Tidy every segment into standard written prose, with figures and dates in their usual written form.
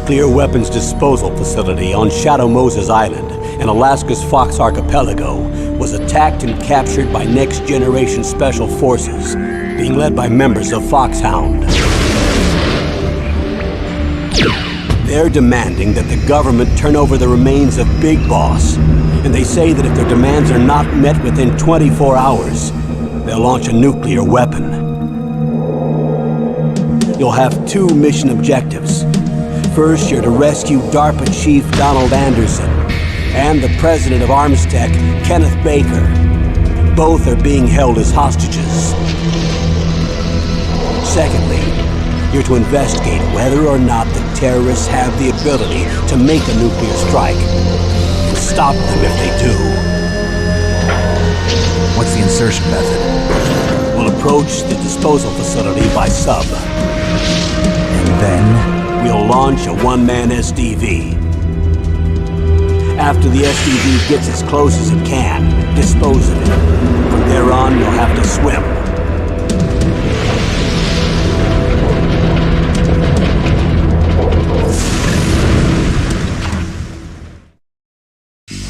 nuclear weapons disposal facility on Shadow Moses Island in Alaska's Fox Archipelago was attacked and captured by next-generation special forces, being led by members of Foxhound. They're demanding that the government turn over the remains of Big Boss, and they say that if their demands are not met within 24 hours, they'll launch a nuclear weapon. You'll have two mission objectives. First, you're to rescue DARPA Chief Donald Anderson and the president of Armstech, Kenneth Baker. Both are being held as hostages. Secondly, you're to investigate whether or not the terrorists have the ability to make a nuclear strike and stop them if they do. What's the insertion method? We'll approach the disposal facility by sub. And then? We'll launch a one-man SDV. After the SDV gets as close as it can, dispose of it. From there on, you'll have to swim.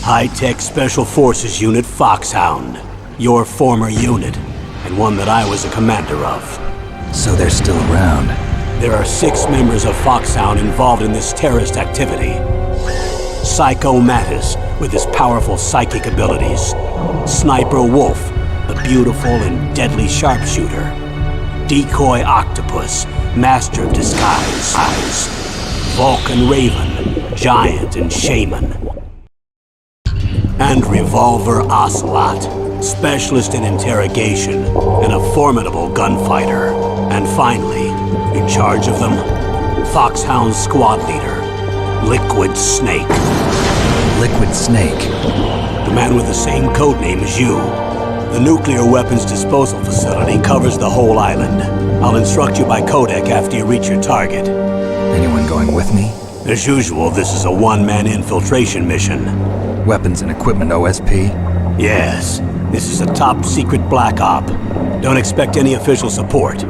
High-Tech Special Forces Unit Foxhound. Your former unit, and one that I was a commander of. So they're still around. There are 6 members of Foxhound involved in this terrorist activity. Psycho Mattis, with his powerful psychic abilities. Sniper Wolf, the beautiful and deadly sharpshooter. Decoy Octopus, master of disguise. Vulcan Raven, giant and shaman. And Revolver Ocelot, specialist in interrogation and a formidable gunfighter. And finally, in charge of them, Foxhound's squad leader, Liquid Snake. Liquid Snake? The man with the same codename as you. The nuclear weapons disposal facility covers the whole island. I'll instruct you by codec after you reach your target. Anyone going with me? As usual, this is a one-man infiltration mission. Weapons and equipment OSP? Yes. This is a top-secret black op. Don't expect any official support.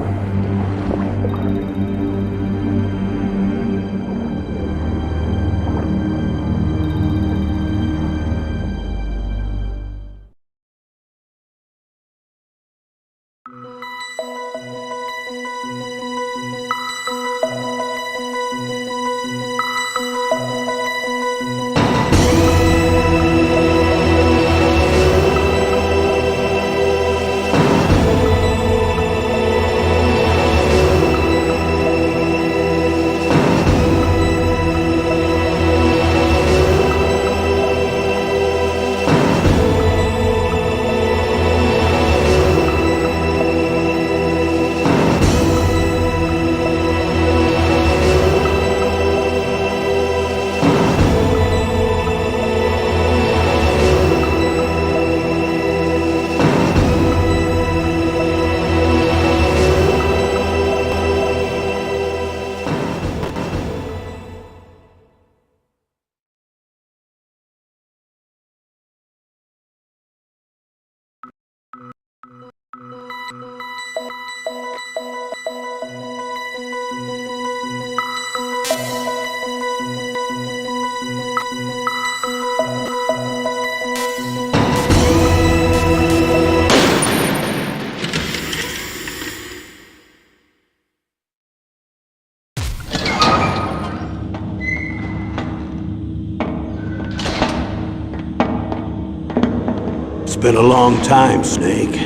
It's been a long time, Snake.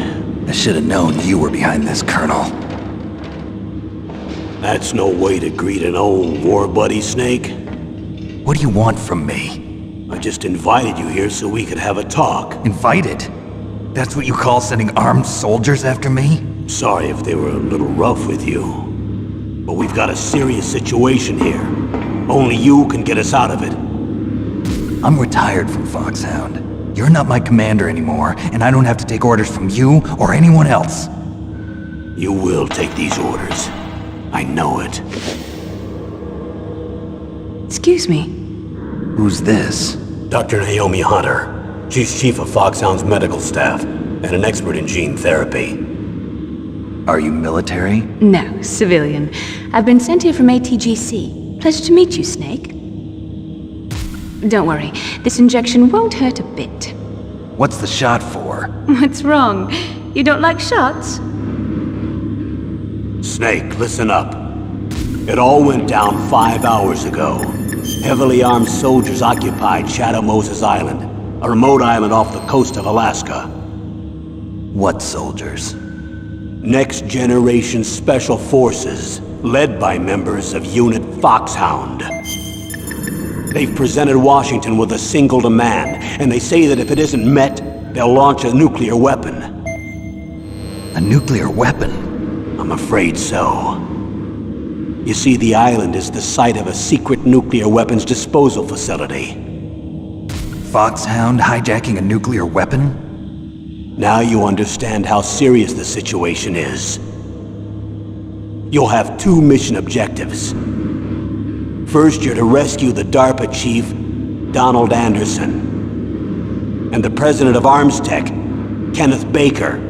I should have known you were behind this, Colonel. That's no way to greet an old war buddy, Snake. What do you want from me? I just invited you here so we could have a talk. Invited? That's what you call sending armed soldiers after me? Sorry if they were a little rough with you. But we've got a serious situation here. Only you can get us out of it. I'm retired from Foxhound. You're not my commander anymore, and I don't have to take orders from you or anyone else. You will take these orders. I know it. Excuse me. Who's this? Dr. Naomi Hunter. She's chief of Foxhound's medical staff and an expert in gene therapy. Are you military? No, civilian. I've been sent here from ATGC. Pleasure to meet you, Snake. Don't worry, this injection won't hurt a bit. What's the shot for? What's wrong? You don't like shots? Snake, listen up. It all went down 5 hours ago. Heavily armed soldiers occupied Shadow Moses Island, a remote island off the coast of Alaska. What soldiers? Next Generation Special Forces, led by members of Unit Foxhound. They've presented Washington with a single demand, and they say that if it isn't met, they'll launch a nuclear weapon. A nuclear weapon? I'm afraid so. You see, the island is the site of a secret nuclear weapons disposal facility. Foxhound hijacking a nuclear weapon? Now you understand how serious the situation is. You'll have 2 mission objectives. First, you're to rescue the DARPA chief, Donald Anderson, and the president of Arms Tech, Kenneth Baker.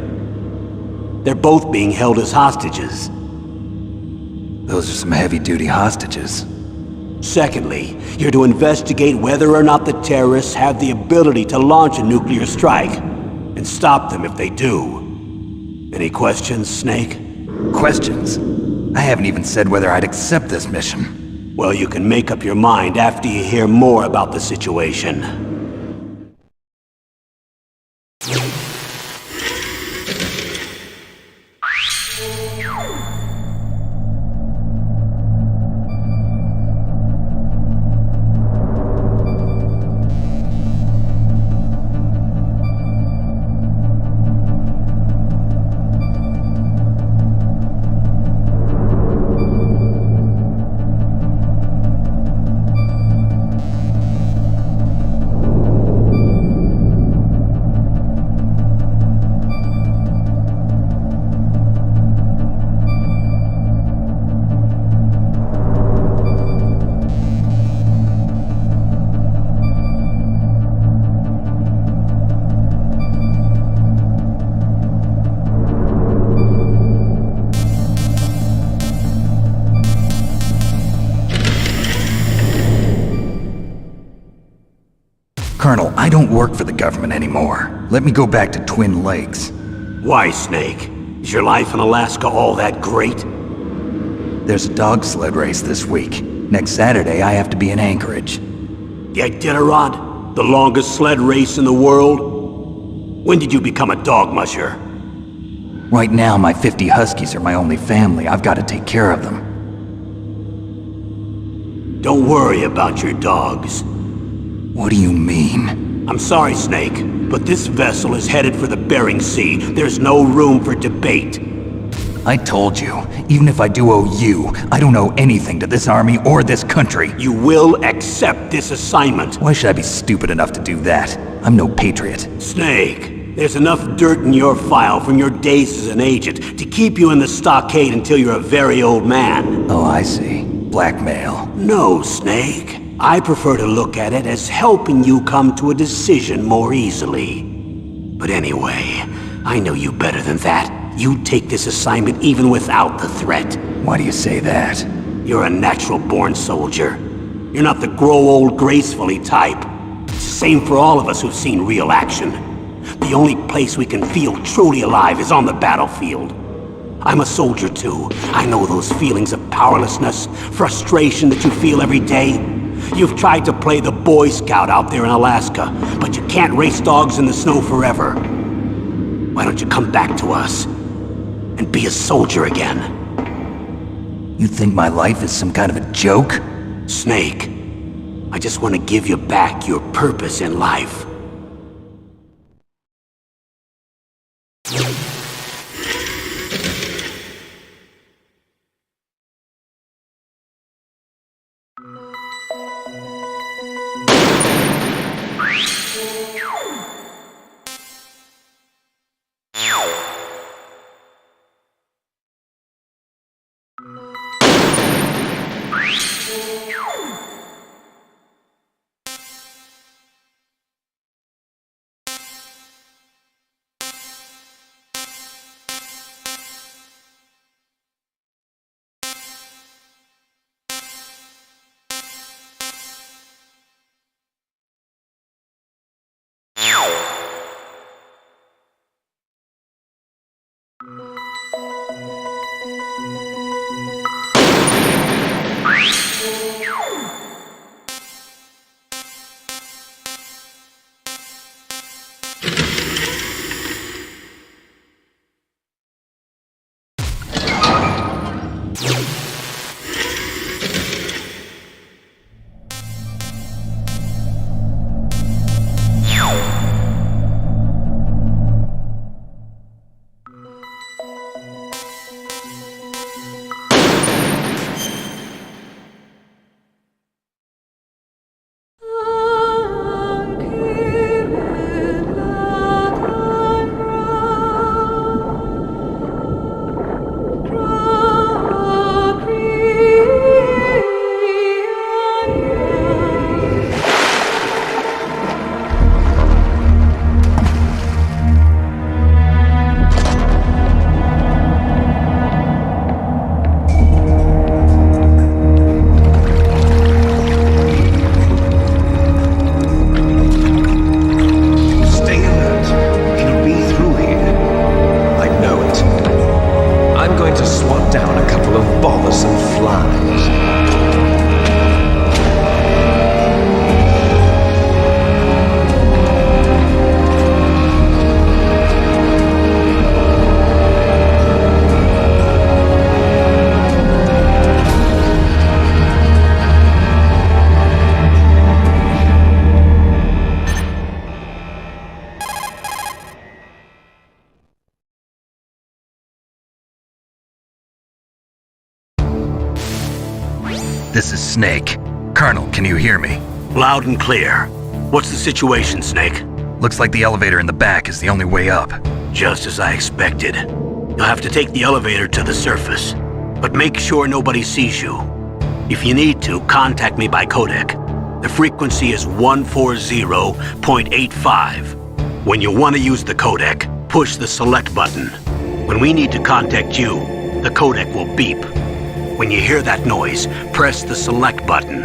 They're both being held as hostages. Those are some heavy-duty hostages. Secondly, you're to investigate whether or not the terrorists have the ability to launch a nuclear strike, and stop them if they do. Any questions, Snake? Questions? I haven't even said whether I'd accept this mission. Well, you can make up your mind after you hear more about the situation. Colonel, I don't work for the government anymore. Let me go back to Twin Lakes. Why, Snake? Is your life in Alaska all that great? There's a dog sled race this week. Next Saturday, I have to be in Anchorage. The Iditarod? The longest sled race in the world? When did you become a dog musher? Right now, my 50 huskies are my only family. I've got to take care of them. Don't worry about your dogs. What do you mean? I'm sorry, Snake, but this vessel is headed for the Bering Sea. There's no room for debate. I told you, even if I do owe you, I don't owe anything to this army or this country. You will accept this assignment. Why should I be stupid enough to do that? I'm no patriot. Snake, there's enough dirt in your file from your days as an agent to keep you in the stockade until you're a very old man. Oh, I see. Blackmail. No, Snake. I prefer to look at it as helping you come to a decision more easily. But anyway, I know you better than that. You take this assignment even without the threat. Why do you say that? You're a natural-born soldier. You're not the grow old gracefully type. It's the same for all of us who've seen real action. The only place we can feel truly alive is on the battlefield. I'm a soldier too. I know those feelings of powerlessness, frustration that you feel every day. You've tried to play the Boy Scout out there in Alaska, but you can't race dogs in the snow forever. Why don't you come back to us and be a soldier again? You think my life is some kind of a joke? Snake, I just want to give you back your purpose in life. This is Snake. Colonel, can you hear me? Loud and clear. What's the situation, Snake? Looks like the elevator in the back is the only way up. Just as I expected. You'll have to take the elevator to the surface. But make sure nobody sees you. If you need to, contact me by codec. The frequency is 140.85. When you want to use the codec, push the select button. When we need to contact you, the codec will beep. When you hear that noise, press the select button.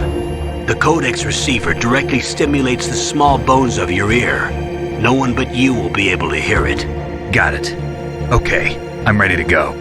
The codec's receiver directly stimulates the small bones of your ear. No one but you will be able to hear it. Got it. Okay, I'm ready to go.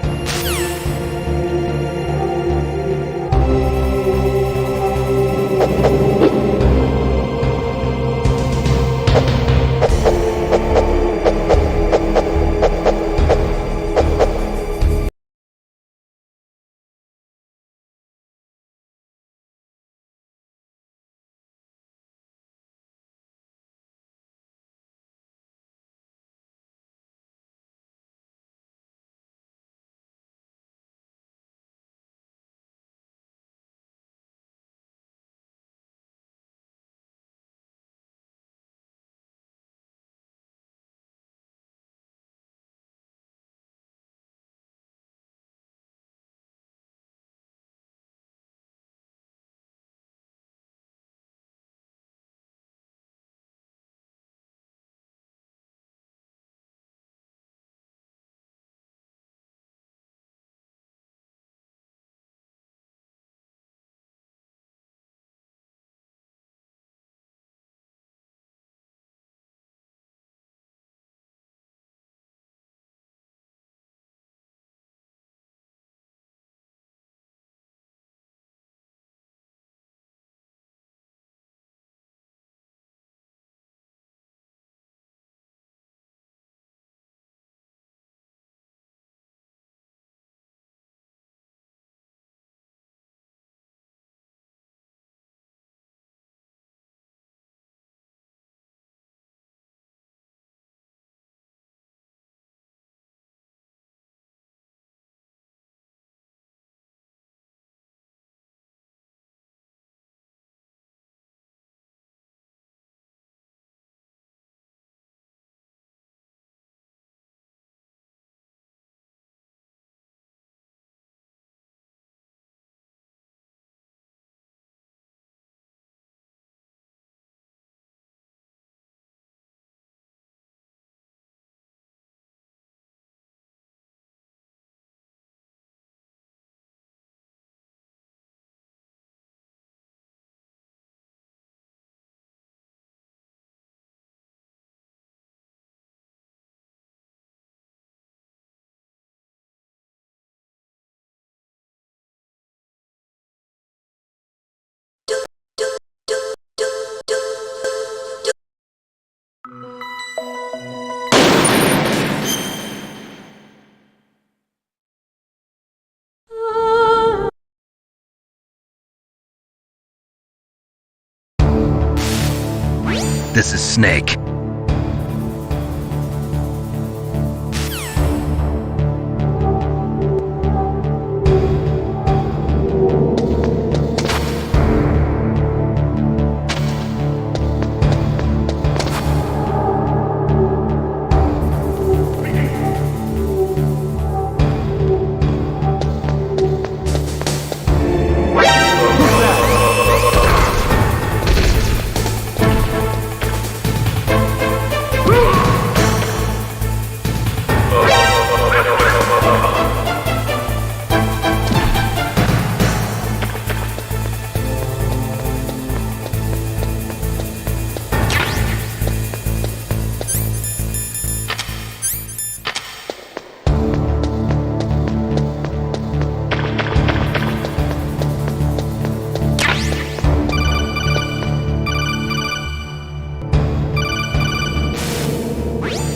This is Snake.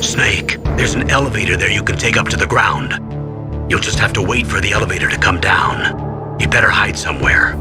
Snake, there's an elevator there you can take up to the ground. You'll just have to wait for the elevator to come down. You better hide somewhere.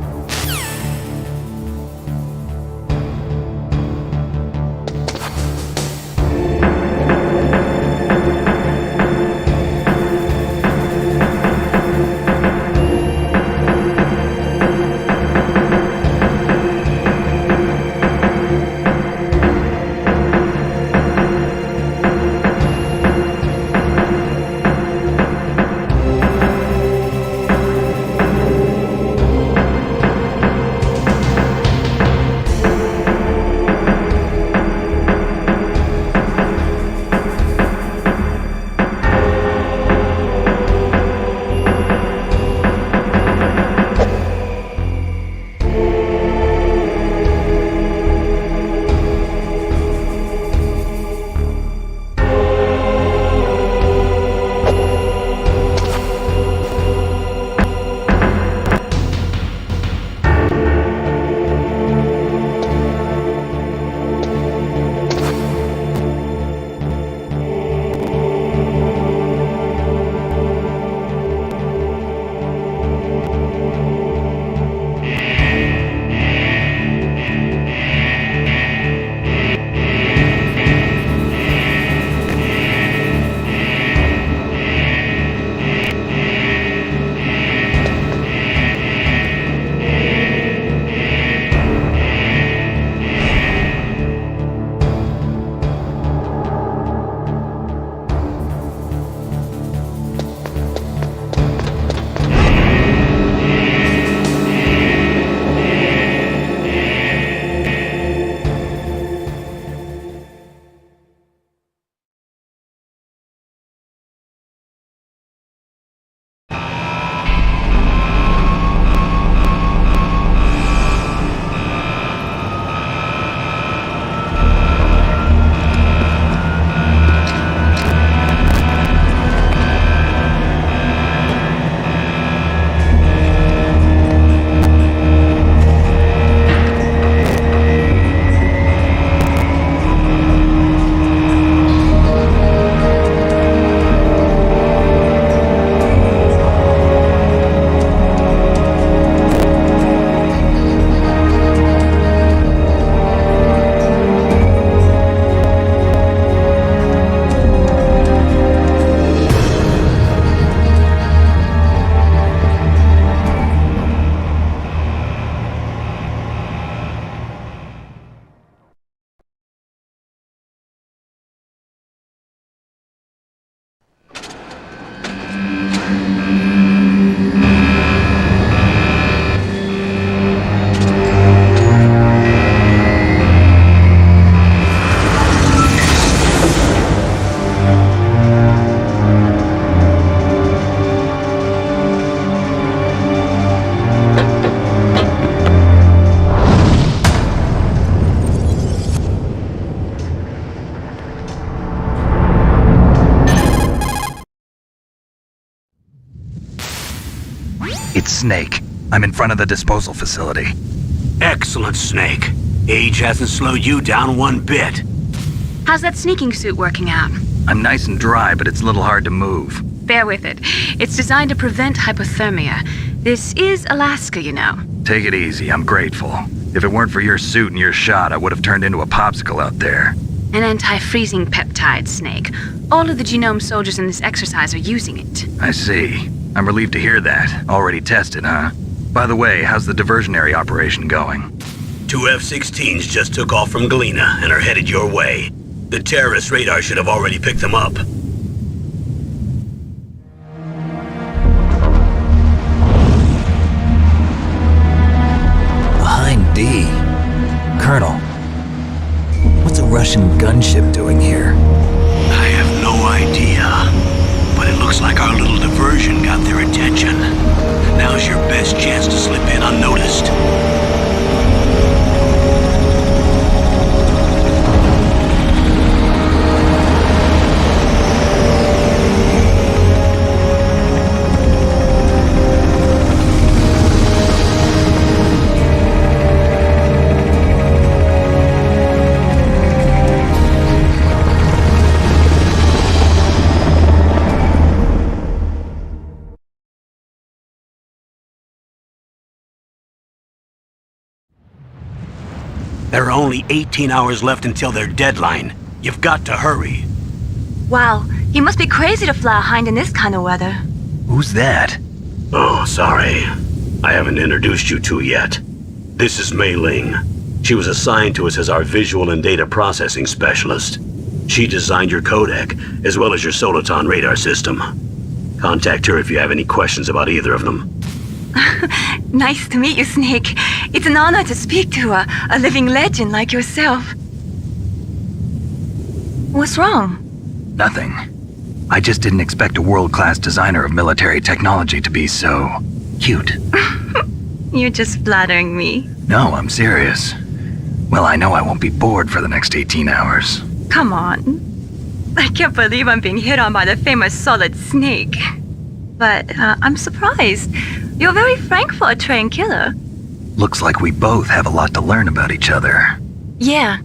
It's Snake. I'm in front of the disposal facility. Excellent, Snake. Age hasn't slowed you down one bit. How's that sneaking suit working out? I'm nice and dry, but it's a little hard to move. Bear with it. It's designed to prevent hypothermia. This is Alaska, you know. Take it easy, I'm grateful. If it weren't for your suit and your shot, I would have turned into a popsicle out there. An anti-freezing peptide, Snake. All of the genome soldiers in this exercise are using it. I see. I'm relieved to hear that. Already tested, huh? By the way, how's the diversionary operation going? 2 F-16s just took off from Galena and are headed your way. The terrorist radar should have already picked them up. Behind D. Colonel, what's a Russian gunship doing here? I have no idea, but it looks like our little diversion got their attention. Now's your best chance to slip in unnoticed. There are only 18 hours left until their deadline. You've got to hurry. Wow, you must be crazy to fly a hind in this kind of weather. Who's that? Oh, sorry. I haven't introduced you to yet. This is Mei Ling. She was assigned to us as our visual and data processing specialist. She designed your codec, as well as your Soliton radar system. Contact her if you have any questions about either of them. Nice to meet you, Snake. It's an honor to speak to a living legend like yourself. What's wrong? Nothing. I just didn't expect a world-class designer of military technology to be so cute. You're just flattering me. No, I'm serious. Well, I know I won't be bored for the next 18 hours. Come on. I can't believe I'm being hit on by the famous Solid Snake. But I'm surprised. You're very frank for a trained killer. Looks like we both have a lot to learn about each other. Yeah.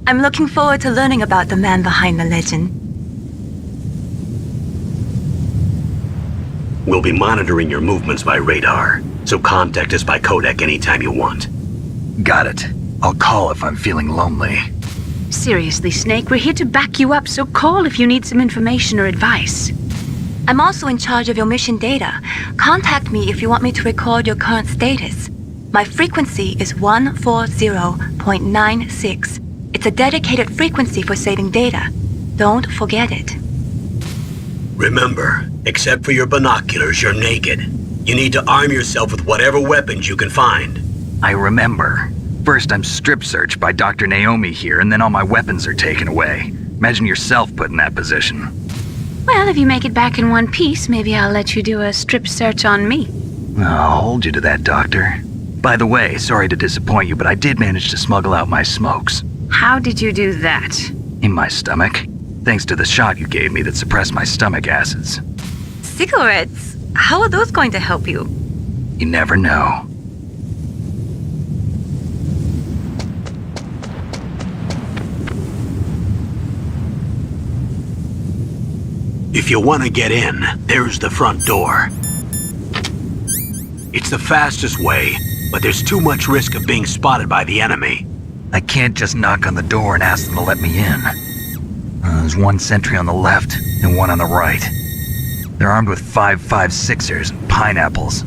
I'm looking forward to learning about the man behind the legend. We'll be monitoring your movements by radar, so contact us by codec anytime you want. Got it. I'll call if I'm feeling lonely. Seriously, Snake, we're here to back you up, so call if you need some information or advice. I'm also in charge of your mission data. Contact me if you want me to record your current status. My frequency is 140.96. It's a dedicated frequency for saving data. Don't forget it. Remember, except for your binoculars, you're naked. You need to arm yourself with whatever weapons you can find. I remember. First I'm strip searched by Dr. Naomi here, and then all my weapons are taken away. Imagine yourself put in that position. Well, if you make it back in one piece, maybe I'll let you do a strip search on me. I'll hold you to that, Doctor. By the way, sorry to disappoint you, but I did manage to smuggle out my smokes. How did you do that? In my stomach. Thanks to the shot you gave me that suppressed my stomach acids. Cigarettes? How are those going to help you? You never know. If you want to get in, there's the front door. It's the fastest way, but there's too much risk of being spotted by the enemy. I can't just knock on the door and ask them to let me in. There's one sentry on the left and one on the right. They're armed with 5.56ers and pineapples.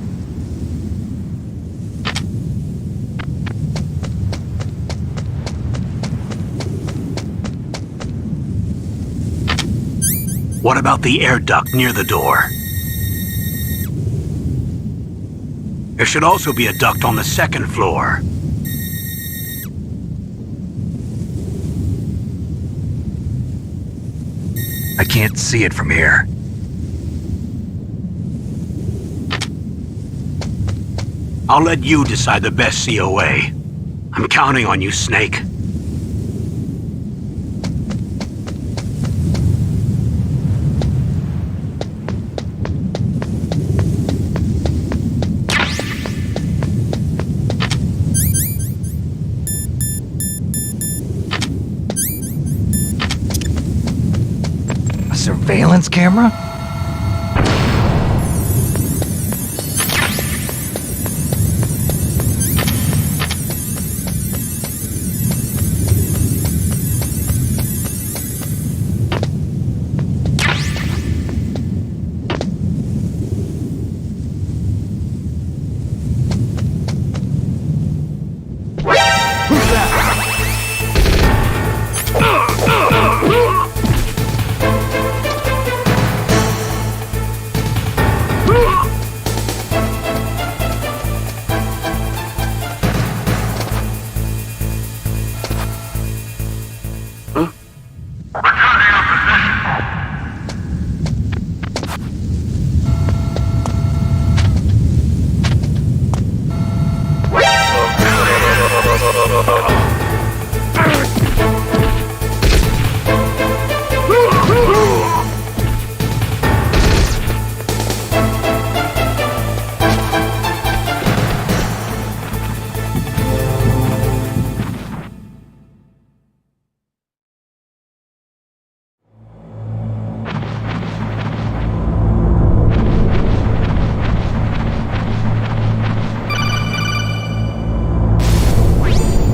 What about the air duct near the door? There should also be a duct on the second floor. I can't see it from here. I'll let you decide the best COA. I'm counting on you, Snake. surveillance camera?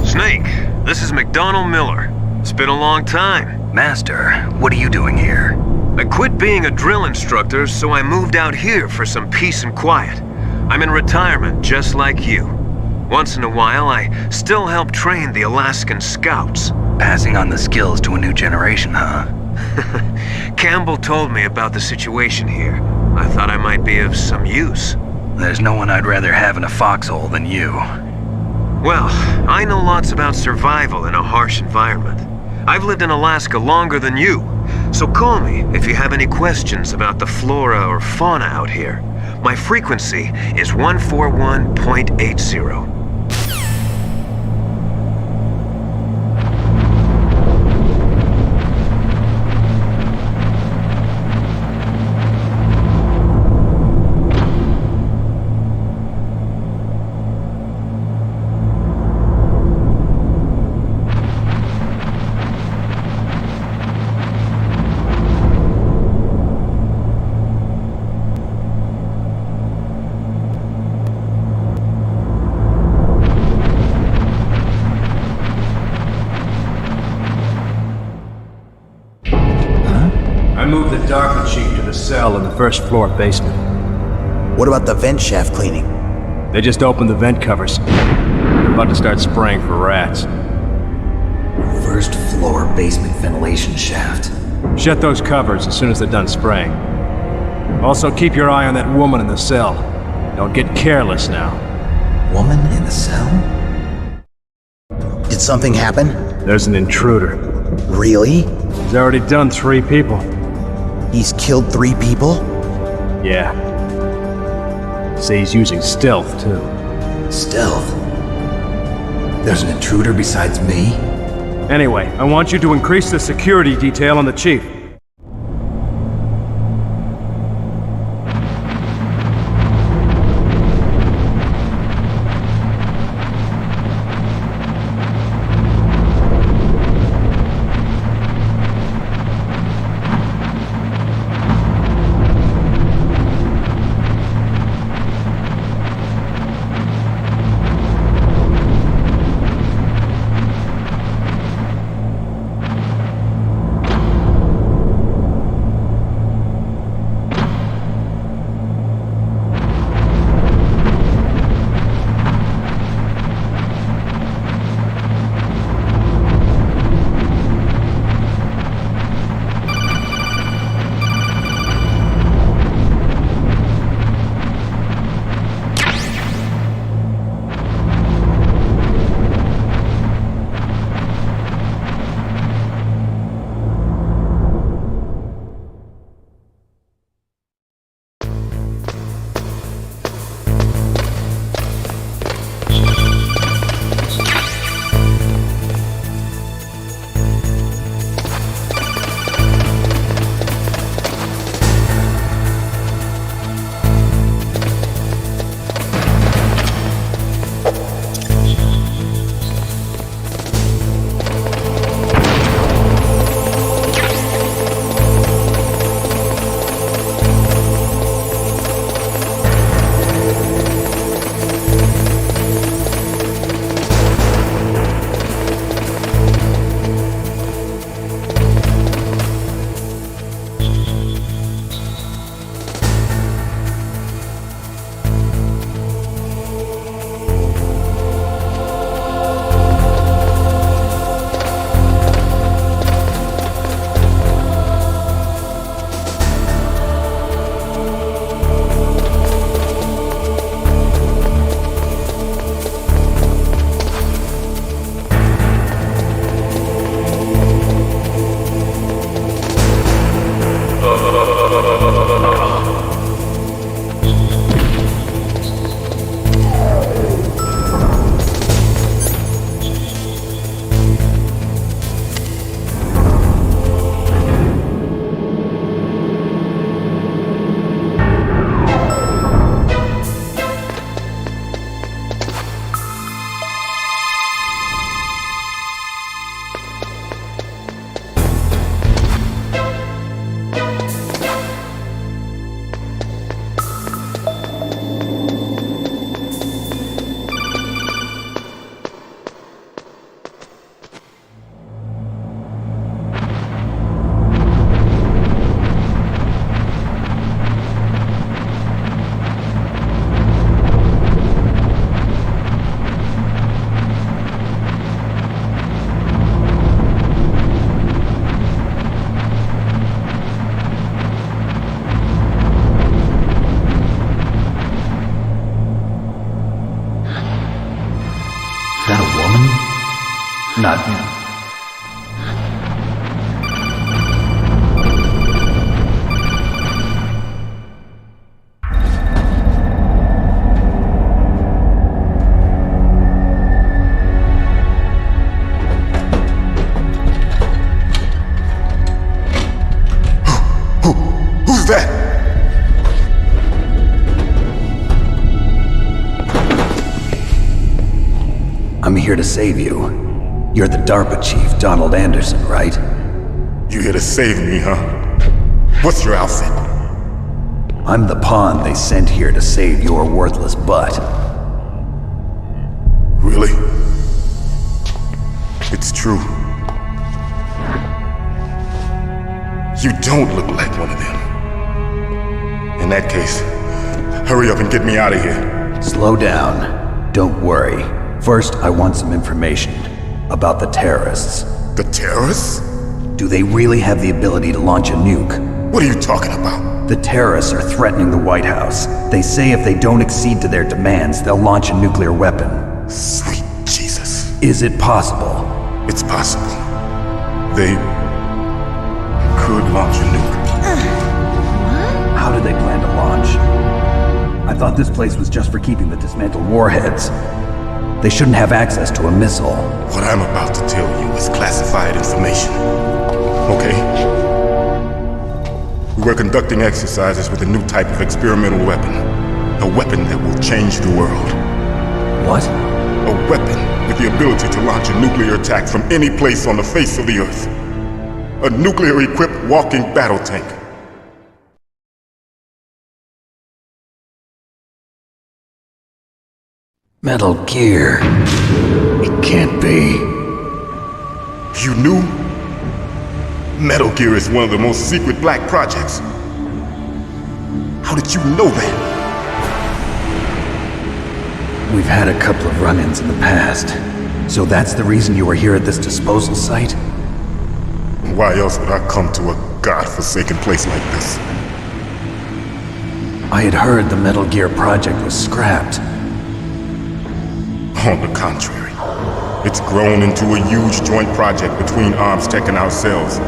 Snake, this is McDonald Miller. It's been a long time. Master, what are you doing here? I quit being a drill instructor, so I moved out here for some peace and quiet. I'm in retirement, just like you. Once in a while, I still help train the Alaskan Scouts. Passing on the skills to a new generation, huh? Campbell told me about the situation here. I thought I might be of some use. There's no one I'd rather have in a foxhole than you. Well, I know lots about survival in a harsh environment. I've lived in Alaska longer than you, so call me if you have any questions about the flora or fauna out here. My frequency is 141.80. I moved the Darker Chief to the cell in the first floor basement. What about the vent shaft cleaning? They just opened the vent covers. They're about to start spraying for rats. First floor basement ventilation shaft. Shut those covers as soon as they're done spraying. Also, keep your eye on that woman in the cell. Don't get careless now. Woman in the cell? Did something happen? There's an intruder. Really? He's already done 3 people. He's killed 3 people? Yeah. Say he's using stealth, too. Stealth? There's an intruder besides me? Anyway, I want you to increase the security detail on the Chief. not him. Who's that? I'm here to save you. You're the DARPA chief, Donald Anderson, right? You here to save me, huh? What's your outfit? I'm the pawn they sent here to save your worthless butt. Really? It's true. You don't look like one of them. In that case, hurry up and get me out of here. Slow down. Don't worry. First, I want some information about the terrorists. The terrorists? Do they really have the ability to launch a nuke? What are you talking about? The terrorists are threatening the White House. They say if they don't accede to their demands, they'll launch a nuclear weapon. Sweet Jesus. Is it possible? It's possible. They could launch a nuke. How do they plan to launch? I thought this place was just for keeping the dismantled warheads. They shouldn't have access to a missile. What I'm about to tell you is classified information. Okay? We were conducting exercises with a new type of experimental weapon. A weapon that will change the world. What? A weapon with the ability to launch a nuclear attack from any place on the face of the Earth. A nuclear-equipped walking battle tank. Metal Gear. It can't be. You knew? Metal Gear is one of the most secret black projects. How did you know that? We've had a couple of run-ins in the past. So that's the reason you were here at this disposal site? Why else would I come to a godforsaken place like this? I had heard the Metal Gear project was scrapped. On the contrary, it's grown into a huge joint project between ArmsTech and ourselves.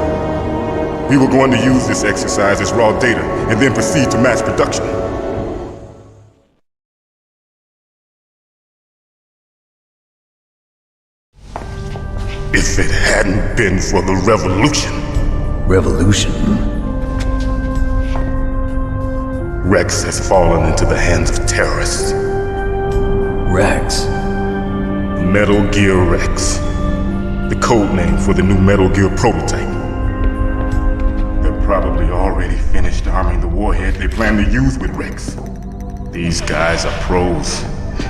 We were going to use this exercise as raw data and then proceed to mass production. If it hadn't been for the revolution. Revolution? Rex has fallen into the hands of terrorists. Rex? Metal Gear Rex. The code name for the new Metal Gear prototype. They're probably already finished arming the warhead they plan to use with Rex. These guys are pros.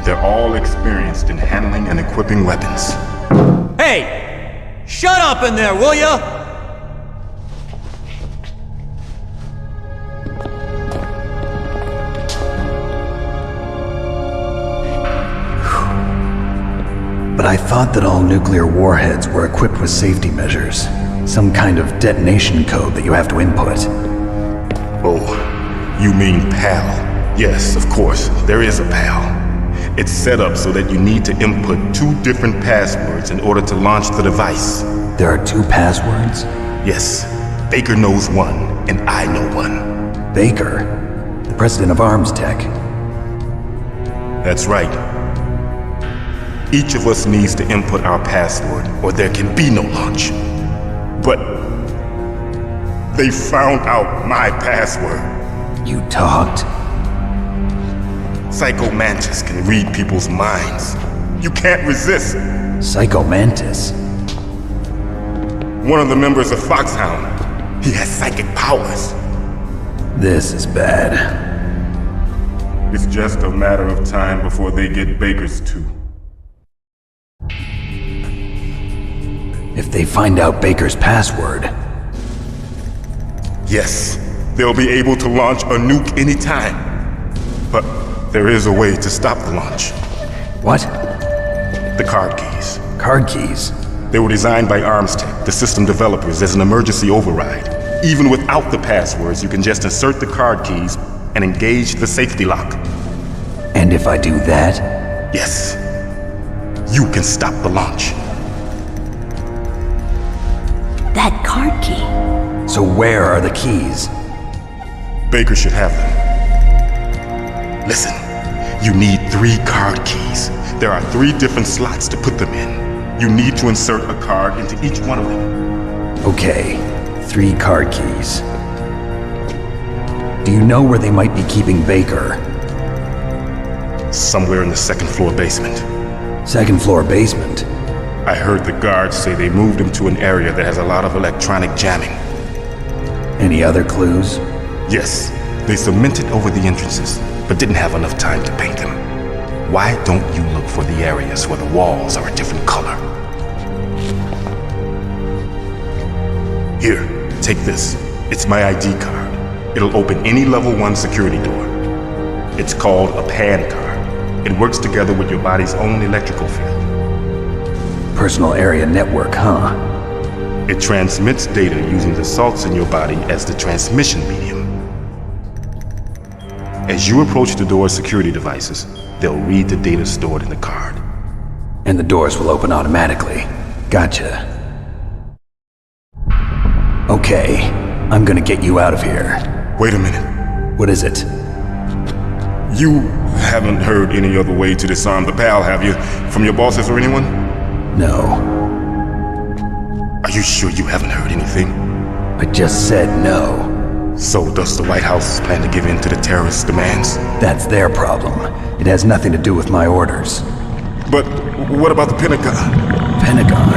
They're all experienced in handling and equipping weapons. Hey! Shut up in there, will ya? But I thought that all nuclear warheads were equipped with safety measures. Some kind of detonation code that you have to input. Oh, you mean PAL? Yes, of course, there is a PAL. It's set up so that you need to input 2 different passwords in order to launch the device. There are 2 passwords? Yes, Baker knows one, and I know one. Baker? The president of ArmsTech? That's right. Each of us needs to input our password, or there can be no launch. But they found out my password. You talked? Psycho Mantis can read people's minds. You can't resist. Psycho Mantis? One of the members of Foxhound. He has psychic powers. This is bad. It's just a matter of time before they get Baker's too. If they find out Baker's password... Yes, they'll be able to launch a nuke anytime. But there is a way to stop the launch. What? The card keys. Card keys? They were designed by ArmsTech, the system developers, as an emergency override. Even without the passwords, you can just insert the card keys and engage the safety lock. And if I do that? Yes. You can stop the launch. that card key? So where are the keys? Baker should have them. Listen, you need 3 card keys. There are 3 different slots to put them in. You need to insert a card into each one of them. Okay, 3 card keys. Do you know where they might be keeping Baker? Somewhere in the 2nd floor basement. 2nd floor basement? I heard the guards say they moved him to an area that has a lot of electronic jamming. Any other clues? Yes, they cemented over the entrances, but didn't have enough time to paint them. Why don't you look for the areas where the walls are a different color? Here, take this. It's my ID card. It'll open any level 1 security door. It's called a PAN card. It works together with your body's own electrical field. Personal area network, huh? It transmits data using the salts in your body as the transmission medium. As you approach the door's security devices, they'll read the data stored in the card. And the doors will open automatically. Gotcha. Okay, I'm gonna get you out of here. Wait a minute. What is it? You haven't heard any other way to disarm the PAL, have you? From your bosses or anyone? No. Are you sure you haven't heard anything? I just said no. So does the White House plan to give in to the terrorists' demands? That's their problem. It has nothing to do with my orders. But what about the Pentagon? Pentagon?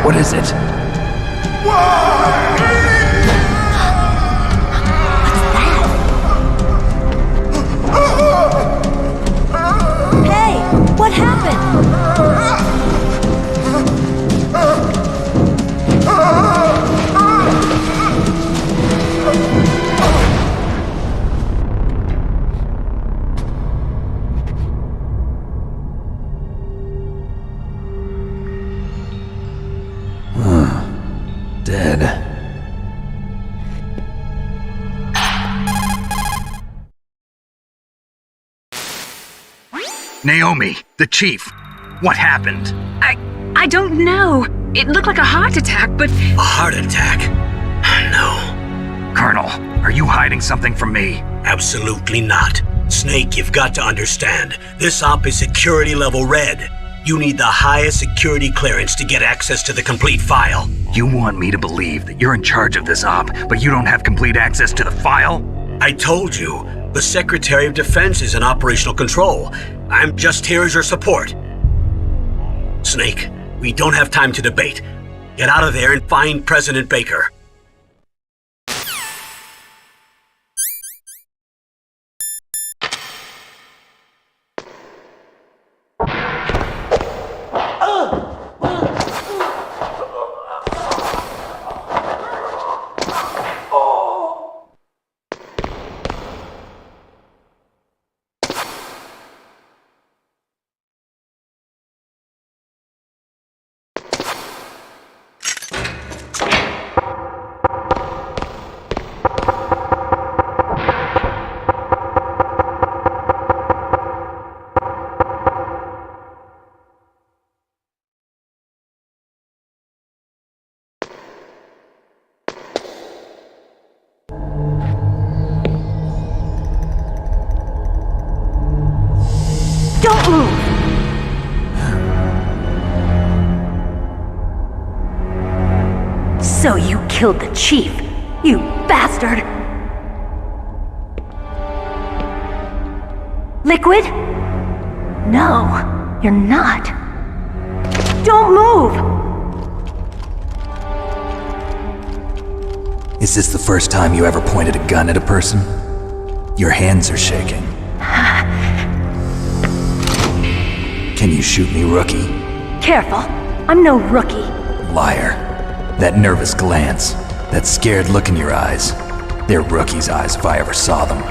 What is it? Hey, what happened? Dead. Naomi, the chief. What happened? I don't know. It looked like a heart attack, but... A heart attack? No. Colonel, are you hiding something from me? Absolutely not. Snake, you've got to understand. This op is security level red. You need the highest security clearance to get access to the complete file. You want me to believe that you're in charge of this op, but you don't have complete access to the file? I told you, the Secretary of Defense is in operational control. I'm just here as your support. Snake, we don't have time to debate. Get out of there and find President Baker. Don't move! So you killed the chief, you bastard! Liquid? No, you're not. Don't move! Is this the first time you ever pointed a gun at a person? Your hands are shaking. Can you shoot me, rookie? Careful, I'm no rookie. Liar. That nervous glance, that scared look in your eyes. They're rookie's eyes if I ever saw them.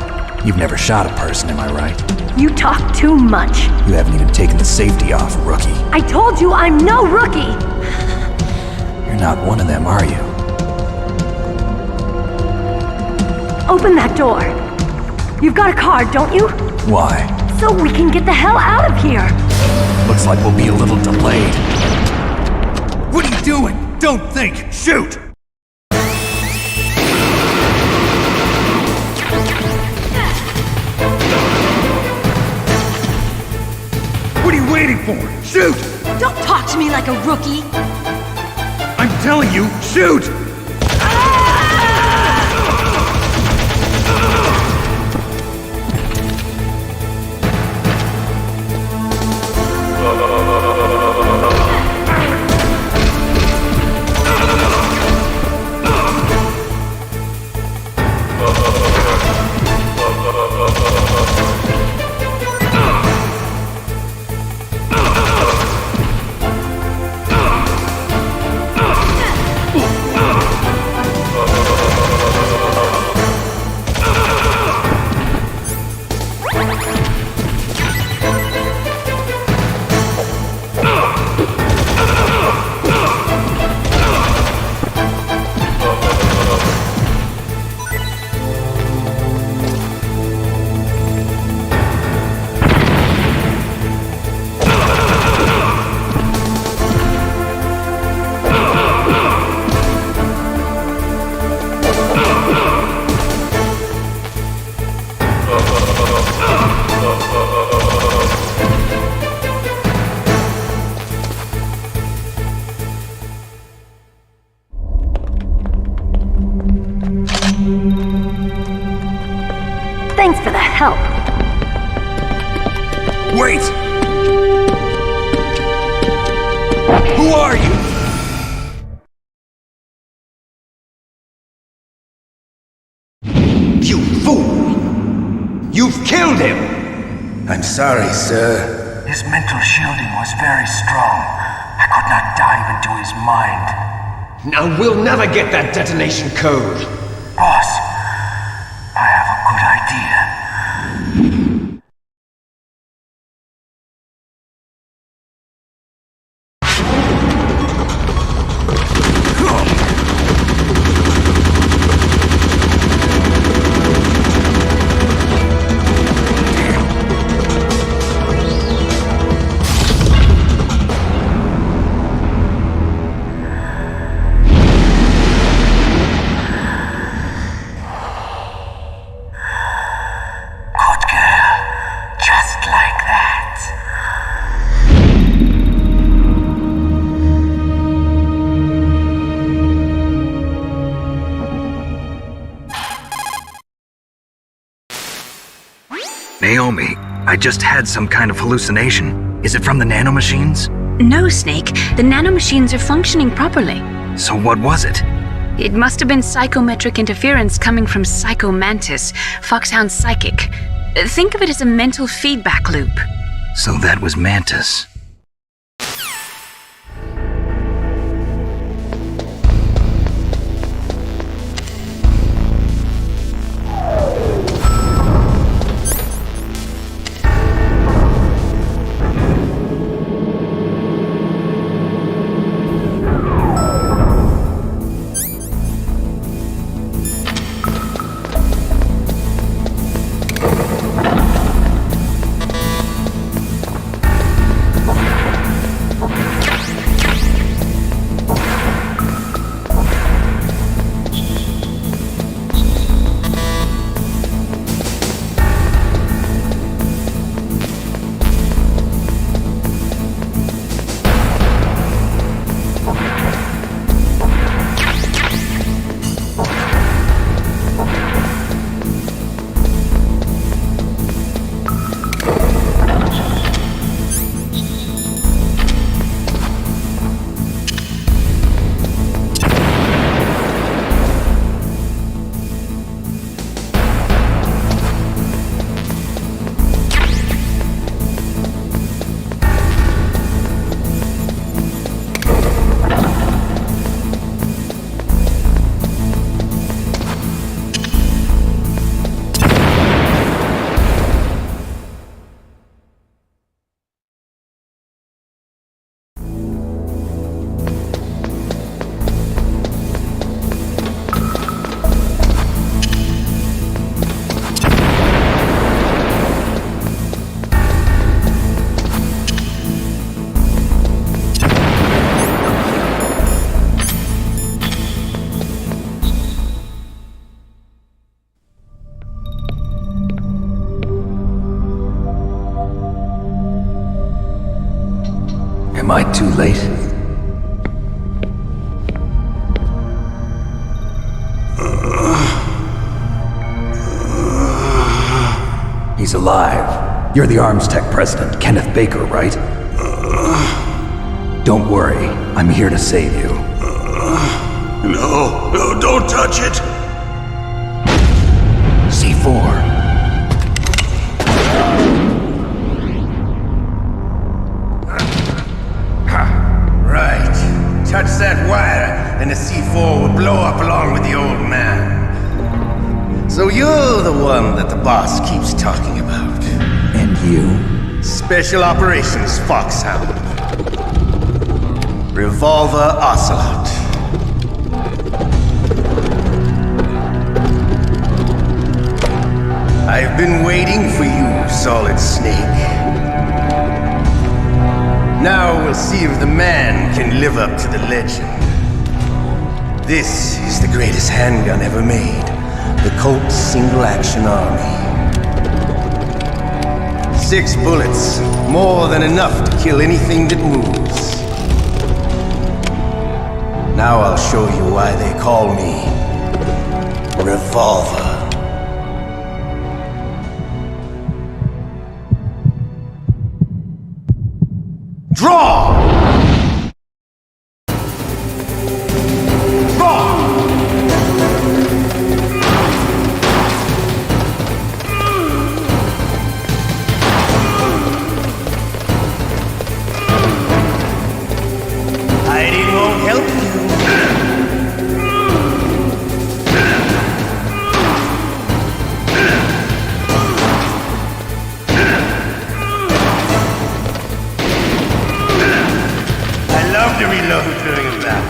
You've never shot a person, am I right? You talk too much. You haven't even taken the safety off, rookie. I told you I'm no rookie! You're not one of them, are you? Open that door. You've got a card, don't you? Why? So we can get the hell out of here. Looks like we'll be a little delayed. What are you doing? Don't think! Shoot! What are you waiting for? Shoot! Don't talk to me like a rookie! I'm telling you, shoot! Thanks for the help. Wait! Who are you? You fool! You've killed him! I'm sorry, sir. His mental shielding was very strong. I could not dive into his mind. Now we'll never get that detonation code. Boss, I have a good idea. Naomi, I just had some kind of hallucination. Is it from the nanomachines? No, Snake. The nanomachines are functioning properly. So what was it? It must have been psychometric interference coming from Psycho Mantis, Foxhound's psychic. Think of it as a mental feedback loop. So that was Mantis. I too late? He's alive. You're the Arms Tech president, Kenneth Baker, right? Don't worry, I'm here to save you. No, don't touch it! C4. Right. Touch that wire, and the C4 will blow up along with the old man. So you're the one that the boss keeps talking about. And you? Special Operations Foxhound. Revolver Ocelot. I've been waiting for you, Solid Snake. Now we'll see if the man can live up to the legend. This is the greatest handgun ever made. The Colt Single Action Army. 6 bullets, more than enough to kill anything that moves. Now I'll show you why they call me Revolver. Draw! Hiding won't help you. I love to reload during a battle.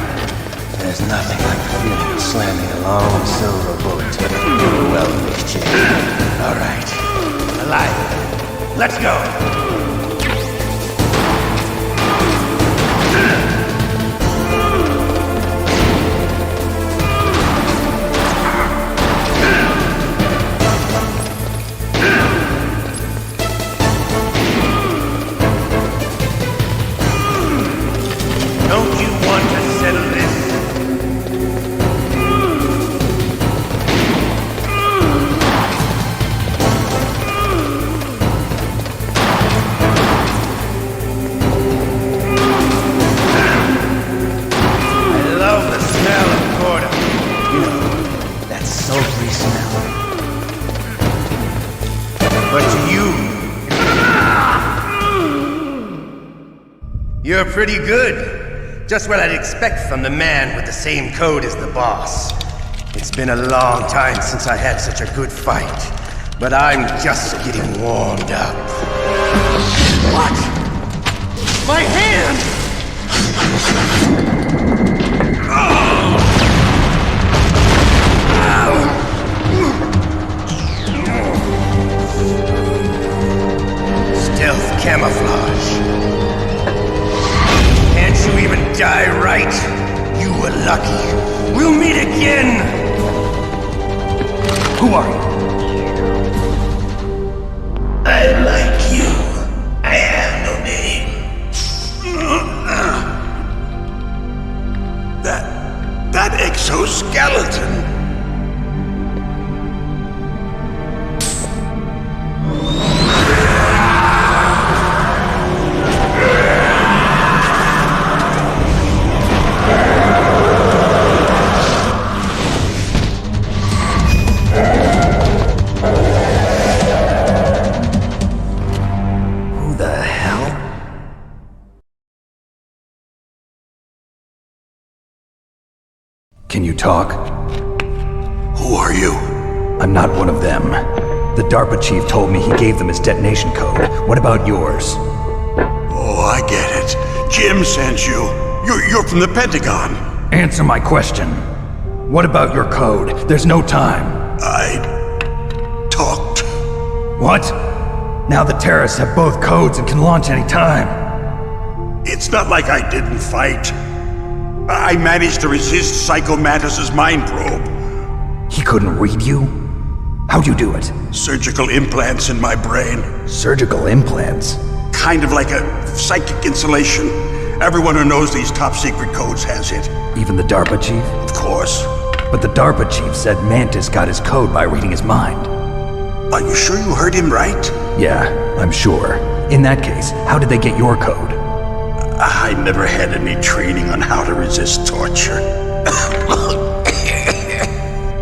There's nothing like the feeling of slamming a long silver bullet into a well-mixed chain. All right. Alive. Let's go. Don't you want to settle this? I love the smell of Gordo. You know, that sultry smell. But to you, you're pretty good. Just what I'd expect from the man with the same code as the boss. It's been a long time since I had such a good fight, but I'm just getting warmed up. What? My hand! Stealth camouflage. Can't you even die right? You were lucky. We'll meet again! Who are you? I'm like you. I have no name. That exoskeleton. Can you talk? Who are you? I'm not one of them. The DARPA chief told me he gave them his detonation code. What about yours? Oh, I get it. Jim sent you. You're from the Pentagon. Answer my question. What about your code? There's no time. I talked. What? Now the terrorists have both codes and can launch any time. It's not like I didn't fight. I managed to resist Psycho Mantis's mind probe. He couldn't read you? How'd you do it? Surgical implants in my brain. Surgical implants? Kind of like a psychic insulation. Everyone who knows these top-secret codes has it. Even the DARPA chief? Of course. But the DARPA chief said Mantis got his code by reading his mind. Are you sure you heard him right? Yeah, I'm sure. In that case, how did they get your code? I never had any training on how to resist torture.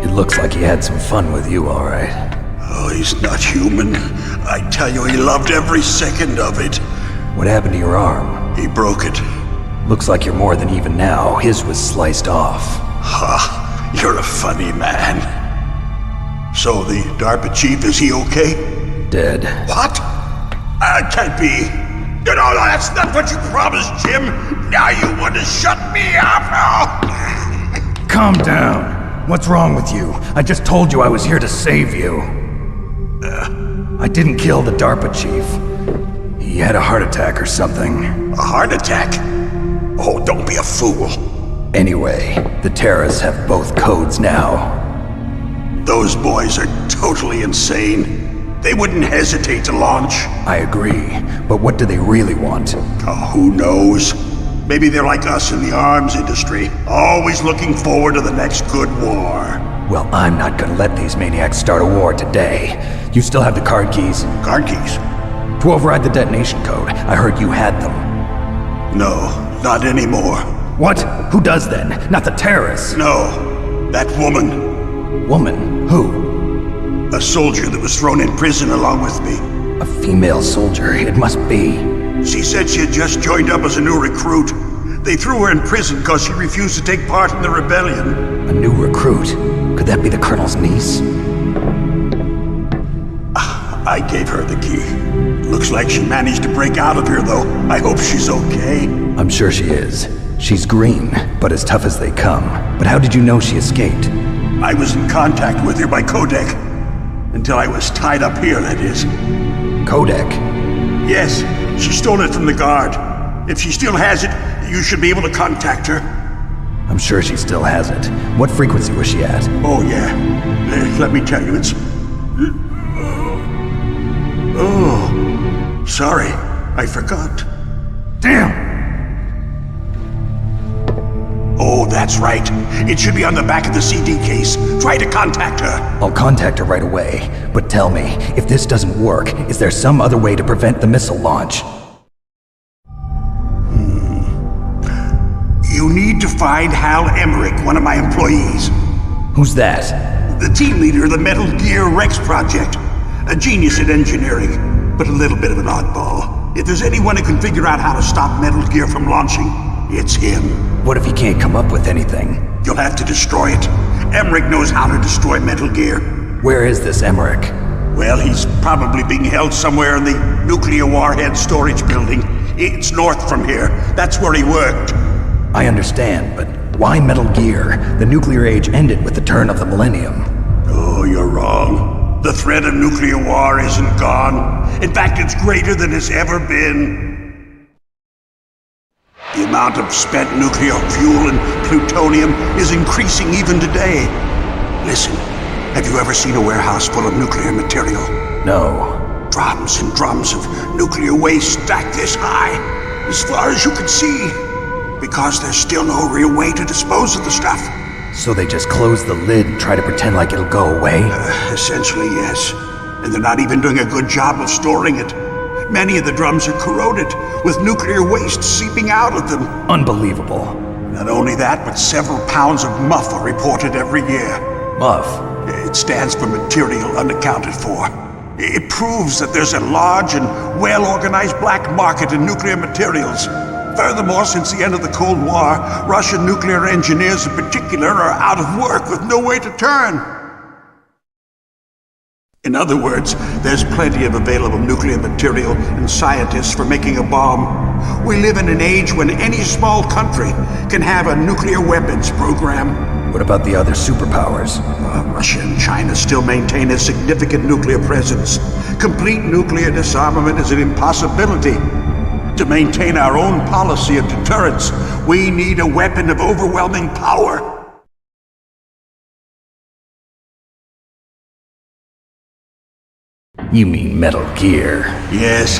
It looks like he had some fun with you, all right. Oh, he's not human. I tell you, he loved every second of it. What happened to your arm? He broke it. Looks like you're more than even now. His was sliced off. Ha, you're a funny man. So the DARPA chief, is he okay? Dead. What? Can't be. No, that's not what you promised, Jim. Now you want to shut me up? Calm down. What's wrong with you? I just told you I was here to save you. I didn't kill the DARPA chief. He had a heart attack or something. A heart attack? Oh, don't be a fool. Anyway, the terrorists have both codes now. Those boys are totally insane. They wouldn't hesitate to launch. I agree, but what do they really want? Oh, who knows? Maybe they're like us in the arms industry, always looking forward to the next good war. Well, I'm not gonna let these maniacs start a war today. You still have the card keys? Card keys? To override the detonation code. I heard you had them. No, not anymore. What? Who does then? Not the terrorists? No, that woman. Woman? Who? A soldier that was thrown in prison along with me. A female soldier, it must be. She said she had just joined up as a new recruit. They threw her in prison because she refused to take part in the rebellion. A new recruit? Could that be the colonel's niece? I gave her the key. Looks like she managed to break out of here, though. I hope she's okay. I'm sure she is. She's green, but as tough as they come. But how did you know she escaped? I was in contact with her by codec. Until I was tied up here, that is. Codec? Yes, she stole it from the guard. If she still has it, you should be able to contact her. I'm sure she still has it. What frequency was she at? Oh, yeah. Let me tell you, it's... Oh, sorry. I forgot. Damn! Oh, that's right. It should be on the back of the CD case. Try to contact her. I'll contact her right away. But tell me, if this doesn't work, is there some other way to prevent the missile launch? You need to find Hal Emmerich, one of my employees. Who's that? The team leader of the Metal Gear Rex project. A genius at engineering, but a little bit of an oddball. If there's anyone who can figure out how to stop Metal Gear from launching, it's him. What if he can't come up with anything? You'll have to destroy it. Emmerich knows how to destroy Metal Gear. Where is this Emmerich? Well, he's probably being held somewhere in the nuclear warhead storage building. It's north from here. That's where he worked. I understand, but why Metal Gear? The nuclear age ended with the turn of the millennium. Oh, you're wrong. The threat of nuclear war isn't gone. In fact, it's greater than it's ever been. The amount of spent nuclear fuel and plutonium is increasing even today. Listen, have you ever seen a warehouse full of nuclear material? No. Drums and drums of nuclear waste stacked this high, as far as you can see. Because there's still no real way to dispose of the stuff. So they just close the lid and try to pretend like it'll go away? Essentially, yes. And they're not even doing a good job of storing it. Many of the drums are corroded, with nuclear waste seeping out of them. Unbelievable. Not only that, but several pounds of MUF are reported every year. MUF? It stands for material unaccounted for. It proves that there's a large and well-organized black market in nuclear materials. Furthermore, since the end of the Cold War, Russian nuclear engineers in particular are out of work with no way to turn. In other words, there's plenty of available nuclear material and scientists for making a bomb. We live in an age when any small country can have a nuclear weapons program. What about the other superpowers? Russia and China still maintain a significant nuclear presence. Complete nuclear disarmament is an impossibility. To maintain our own policy of deterrence, we need a weapon of overwhelming power. You mean Metal Gear? Yes,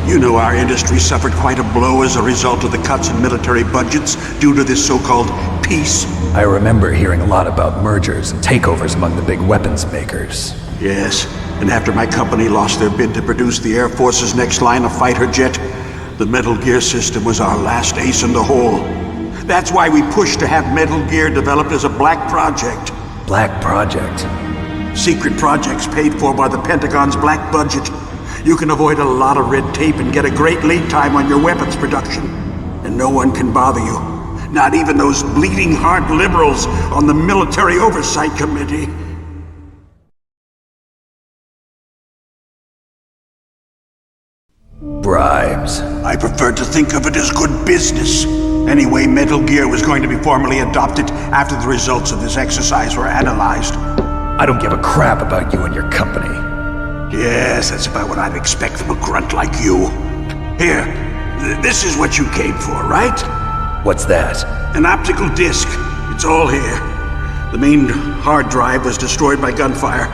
You know our industry suffered quite a blow as a result of the cuts in military budgets due to this so-called peace. I remember hearing a lot about mergers and takeovers among the big weapons makers. Yes, and after my company lost their bid to produce the Air Force's next line of fighter jet, the Metal Gear system was our last ace in the hole. That's why we pushed to have Metal Gear developed as a black project. Black project? Secret projects paid for by the Pentagon's black budget. You can avoid a lot of red tape and get a great lead time on your weapons production. And no one can bother you. Not even those bleeding heart liberals on the Military Oversight Committee. Bribes. I prefer to think of it as good business. Anyway, Metal Gear was going to be formally adopted after the results of this exercise were analyzed. I don't give a crap about you and your company. Yes, that's about what I'd expect from a grunt like you. Here, this is what you came for, right? What's that? An optical disc. It's all here. The main hard drive was destroyed by gunfire.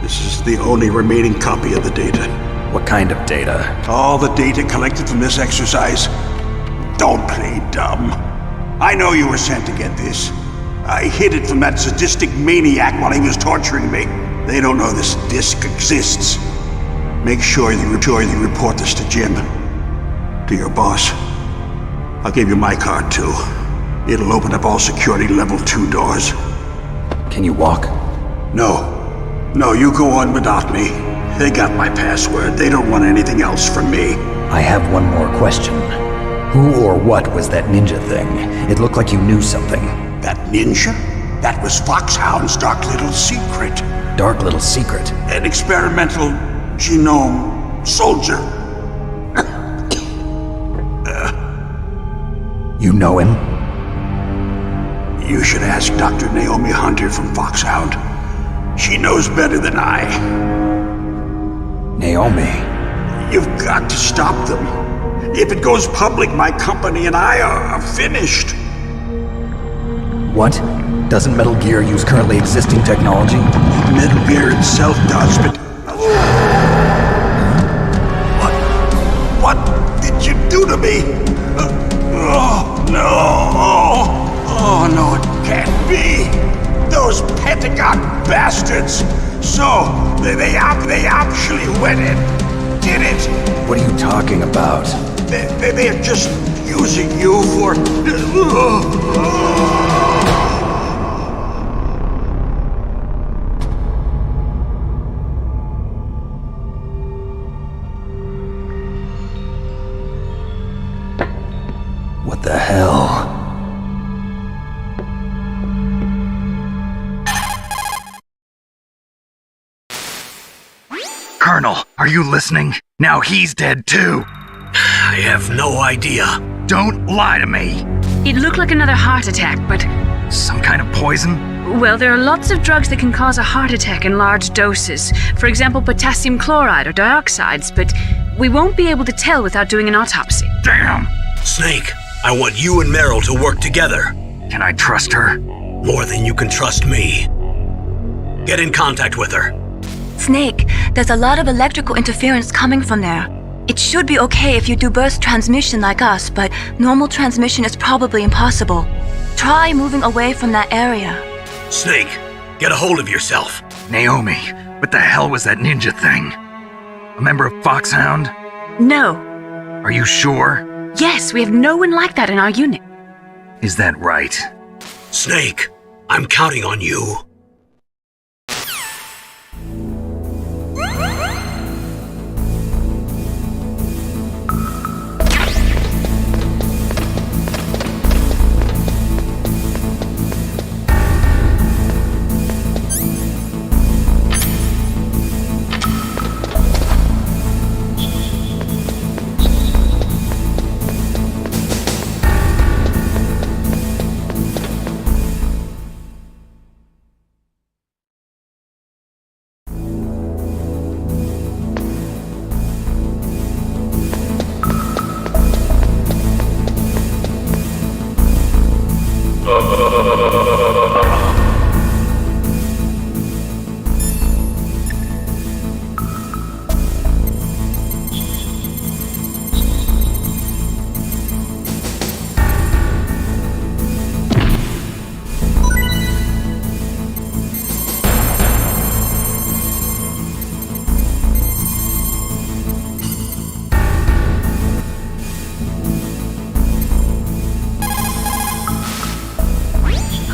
This is the only remaining copy of the data. What kind of data? All the data collected from this exercise. Don't play dumb. I know you were sent to get this. I hid it from that sadistic maniac while he was torturing me. They don't know this disc exists. Make sure you report this to Jim. To your boss. I'll give you my card too. It'll open up all security level 2 doors. Can you walk? No. No, you go on without me. They got my password. They don't want anything else from me. I have one more question. Who or what was that ninja thing? It looked like you knew something. That ninja? That was Foxhound's dark little secret. Dark little secret? An experimental genome soldier. You know him? You should ask Dr. Naomi Hunter from Foxhound. She knows better than I. Naomi? You've got to stop them. If it goes public, my company and I are finished. What? Doesn't Metal Gear use currently existing technology? Metal Gear itself does, but... What did you do to me? Oh, no. Oh, no, it can't be. Those Pentagon bastards. So, they actually went and did it. What are you talking about? They're just using you for... What the hell? Colonel, are you listening? Now he's dead too. I have no idea. Don't lie to me. It looked like another heart attack, but... Some kind of poison? Well, there are lots of drugs that can cause a heart attack in large doses. For example, potassium chloride or dioxides, but we won't be able to tell without doing an autopsy. Damn! Snake, I want you and Meryl to work together. Can I trust her? More than you can trust me. Get in contact with her. Snake, there's a lot of electrical interference coming from there. It should be okay if you do burst transmission like us, but normal transmission is probably impossible. Try moving away from that area. Snake, get a hold of yourself. Naomi, what the hell was that ninja thing? A member of Foxhound? No. Are you sure? Yes, we have no one like that in our unit. Is that right? Snake, I'm counting on you.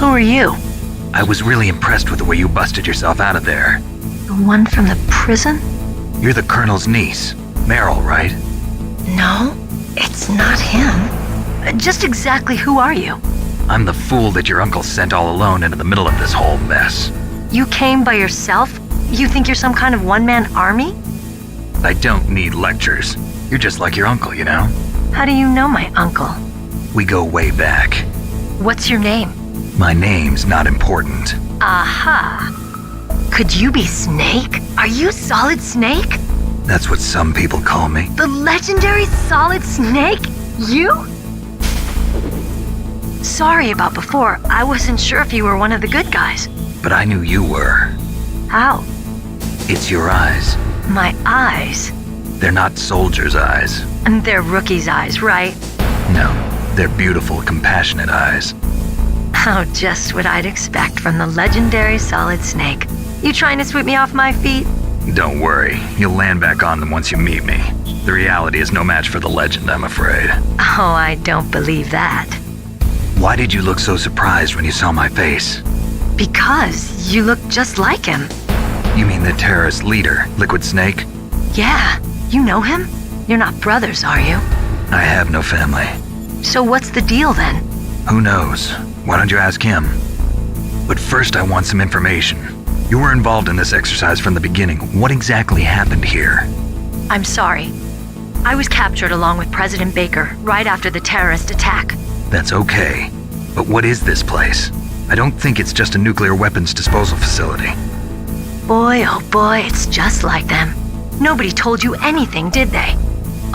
Who are you? I was really impressed with the way you busted yourself out of there. The one from the prison? You're the Colonel's niece, Meryl, right? No, it's not him. Just exactly who are you? I'm the fool that your uncle sent all alone into the middle of this whole mess. You came by yourself? You think you're some kind of one-man army? I don't need lectures. You're just like your uncle, you know? How do you know my uncle? We go way back. What's your name? My name's not important. Aha. Could you be Snake? Are you Solid Snake? That's what some people call me. The legendary Solid Snake? You? Sorry about before. I wasn't sure if you were one of the good guys. But I knew you were. How? It's your eyes. My eyes? They're not soldiers' eyes. And they're rookies' eyes, right? No, they're beautiful, compassionate eyes. Oh, just what I'd expect from the legendary Solid Snake. You trying to sweep me off my feet? Don't worry, you'll land back on them once you meet me. The reality is no match for the legend, I'm afraid. Oh, I don't believe that. Why did you look so surprised when you saw my face? Because you look just like him. You mean the terrorist leader, Liquid Snake? Yeah, you know him? You're not brothers, are you? I have no family. So what's the deal then? Who knows? Why don't you ask him? But first I want some information. You were involved in this exercise from the beginning. What exactly happened here? I'm sorry. I was captured along with President Baker right after the terrorist attack. That's okay. But what is this place? I don't think it's just a nuclear weapons disposal facility. Boy, oh boy, it's just like them. Nobody told you anything, did they?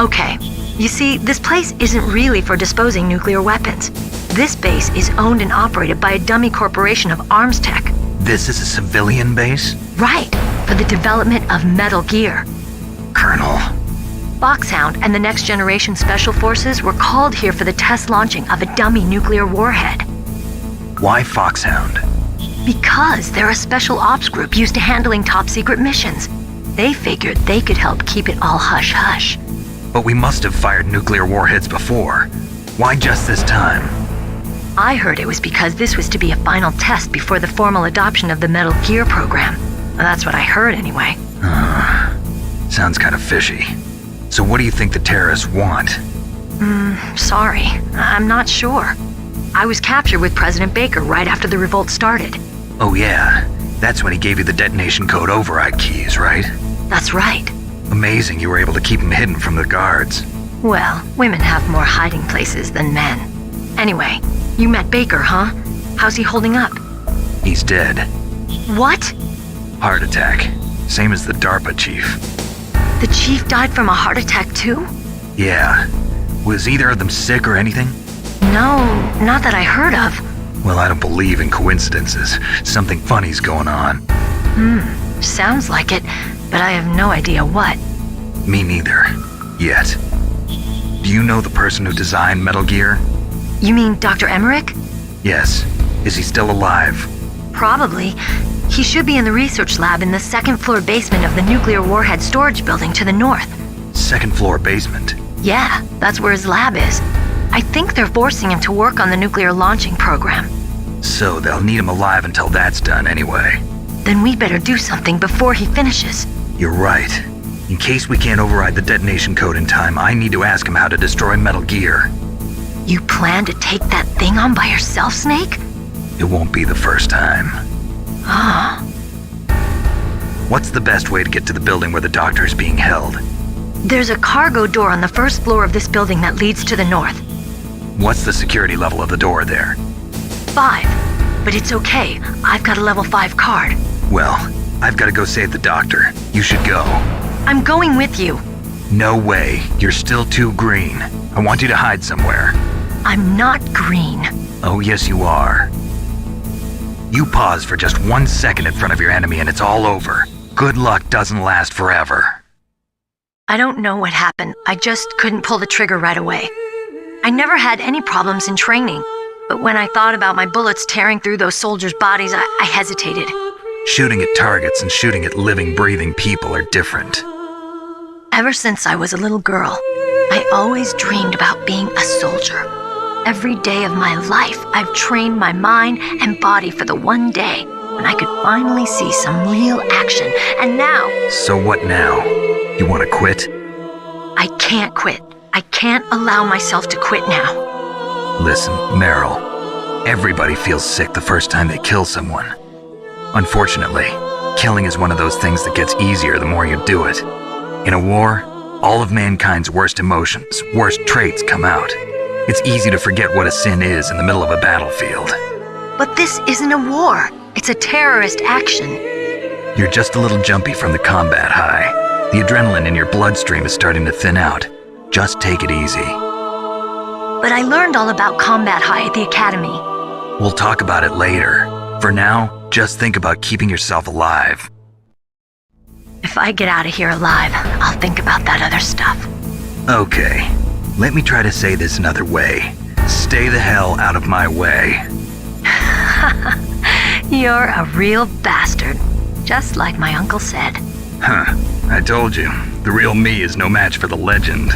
Okay, you see, this place isn't really for disposing nuclear weapons. This base is owned and operated by a dummy corporation of arms tech. This is a civilian base? Right, for the development of Metal Gear. Colonel. Foxhound and the Next Generation Special Forces were called here for the test launching of a dummy nuclear warhead. Why Foxhound? Because they're a special ops group used to handling top-secret missions. They figured they could help keep it all hush-hush. But we must have fired nuclear warheads before. Why just this time? I heard it was because this was to be a final test before the formal adoption of the Metal Gear program. That's what I heard anyway. Sounds kind of fishy. So what do you think the terrorists want? Sorry. I'm not sure. I was captured with President Baker right after the revolt started. Oh yeah, that's when he gave you the detonation code override keys, right? That's right. Amazing you were able to keep him hidden from the guards. Well, women have more hiding places than men. Anyway, you met Baker, huh? How's he holding up? He's dead. What? Heart attack. Same as the DARPA chief. The chief died from a heart attack too? Yeah. Was either of them sick or anything? No, not that I heard of. Well, I don't believe in coincidences. Something funny's going on. Sounds like it, but I have no idea what. Me neither. Yet. Do you know the person who designed Metal Gear? You mean Dr. Emmerich? Yes. Is he still alive? Probably. He should be in the research lab in the second-floor basement of the nuclear warhead storage building to the north. Second-floor basement? Yeah, that's where his lab is. I think they're forcing him to work on the nuclear launching program. So they'll need him alive until that's done anyway. Then we better do something before he finishes. You're right. In case we can't override the detonation code in time, I need to ask him how to destroy Metal Gear. You plan to take that thing on by yourself, Snake? It won't be the first time. Ah. What's the best way to get to the building where the doctor is being held? There's a cargo door on the first floor of this building that leads to the north. What's the security level of the door there? 5. But it's okay. I've got a level 5 card. Well, I've got to go save the doctor. You should go. I'm going with you. No way. You're still too green. I want you to hide somewhere. I'm not green. Oh, yes, you are. You pause for just 1 second in front of your enemy and it's all over. Good luck doesn't last forever. I don't know what happened. I just couldn't pull the trigger right away. I never had any problems in training, but when I thought about my bullets tearing through those soldiers' bodies, I hesitated. Shooting at targets and shooting at living, breathing people are different. Ever since I was a little girl, I always dreamed about being a soldier. Every day of my life, I've trained my mind and body for the one day when I could finally see some real action, and now... So what now? You want to quit? I can't quit. I can't allow myself to quit now. Listen, Meryl, everybody feels sick the first time they kill someone. Unfortunately, killing is one of those things that gets easier the more you do it. In a war, all of mankind's worst emotions, worst traits come out. It's easy to forget what a sin is in the middle of a battlefield. But this isn't a war. It's a terrorist action. You're just a little jumpy from the combat high. The adrenaline in your bloodstream is starting to thin out. Just take it easy. But I learned all about combat high at the academy. We'll talk about it later. For now, just think about keeping yourself alive. If I get out of here alive, I'll think about that other stuff. Okay, let me try to say this another way. Stay the hell out of my way. You're a real bastard, just like my uncle said. Huh, I told you, the real me is no match for the legend.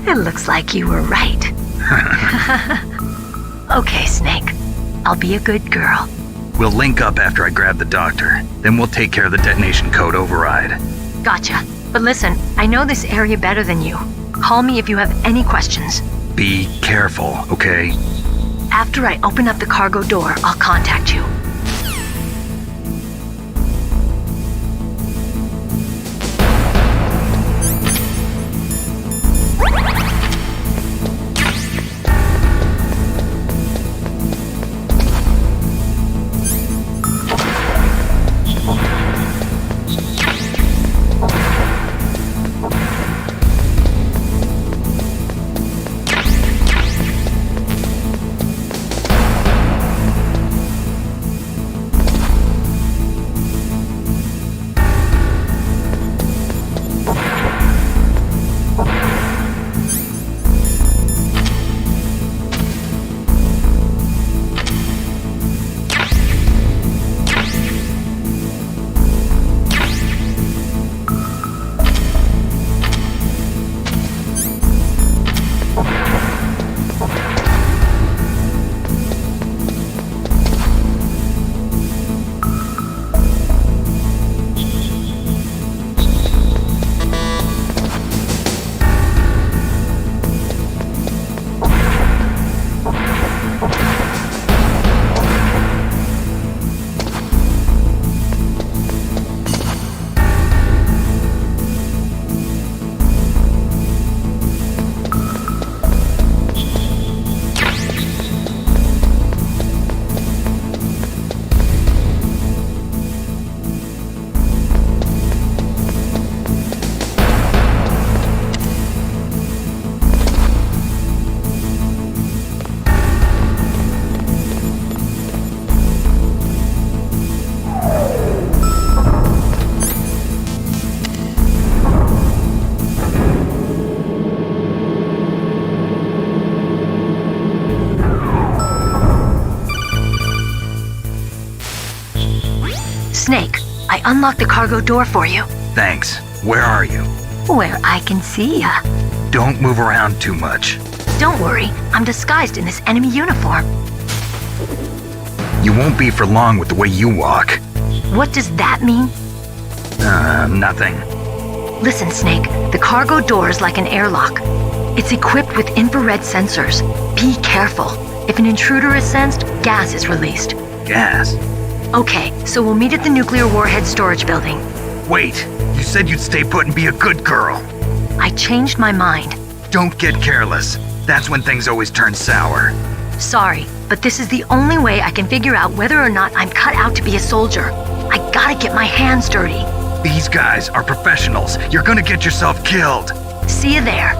It looks like you were right. Okay, Snake, I'll be a good girl. We'll link up after I grab the doctor, then we'll take care of the detonation code override. Gotcha. But listen, I know this area better than you. Call me if you have any questions. Be careful, okay? After I open up the cargo door, I'll contact you. Snake, I unlocked the cargo door for you. Thanks. Where are you? Where I can see ya. Don't move around too much. Don't worry, I'm disguised in this enemy uniform. You won't be for long with the way you walk. What does that mean? Nothing. Listen, Snake, the cargo door is like an airlock. It's equipped with infrared sensors. Be careful. If an intruder is sensed, gas is released. Gas? Okay, so we'll meet at the nuclear warhead storage building. Wait, you said you'd stay put and be a good girl. I changed my mind. Don't get careless. That's when things always turn sour. Sorry, but this is the only way I can figure out whether or not I'm cut out to be a soldier. I gotta get my hands dirty. These guys are professionals. You're gonna get yourself killed. See you there.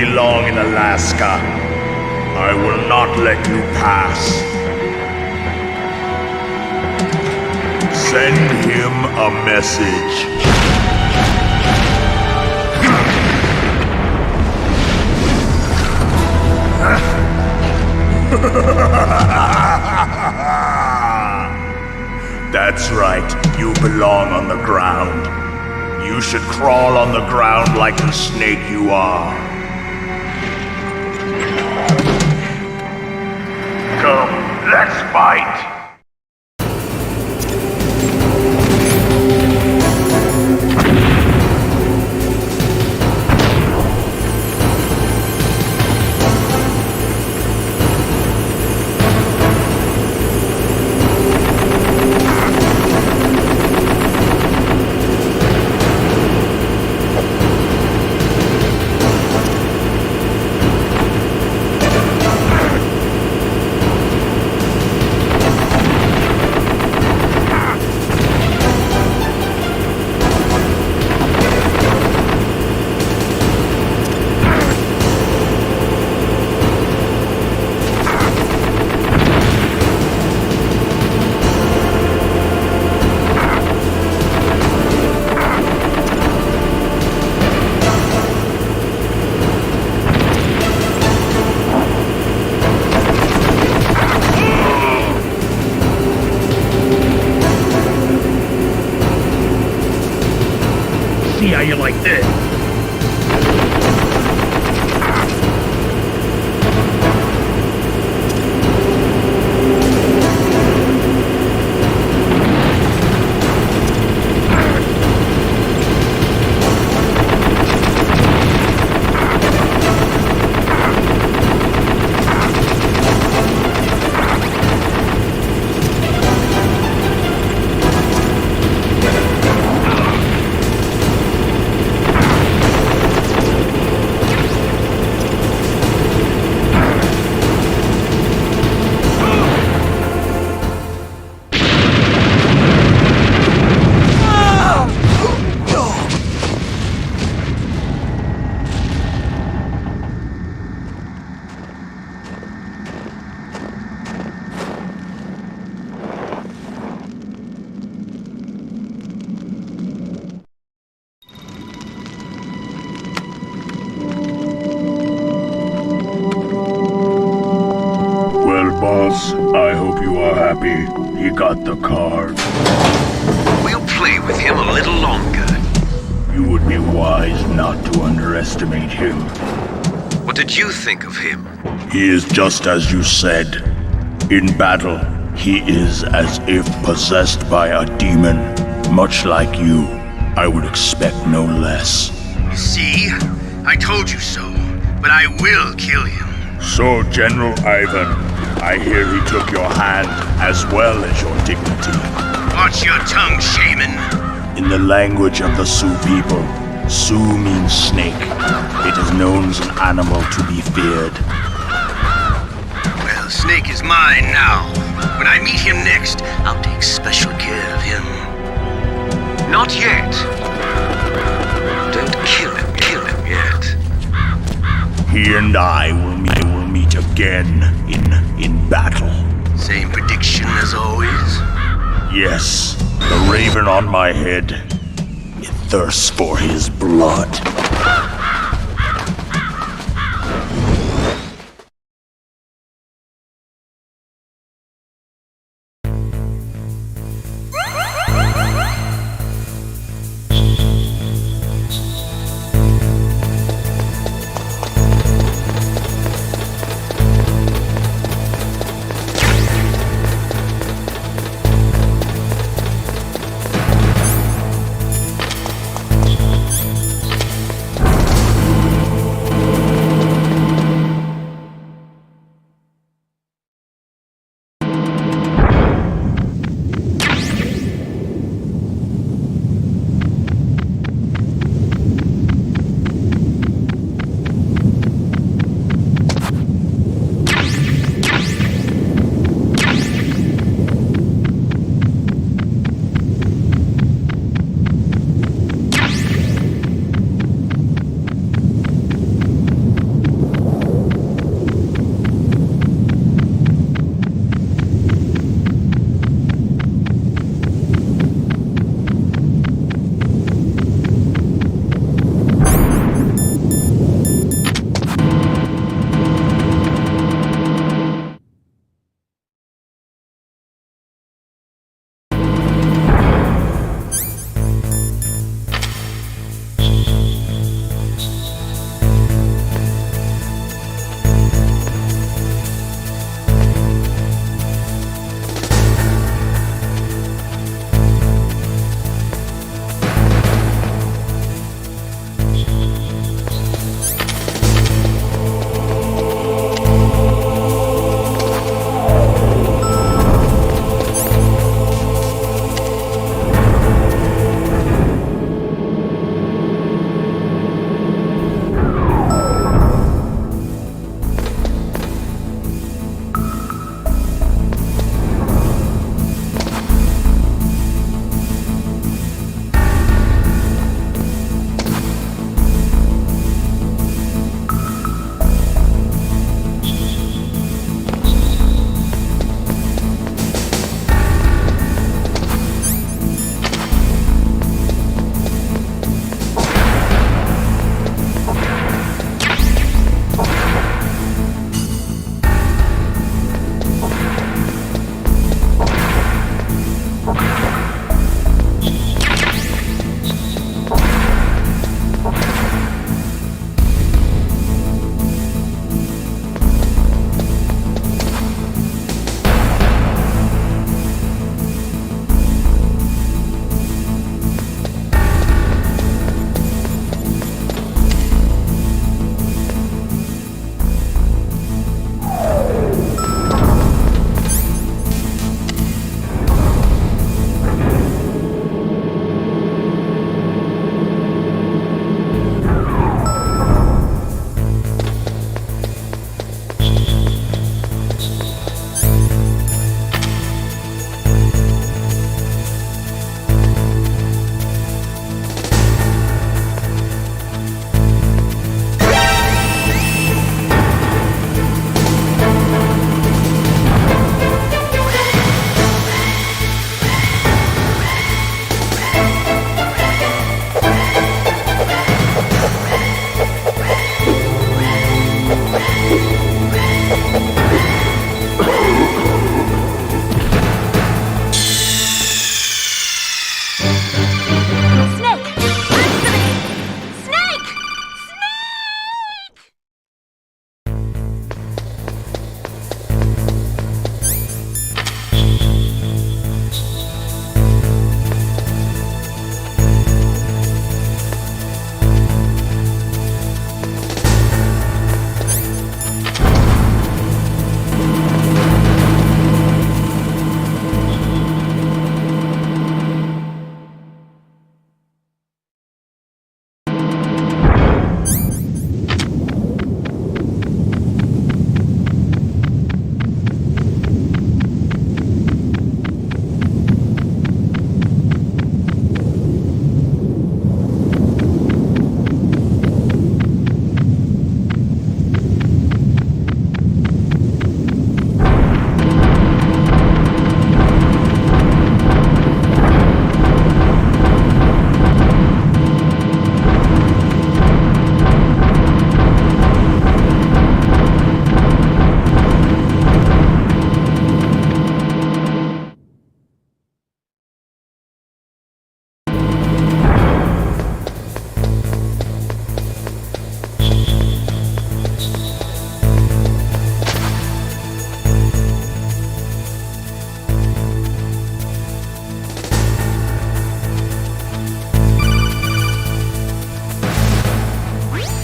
belong in Alaska. I will not let you pass. Send him a message. That's right, you belong on the ground. You should crawl on the ground like the snake you are. Come, let's fight! See how you like this. Boss, I hope you are happy. He got the card. We'll play with him a little longer. You would be wise not to underestimate him. What did you think of him? He is just as you said. In battle, he is as if possessed by a demon. Much like you, I would expect no less. See? I told you so, but I will kill him. So, General Ivan, I hear he took your hand as well as your dignity. Watch your tongue, shaman. In the language of the Sioux people, Sioux means snake. It is known as an animal to be feared. Well, Snake is mine now. When I meet him next, I'll take special care of him. Not yet. Don't kill him yet. He and I will meet again in battle. Same prediction as always? Yes, the raven on my head. It thirsts for his blood.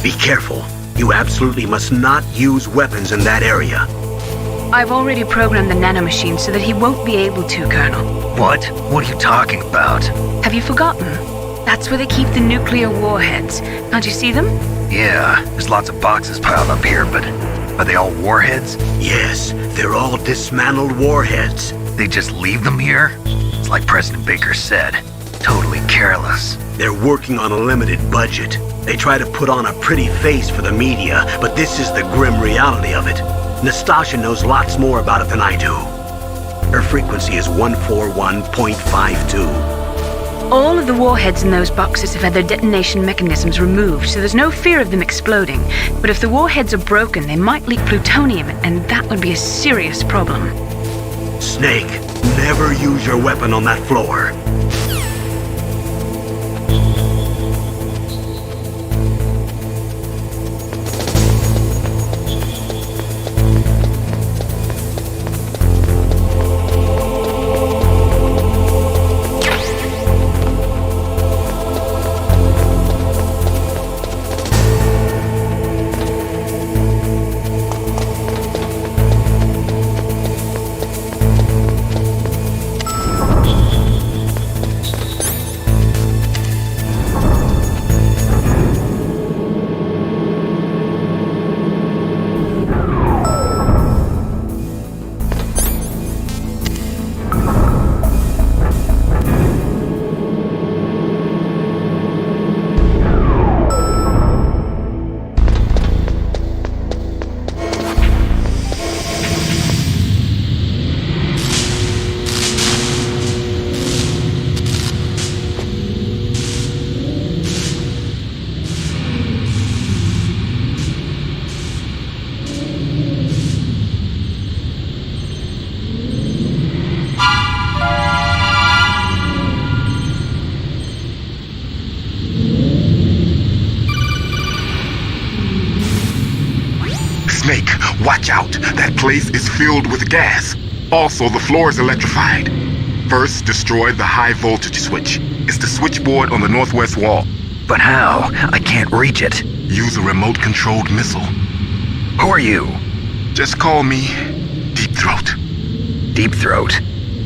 Be careful. You absolutely must not use weapons in that area. I've already programmed the nanomachine so that he won't be able to, Colonel. What? What are you talking about? Have you forgotten? That's where they keep the nuclear warheads. Can't you see them? Yeah, there's lots of boxes piled up here, but are they all warheads? Yes, they're all dismantled warheads. They just leave them here? It's like President Baker said, totally careless. They're working on a limited budget. They try to put on a pretty face for the media, but this is the grim reality of it. Nastasha knows lots more about it than I do. Her frequency is 141.52. All of the warheads in those boxes have had their detonation mechanisms removed, so there's no fear of them exploding. But if the warheads are broken, they might leak plutonium, and that would be a serious problem. Snake, never use your weapon on that floor. Snake, watch out. That place is filled with gas. Also, the floor is electrified. First, destroy the high voltage switch. It's the switchboard on the northwest wall. But how? I can't reach it. Use a remote-controlled missile. Who are you? Just call me Deep Throat. Deep Throat?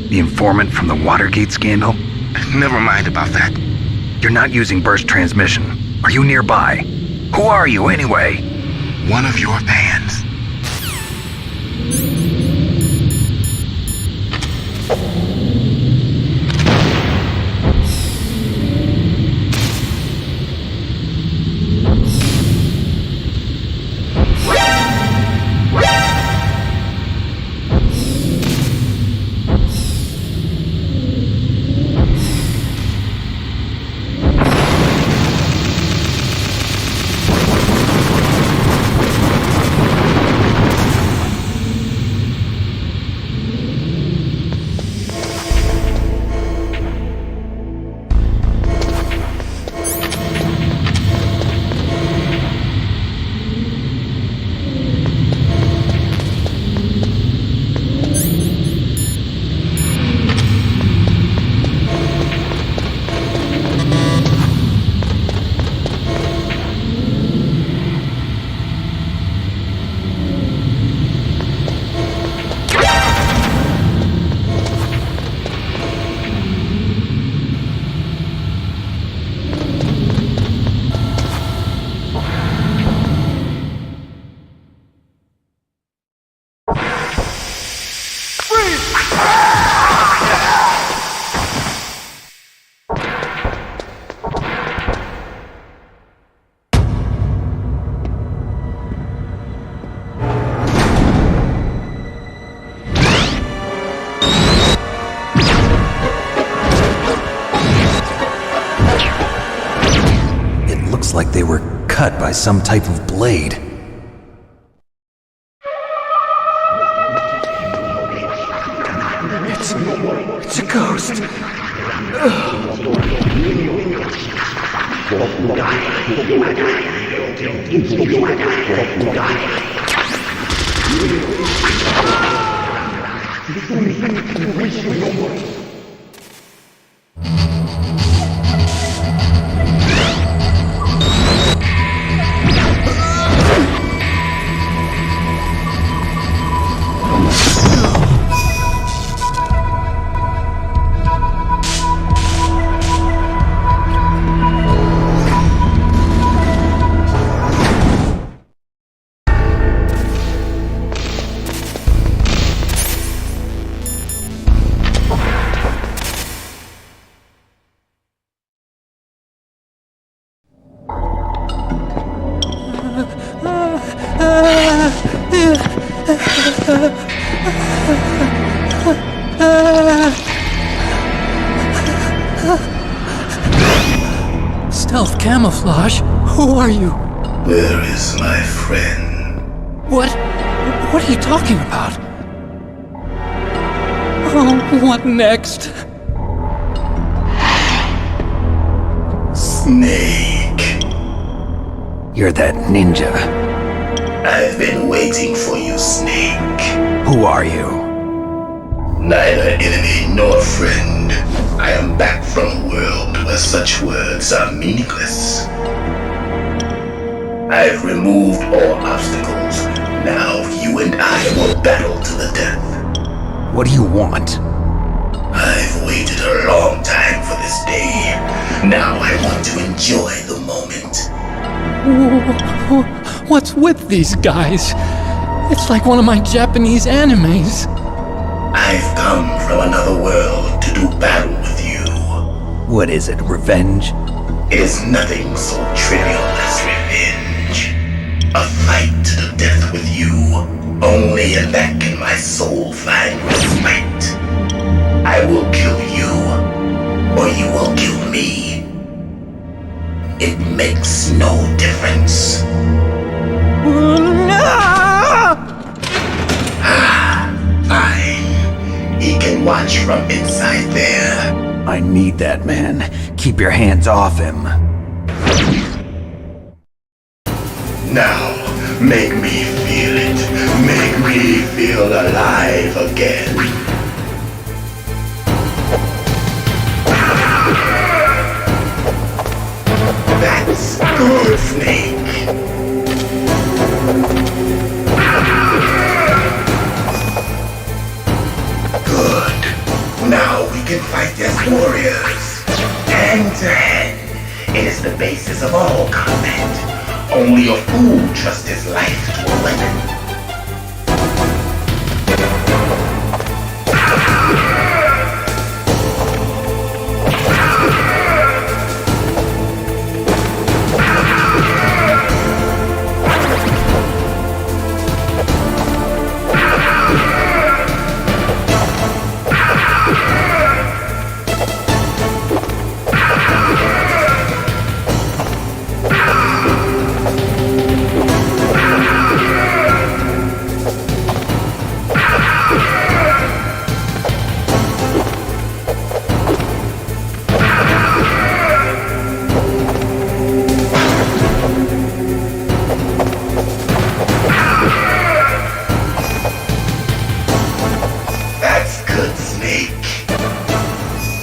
The informant from the Watergate scandal? Never mind about that. You're not using burst transmission. Are you nearby? Who are you, anyway? One of your fans. Like they were cut by some type of blade. It's a ghost. camouflage. Who are you? Where is my friend? What are you talking about? Oh, what next? Snake. You're that ninja. I've been waiting for you, Snake. Who are you? Neither enemy nor friend. I am back from a world where such words are meaningless. I've removed all obstacles. Now you and I will battle to the death. What do you want? I've waited a long time for this day. Now I want to enjoy the moment. What's with these guys? It's like one of my Japanese animes. I've come from another world to do battle with you. What is it, revenge? It is nothing so trivial as revenge. A fight to the death with you. Only in that can my soul find respite. I will kill you, or you will kill me. It makes no difference. Fine. He can watch from inside there. I need that man. Keep your hands off him. Now, make me feel it. Make me feel alive again. That's good, Snake. Good. Now we can fight as warriors. Hand to hand. It is the basis of all combat. Only a fool trusts his life to a weapon.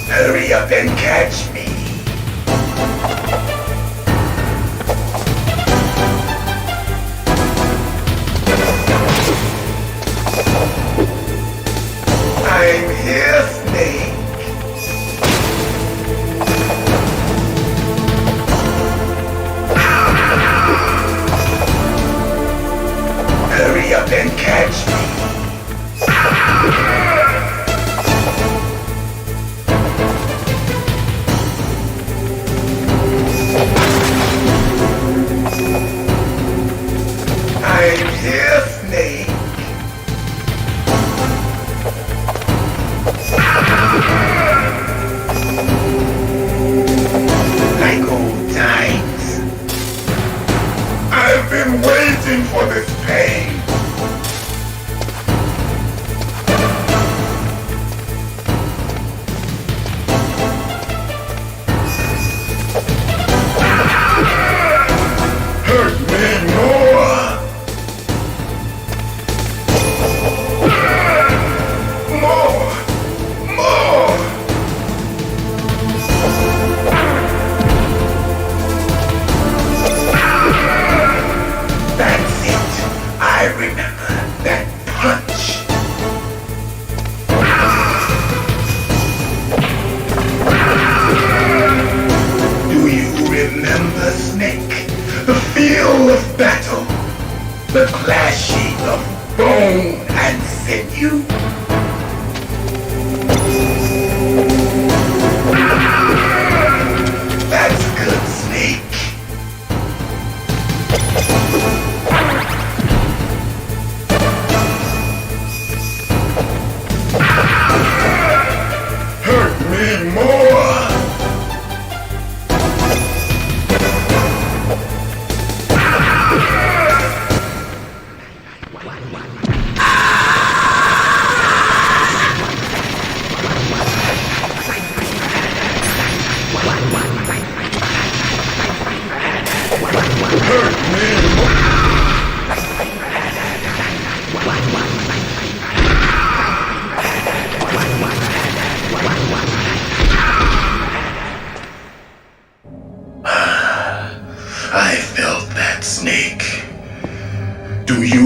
Hurry up and catch me. I'm here, Snake. Hurry up and catch me. I'm here, Snake. Like old times. I've been waiting for this pain. Hurt me more. That's it. I remember that punch. Do you remember, Snake? The feel of battle. The clashing of bone and sinew. That's good, Snake. Hurt me more.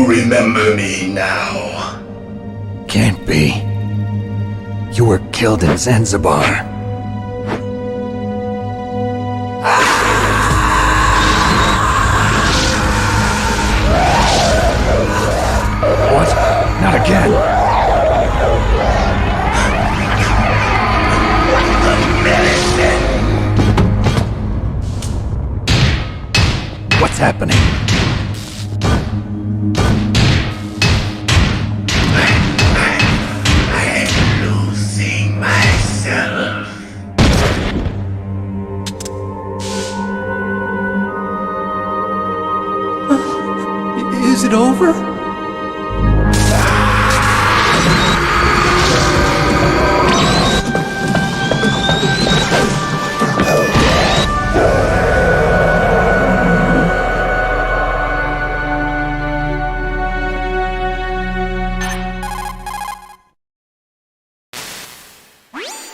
remember me now? Can't be. You were killed in Zanzibar. What? Not again. What's happening? I'm losing myself. Is it over?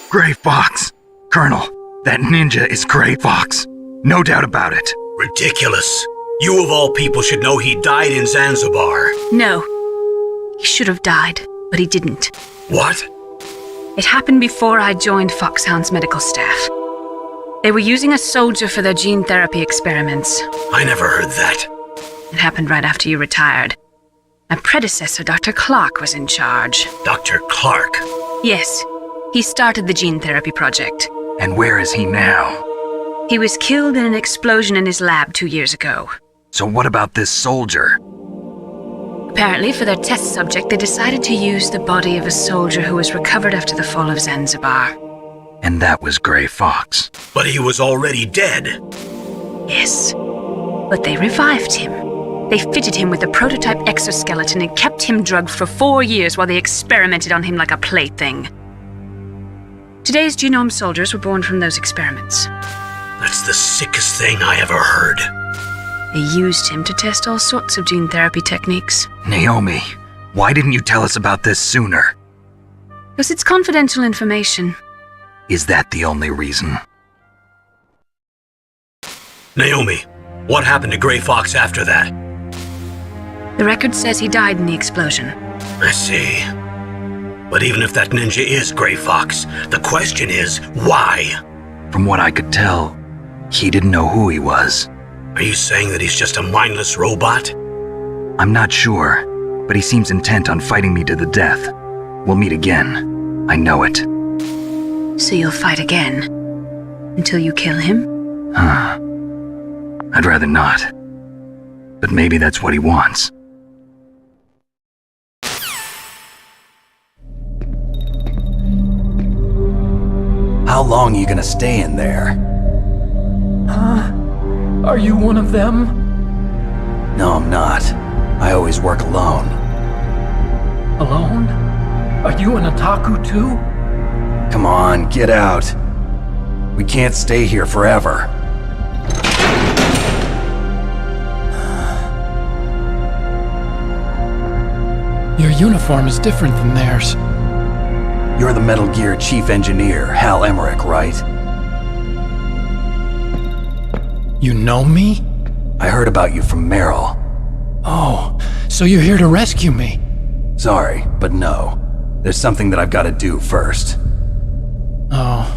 Gray Fox! Colonel, that ninja is Gray Fox. No doubt about it. Ridiculous. You of all people should know he died in Zanzibar. No. He should have died, but he didn't. What? It happened before I joined Foxhound's medical staff. They were using a soldier for their gene therapy experiments. I never heard that. It happened right after you retired. My predecessor, Dr. Clark, was in charge. Dr. Clark? Yes. He started the gene therapy project. And where is he now? He was killed in an explosion in his lab 2 years ago. So what about this soldier? Apparently, for their test subject, they decided to use the body of a soldier who was recovered after the fall of Zanzibar. And that was Gray Fox. But he was already dead. Yes. But they revived him. They fitted him with a prototype exoskeleton and kept him drugged for 4 years while they experimented on him like a plaything. Today's genome soldiers were born from those experiments. That's the sickest thing I ever heard. They used him to test all sorts of gene therapy techniques. Naomi, why didn't you tell us about this sooner? Because it's confidential information. Is that the only reason? Naomi, what happened to Gray Fox after that? The record says he died in the explosion. I see. But even if that ninja is Gray Fox, the question is, why? From what I could tell, he didn't know who he was. Are you saying that he's just a mindless robot? I'm not sure, but he seems intent on fighting me to the death. We'll meet again. I know it. So you'll fight again? Until you kill him? I'd rather not. But maybe that's what he wants. How long are you gonna stay in there? Are you one of them? No, I'm not. I always work alone. Alone? Are you an otaku too? Come on, get out. We can't stay here forever. Your uniform is different than theirs. You're the Metal Gear Chief Engineer, Hal Emmerich, right? You know me? I heard about you from Meryl. Oh, so you're here to rescue me? Sorry, but no. There's something that I've got to do first. Oh,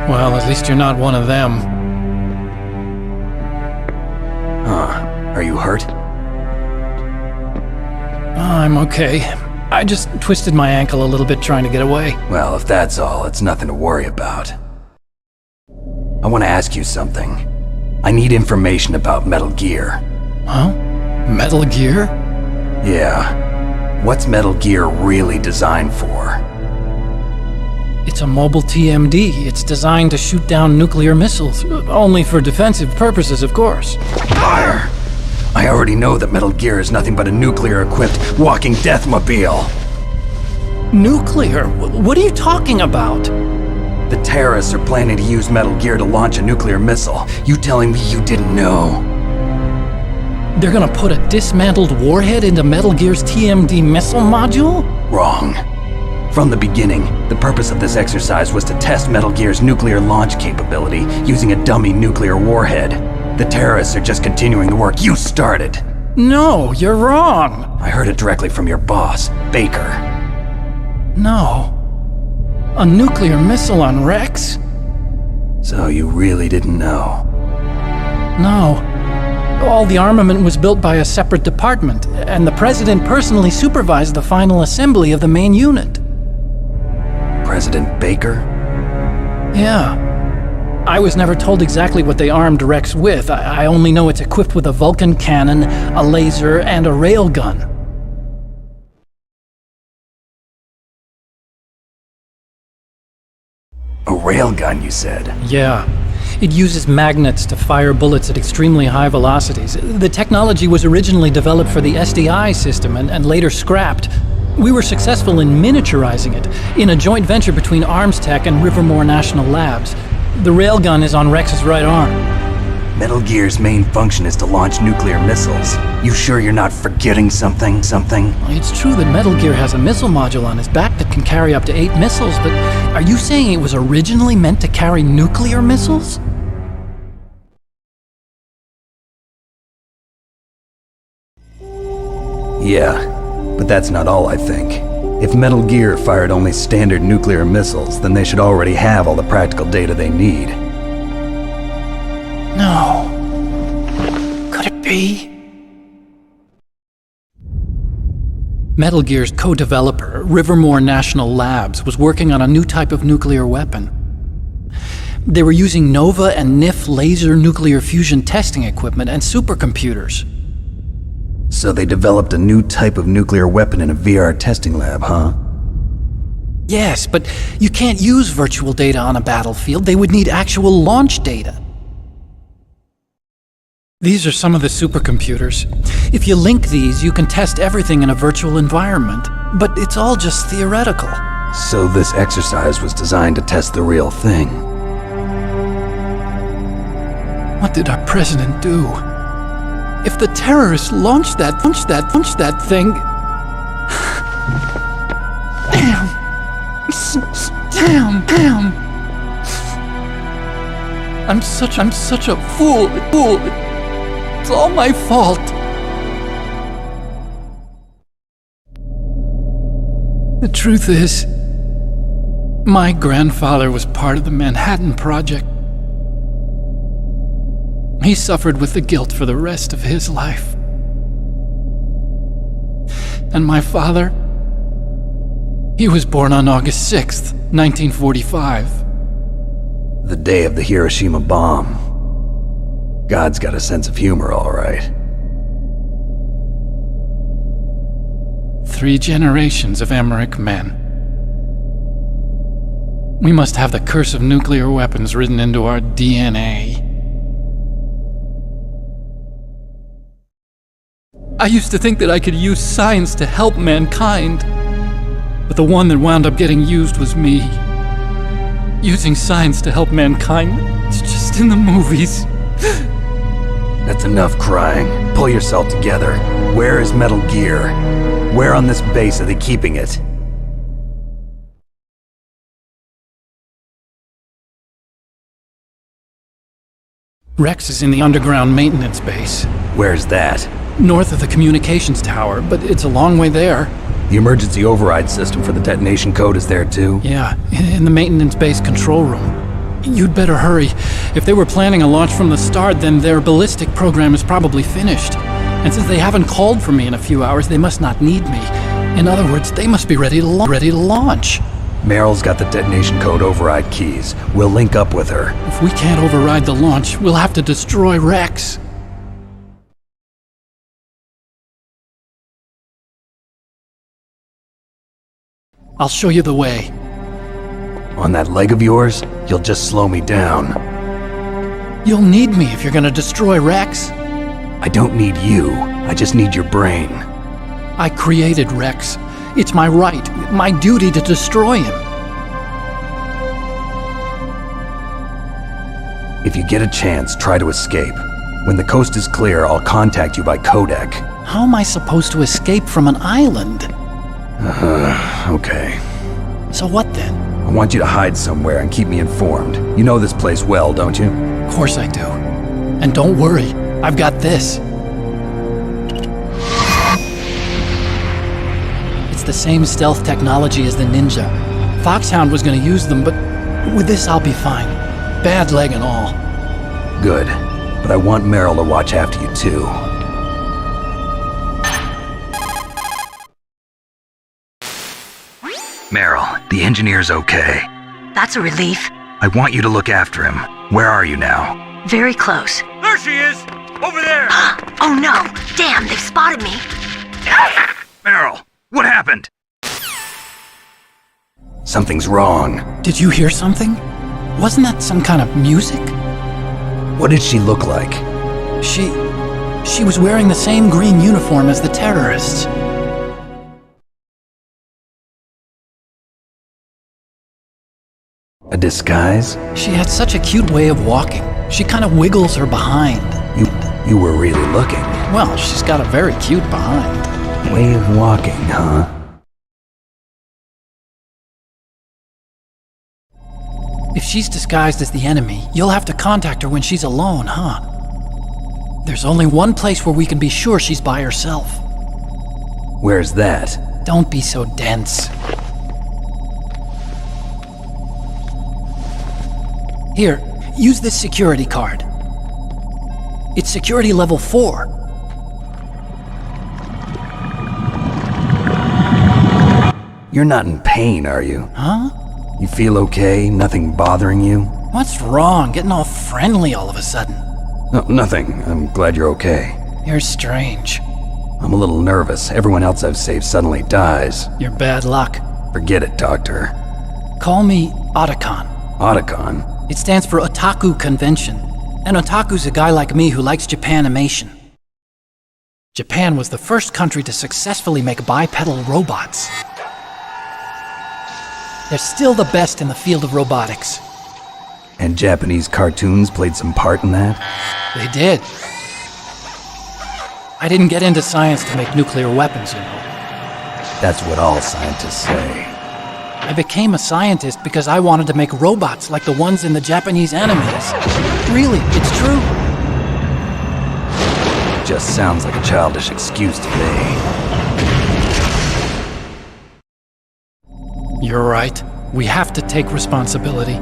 well, at least you're not one of them. Are you hurt? I'm okay. I just twisted my ankle a little bit trying to get away. Well, if that's all, it's nothing to worry about. I want to ask you something. I need information about Metal Gear. Huh? Metal Gear? Yeah. What's Metal Gear really designed for? It's a mobile TMD. It's designed to shoot down nuclear missiles. Only for defensive purposes, of course. Fire! I already know that Metal Gear is nothing but a nuclear-equipped walking deathmobile. Nuclear? What are you talking about? The terrorists are planning to use Metal Gear to launch a nuclear missile. You telling me you didn't know? They're gonna put a dismantled warhead into Metal Gear's TMD missile module? Wrong. From the beginning, the purpose of this exercise was to test Metal Gear's nuclear launch capability using a dummy nuclear warhead. The terrorists are just continuing the work you started. No, you're wrong. I heard it directly from your boss, Baker. No. A nuclear missile on Rex? So you really didn't know? No. All the armament was built by a separate department, and the President personally supervised the final assembly of the main unit. President Baker? Yeah. I was never told exactly what they armed Rex with. I only know it's equipped with a Vulcan cannon, a laser, and a railgun. A railgun, you said? Yeah. It uses magnets to fire bullets at extremely high velocities. The technology was originally developed for the SDI system and later scrapped. We were successful in miniaturizing it in a joint venture between Arms Tech and Rivermore National Labs. The railgun is on Rex's right arm. Metal Gear's main function is to launch nuclear missiles. You sure you're not forgetting something? It's true that Metal Gear has a missile module on his back that can carry up to 8 missiles, but are you saying it was originally meant to carry nuclear missiles? Yeah, but that's not all I think. If Metal Gear fired only standard nuclear missiles, then they should already have all the practical data they need. No. Could it be? Metal Gear's co-developer, Rivermore National Labs, was working on a new type of nuclear weapon. They were using NOVA and NIF laser nuclear fusion testing equipment and supercomputers. So they developed a new type of nuclear weapon in a VR testing lab, huh? Yes, but you can't use virtual data on a battlefield. They would need actual launch data. These are some of the supercomputers. If you link these, you can test everything in a virtual environment. But it's all just theoretical. So this exercise was designed to test the real thing. What did our president do? If the terrorists launched that thing... Damn. I'm such a fool. It's all my fault. The truth is, my grandfather was part of the Manhattan Project. He suffered with the guilt for the rest of his life. And my father, he was born on August 6th, 1945. The day of the Hiroshima bomb. God's got a sense of humor, all right. 3 generations of Emmerich men. We must have the curse of nuclear weapons written into our DNA. I used to think that I could use science to help mankind, but the one that wound up getting used was me. Using science to help mankind, it's just in the movies. That's enough crying. Pull yourself together. Where is Metal Gear? Where on this base are they keeping it? Rex is in the underground maintenance base. Where's that? North of the communications tower, but it's a long way there. The emergency override system for the detonation code is there too? Yeah, in the maintenance base control room. You'd better hurry. If they were planning a launch from the start, then their ballistic program is probably finished. And since they haven't called for me in a few hours, they must not need me. In other words, they must be ready to launch. Meryl's got the detonation code override keys. We'll link up with her. If we can't override the launch, we'll have to destroy Rex. I'll show you the way. On that leg of yours, you'll just slow me down. You'll need me if you're gonna destroy Rex. I don't need you. I just need your brain. I created Rex. It's my right, my duty to destroy him. If you get a chance, try to escape. When the coast is clear, I'll contact you by codec. How am I supposed to escape from an island? Okay. So what then? I want you to hide somewhere and keep me informed. You know this place well, don't you? Of course I do. And don't worry, I've got this. the same stealth technology as the Ninja. Foxhound was gonna use them, but with this I'll be fine. Bad leg and all. Good. But I want Meryl to watch after you too. Meryl, the engineer's okay. That's a relief. I want you to look after him. Where are you now? Very close. There she is! Over there! Oh no! Damn, they've spotted me! Meryl, what happened? Something's wrong. Did you hear something? Wasn't that some kind of music? What did she look like? She was wearing the same green uniform as the terrorists. A disguise? She had such a cute way of walking. She kind of wiggles her behind. You were really looking. Well, she's got a very cute behind. Way of walking, huh? If she's disguised as the enemy, you'll have to contact her when she's alone, huh? There's only one place where we can be sure she's by herself. Where's that? Don't be so dense. Here, use this security card. It's security level 4. You're not in pain, are you? Huh? You feel okay? Nothing bothering you? What's wrong? Getting all friendly all of a sudden. No, nothing. I'm glad you're okay. You're strange. I'm a little nervous. Everyone else I've saved suddenly dies. You're bad luck. Forget it, Doctor. Call me Otacon. Otacon? It stands for Otaku Convention. And otaku's a guy like me who likes Japanimation. Japan was the first country to successfully make bipedal robots. They're still the best in the field of robotics. And Japanese cartoons played some part in that? They did. I didn't get into science to make nuclear weapons, you know. That's what all scientists say. I became a scientist because I wanted to make robots like the ones in the Japanese animes. Really, it's true. Just sounds like a childish excuse to me. You're right. We have to take responsibility.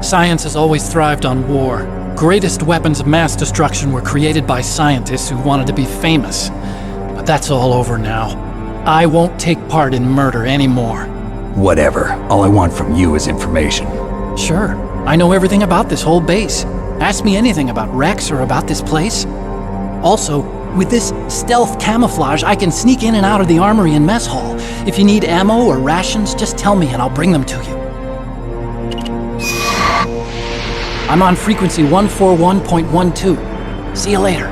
Science has always thrived on war. Greatest weapons of mass destruction were created by scientists who wanted to be famous. But that's all over now. I won't take part in murder anymore. Whatever. All I want from you is information. Sure. I know everything about this whole base. Ask me anything about Rex or about this place. Also, with this stealth camouflage, I can sneak in and out of the armory and mess hall. If you need ammo or rations, just tell me and I'll bring them to you. I'm on frequency 141.12. See you later.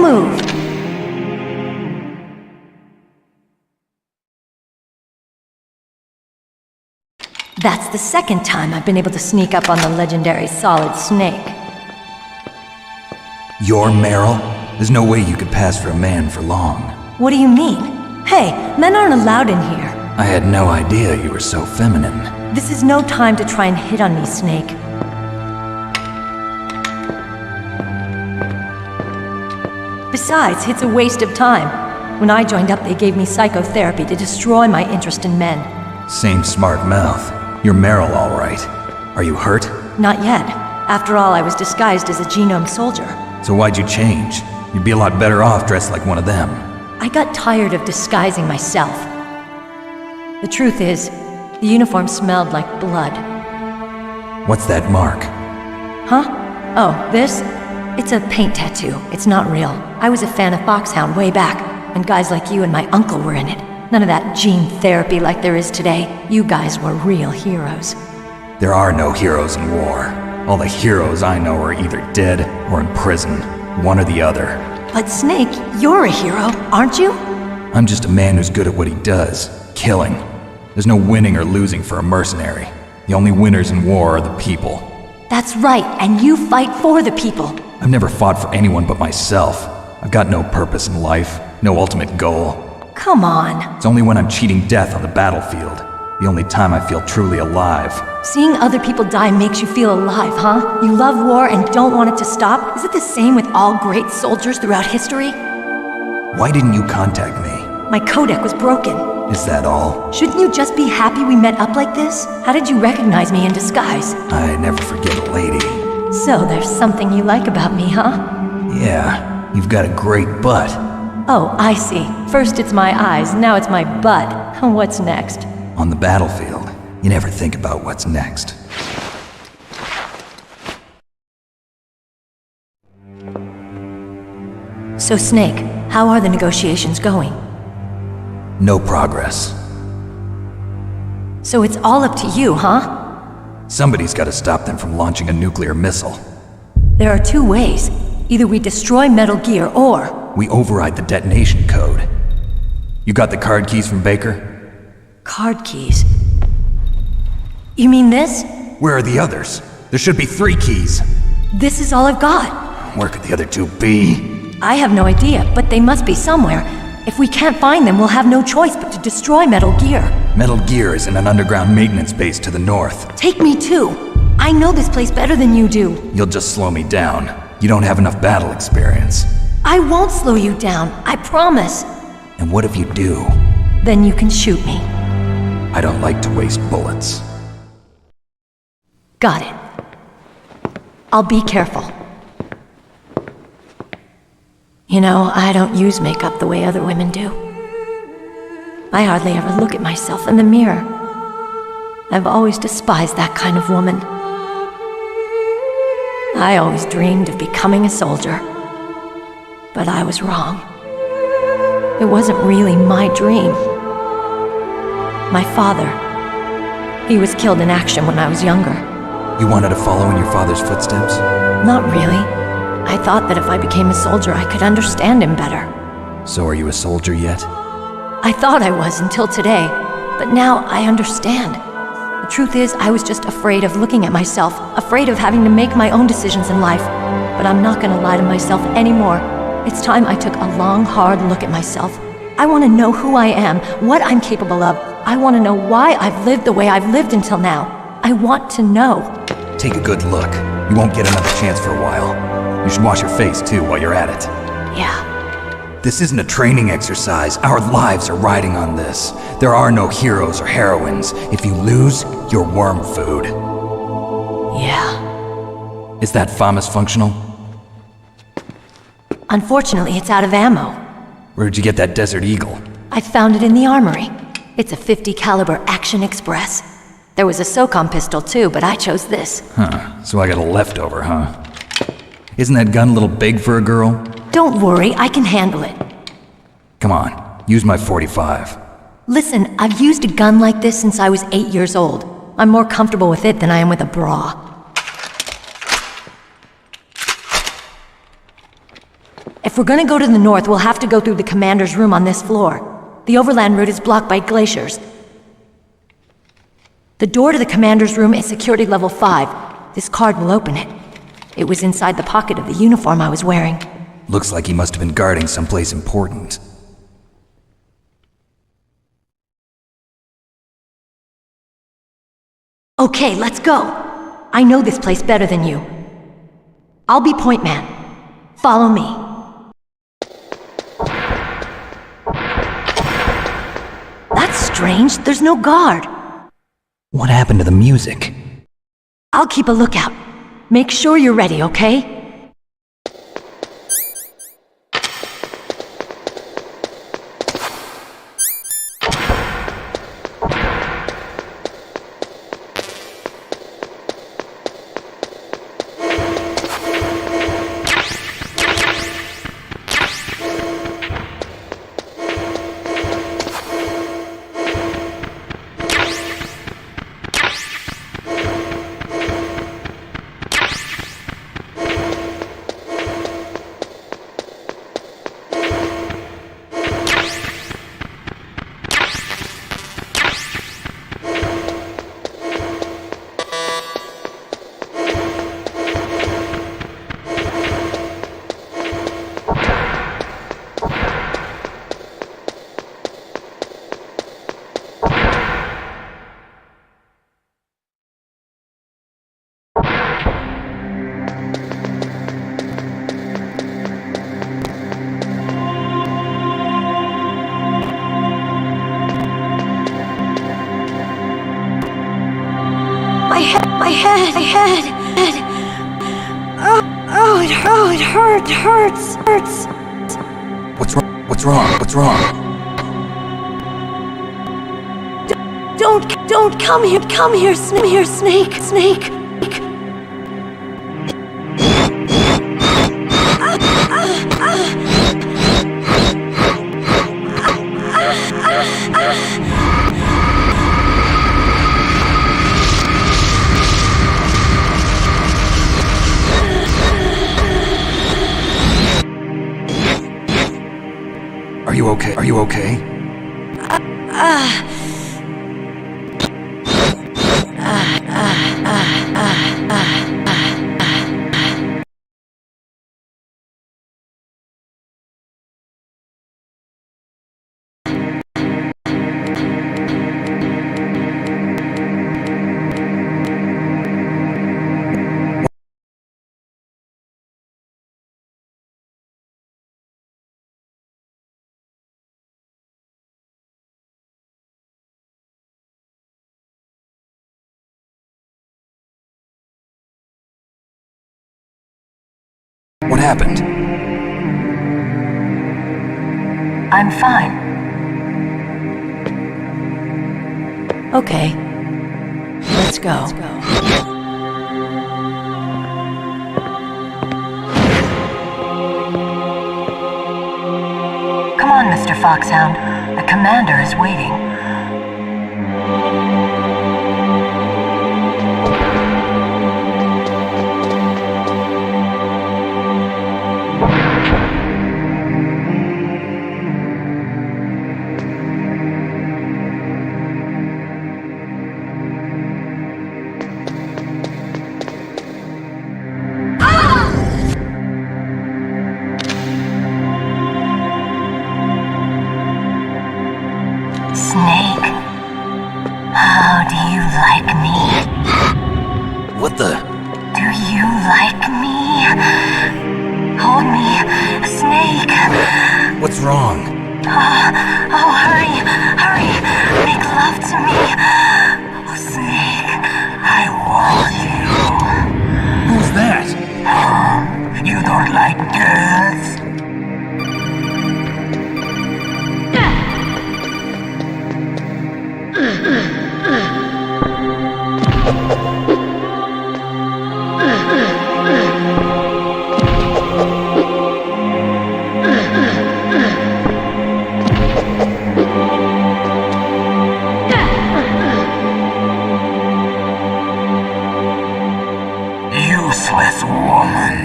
move. That's the second time I've been able to sneak up on the legendary Solid Snake. You're Meryl? There's no way you could pass for a man for long. What do you mean? Hey, men aren't allowed in here. I had no idea you were so feminine. This is no time to try and hit on me, Snake. Besides, it's a waste of time. When I joined up, they gave me psychotherapy to destroy my interest in men. Same smart mouth. You're Meryl, all right. Are you hurt? Not yet. After all, I was disguised as a genome soldier. So why'd you change? You'd be a lot better off dressed like one of them. I got tired of disguising myself. The truth is, the uniform smelled like blood. What's that mark? Huh? Oh, this? It's a paint tattoo. It's not real. I was a fan of Foxhound way back, when guys like you and my uncle were in it. None of that gene therapy like there is today. You guys were real heroes. There are no heroes in war. All the heroes I know are either dead or in prison. One or the other. But Snake, you're a hero, aren't you? I'm just a man who's good at what he does. Killing. There's no winning or losing for a mercenary. The only winners in war are the people. That's right, and you fight for the people. I've never fought for anyone but myself. I've got no purpose in life, no ultimate goal. Come on. It's only when I'm cheating death on the battlefield. The only time I feel truly alive. Seeing other people die makes you feel alive, huh? You love war and don't want it to stop? Is it the same with all great soldiers throughout history? Why didn't you contact me? My codec was broken. Is that all? Shouldn't you just be happy we met up like this? How did you recognize me in disguise? I never forget a lady. So there's something you like about me, huh? Yeah, you've got a great butt. Oh, I see. First it's my eyes, now it's my butt. What's next? On the battlefield, you never think about what's next. So Snake, how are the negotiations going? No progress. So it's all up to you, huh? Somebody's got to stop them from launching a nuclear missile. There are two ways. Either we destroy Metal Gear, or... we override the detonation code. You got the card keys from Baker? Card keys? You mean this? Where are the others? There should be 3 keys. This is all I've got. Where could the other 2 be? I have no idea, but they must be somewhere. If we can't find them, we'll have no choice but to destroy Metal Gear. Metal Gear is in an underground maintenance base to the north. Take me too. I know this place better than you do. You'll just slow me down. You don't have enough battle experience. I won't slow you down, I promise. And what if you do? Then you can shoot me. I don't like to waste bullets. Got it. I'll be careful. You know, I don't use makeup the way other women do. I hardly ever look at myself in the mirror. I've always despised that kind of woman. I always dreamed of becoming a soldier. But I was wrong. It wasn't really my dream. My father, he was killed in action when I was younger. You wanted to follow in your father's footsteps? Not really. I thought that if I became a soldier, I could understand him better. So are you a soldier yet? I thought I was until today, but now I understand. The truth is, I was just afraid of looking at myself, afraid of having to make my own decisions in life. But I'm not gonna lie to myself anymore. It's time I took a long, hard look at myself. I want to know who I am, what I'm capable of. I want to know why I've lived the way I've lived until now. I want to know. Take a good look. You won't get another chance for a while. You should wash your face, too, while you're at it. Yeah. This isn't a training exercise. Our lives are riding on this. There are no heroes or heroines. If you lose, you're worm food. Yeah. Is that FAMAS functional? Unfortunately, it's out of ammo. Where'd you get that Desert Eagle? I found it in the armory. It's a .50 caliber Action Express. There was a SOCOM pistol too, but I chose this. Huh, so I got a leftover, huh? Isn't that gun a little big for a girl? Don't worry, I can handle it. Come on, use my .45. Listen, I've used a gun like this since I was 8 years old. I'm more comfortable with it than I am with a bra. If we're gonna go to the north, we'll have to go through the commander's room on this floor. The overland route is blocked by glaciers. The door to the commander's room is security level 5. This card will open it. It was inside the pocket of the uniform I was wearing. Looks like he must have been guarding someplace important. Okay, let's go. I know this place better than you. I'll be point man. Follow me. That's strange. There's no guard. What happened to the music? I'll keep a lookout. Make sure you're ready, okay? My head. Oh, it hurts. What's wrong? What's wrong? Don't come here, snake. Are you okay? What happened? I'm fine. Okay. Let's go. Come on, Mr. Foxhound. The commander is waiting. Snake, how do you like me? What the? Do you like me? Hold me, Snake. What's wrong? Oh, hurry, make love to me. Oh, Snake, I want you. Who's that? Oh, you don't like girls? Useless woman.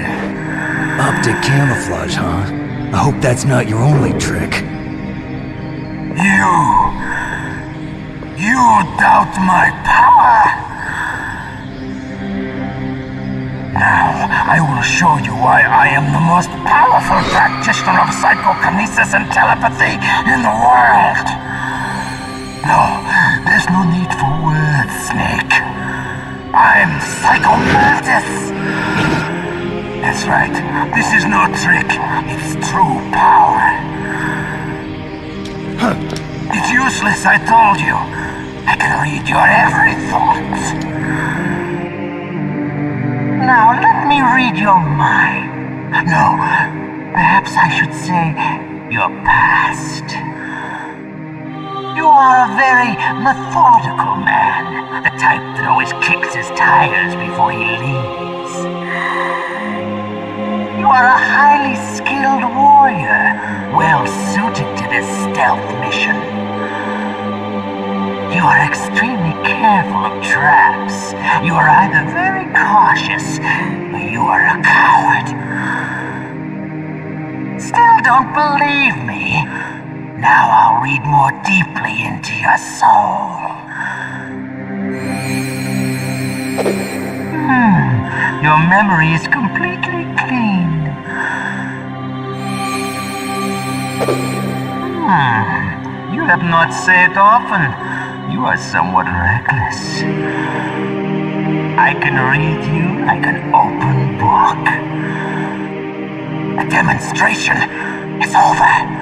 Optic camouflage, huh? I hope that's not your only trick. You doubt my power? Now, I will show you why I am the most powerful practitioner of psychokinesis and telepathy in the world. No, there's no need for words, Snake. I'm Psychomantis. That's right. This is no trick. It's true power. It's useless, I told you. I can read your every thought. Now, let me read your mind. No, perhaps I should say your past. You are a very methodical man, the type that always kicks his tires before he leaves. You are a highly skilled warrior, well suited to this stealth mission. You are extremely careful of traps. You are either very cautious, or you are a coward. Still don't believe me? Now I'll read more deeply into your soul. Your memory is completely clean. You have not said often. You are somewhat reckless. I can read you like an open book. The demonstration is over.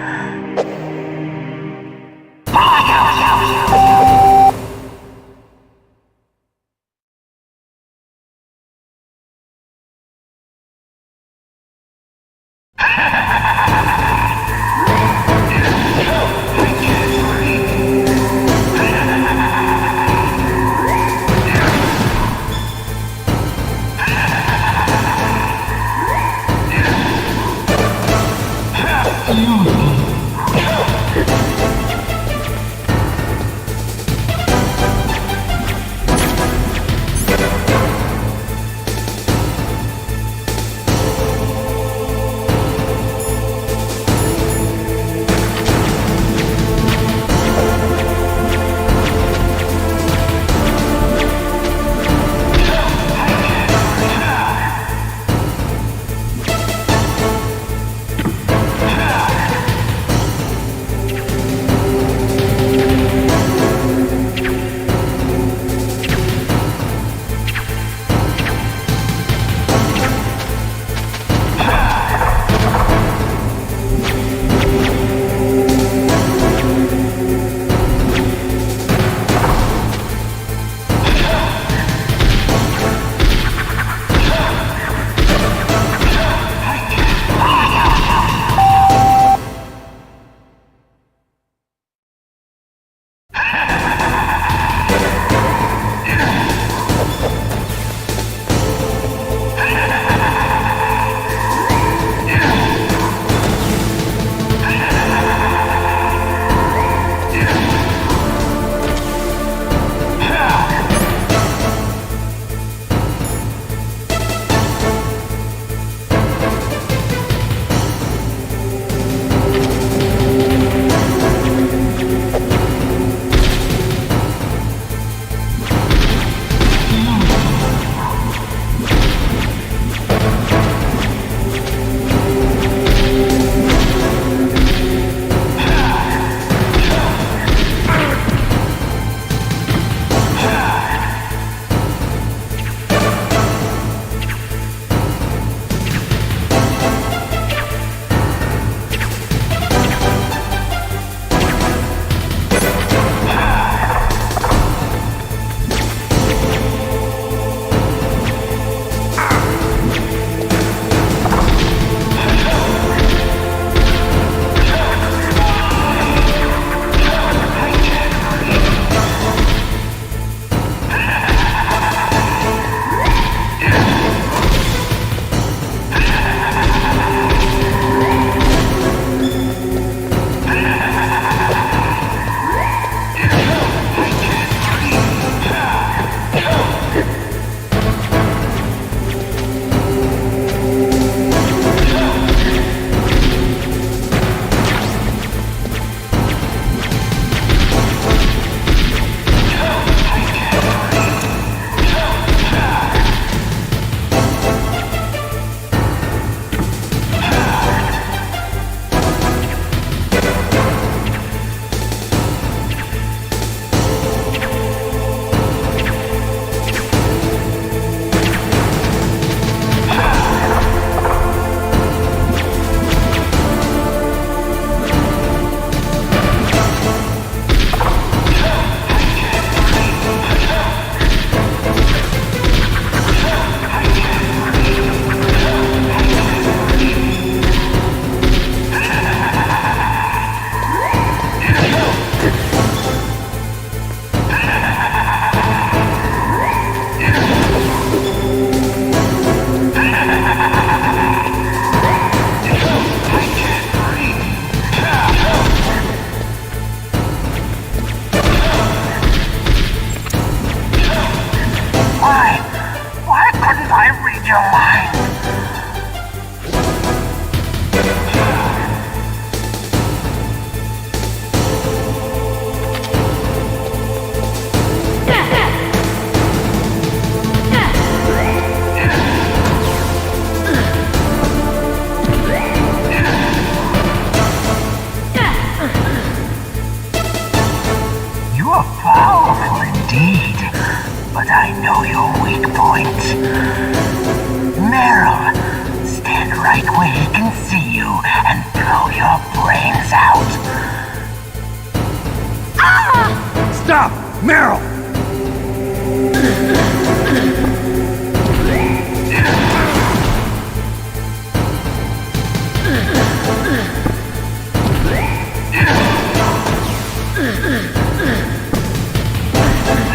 Stop! Meryl!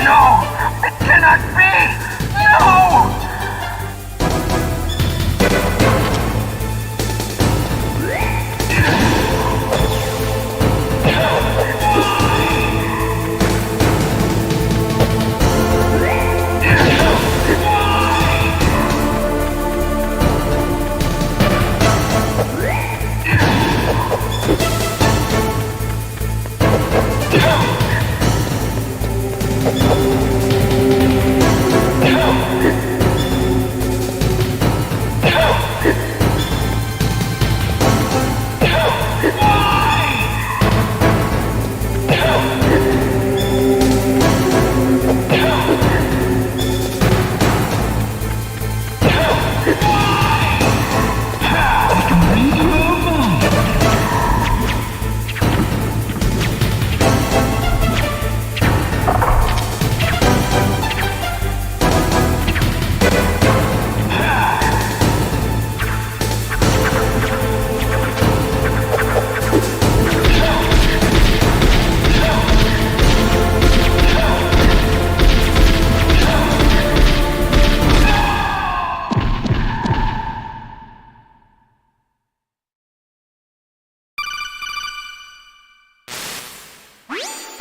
No! It cannot be! No!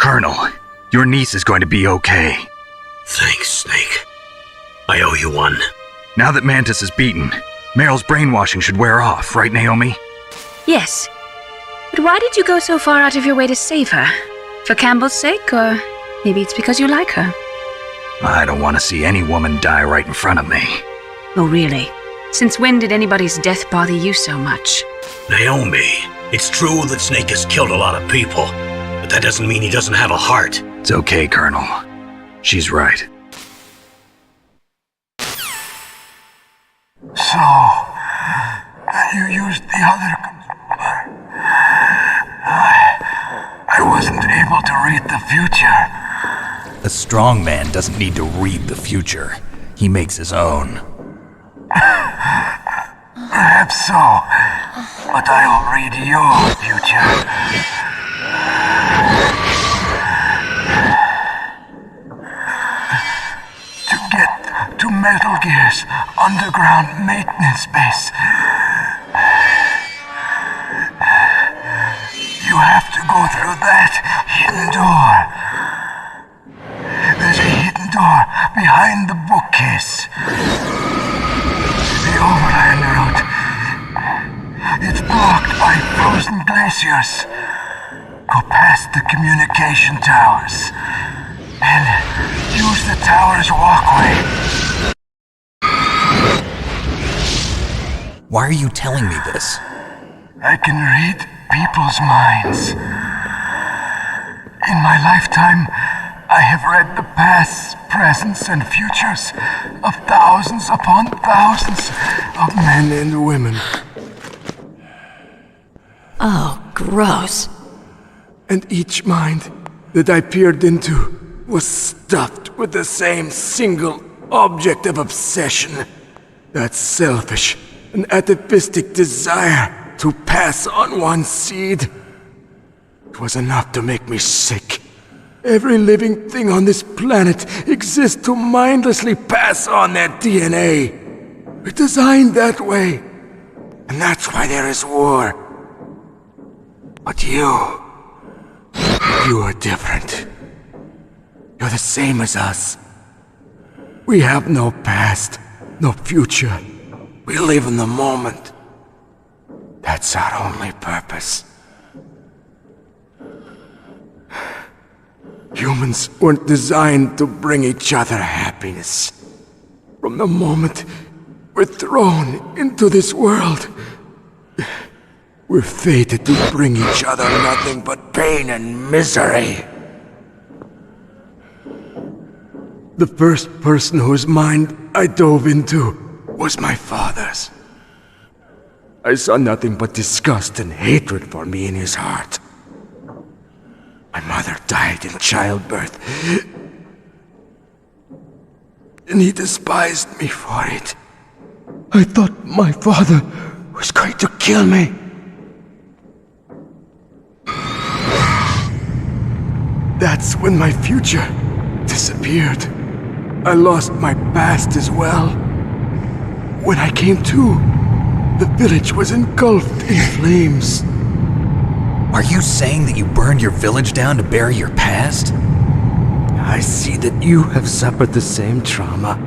Colonel, your niece is going to be okay. Thanks, Snake. I owe you one. Now that Mantis is beaten, Meryl's brainwashing should wear off, right, Naomi? Yes. But why did you go so far out of your way to save her? For Campbell's sake, or maybe it's because you like her? I don't want to see any woman die right in front of me. Oh, really? Since when did anybody's death bother you so much? Naomi, it's true that Snake has killed a lot of people, but that doesn't mean he doesn't have a heart. It's okay, Colonel. She's right. So, you used the other... I wasn't able to read the future. A strong man doesn't need to read the future. He makes his own. Perhaps so, but I'll read your future. To get to Metal Gear's underground maintenance base, you have to go through that hidden door. There's a hidden door behind the bookcase. The overland route. It's blocked by frozen glaciers. Go past the communication towers and use the tower's walkway. Why are you telling me this? I can read people's minds. In my lifetime, I have read the pasts, presents, and futures of thousands upon thousands of men and women. Oh, gross. And each mind that I peered into was stuffed with the same single object of obsession. That selfish and atavistic desire to pass on one's seed. It was enough to make me sick. Every living thing on this planet exists to mindlessly pass on their DNA. We're designed that way. And that's why there is war. But you are different. You're the same as us. We have no past, no future. We live in the moment. That's our only purpose. Humans weren't designed to bring each other happiness. From the moment we're thrown into this world, we're fated to bring each other nothing but pain and misery. The first person whose mind I dove into was my father's. I saw nothing but disgust and hatred for me in his heart. My mother died in childbirth. And he despised me for it. I thought my father was going to kill me. That's when my future disappeared. I lost my past as well. When I came to, the village was engulfed in flames. Are you saying that you burned your village down to bury your past? I see that you have suffered the same trauma.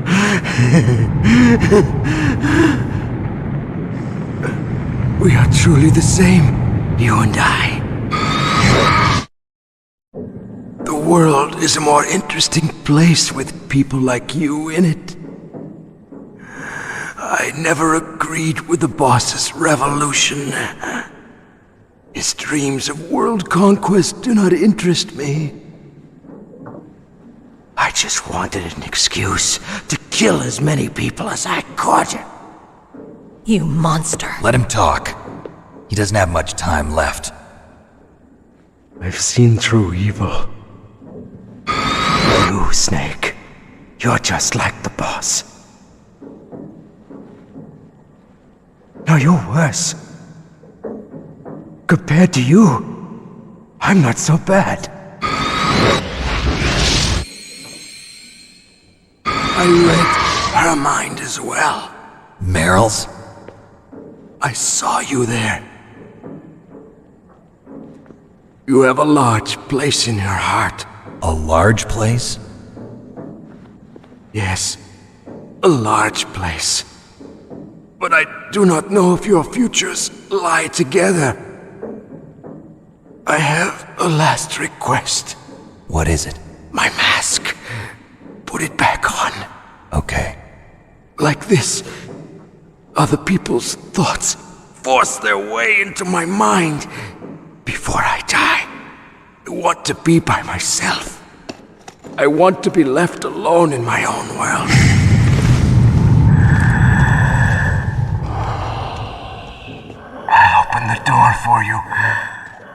We are truly the same, you and I. The world is a more interesting place with people like you in it. I never agreed with the boss's revolution. His dreams of world conquest do not interest me. I just wanted an excuse to kill as many people as I could. You monster. Let him talk. He doesn't have much time left. I've seen through evil. You, Snake, you're just like the boss. No, you're worse. Compared to you, I'm not so bad. I read her mind as well. Meryl's? I saw you there. You have a large place in your heart. A large place? Yes, a large place. But I do not know if your futures lie together. I have a last request. What is it? My mask. Put it back on. Okay. Like this, other people's thoughts force their way into my mind. Before I die, I want to be by myself. I want to be left alone in my own world. I'll open the door for you.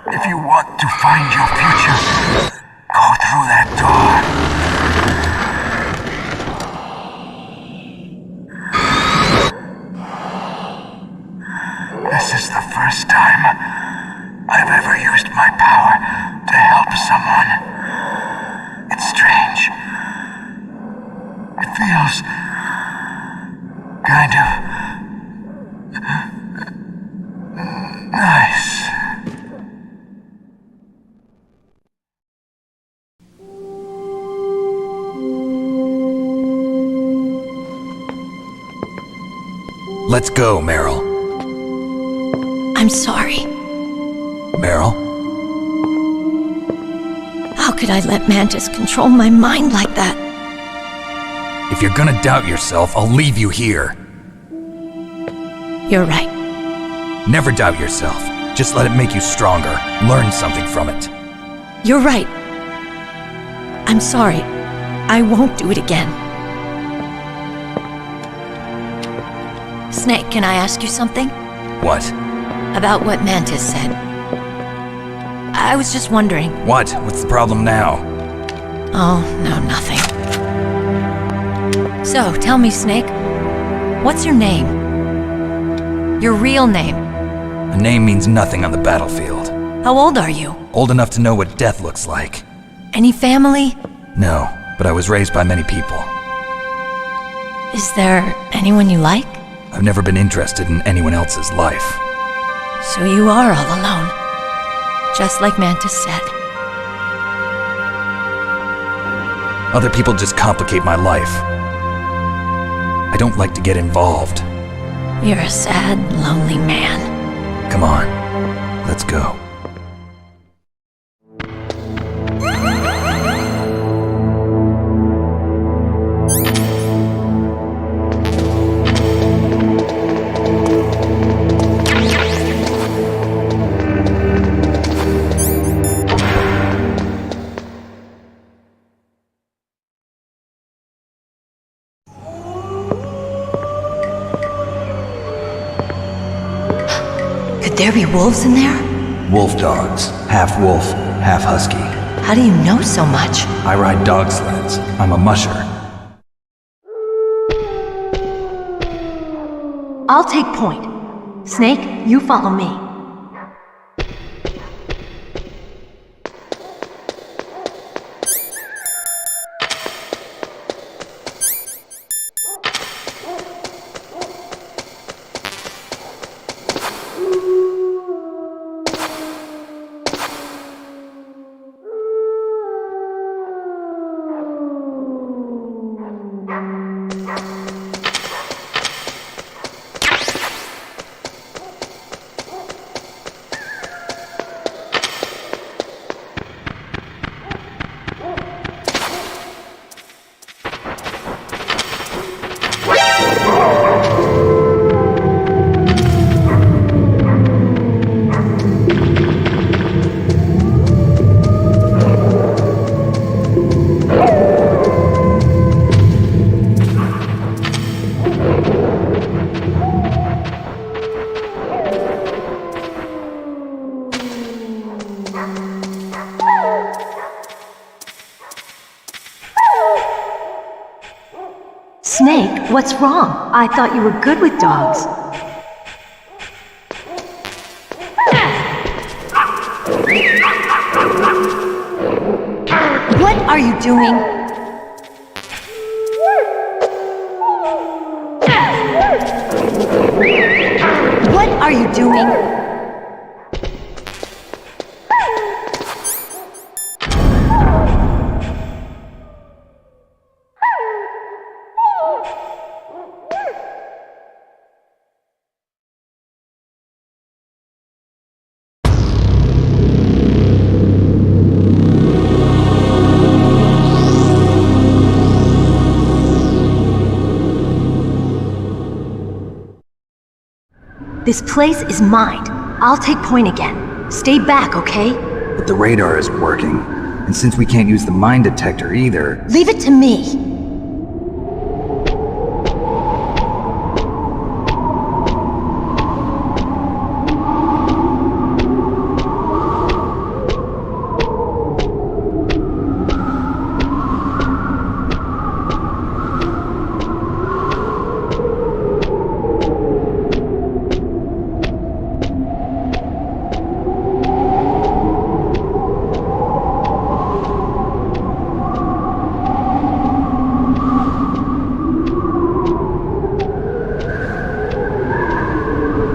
If you want to find your future, go through that door. This is the first time I've ever used my power to help someone. It's strange. It feels kind of nice. Let's go, Meryl. I'm sorry. Meryl? How could I let Mantis control my mind like that? If you're gonna doubt yourself, I'll leave you here. You're right. Never doubt yourself. Just let it make you stronger. Learn something from it. You're right. I'm sorry. I won't do it again. Snake, can I ask you something? What? About what Mantis said. I was just wondering. What? What's the problem now? Oh, no, nothing. So, tell me, Snake. What's your name? Your real name? A name means nothing on the battlefield. How old are you? Old enough to know what death looks like. Any family? No, but I was raised by many people. Is there anyone you like? I've never been interested in anyone else's life. So you are all alone. Just like Mantis said. Other people just complicate my life. I don't like to get involved. You're a sad, lonely man. Come on, let's go. Could there be wolves in there? Wolf dogs, half wolf, half husky. How do you know so much? I ride dog sleds. I'm a musher. I'll take point. Snake, you follow me. Snake, what's wrong? I thought you were good with dogs. What are you doing? What are you doing? This place is mine. I'll take point again. Stay back, okay? But the radar isn't working. And since we can't use the mine detector either... Leave it to me.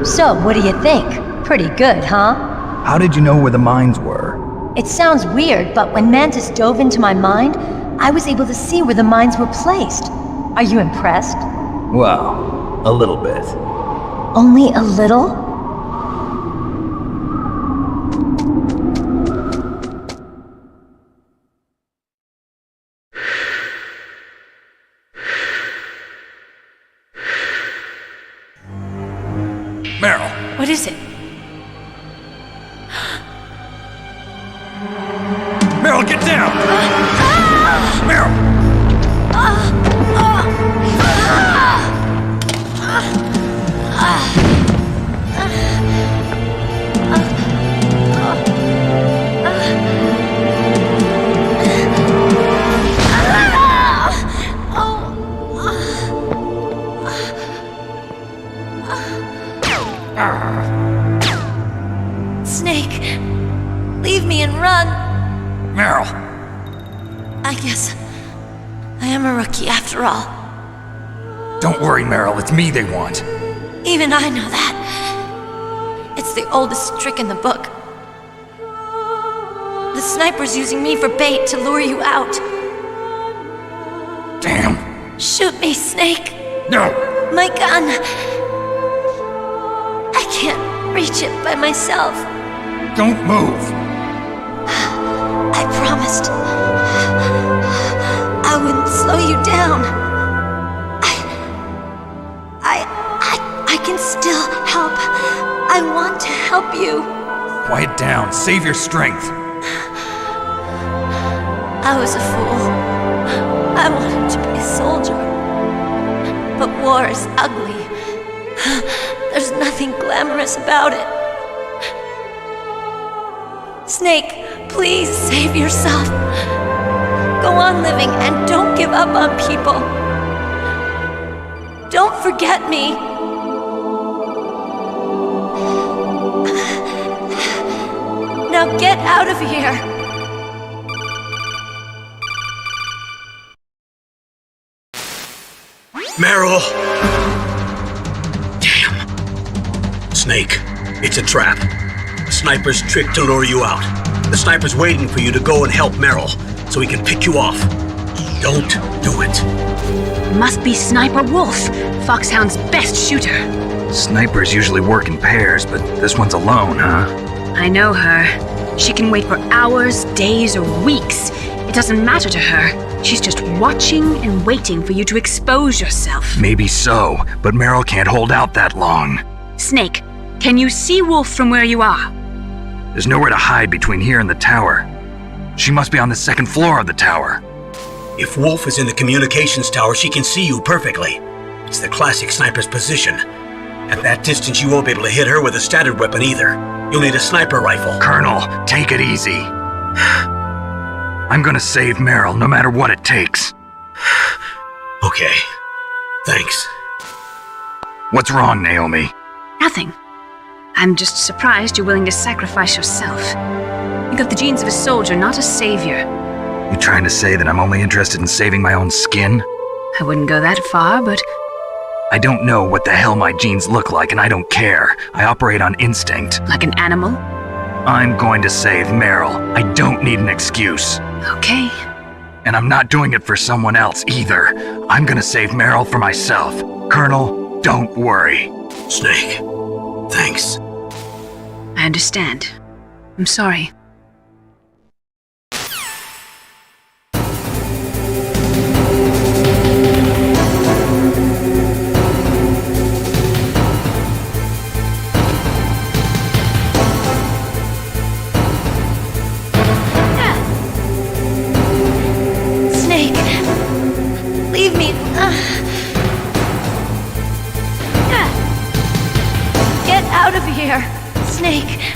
So, what do you think? Pretty good, huh? How did you know where the mines were? It sounds weird, but when Mantis dove into my mind, I was able to see where the mines were placed. Are you impressed? Well, a little bit. Only a little? Meryl! What is it? Meryl, get down! Meryl! Snake, leave me and run. Meryl! I guess I am a rookie after all. Don't worry, Meryl, it's me they want. Even I know that. It's the oldest trick in the book. The sniper's using me for bait to lure you out. Damn! Shoot me, Snake! No! My gun! I can't reach it by myself. Don't move! I promised I wouldn't slow you down. I can still help. I want to help you. Quiet down, save your strength. I was a fool. I wanted to be a soldier. But war is ugly. There's nothing glamorous about it. Snake, please save yourself. Go on living and don't give up on people. Don't forget me. Now get out of here. Meryl! Damn. Snake, it's a trap. The sniper's trick to lure you out. The sniper's waiting for you to go and help Meryl, so he can pick you off. Don't do it. Must be Sniper Wolf, Foxhound's best shooter. Snipers usually work in pairs, but this one's alone, huh? I know her. She can wait for hours, days, or weeks. It doesn't matter to her. She's just watching and waiting for you to expose yourself. Maybe so, but Meryl can't hold out that long. Snake, can you see Wolf from where you are? There's nowhere to hide between here and the tower. She must be on the second floor of the tower. If Wolf is in the communications tower, she can see you perfectly. It's the classic sniper's position. At that distance, you won't be able to hit her with a standard weapon either. You'll need a sniper rifle. Colonel, take it easy. I'm gonna save Meryl no matter what it takes. Okay. Thanks. What's wrong, Naomi? Nothing. I'm just surprised you're willing to sacrifice yourself. You got the genes of a soldier, not a savior. You trying to say that I'm only interested in saving my own skin? I wouldn't go that far, but... I don't know what the hell my genes look like, and I don't care. I operate on instinct. Like an animal? I'm going to save Meryl. I don't need an excuse. Okay. And I'm not doing it for someone else either. I'm gonna save Meryl for myself. Colonel, don't worry. Snake, thanks. I understand. I'm sorry. Leave me. Get out of here, Snake.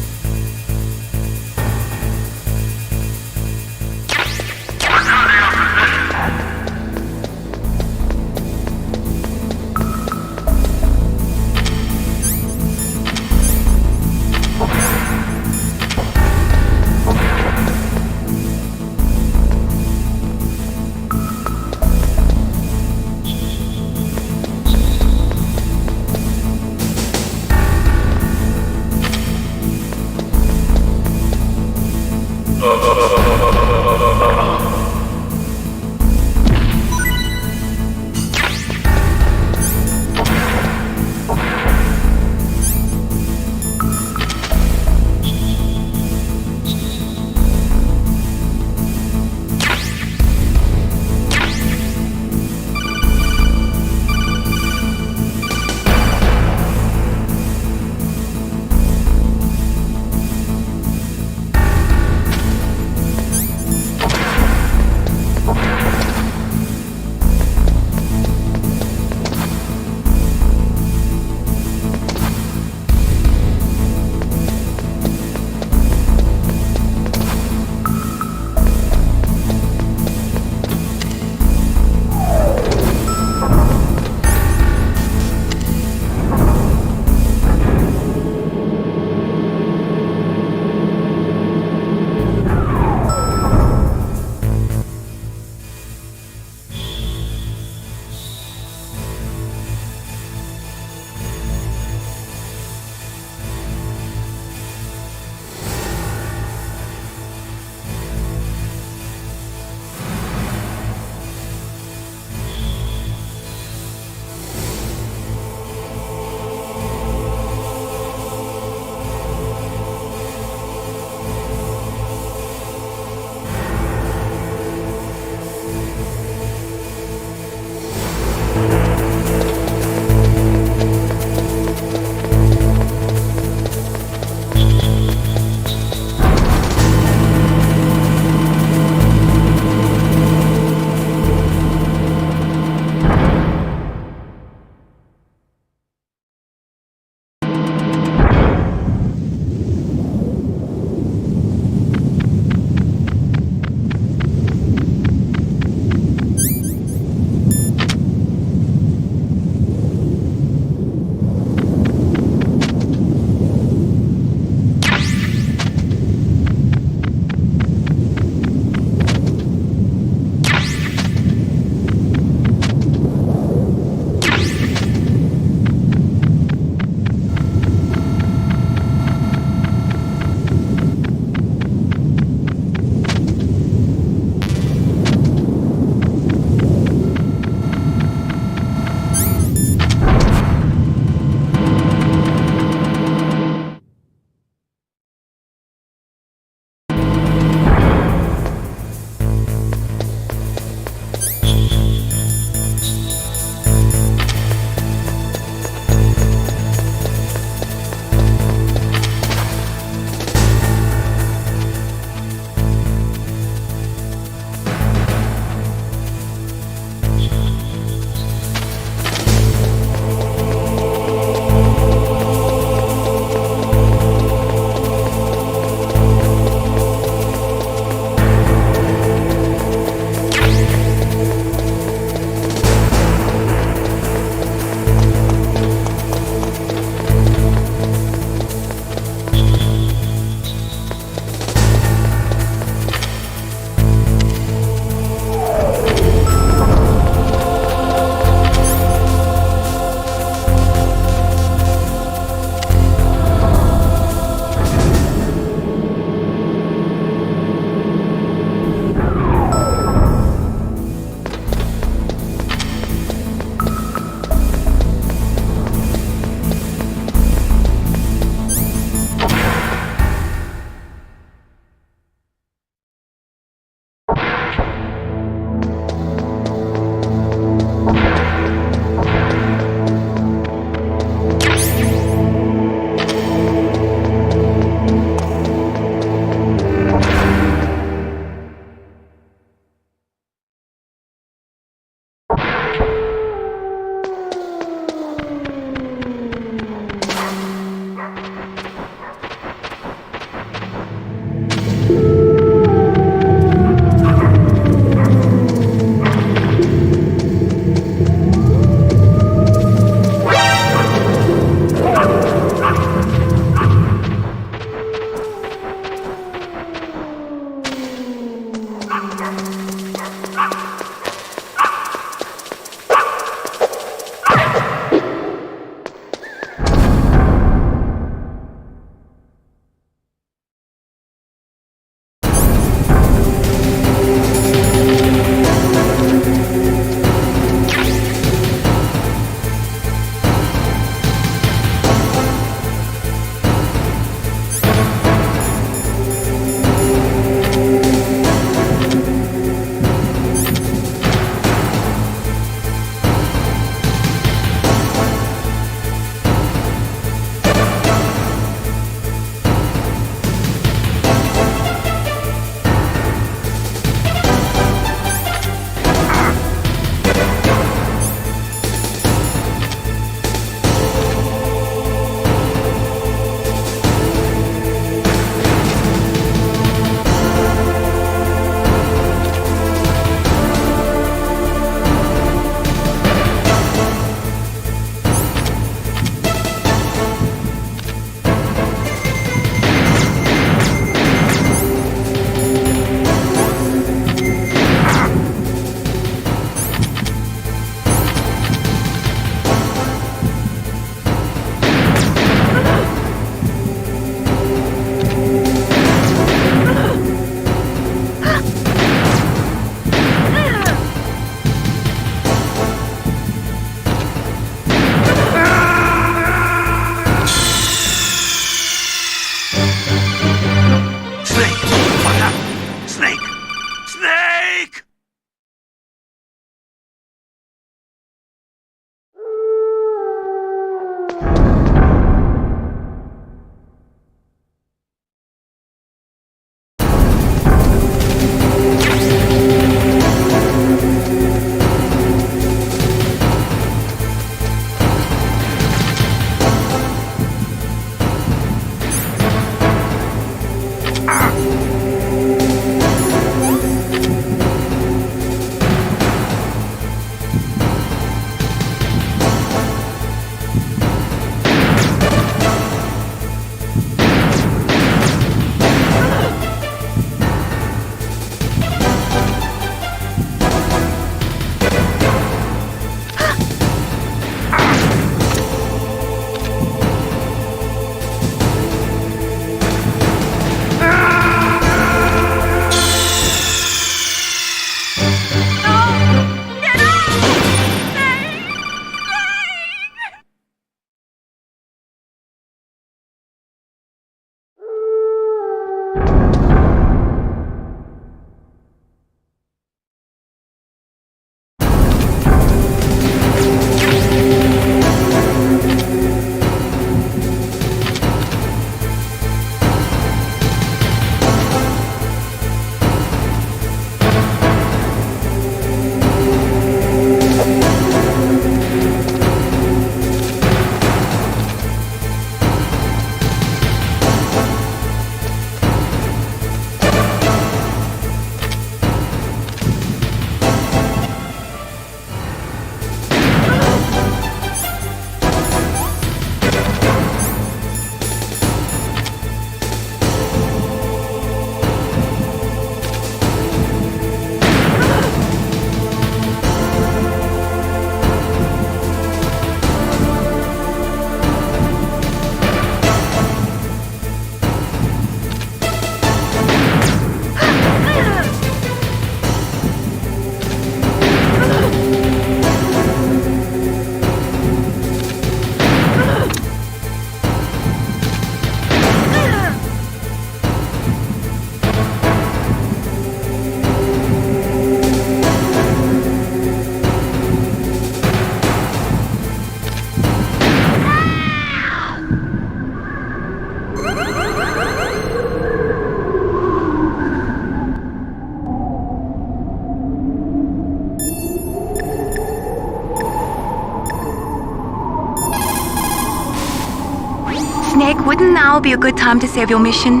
Snake, wouldn't now be a good time to save your mission?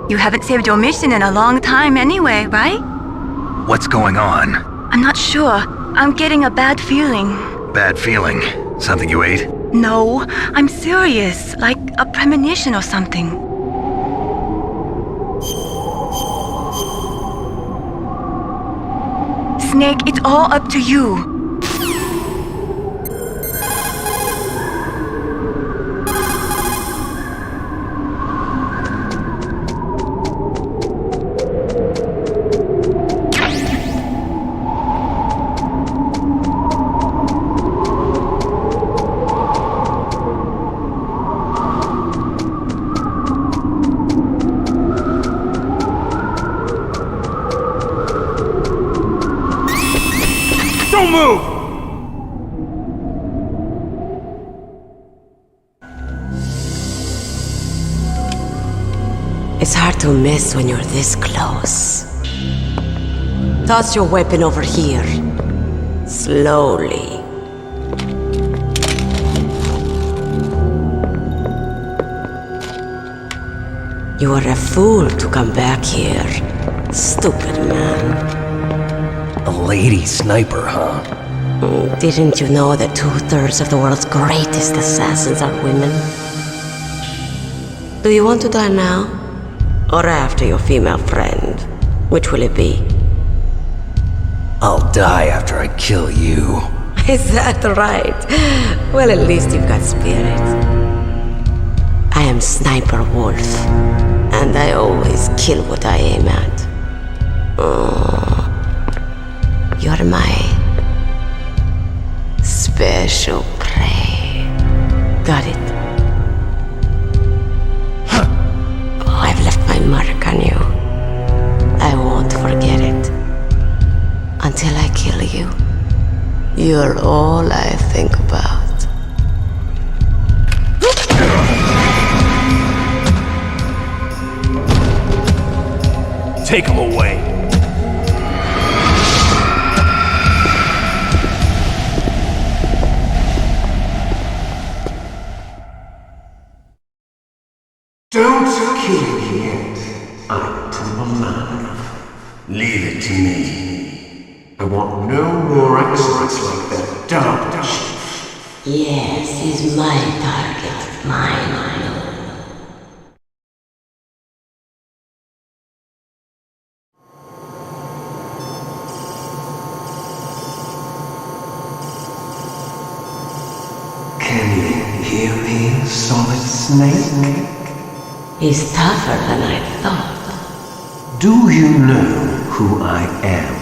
You haven't saved your mission in a long time anyway, right? What's going on? I'm not sure. I'm getting a bad feeling. Bad feeling? Something you ate? No, I'm serious. Like a premonition or something. Snake, it's all up to you. Don't move! It's hard to miss when you're this close. Toss your weapon over here. Slowly. You are a fool to come back here. Stupid man. A lady sniper, huh? Didn't you know that 2/3 of the world's greatest assassins are women? Do you want to die now? Or after your female friend? Which will it be? I'll die after I kill you. Is that right? Well, at least you've got spirit. I am Sniper Wolf, and I always kill what I aim at. You're my special prey. Got it? I've left my mark on you. I won't forget it. Until I kill you, you're all I think about. Take him away. Don't kill me yet. I'm alive. Leave it to me. I want no more accidents like that dark chief. Yes, he's my target. Mine. Can you hear me, Solid Snake? He's tougher than I thought. Do you know who I am?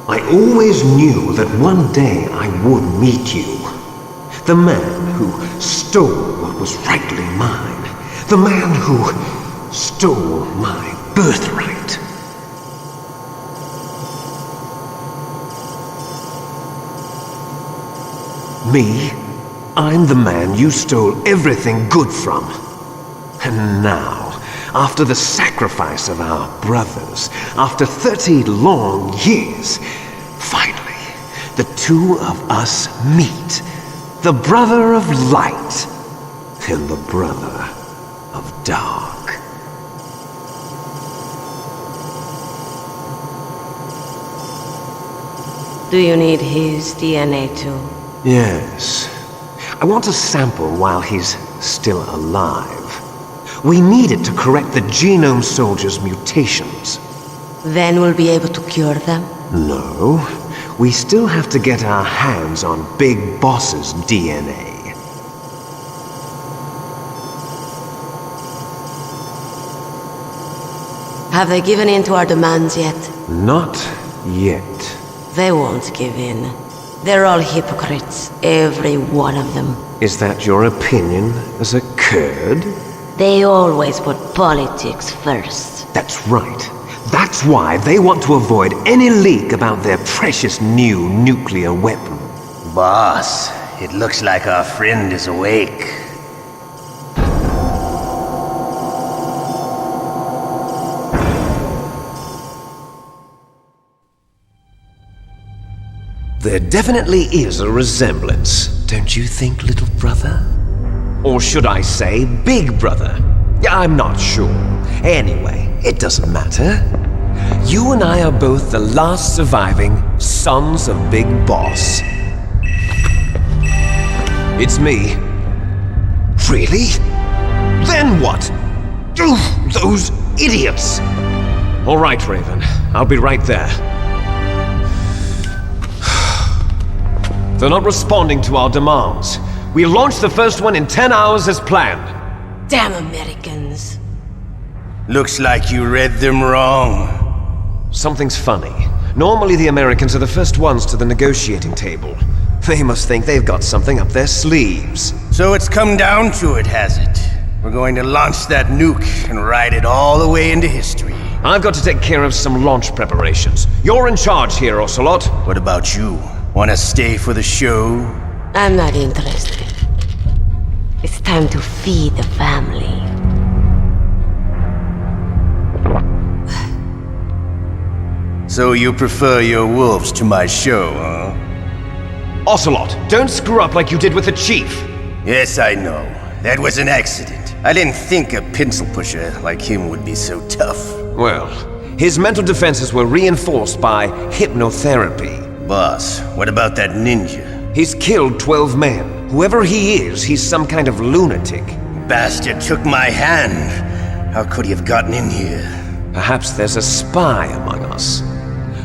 I always knew that one day I would meet you. The man who stole what was rightly mine. The man who stole my birthright. Me? I'm the man you stole everything good from. And now, after the sacrifice of our brothers, after 30 long years, finally, the two of us meet. The brother of light and the brother of dark. Do you need his DNA too? Yes. I want a sample while he's still alive. We need it to correct the Genome Soldier's mutations. Then we'll be able to cure them? No. We still have to get our hands on Big Boss's DNA. Have they given in to our demands yet? Not yet. They won't give in. They're all hypocrites, every one of them. Is that your opinion as a Kurd? They always put politics first. That's right. That's why they want to avoid any leak about their precious new nuclear weapon. Boss, it looks like our friend is awake. There definitely is a resemblance, don't you think, little brother? Or should I say, big brother? I'm not sure. Anyway, it doesn't matter. You and I are both the last surviving sons of Big Boss. It's me. Really? Then what? Oof, those idiots! All right, Raven. I'll be right there. They're not responding to our demands. We launched the first one in 10 hours as planned. Damn Americans. Looks like you read them wrong. Something's funny. Normally the Americans are the first ones to the negotiating table. They must think they've got something up their sleeves. So it's come down to it, has it? We're going to launch that nuke and ride it all the way into history. I've got to take care of some launch preparations. You're in charge here, Ocelot. What about you? Wanna stay for the show? I'm not interested. It's time to feed the family. So you prefer your wolves to my show, huh? Ocelot, don't screw up like you did with the chief. Yes, I know. That was an accident. I didn't think a pencil pusher like him would be so tough. Well, his mental defenses were reinforced by hypnotherapy. Boss, what about that ninja? He's killed 12 men. Whoever he is, he's some kind of lunatic. Bastard took my hand. How could he have gotten in here? Perhaps there's a spy among us.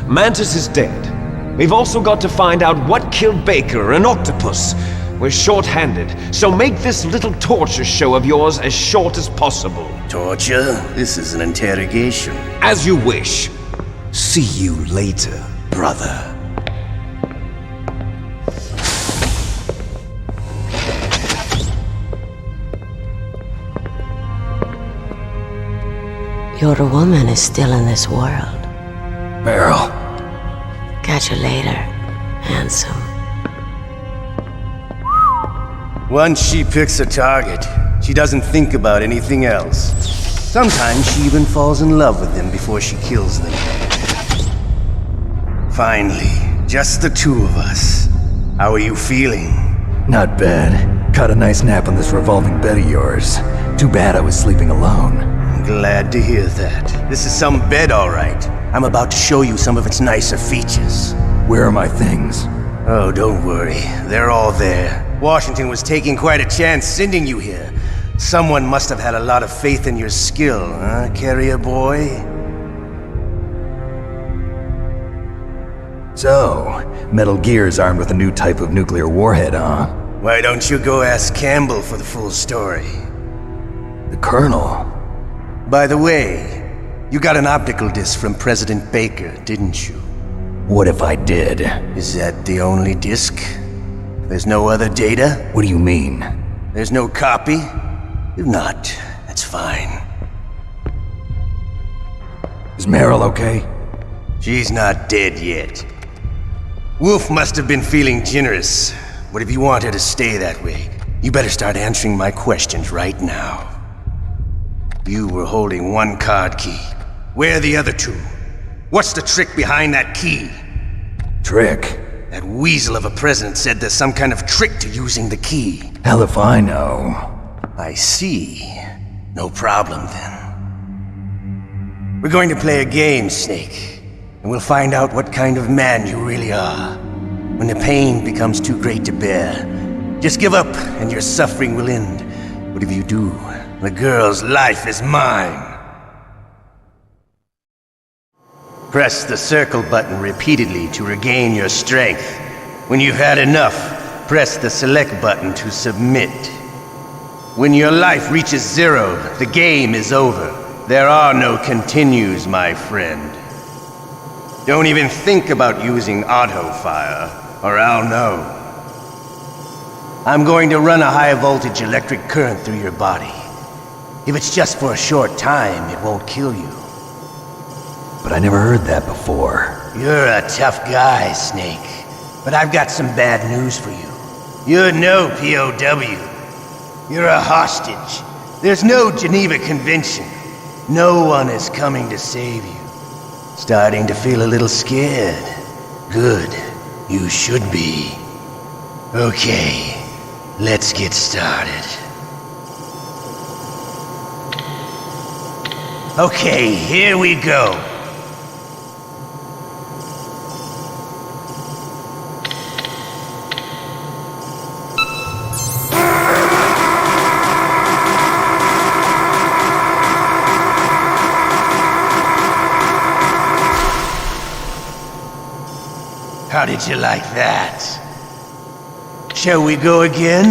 Mantis is dead. We've also got to find out what killed Baker and Octopus. We're short-handed, so make this little torture show of yours as short as possible. Torture? This is an interrogation. As you wish. See you later, brother. Your woman is still in this world. Meryl. Catch you later, handsome. Once she picks a target, she doesn't think about anything else. Sometimes she even falls in love with them before she kills them. Finally, just the two of us. How are you feeling? Not bad. Caught a nice nap on this revolving bed of yours. Too bad I was sleeping alone. I'm glad to hear that. This is some bed, all right. I'm about to show you some of its nicer features. Where are my things? Oh, don't worry. They're all there. Washington was taking quite a chance sending you here. Someone must have had a lot of faith in your skill, huh, carrier boy? So, Metal Gear's armed with a new type of nuclear warhead, huh? Why don't you go ask Campbell for the full story? The Colonel? By the way, you got an optical disc from President Baker, didn't you? What if I did? Is that the only disc? There's no other data? What do you mean? There's no copy? If not, that's fine. Is Meryl okay? She's not dead yet. Wolf must have been feeling generous. But if you want her to stay that way, you better start answering my questions right now. You were holding one card key. Where are the other two? What's the trick behind that key? Trick? That weasel of a president said there's some kind of trick to using the key. Hell if I know. I see. No problem then. We're going to play a game, Snake. And we'll find out what kind of man you really are. When the pain becomes too great to bear, just give up and your suffering will end. But if you do, the girl's life is mine. Press the circle button repeatedly to regain your strength. When you've had enough, press the select button to submit. When your life reaches 0, the game is over. There are no continues, my friend. Don't even think about using auto-fire, or I'll know. I'm going to run a high-voltage electric current through your body. If it's just for a short time, it won't kill you. But I never heard that before. You're a tough guy, Snake. But I've got some bad news for you. You're no POW. You're a hostage. There's no Geneva Convention. No one is coming to save you. Starting to feel a little scared. Good. You should be. Okay, let's get started. Okay, here we go. How did you like that? Shall we go again?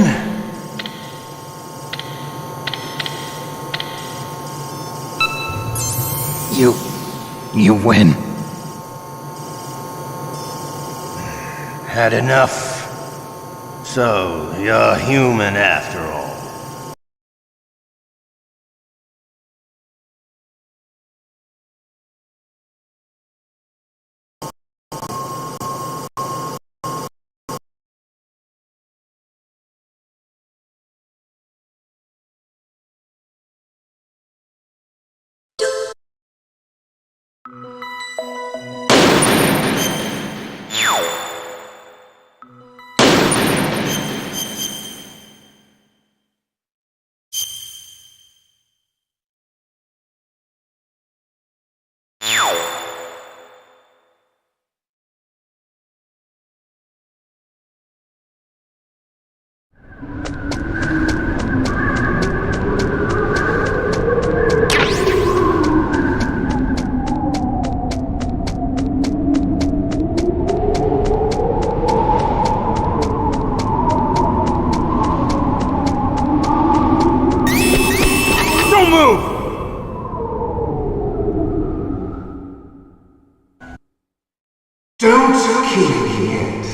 You win. Had enough? So, you're human after all. Don't kill me yet.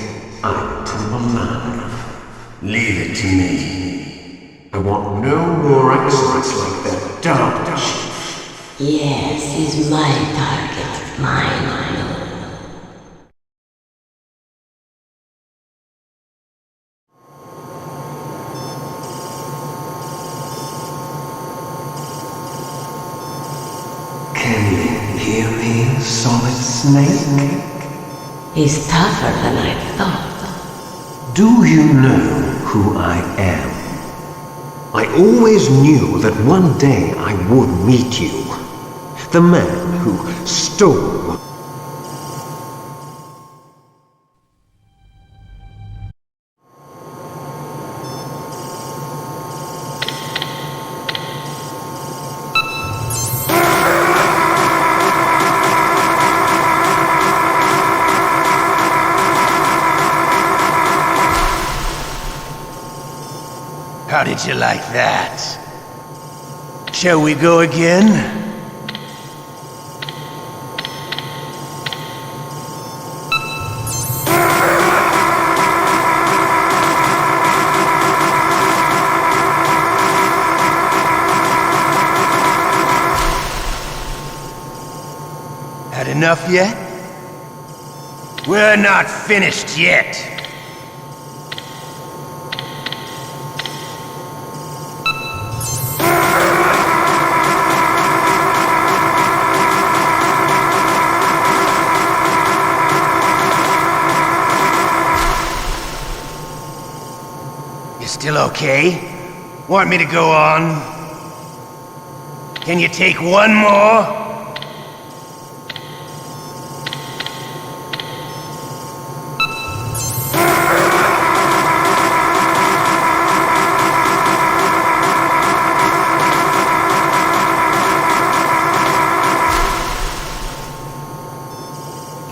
I'm too alive. Leave it to me. I want no more accidents like that dark chief. Yes, he's my target. Mine alone. Can you hear me, Solid Snake? He's tougher than I thought. Do you know who I am? I always knew that one day I would meet you. The man who stole. How did you like that? Shall we go again? Had enough yet? We're not finished yet. Still okay? Want me to go on? Can you take one more?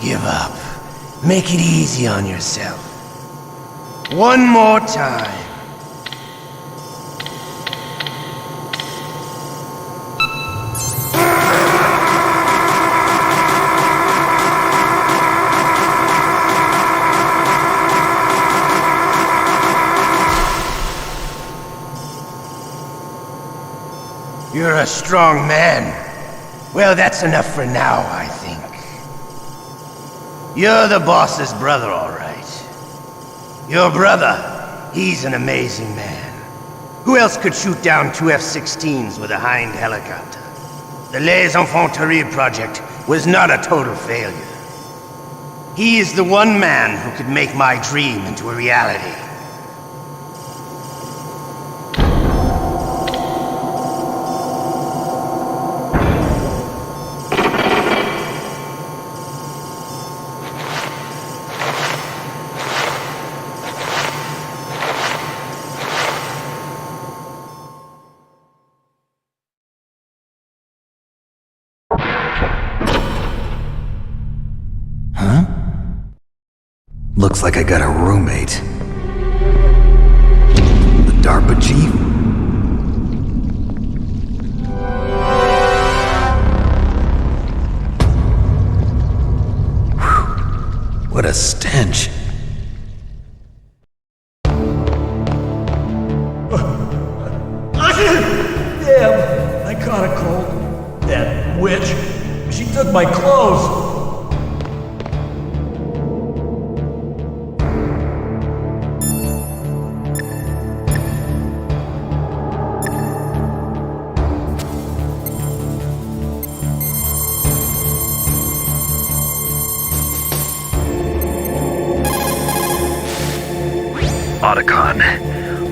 Give up. Make it easy on yourself. One more time. You're a strong man. Well, that's enough for now, I think. You're the boss's brother, all right. Your brother, he's an amazing man. Who else could shoot down two F-16s with a Hind helicopter? The Les Infanteries project was not a total failure. He is the one man who could make my dream into a reality. Looks like I got a roommate. DARPA chief? Whew. What a stench. Damn, I caught a cold. That witch. She took my clothes. Otacon,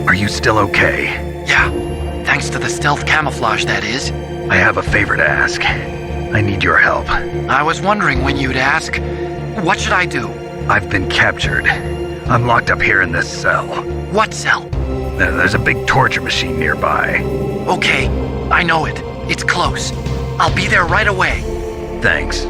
are you still okay? Yeah, thanks to the stealth camouflage, that is. I have a favor to ask. I need your help. I was wondering when you'd ask. What should I do? I've been captured. I'm locked up here in this cell. What cell? There's a big torture machine nearby. Okay, I know it. It's close. I'll be there right away. Thanks.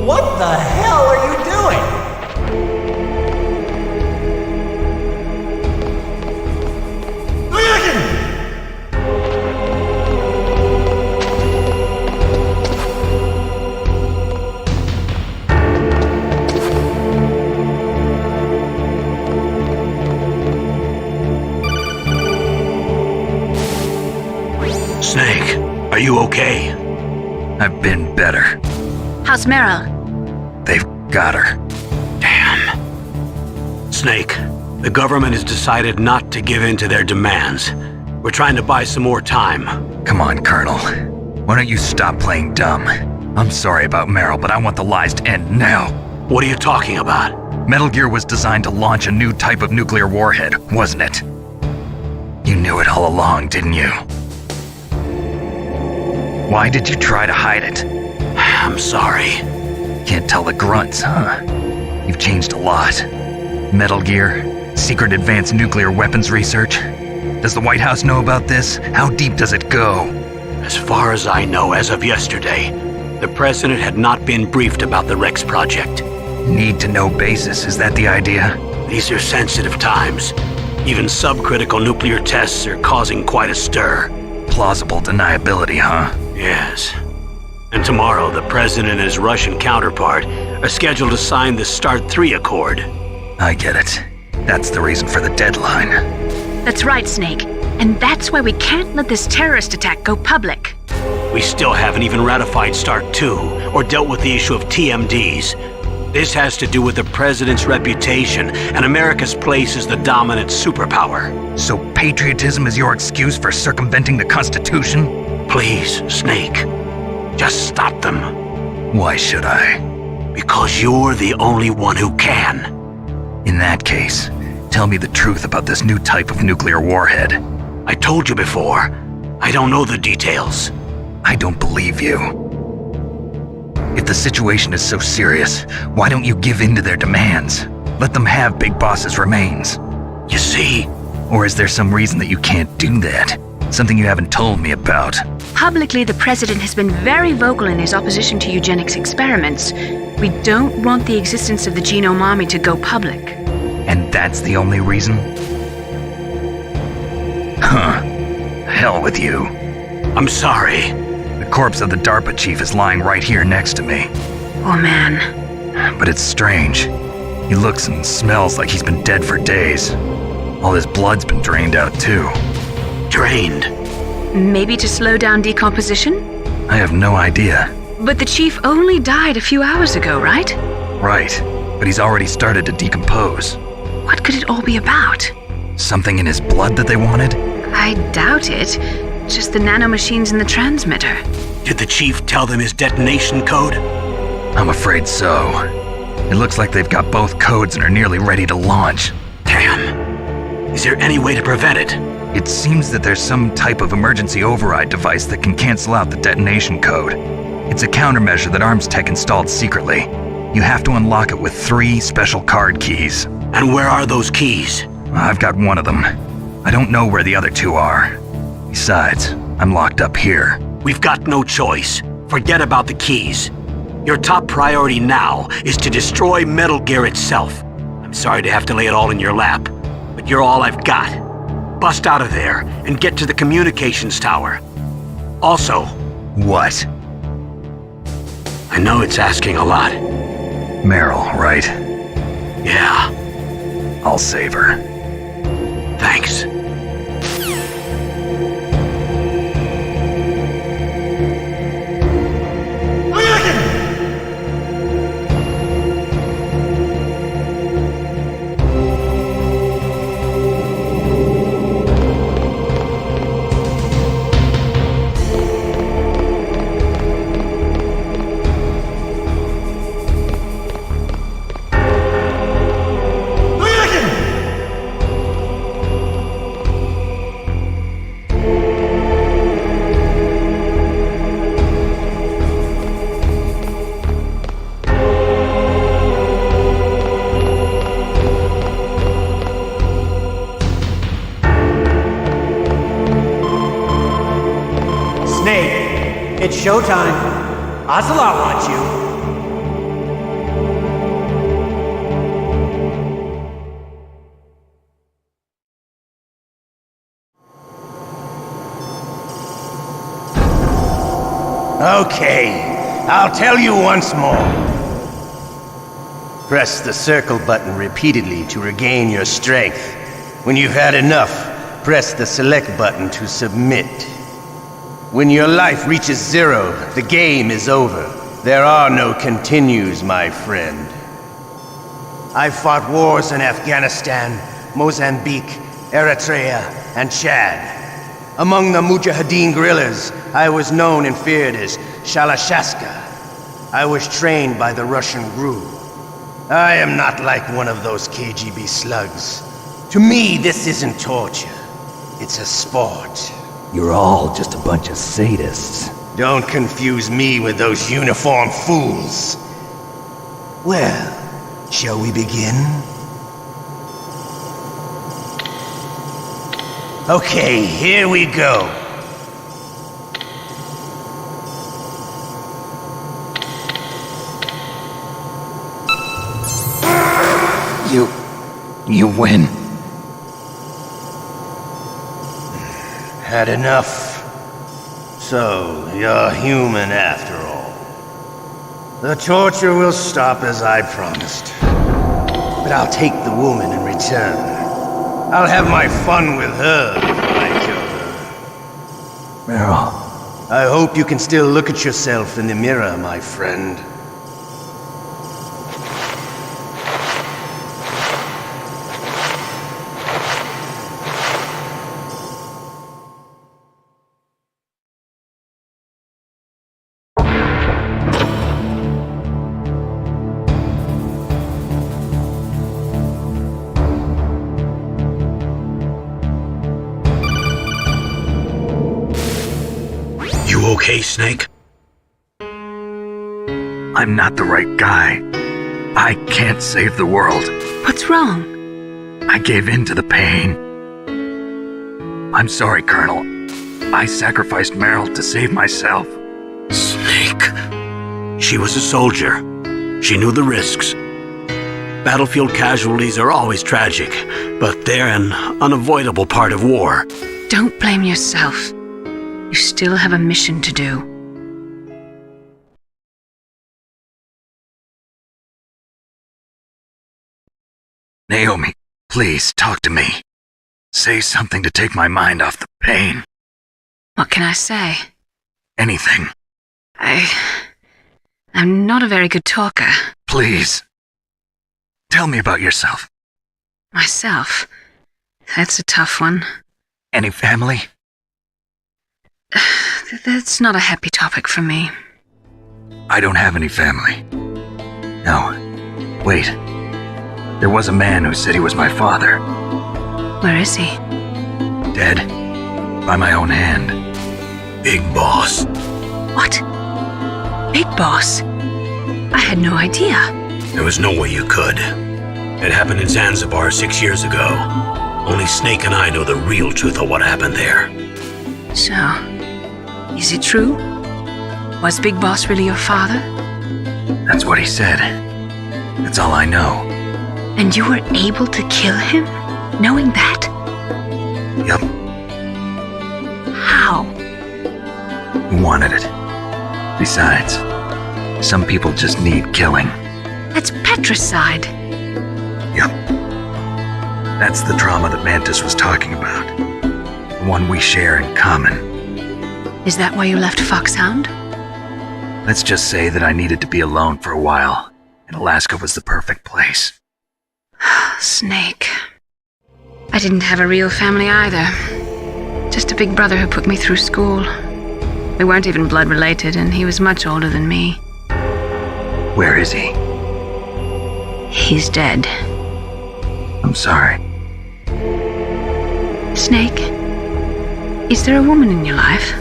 What the hell are you doing? Snake, are you okay? I've been better. How's Meryl? They've got her. Damn. Snake, the government has decided not to give in to their demands. We're trying to buy some more time. Come on, Colonel. Why don't you stop playing dumb? I'm sorry about Meryl, but I want the lies to end now. What are you talking about? Metal Gear was designed to launch a new type of nuclear warhead, wasn't it? You knew it all along, didn't you? Why did you try to hide it? I'm sorry. Can't tell the grunts, huh? You've changed a lot. Metal Gear, secret advanced nuclear weapons research. Does the White House know about this? How deep does it go? As far as I know, as of yesterday, the president had not been briefed about the Rex project. Need to know basis, is that the idea? These are sensitive times. Even subcritical nuclear tests are causing quite a stir. Plausible deniability, huh? Yes. And tomorrow, the president and his Russian counterpart are scheduled to sign the START 3 Accord. I get it. That's the reason for the deadline. That's right, Snake. And that's why we can't let this terrorist attack go public. We still haven't even ratified START 2 or dealt with the issue of TMDs. This has to do with the president's reputation and America's place as the dominant superpower. So patriotism is your excuse for circumventing the Constitution? Please, Snake. Just stop them. Why should I? Because you're the only one who can. In that case, tell me the truth about this new type of nuclear warhead. I told you before. I don't know the details. I don't believe you. If the situation is so serious, why don't you give in to their demands? Let them have Big Boss's remains. You see? Or is there some reason that you can't do that? Something you haven't told me about. Publicly, the president has been very vocal in his opposition to eugenics experiments. We don't want the existence of the Genome Army to go public. And that's the only reason? Huh. Hell with you. I'm sorry. The corpse of the DARPA chief is lying right here next to me. Oh, man. But it's strange. He looks and smells like he's been dead for days. All his blood's been drained out, too. Drained? Maybe to slow down decomposition? I have no idea. But the chief only died a few hours ago, right? Right. But he's already started to decompose. What could it all be about? Something in his blood that they wanted? I doubt it. Just the nanomachines in the transmitter. Did the chief tell them his detonation code? I'm afraid so. It looks like they've got both codes and are nearly ready to launch. Damn. Is there any way to prevent it? It seems that there's some type of emergency override device that can cancel out the detonation code. It's a countermeasure that Arms Tech installed secretly. You have to unlock it with 3 special card keys. And where are those keys? I've got one of them. I don't know where the other 2 are. Besides, I'm locked up here. We've got no choice. Forget about the keys. Your top priority now is to destroy Metal Gear itself. I'm sorry to have to lay it all in your lap, but you're all I've got. Bust out of there and get to the communications tower. Also... What? I know it's asking a lot. Meryl, right? Yeah. I'll save her. Thanks. It's showtime. Ocelot wants you. Okay, I'll tell you once more. Press the circle button repeatedly to regain your strength. When you've had enough, press the select button to submit. When your life reaches 0, the game is over. There are no continues, my friend. I've fought wars in Afghanistan, Mozambique, Eritrea, and Chad. Among the Mujahideen guerrillas, I was known and feared as Shalashaska. I was trained by the Russian GRU. I am not like one of those KGB slugs. To me, this isn't torture. It's a sport. You're all just a bunch of sadists. Don't confuse me with those uniformed fools. Well, shall we begin? Okay, here we go. You win. Had enough. So, you're human after all. The torture will stop as I promised. But I'll take the woman in return. I'll have my fun with her before I kill her. Meryl. I hope you can still look at yourself in the mirror, my friend. Okay, Snake? I'm not the right guy. I can't save the world. What's wrong? I gave in to the pain. I'm sorry, Colonel. I sacrificed Meryl to save myself. Snake. She was a soldier. She knew the risks. Battlefield casualties are always tragic, but they're an unavoidable part of war. Don't blame yourself. You still have a mission to do. Naomi, please talk to me. Say something to take my mind off the pain. What can I say? Anything. I'm not a very good talker. Please. Tell me about yourself. Myself? That's a tough one. Any family? That's not a happy topic for me. I don't have any family. No. Wait. There was a man who said he was my father. Where is he? Dead. By my own hand. Big Boss. What? Big Boss? I had no idea. There was no way you could. It happened in Zanzibar 6 years ago. Only Snake and I know the real truth of what happened there. So, is it true? Was Big Boss really your father? That's what he said. That's all I know. And you were able to kill him, knowing that? Yup. How? He wanted it. Besides, some people just need killing. That's patricide. Yup. That's the trauma that Mantis was talking about. The one we share in common. Is that why you left Foxhound? Let's just say that I needed to be alone for a while, and Alaska was the perfect place. Snake. I didn't have a real family either. Just a big brother who put me through school. We weren't even blood related, and he was much older than me. Where is he? He's dead. I'm sorry. Snake, is there a woman in your life?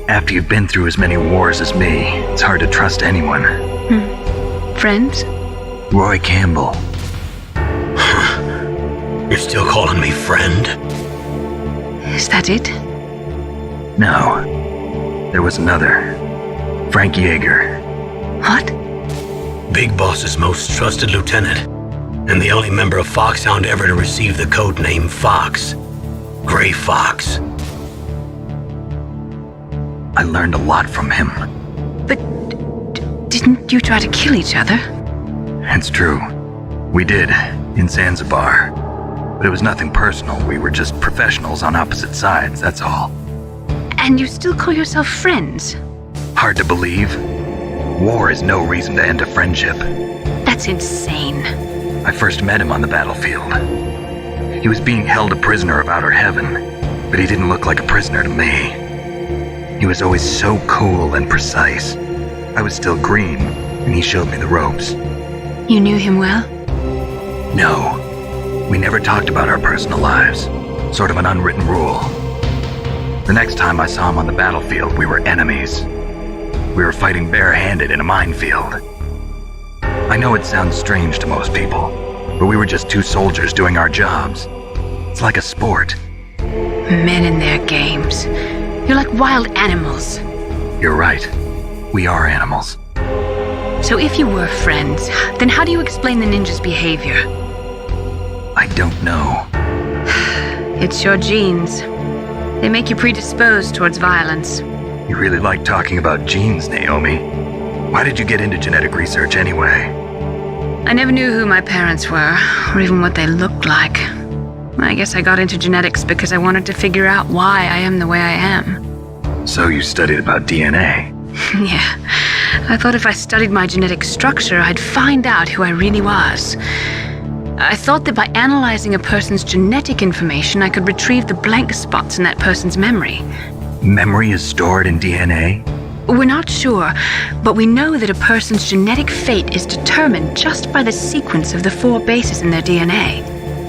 After you've been through as many wars as me, it's hard to trust anyone. Friends? Roy Campbell. You're still calling me friend? Is that it? No. There was another. Frank Yeager. What? Big Boss's most trusted lieutenant, and the only member of Foxhound ever to receive the code name Fox. Gray Fox. I learned a lot from him. But didn't you try to kill each other? It's true. We did, in Zanzibar. But it was nothing personal. We were just professionals on opposite sides, that's all. And you still call yourself friends? Hard to believe. War is no reason to end a friendship. That's insane. I first met him on the battlefield. He was being held a prisoner of outer heaven, but he didn't look like a prisoner to me. He was always so cool and precise. I was still green, and he showed me the ropes. You knew him well? No. We never talked about our personal lives. Sort of an unwritten rule. The next time I saw him on the battlefield, we were enemies. We were fighting barehanded in a minefield. I know it sounds strange to most people, but we were just two soldiers doing our jobs. It's like a sport. Men and their games. You're like wild animals. You're right. We are animals. So if you were friends, then how do you explain the ninja's behavior? I don't know. It's your genes. They make you predisposed towards violence. You really like talking about genes, Naomi. Why did you get into genetic research anyway? I never knew who my parents were, or even what they looked like. I guess I got into genetics because I wanted to figure out why I am the way I am. So you studied about DNA? Yeah. I thought if I studied my genetic structure, I'd find out who I really was. I thought that by analyzing a person's genetic information, I could retrieve the blank spots in that person's memory. Memory is stored in DNA? We're not sure, but we know that a person's genetic fate is determined just by the sequence of the 4 bases in their DNA.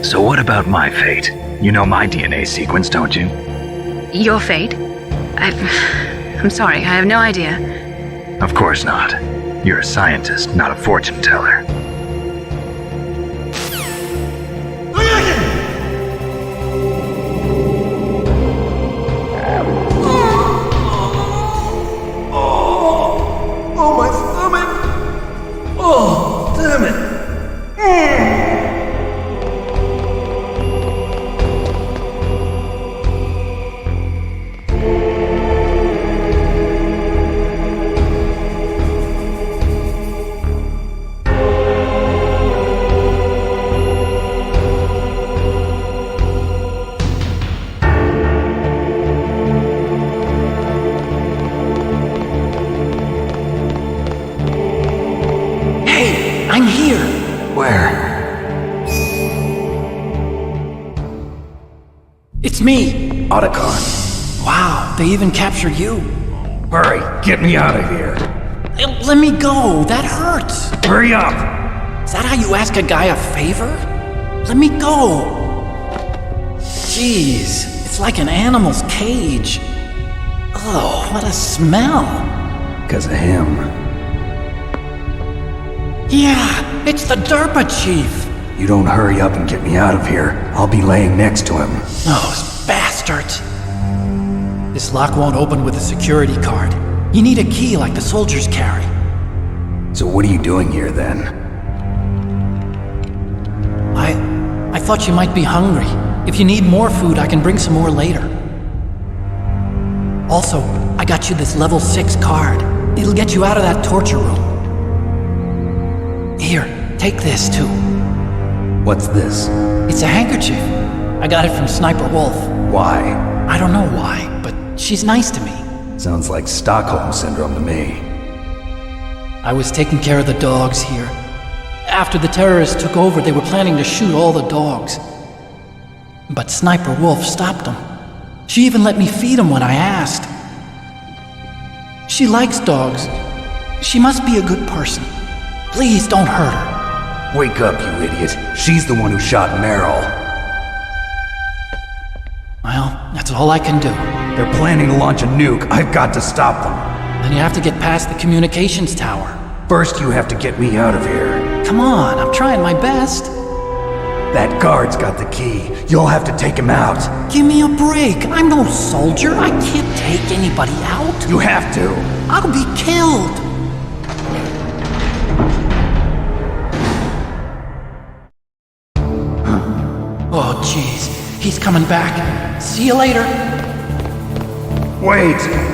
So what about my fate? You know my DNA sequence, don't you? Your fate? I'm sorry, I have no idea. Of course not. You're a scientist, not a fortune teller. Oh, my stomach! Oh, damn it! I'm here! Where? It's me! Otacon. Wow, they even captured you. Hurry, get me out of here. Let me go, that hurts. Hurry up! Is that how you ask a guy a favor? Let me go. Jeez, it's like an animal's cage. Oh, what a smell. Because of him. Yeah, it's the DARPA chief. You don't hurry up and get me out of here, I'll be laying next to him. Those bastards. This lock won't open with a security card. You need a key like the soldiers carry. So what are you doing here, then? I thought you might be hungry. If you need more food, I can bring some more later. Also, I got you this level 6 card. It'll get you out of that torture room. Here, take this, too. What's this? It's a handkerchief. I got it from Sniper Wolf. Why? I don't know why, but she's nice to me. Sounds like Stockholm Syndrome to me. I was taking care of the dogs here. After the terrorists took over, they were planning to shoot all the dogs. But Sniper Wolf stopped them. She even let me feed them when I asked. She likes dogs. She must be a good person. Please don't hurt her. Wake up, you idiot. She's the one who shot Meryl. Well, that's all I can do. They're planning to launch a nuke. I've got to stop them. Then you have to get past the communications tower. First, you have to get me out of here. Come on, I'm trying my best. That guard's got the key. You'll have to take him out. Give me a break. I'm no soldier. I can't take anybody out. You have to. I'll be killed. Oh, jeez. He's coming back. See you later. Wait.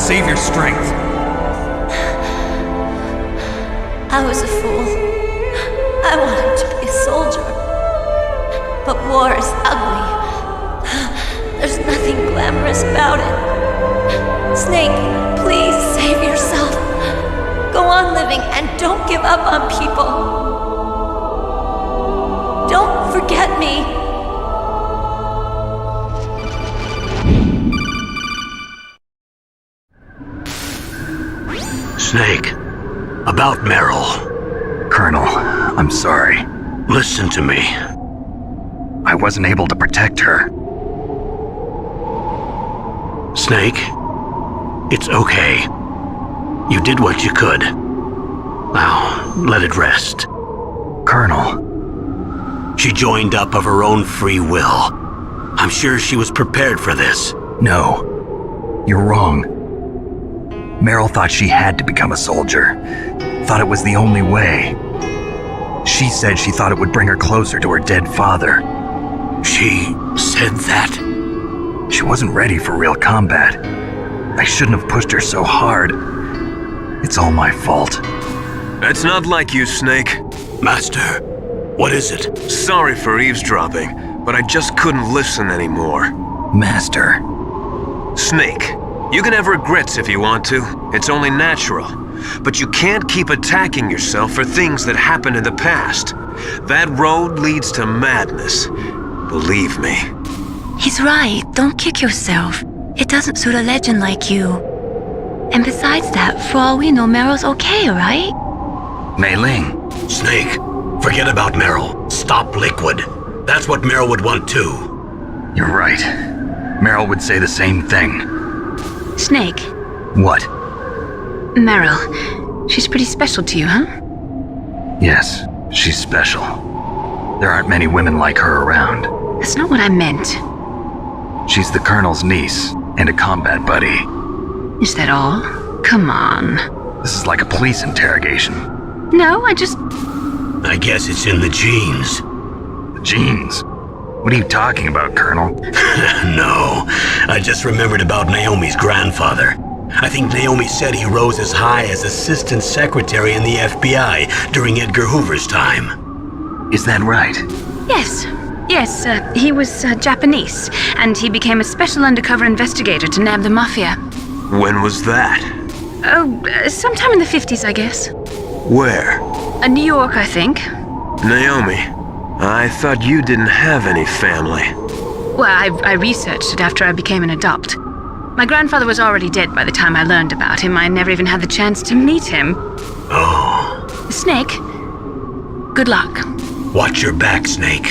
save your strength. I was a fool. I wanted to be a soldier. But war is ugly. There's nothing glamorous about it. Snake, please save yourself. Go on living and don't give up on people. Don't forget me. Snake, about Meryl. Colonel, I'm sorry. Listen to me. I wasn't able to protect her. Snake, it's okay. You did what you could. Now, let it rest. Colonel. She joined up of her own free will. I'm sure she was prepared for this. No, you're wrong. Meryl thought she had to become a soldier. Thought it was the only way. She said she thought it would bring her closer to her dead father. She said that? She wasn't ready for real combat. I shouldn't have pushed her so hard. It's all my fault. That's not like you, Snake. Master, what is it? Sorry for eavesdropping, but I just couldn't listen anymore. Master. Snake, you can have regrets if you want to. It's only natural. But you can't keep attacking yourself for things that happened in the past. That road leads to madness. Believe me. He's right. Don't kick yourself. It doesn't suit a legend like you. And besides that, for all we know, Meryl's okay, right? Mei Ling. Snake, forget about Meryl. Stop Liquid. That's what Meryl would want too. You're right. Meryl would say the same thing. Snake. What? Meryl. She's pretty special to you, huh? Yes, she's special. There aren't many women like her around. That's not what I meant. She's the Colonel's niece and a combat buddy. Is that all? Come on. This is like a police interrogation. No, I guess it's in the genes. The genes? What are you talking about, Colonel? No, I just remembered about Naomi's grandfather. I think Naomi said he rose as high as assistant secretary in the FBI during Edgar Hoover's time. Is that right? Yes. Yes, he was Japanese, and he became a special undercover investigator to nab the mafia. When was that? Oh, sometime in the 50s, I guess. Where? New York, I think. Naomi, I thought you didn't have any family. Well, I researched it after I became an adopt. My grandfather was already dead by the time I learned about him. I never even had the chance to meet him. Oh. Snake, good luck. Watch your back, Snake.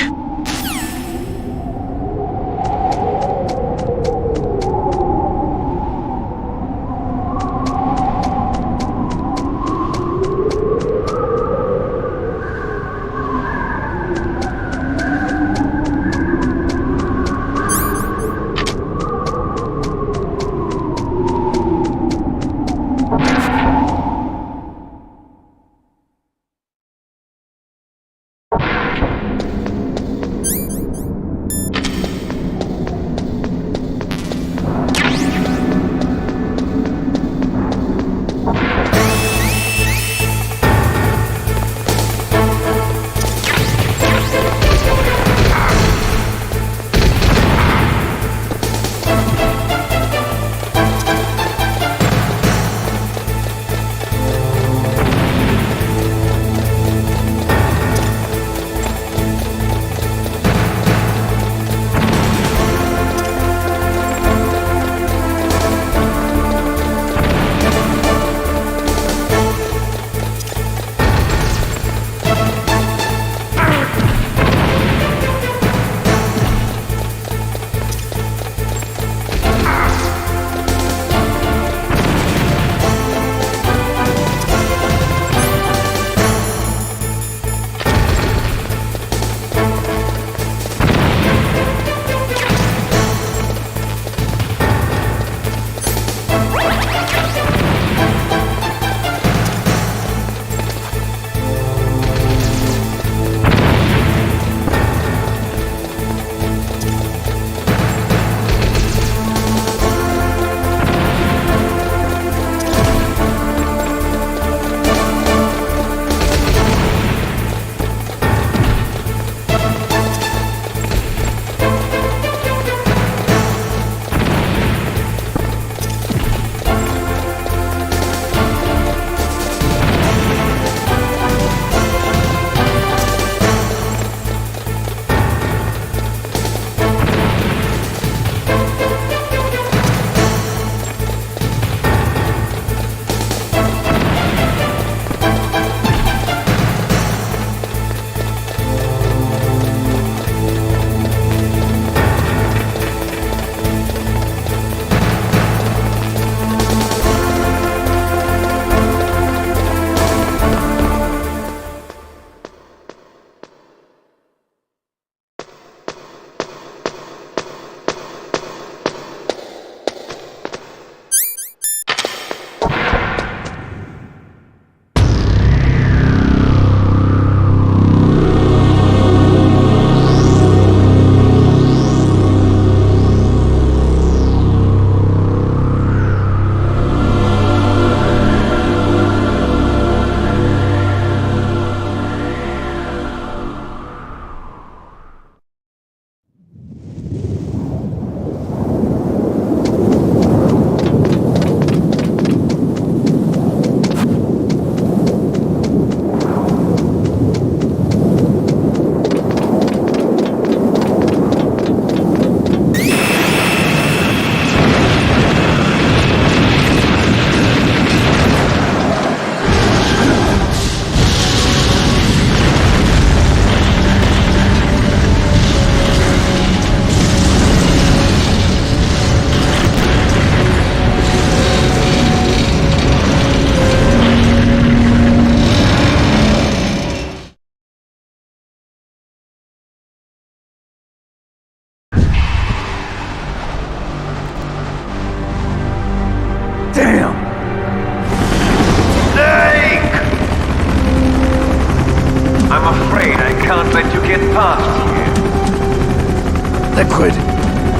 could.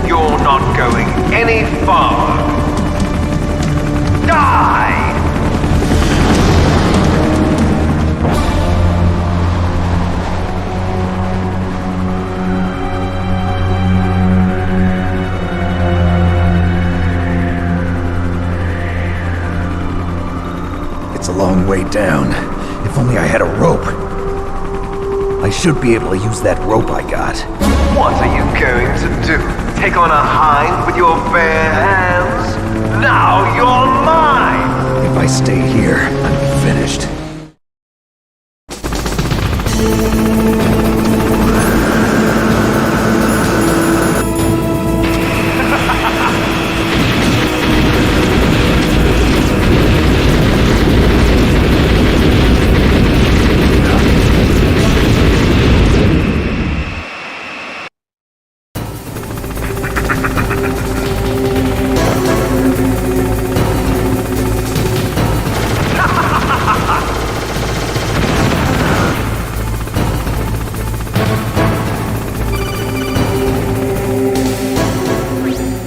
You're not going any farther. Die! It's a long way down. If only I had a rope. I should be able to use that rope I got. What are you going to do? Take on a hind with your bare hands? Now you're mine! If I stay here, I'm finished.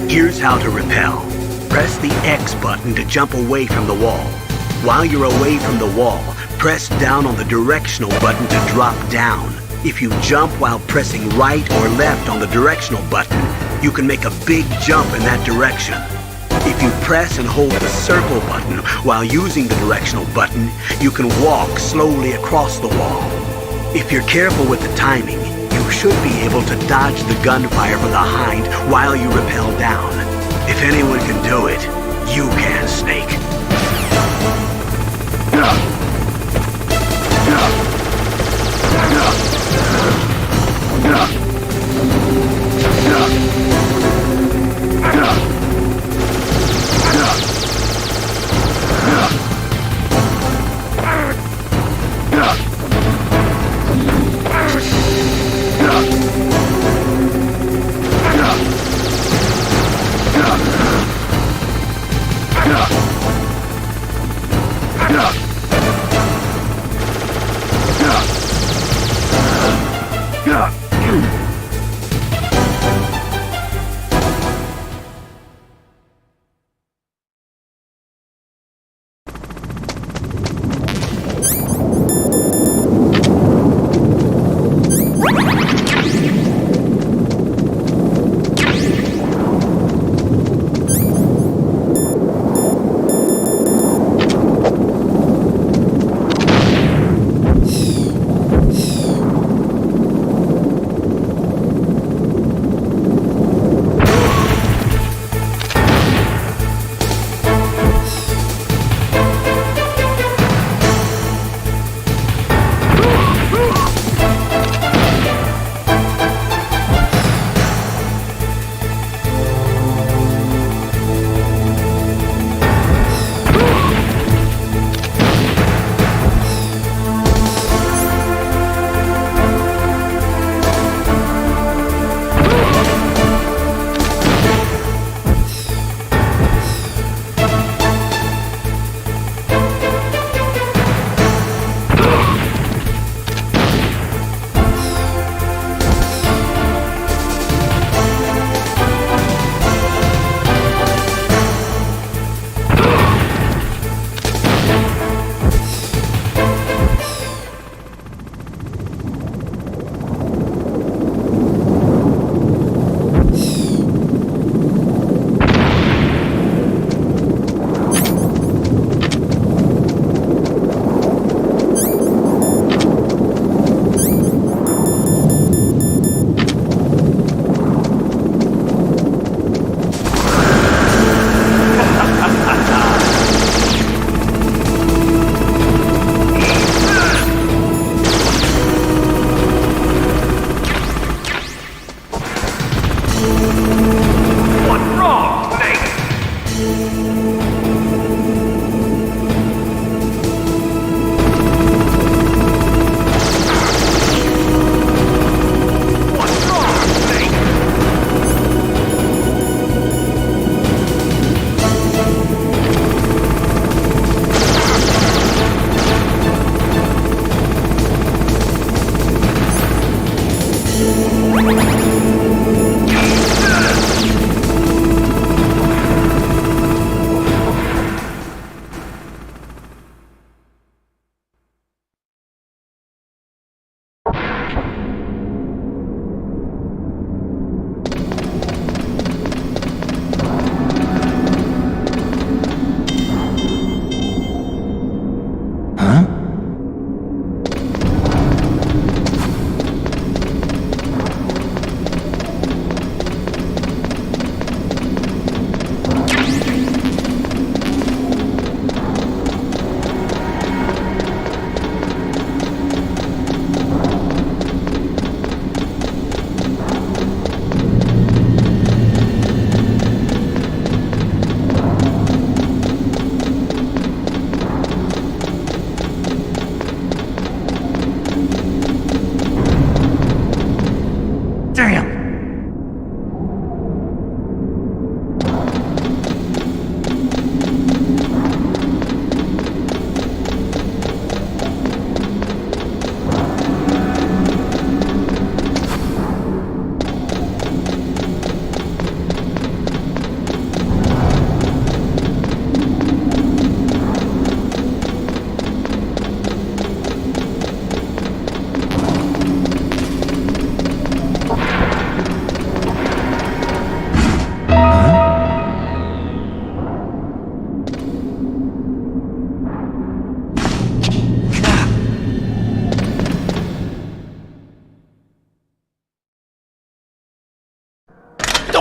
Here's how to repel. Press the X button to jump away from the wall. While you're away from the wall, press down on the directional button to drop down. If you jump while pressing right or left on the directional button, you can make a big jump in that direction. If you press and hold the circle button while using the directional button, you can walk slowly across the wall. If you're careful with the timing, you should be able to dodge the gunfire from the hind while you rappel down. If anyone can do it, you can, Snake.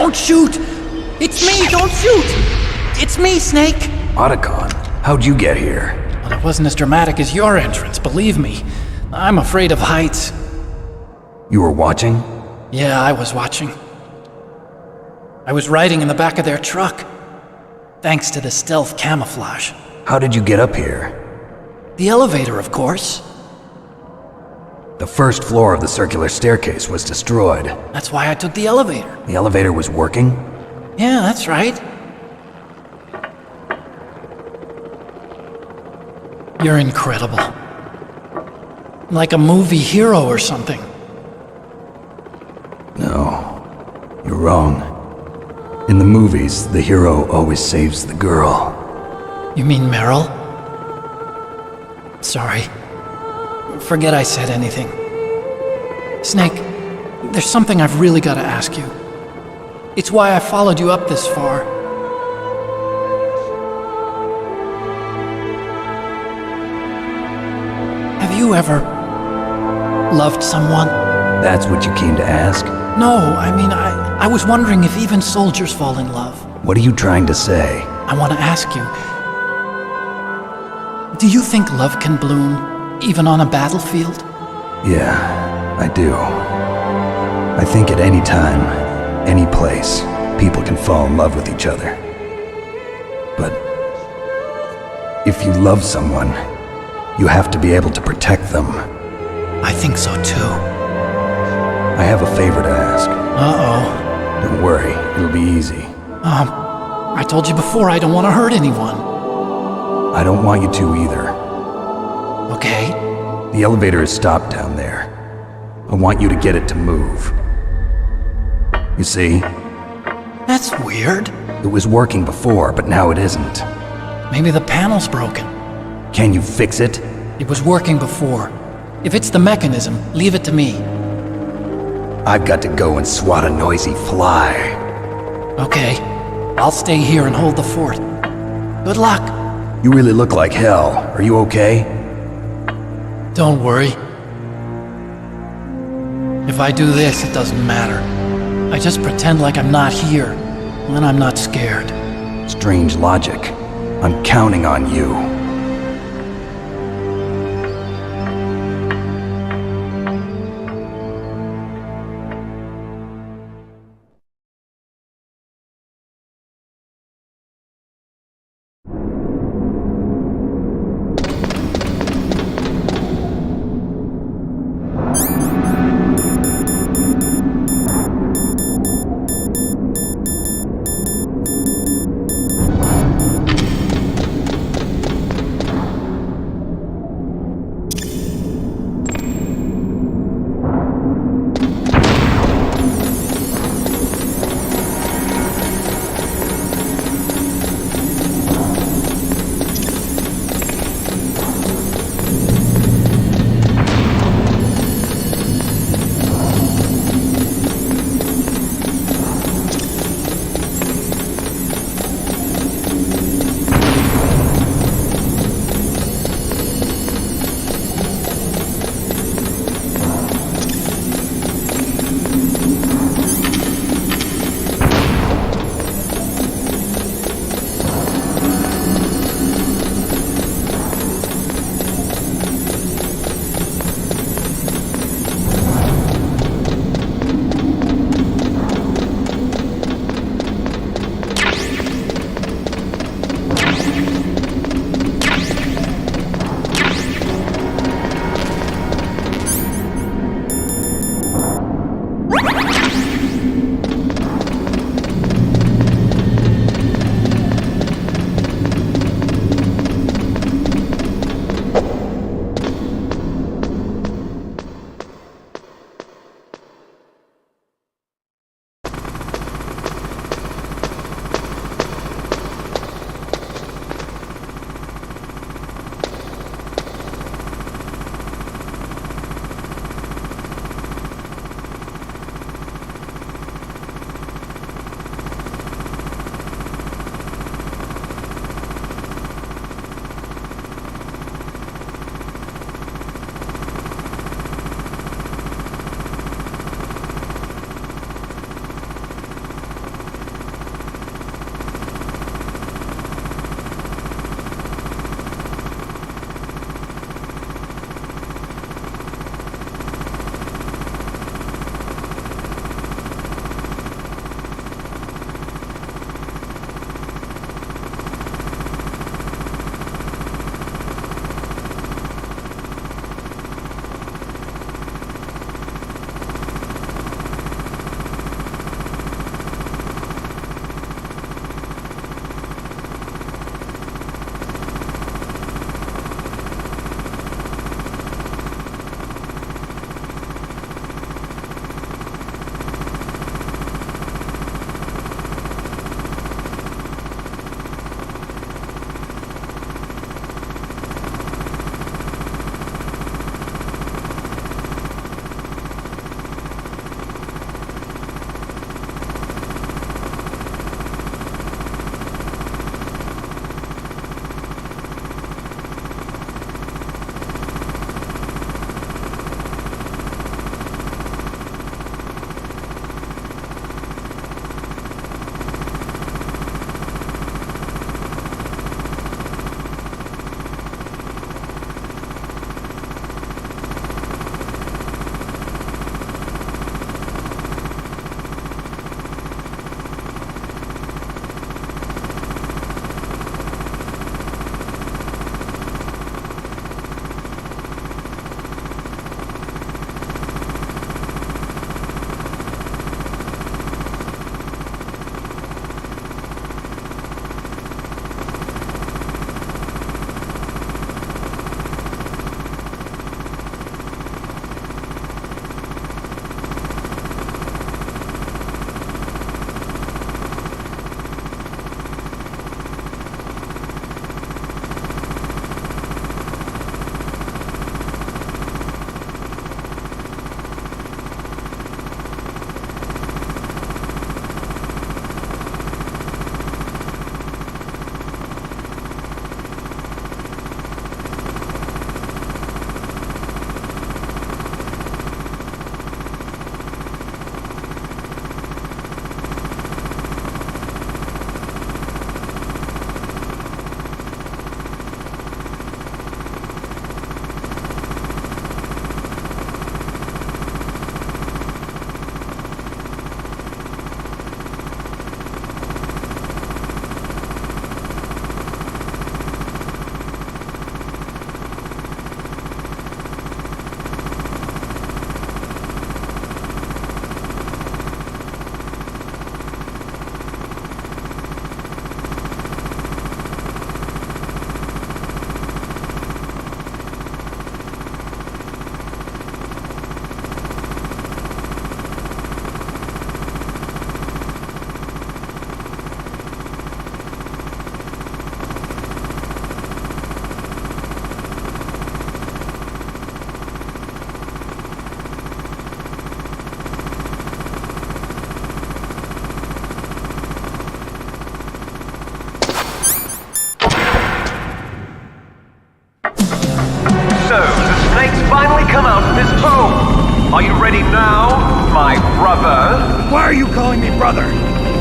Don't shoot! It's me, don't shoot! It's me, Snake! Otacon, how'd you get here? Well, it wasn't as dramatic as your entrance, believe me. I'm afraid of heights. You were watching? Yeah, I was watching. I was riding in the back of their truck. Thanks to the stealth camouflage. How did you get up here? The elevator, of course. The first floor of the circular staircase was destroyed. That's why I took the elevator. The elevator was working? Yeah, that's right. You're incredible. Like a movie hero or something. No, you're wrong. In the movies, the hero always saves the girl. You mean Meryl? Sorry. Forget I said anything. Snake, there's something I've really got to ask you. It's why I followed you up this far. Have you ever loved someone? That's what you came to ask? No, I mean, I was wondering if even soldiers fall in love. What are you trying to say? I want to ask you, do you think love can bloom, even on a battlefield? Yeah, I do. I think at any time, any place, people can fall in love with each other. But if you love someone, you have to be able to protect them. I think so too. I have a favor to ask. Uh-oh. Don't worry, it'll be easy. I told you before I don't want to hurt anyone. I don't want you to either. Okay. The elevator is stopped down there. I want you to get it to move. You see? That's weird. It was working before, but now it isn't. Maybe the panel's broken. Can you fix it? It was working before. If it's the mechanism, leave it to me. I've got to go and swat a noisy fly. Okay. I'll stay here and hold the fort. Good luck. You really look like hell. Are you okay? Don't worry. If I do this, it doesn't matter. I just pretend like I'm not here, and then I'm not scared. Strange logic. I'm counting on you.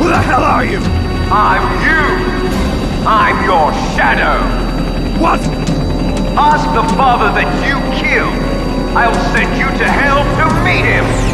Who the hell are you? I'm you! I'm your shadow! What? Ask the father that you killed! I'll send you to hell to meet him!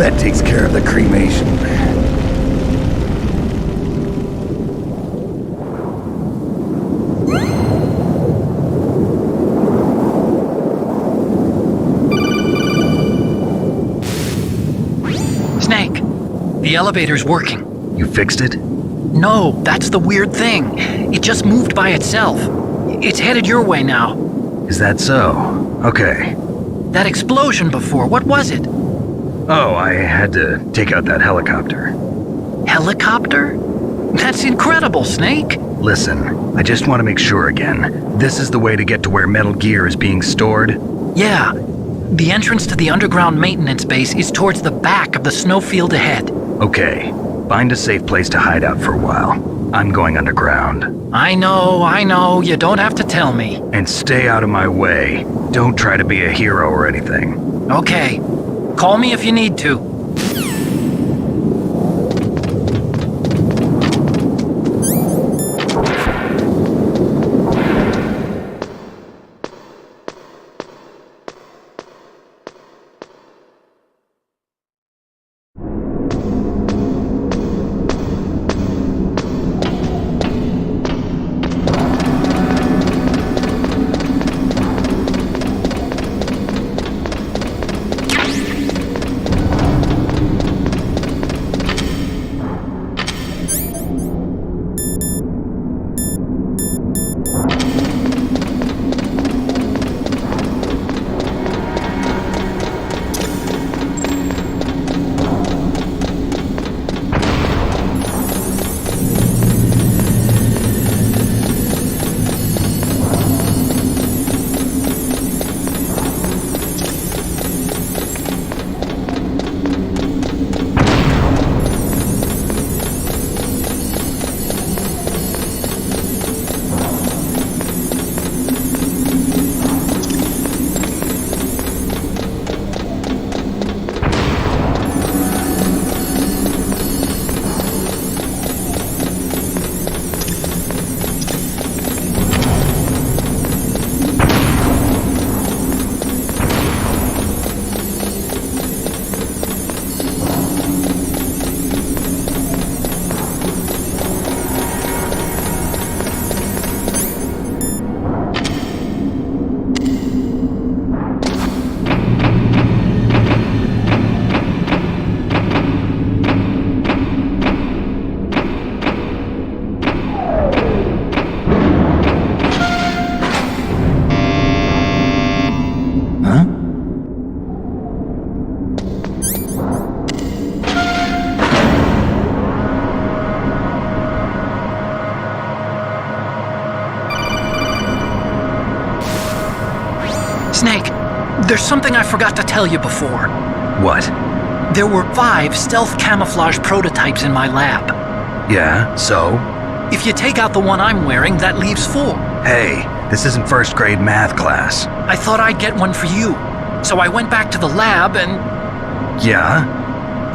That takes care of the cremation. Snake, the elevator's working. You fixed it? No, that's the weird thing. It just moved by itself. It's headed your way now. Is that so? Okay. That explosion before, what was it? Oh, I had to take out that helicopter. Helicopter? That's incredible, Snake. Listen, I just want to make sure again. This is the way to get to where Metal Gear is being stored? Yeah. The entrance to the underground maintenance base is towards the back of the snowfield ahead. Okay. Find a safe place to hide out for a while. I'm going underground. I know. You don't have to tell me. And stay out of my way. Don't try to be a hero or anything. Okay. Call me if you need to. Snake, there's something I forgot to tell you before. What? There were 5 stealth camouflage prototypes in my lab. Yeah, so? If you take out the one I'm wearing, that leaves 4. Hey, this isn't first grade math class. I thought I'd get one for you. So I went back to the lab and... Yeah?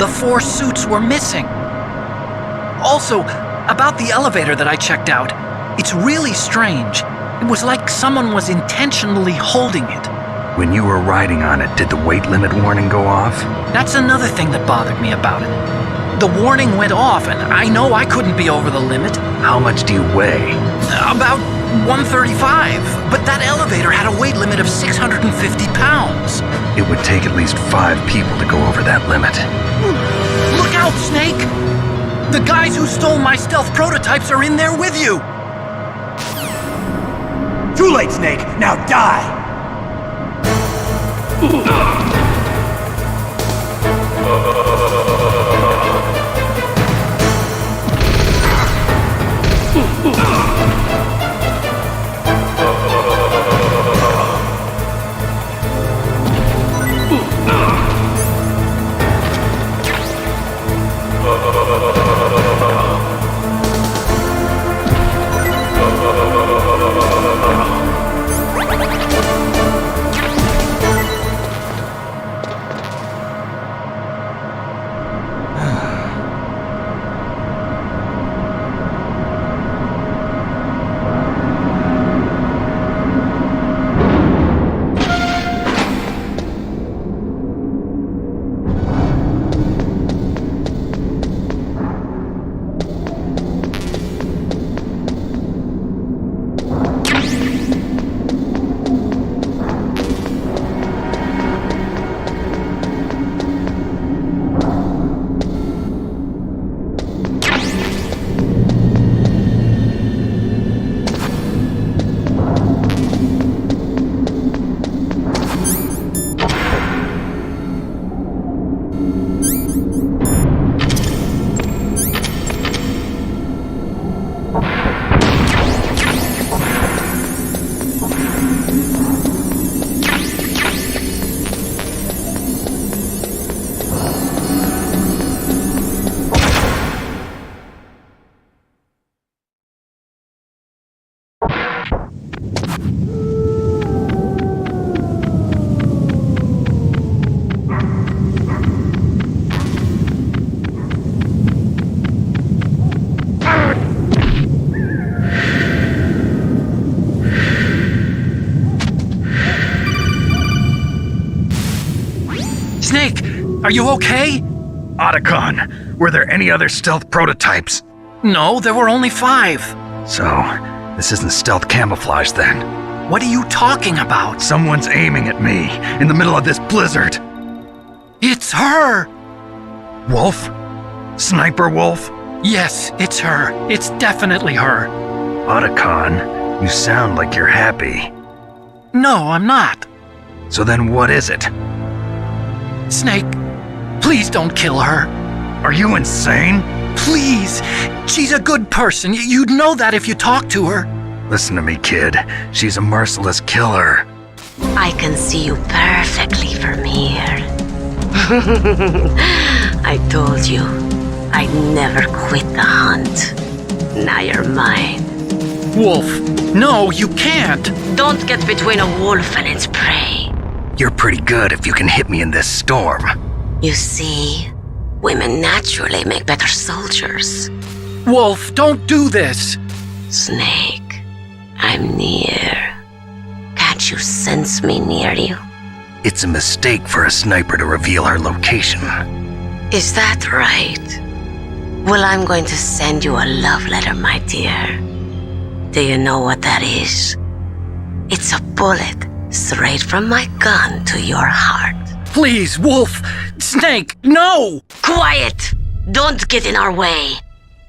The 4 suits were missing. Also, about the elevator that I checked out, it's really strange. It was like someone was intentionally holding it. When you were riding on it, did the weight limit warning go off? That's another thing that bothered me about it. The warning went off, and I know I couldn't be over the limit. How much do you weigh? About 135, but that elevator had a weight limit of 650 pounds. It would take at least 5 people to go over that limit. Look out, Snake! The guys who stole my stealth prototypes are in there with you! Too late, Snake! Now die! Are you okay? Otacon, were there any other stealth prototypes? No, there were only 5. So, this isn't stealth camouflage then. What are you talking about? Someone's aiming at me in the middle of this blizzard. It's her! Wolf? Sniper Wolf? Yes, it's her. It's definitely her. Otacon, you sound like you're happy. No, I'm not. So then what is it? Snake, please don't kill her. Are you insane? Please! She's a good person. You'd know that if you talked to her. Listen to me, kid. She's a merciless killer. I can see you perfectly from here. I told you, I'd never quit the hunt. Now you're mine. Wolf, no, you can't. Don't get between a wolf and its prey. You're pretty good if you can hit me in this storm. You see, women naturally make better soldiers. Wolf, don't do this. Snake, I'm near. Can't you sense me near you? It's a mistake for a sniper to reveal her location. Is that right? Well, I'm going to send you a love letter, my dear. Do you know what that is? It's a bullet straight from my gun to your heart. Please, Wolf! Snake, no! Quiet! Don't get in our way.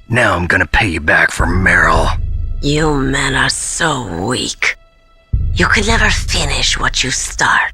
Now I'm gonna pay you back for Meryl. You men are so weak. You can never finish what you start.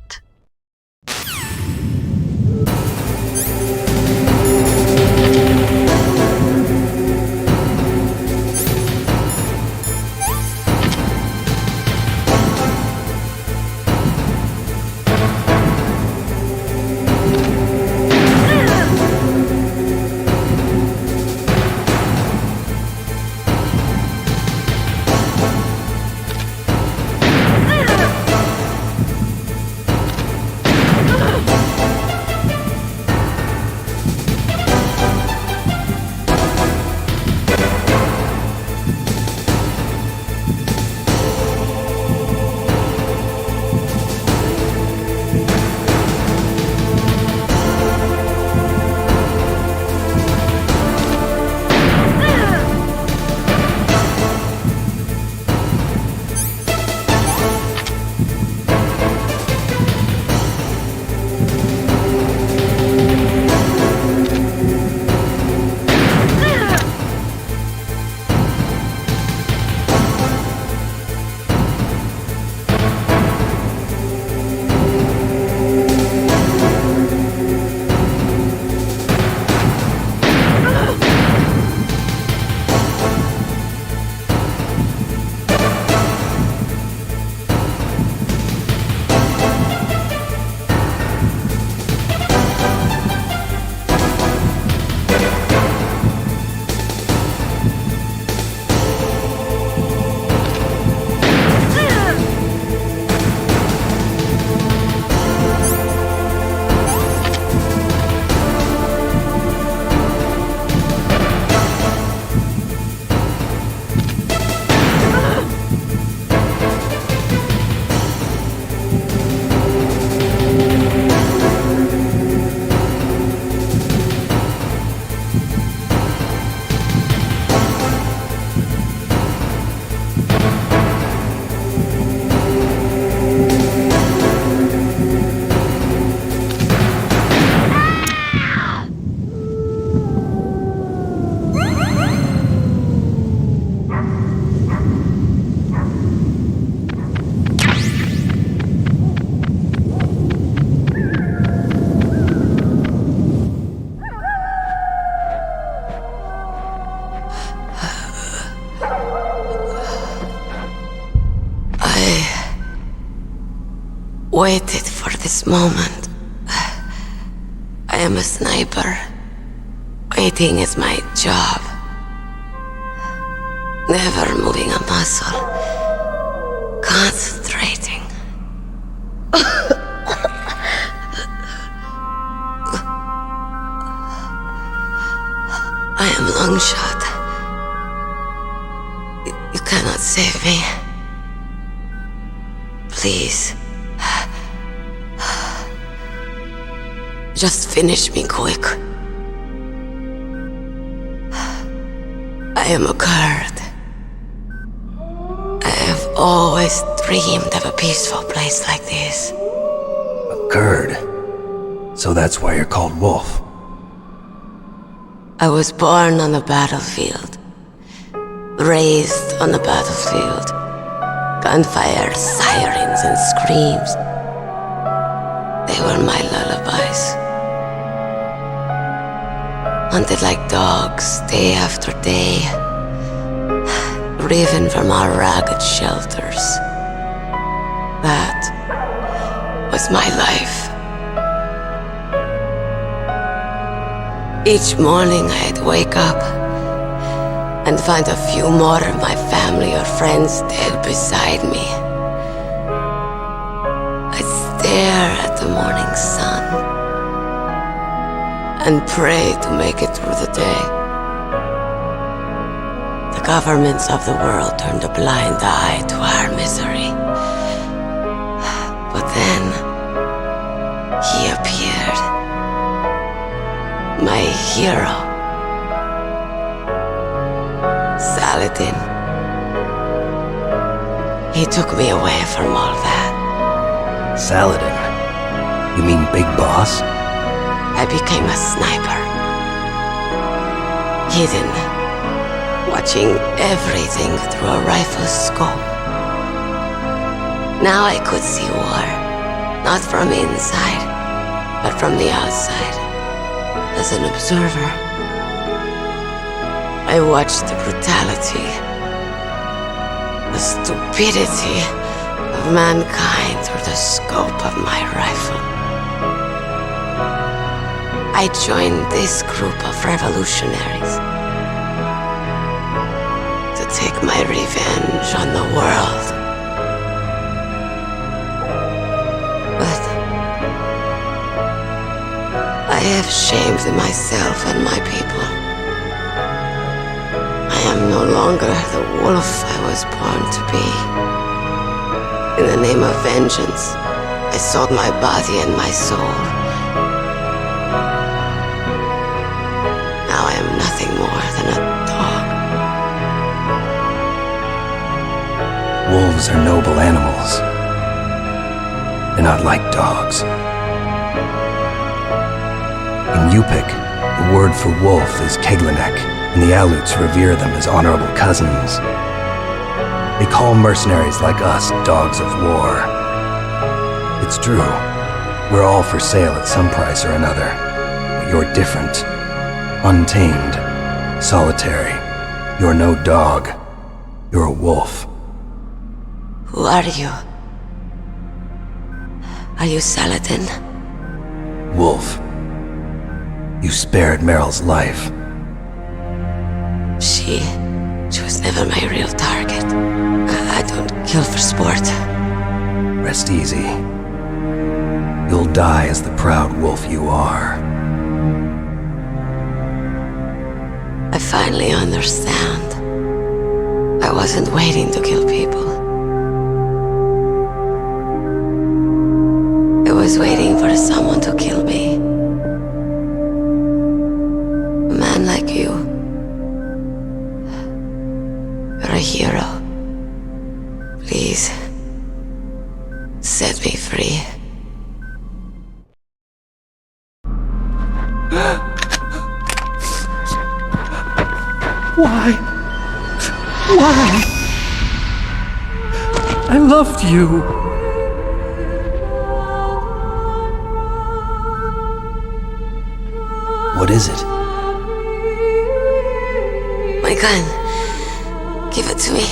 Waited for this moment. I am a sniper. Waiting is my job. Never moving a muscle. Concentrating. I am long shot. You cannot save me. Just finish me quick. I am a Kurd. I have always dreamed of a peaceful place like this. A Kurd? So that's why you're called Wolf. I was born on the battlefield. Raised on the battlefield. Gunfire, sirens, and screams. They were my lullabies. Hunted like dogs, day after day. Driven from our ragged shelters. That was my life. Each morning I'd wake up and find a few more of my family or friends dead beside me. I'd stare at the morning sun and pray to make it through the day. The governments of the world turned a blind eye to our misery. But then, he appeared. My hero. Saladin. He took me away from all that. Saladin? You mean Big Boss? I became a sniper. Hidden. Watching everything through a rifle's scope. Now I could see war. Not from inside, but from the outside. As an observer. I watched the brutality, the stupidity of mankind through the scope of my rifle. I joined this group of revolutionaries to take my revenge on the world. But I have shamed myself and my people. I am no longer the wolf I was born to be. In the name of vengeance, I sold my body and my soul. Now I am nothing more than a dog. Wolves are noble animals. They're not like dogs. In Yupik, the word for wolf is Keglanek, and the Aleuts revere them as honorable cousins. They call mercenaries like us dogs of war. It's true, we're all for sale at some price or another, but you're different. Untamed, solitary. You're no dog. You're a wolf. Who are you? Are you Saladin? Wolf. You spared Meryl's life. She was never my real target. I don't kill for sport. Rest easy. You'll die as the proud wolf you are. I finally understand. I wasn't waiting to kill people. I was waiting for someone to kill me. A man like you. You're a hero. Please, set me free. Why? Why? I loved you. What is it? My gun. Give it to me.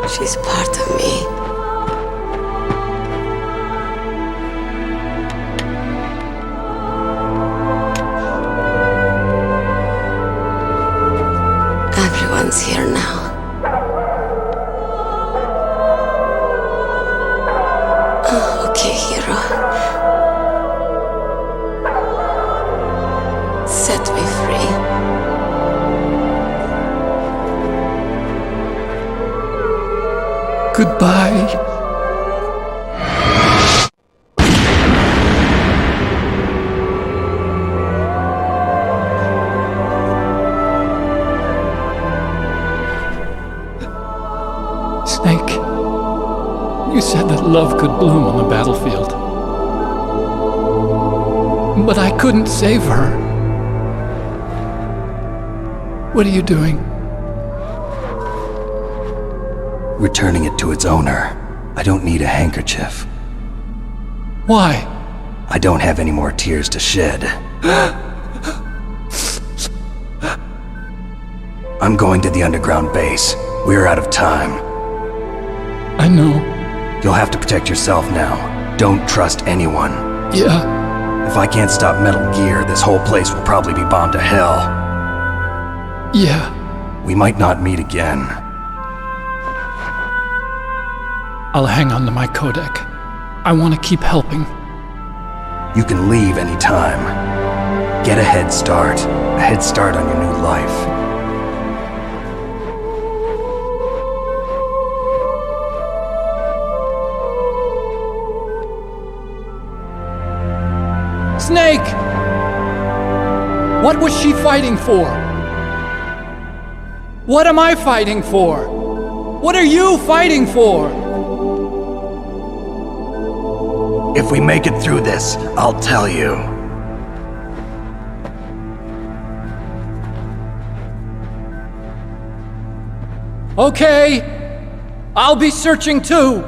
She's part of me. Everyone's here now. Oh, okay, hero. Set me free. Goodbye. You said that love could bloom on the battlefield. But I couldn't save her. What are you doing? Returning it to its owner. I don't need a handkerchief. Why? I don't have any more tears to shed. I'm going to the underground base. We're out of time. I know. You'll have to protect yourself now. Don't trust anyone. Yeah. If I can't stop Metal Gear, this whole place will probably be bombed to hell. Yeah. We might not meet again. I'll hang on to my codec. I want to keep helping. You can leave anytime. Get a head start. A head start on your new life. Snake! What was she fighting for? What am I fighting for? What are you fighting for? If we make it through this, I'll tell you. Okay. I'll be searching too.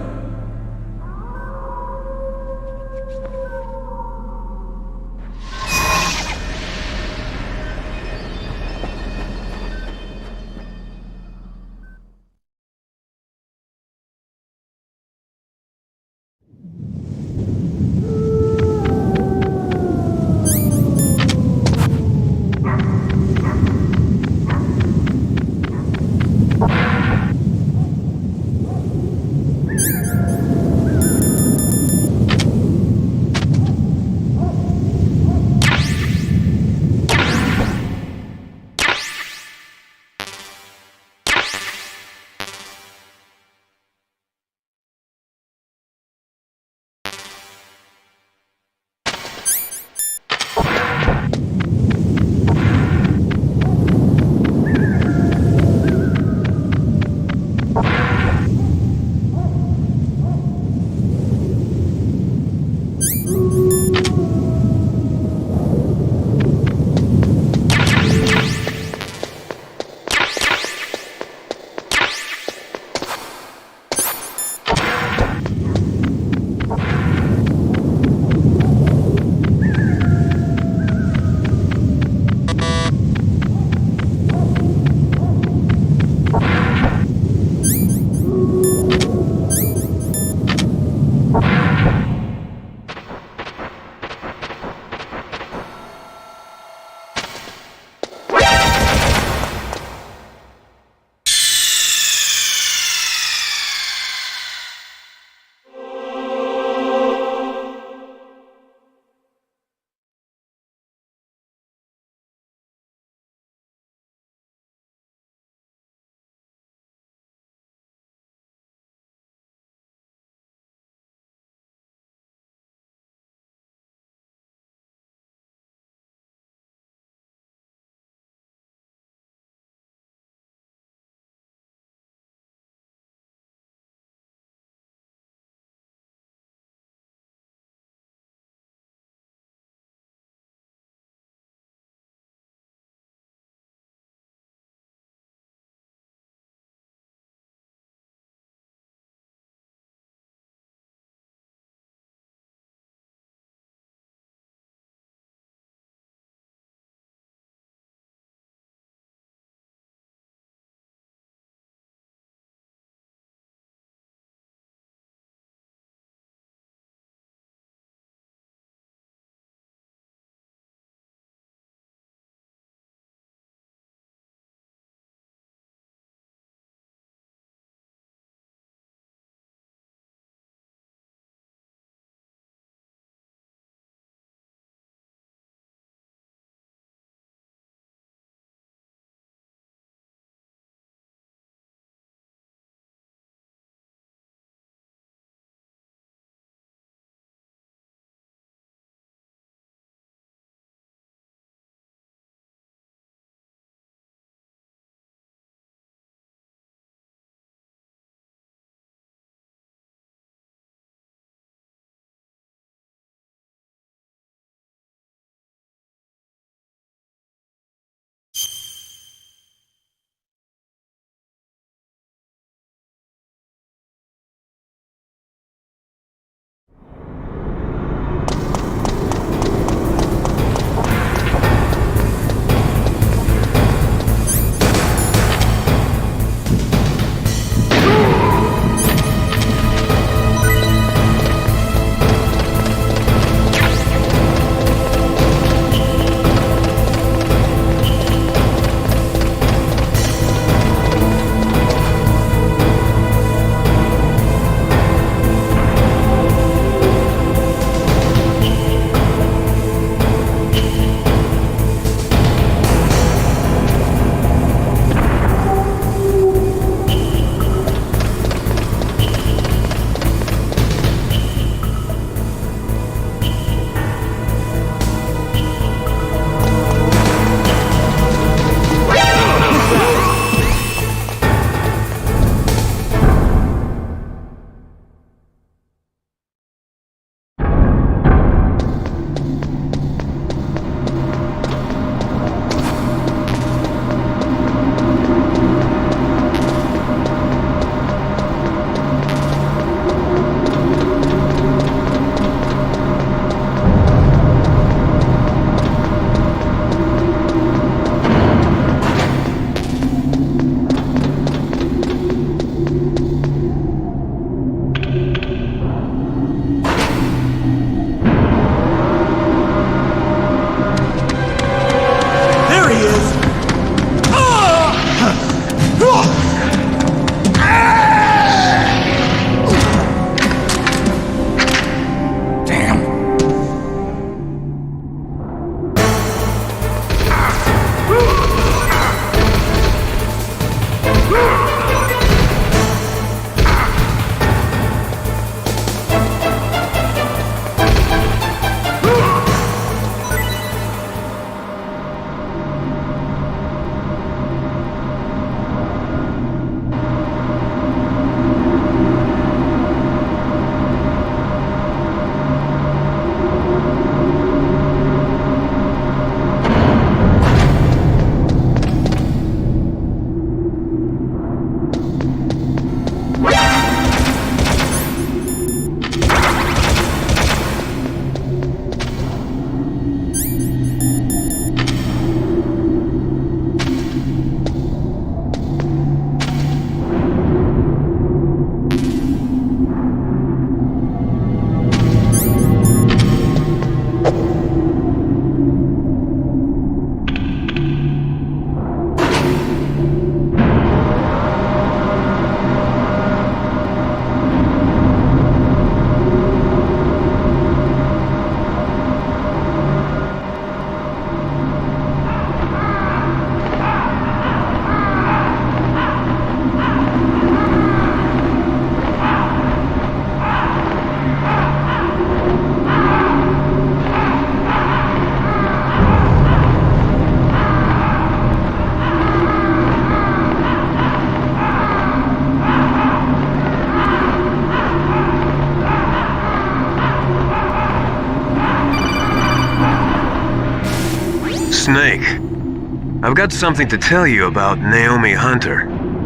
I've got something to tell you about Naomi Hunter.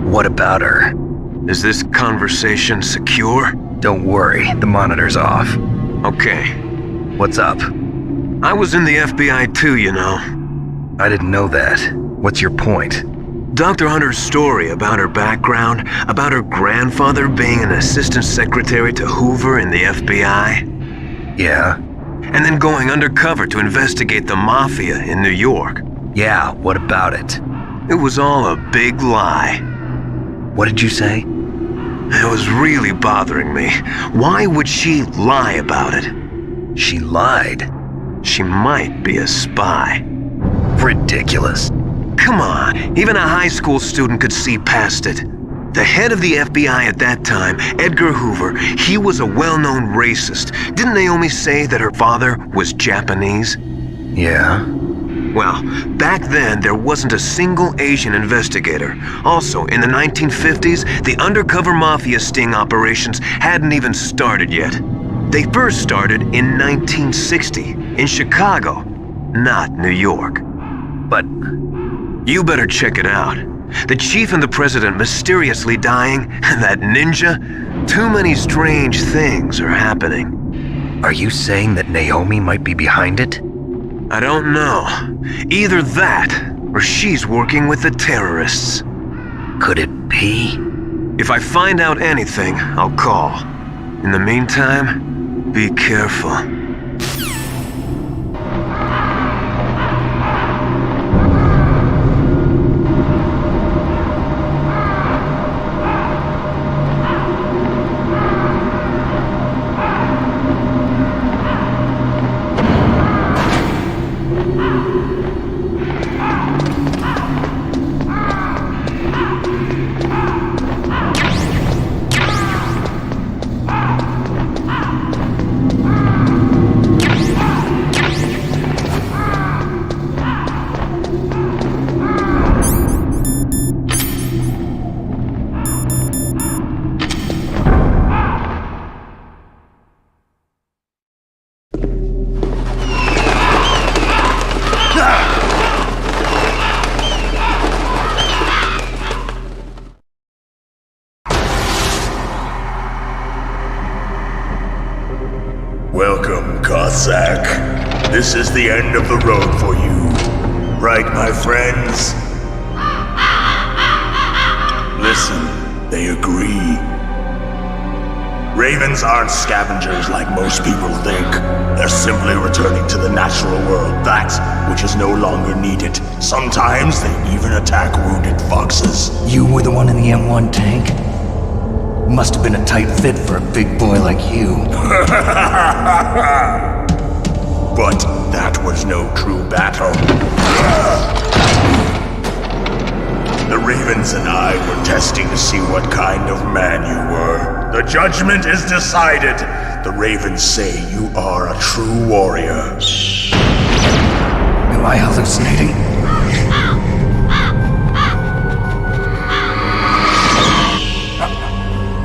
What about her? Is this conversation secure? Don't worry, the monitor's off. Okay. What's up? I was in the FBI too, you know. I didn't know that. What's your point? Dr. Hunter's story about her background, about her grandfather being an assistant secretary to Hoover in the FBI. Yeah? And then going undercover to investigate the mafia in New York. Yeah, what about it? It was all a big lie. What did you say? It was really bothering me. Why would she lie about it? She lied? She might be a spy. Ridiculous. Come on, even a high school student could see past it. The head of the FBI at that time, Edgar Hoover, he was a well-known racist. Didn't Naomi say that her father was Japanese? Yeah. Well, back then, there wasn't a single Asian investigator. Also, in the 1950s, the undercover mafia sting operations hadn't even started yet. They first started in 1960, in Chicago, not New York. But you better check it out. The chief and the president mysteriously dying, and that ninja? Too many strange things are happening. Are you saying that Naomi might be behind it? I don't know. Either that, or she's working with the terrorists. Could it be? If I find out anything, I'll call. In the meantime, be careful. Welcome, Cossack. This is the end of the road for you. Right, my friends? Listen, they agree. Ravens aren't scavengers like most people think. They're simply returning to the natural world, that which is no longer needed. Sometimes they even attack wounded foxes. You were the one in the M1 tank? Must have been a tight fit for a big boy like you. But that was no true battle. The Ravens and I were testing to see what kind of man you were. The judgment is decided. The Ravens say you are a true warrior. Am I hallucinating?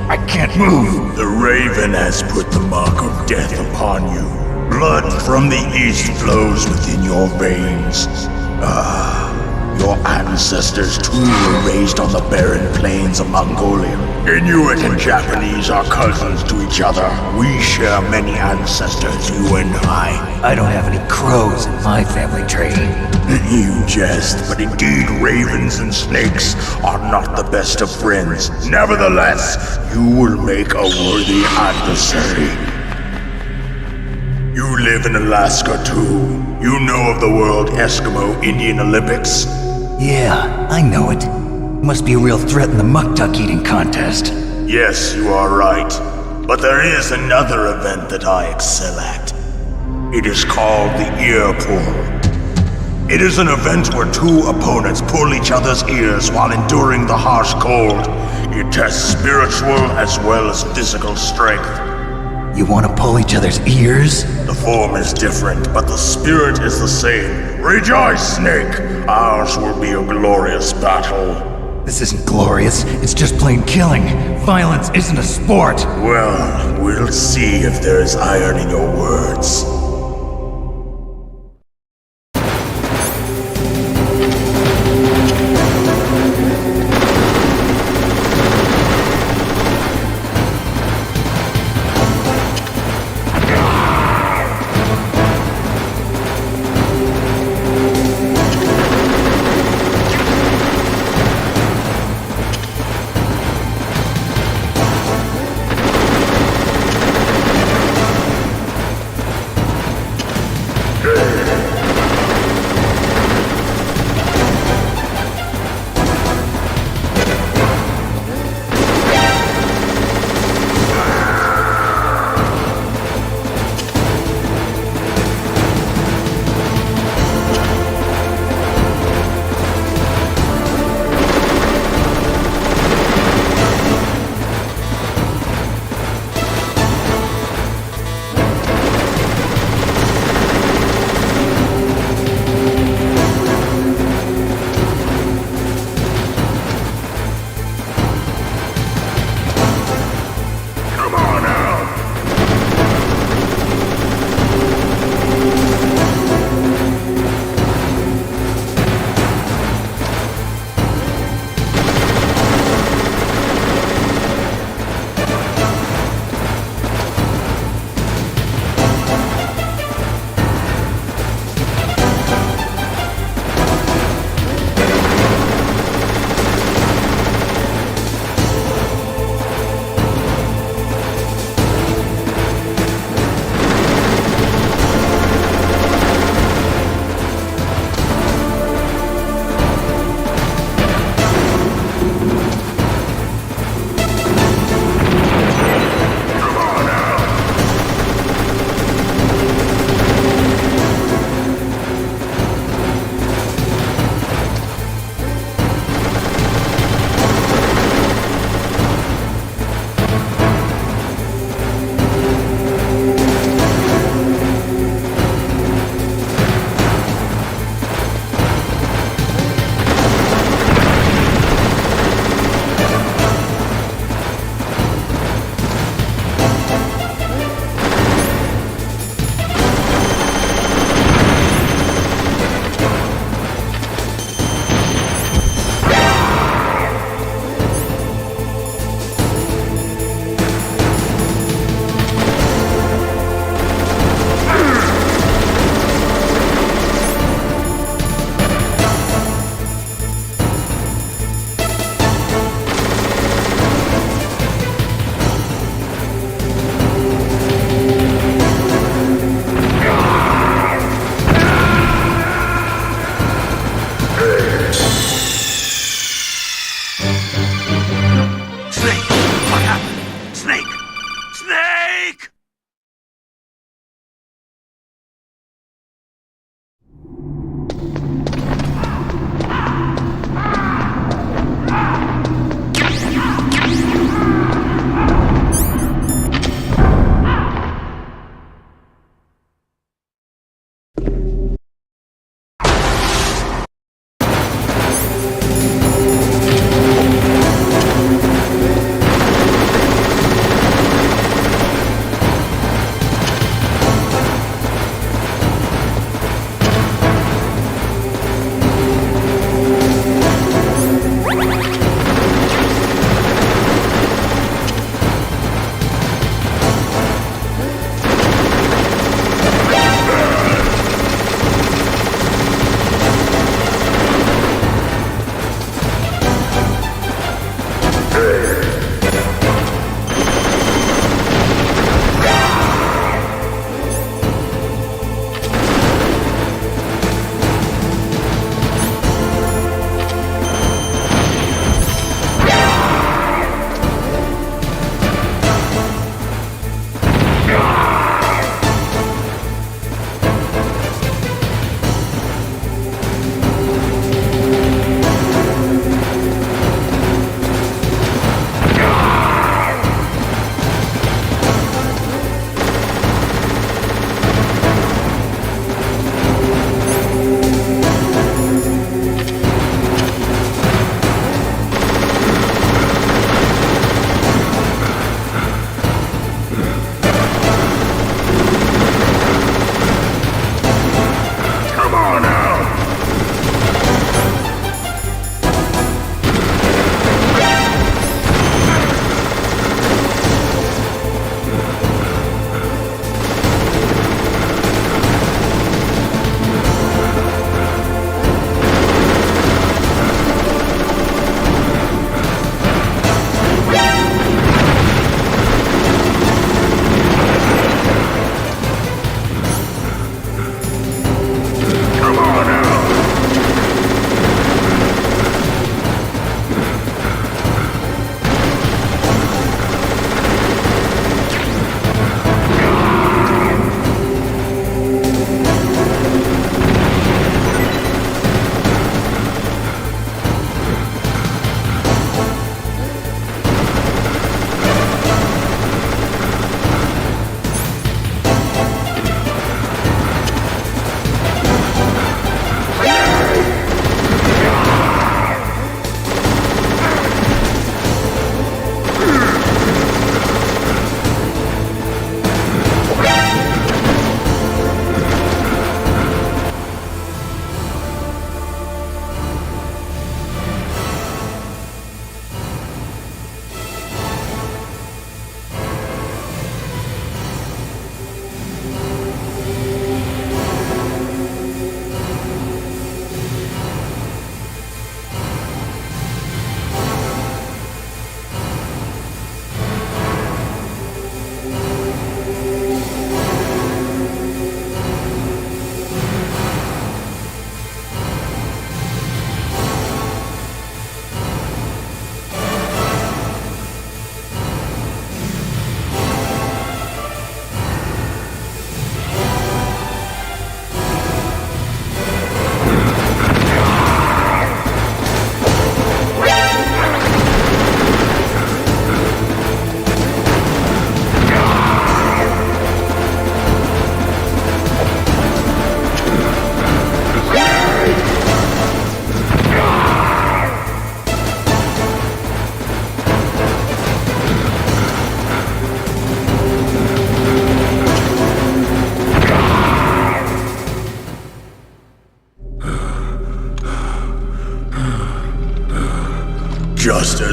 I can't move. The Raven has put the mark of death upon you. Blood from the east flows within your veins. Your ancestors too were raised on the barren plains of Mongolia. Inuit and Japanese are cousins to each other. We share many ancestors, you and I. I don't have any crows in my family tree. You jest, but indeed ravens and snakes are not the best of friends. Nevertheless, you will make a worthy adversary. You live in Alaska too. You know of the World Eskimo Indian Olympics? Yeah, I know it. Must be a real threat in the muck-duck eating contest. Yes, you are right. But there is another event that I excel at. It is called the ear pull. It is an event where two opponents pull each other's ears while enduring the harsh cold. It tests spiritual as well as physical strength. You want to pull each other's ears? The form is different, but the spirit is the same. Rejoice, Snake! Ours will be a glorious battle. This isn't glorious, it's just plain killing. Violence isn't a sport. Well, we'll see if there's iron in your words.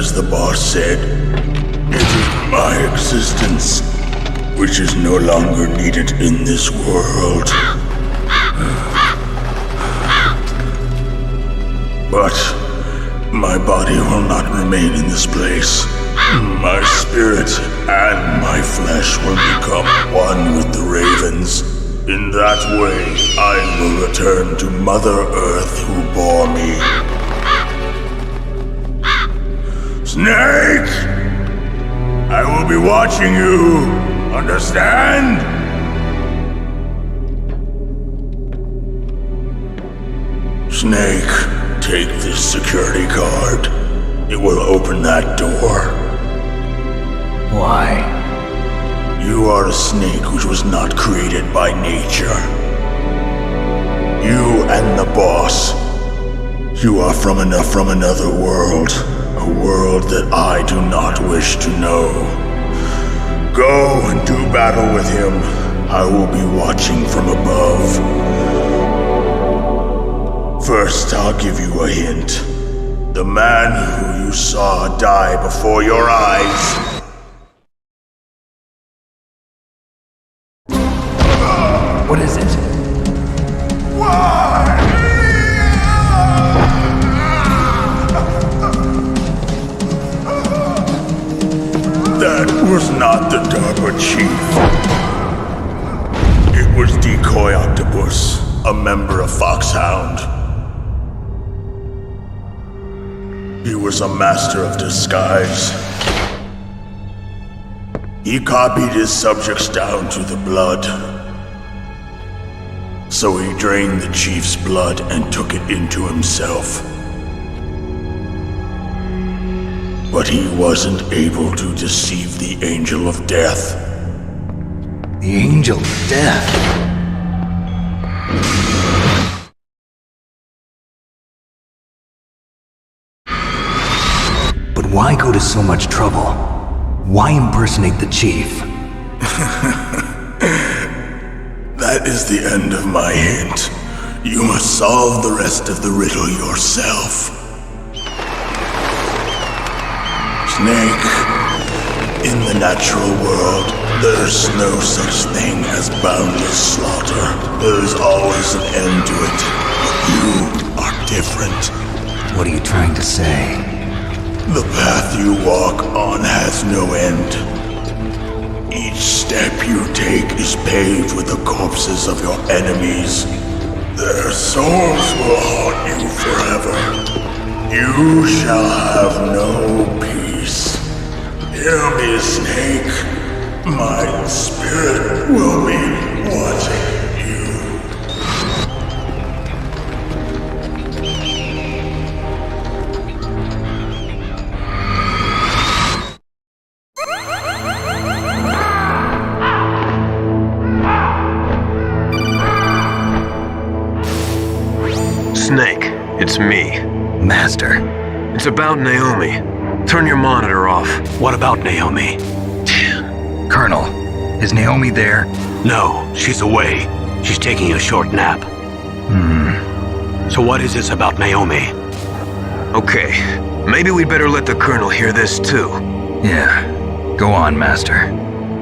as the boss said, it is my existence which is no longer needed in this world. But my body will not remain in this place. My spirit and my flesh will become one with the ravens. In that way, I will return to Mother Earth who bore me. Snake! I will be watching you. Understand? Snake, take this security card. It will open that door. Why? You are a snake which was not created by nature. You and the boss. You are from another world. A world that I do not wish to know. Go and do battle with him. I will be watching from above. First, I'll give you a hint. The man who you saw die before your eyes. What is it? That was not the DARPA chief. It was Decoy Octopus, a member of Foxhound. He was a master of disguise. He copied his subjects down to the blood. So he drained the chief's blood and took it into himself. But he wasn't able to deceive the Angel of Death. The Angel of Death? But why go to so much trouble? Why impersonate the chief? That is the end of my hint. You must solve the rest of the riddle yourself. Snake, in the natural world, there's no such thing as boundless slaughter. There is always an end to it. But you are different. What are you trying to say? The path you walk on has no end. Each step you take is paved with the corpses of your enemies. Their souls will haunt you forever. You shall have no peace. Hear me, Snake. My spirit will be watching you. Snake, it's me. Master. It's about Naomi. Turn your monitor off. What about Naomi? Colonel, is Naomi there? No, she's away. She's taking a short nap. So what is this about Naomi? Okay, maybe we'd better let the Colonel hear this too. Yeah, go on, Master.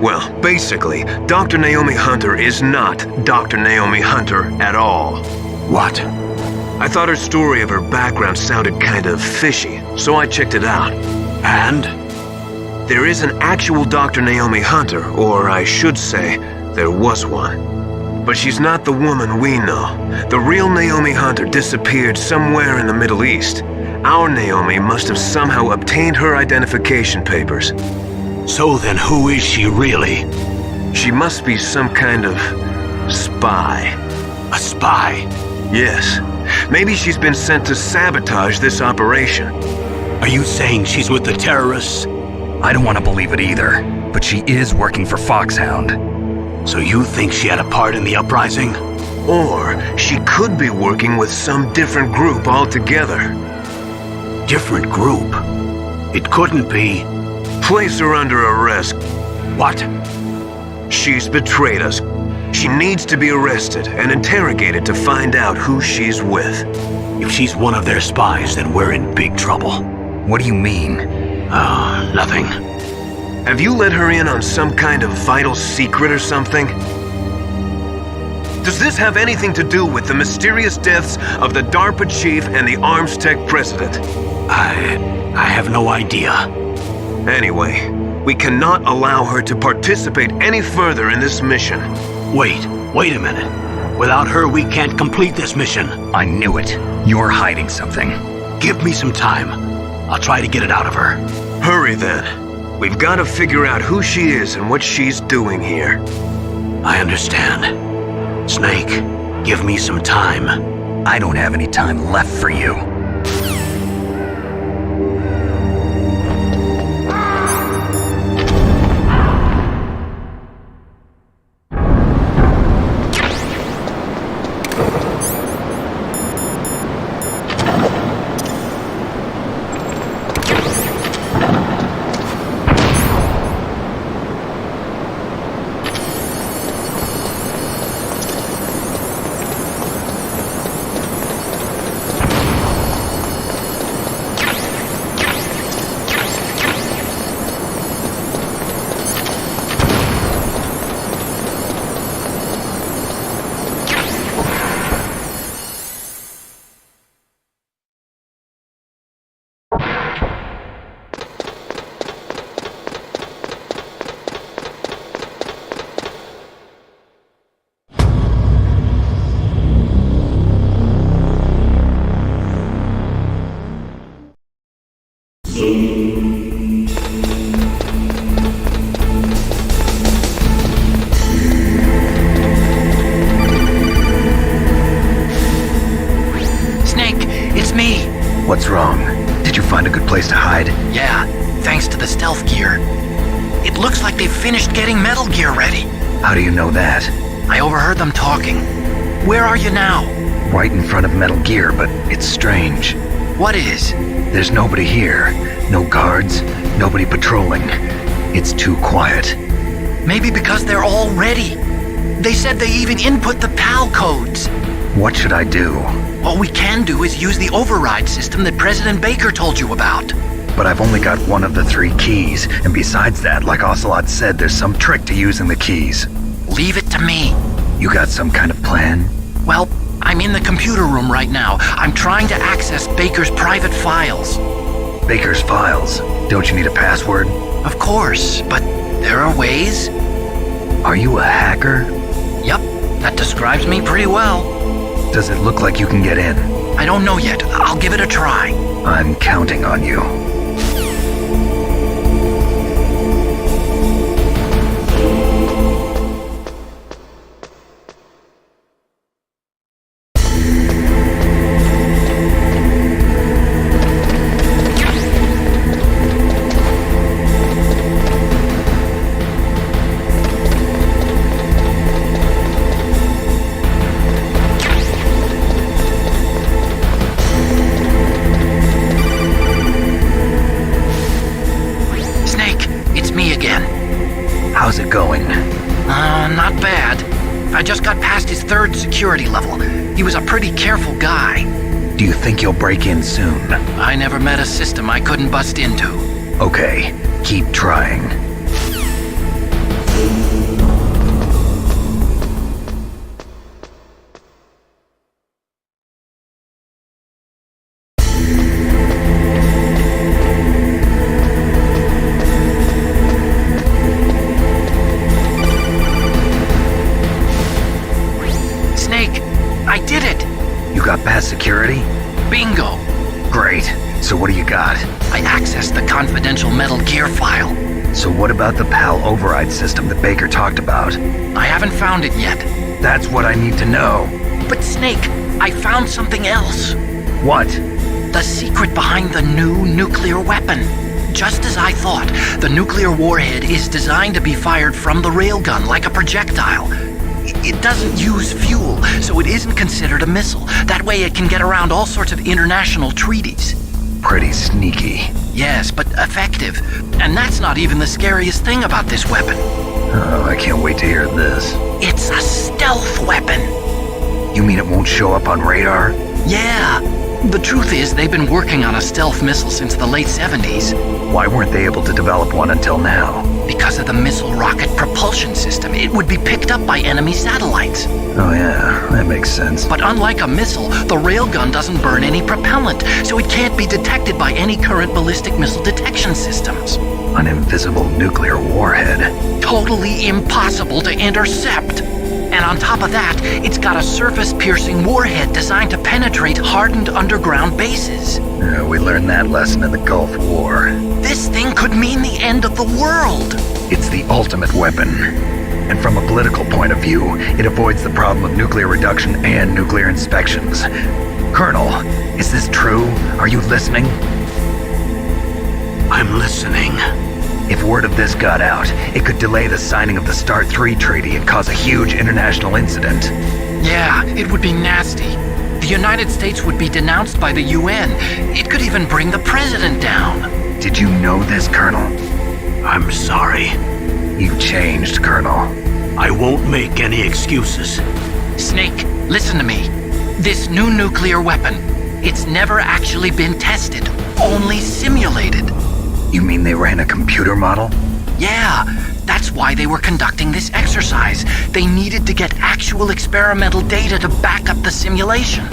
Well, basically, Dr. Naomi Hunter is not Dr. Naomi Hunter at all. What? I thought her story of her background sounded kind of fishy, so I checked it out. And? There is an actual Dr. Naomi Hunter, or I should say, there was one. But she's not the woman we know. The real Naomi Hunter disappeared somewhere in the Middle East. Our Naomi must have somehow obtained her identification papers. So then who is she really? She must be some kind of spy. A spy? Yes. Maybe she's been sent to sabotage this operation. Are you saying she's with the terrorists? I don't want to believe it either, but she is working for Foxhound. So you think she had a part in the uprising? Or she could be working with some different group altogether. Different group? It couldn't be. Place her under arrest. What? She's betrayed us. She needs to be arrested and interrogated to find out who she's with. If she's one of their spies, then we're in big trouble. What do you mean? Oh, nothing. Have you let her in on some kind of vital secret or something? Does this have anything to do with the mysterious deaths of the DARPA chief and the Arms Tech president? I have no idea. Anyway, we cannot allow her to participate any further in this mission. Wait a minute. Without her, we can't complete this mission. I knew it. You're hiding something. Give me some time. I'll try to get it out of her. Hurry then. We've got to figure out who she is and what she's doing here. I understand. Snake, give me some time. I don't have any time left for you. What's wrong? Did you find a good place to hide? Yeah, thanks to the stealth gear. It looks like they've finished getting Metal Gear ready. How do you know that? I overheard them talking. Where are you now? Right in front of Metal Gear, but it's strange. What is? There's nobody here. No guards, nobody patrolling. It's too quiet. Maybe because they're all ready. They said they even input the PAL codes. What should I do? All we can do is use the override system that President Baker told you about. But I've only got one of the 3 keys, and besides that, like Ocelot said, there's some trick to using the keys. Leave it to me. You got some kind of plan? Well, I'm in the computer room right now. I'm trying to access Baker's private files. Baker's files? Don't you need a password? Of course, but there are ways. Are you a hacker? Yep, that describes me pretty well. Does it look like you can get in? I don't know yet. I'll give it a try. I'm counting on you. How's it going? Not bad. I just got past his 3rd security level. He was a pretty careful guy. Do you think you'll break in soon? I never met a system I couldn't bust into. Okay, keep trying. I did it! You got past security? Bingo! Great. So what do you got? I accessed the confidential Metal Gear file. So what about the PAL override system that Baker talked about? I haven't found it yet. That's what I need to know. But Snake, I found something else. What? The secret behind the new nuclear weapon. Just as I thought, the nuclear warhead is designed to be fired from the railgun like a projectile. It doesn't use fuel, so it isn't considered a missile. That way it can get around all sorts of international treaties. Pretty sneaky. Yes, but effective. And that's not even the scariest thing about this weapon. Oh, I can't wait to hear this. It's a stealth weapon. You mean it won't show up on radar? Yeah. The truth is, they've been working on a stealth missile since the late 70s. Why weren't they able to develop one until now? Because of the missile rocket propulsion system, it would be picked up by enemy satellites. Oh yeah, that makes sense. But unlike a missile, the railgun doesn't burn any propellant, so it can't be detected by any current ballistic missile detection systems. An invisible nuclear warhead. Totally impossible to intercept. And on top of that, it's got a surface-piercing warhead designed to penetrate hardened underground bases. We learned that lesson in the Gulf War. This thing could mean the end of the world. It's the ultimate weapon. And from a political point of view, it avoids the problem of nuclear reduction and nuclear inspections. Colonel, is this true? Are you listening? I'm listening. If word of this got out, it could delay the signing of the START 3 treaty and cause a huge international incident. Yeah, it would be nasty. The United States would be denounced by the UN. It could even bring the president down. Did you know this, Colonel? I'm sorry. You've changed, Colonel. I won't make any excuses. Snake, listen to me. This new nuclear weapon, it's never actually been tested, only simulated. You mean they ran a computer model? Yeah, that's why they were conducting this exercise. They needed to get actual experimental data to back up the simulation.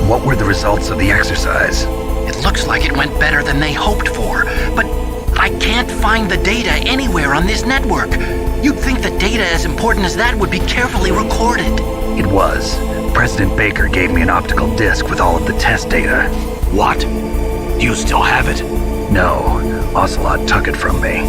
What were the results of the exercise? It looks like it went better than they hoped for, but I can't find the data anywhere on this network. You'd think the data as important as that would be carefully recorded. It was. President Baker gave me an optical disc with all of the test data. What? Do you still have it? No. Ocelot took it from me.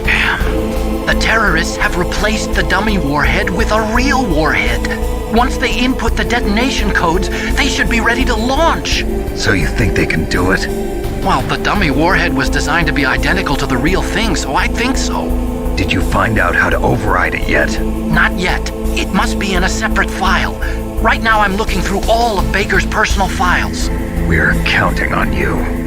Damn. The terrorists have replaced the dummy warhead with a real warhead. Once they input the detonation codes, they should be ready to launch. So you think they can do it? Well, the dummy warhead was designed to be identical to the real thing, so I think so. Did you find out how to override it yet? Not yet. It must be in a separate file. Right now I'm looking through all of Baker's personal files. We're counting on you.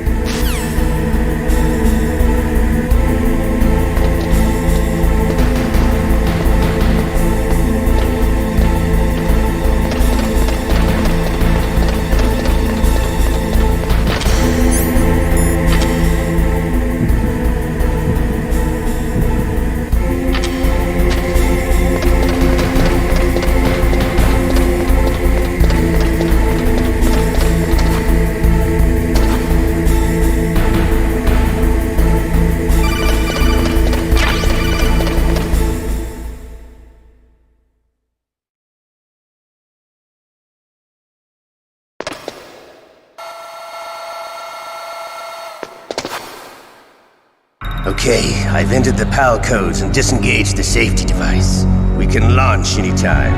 Okay, I've entered the PAL codes and disengaged the safety device. We can launch anytime.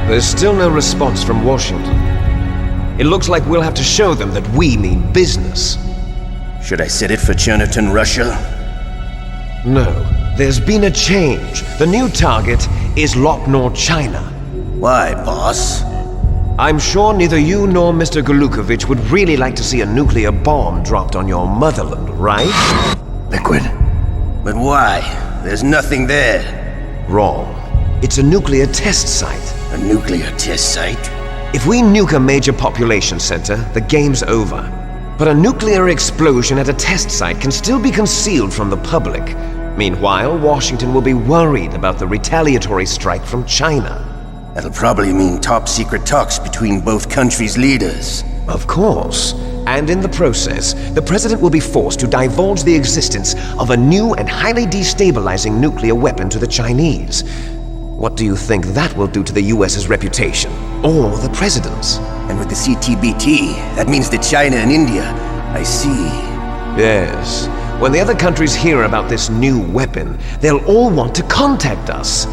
There's still no response from Washington. It looks like we'll have to show them that we mean business. Should I set it for Cherniton, Russia? No. There's been a change. The new target is Lopnor, China. Why, boss? I'm sure neither you nor Mr. Golukovich would really like to see a nuclear bomb dropped on your motherland, right? Liquid. But why? There's nothing there. Wrong. It's a nuclear test site. A nuclear test site? If we nuke a major population center, the game's over. But a nuclear explosion at a test site can still be concealed from the public. Meanwhile, Washington will be worried about the retaliatory strike from China. That'll probably mean top-secret talks between both countries' leaders. Of course. And in the process, the president will be forced to divulge the existence of a new and highly destabilizing nuclear weapon to the Chinese. What do you think that will do to the US's reputation? Or the president's? And with the CTBT, that means that China and India. I see. Yes. When the other countries hear about this new weapon, they'll all want to contact us.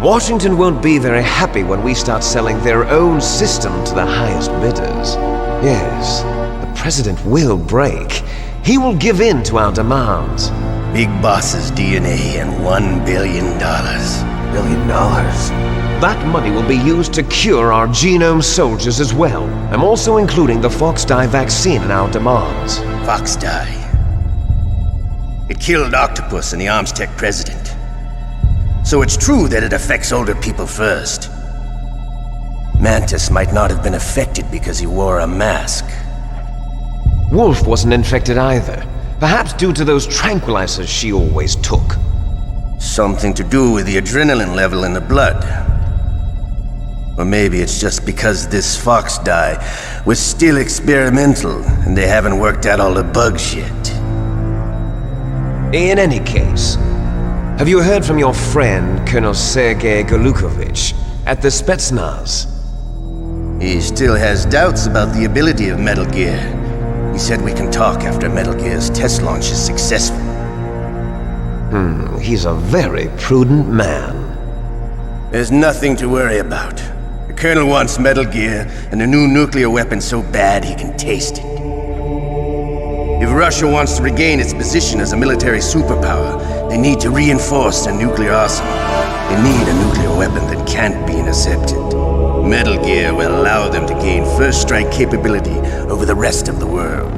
Washington won't be very happy when we start selling their own system to the highest bidders. Yes, the president will break. He will give in to our demands. Big Boss's DNA and $1 billion. $1 billion? That money will be used to cure our genome soldiers as well. I'm also including the Fox-Die vaccine in our demands. Fox-Die? It killed Octopus and the Armstech president. So it's true that it affects older people first. Mantis might not have been affected because he wore a mask. Wolf wasn't infected either. Perhaps due to those tranquilizers she always took. Something to do with the adrenaline level in the blood. Or maybe it's just because this fox dye was still experimental and they haven't worked out all the bugs yet. In any case, have you heard from your friend, Colonel Sergei Golukovich, at the Spetsnaz? He still has doubts about the ability of Metal Gear. He said we can talk after Metal Gear's test launch is successful. He's a very prudent man. There's nothing to worry about. The Colonel wants Metal Gear and a new nuclear weapon so bad he can taste it. If Russia wants to regain its position as a military superpower, they need to reinforce their nuclear arsenal. They need a nuclear weapon that can't be intercepted. Metal Gear will allow them to gain first strike capability over the rest of the world.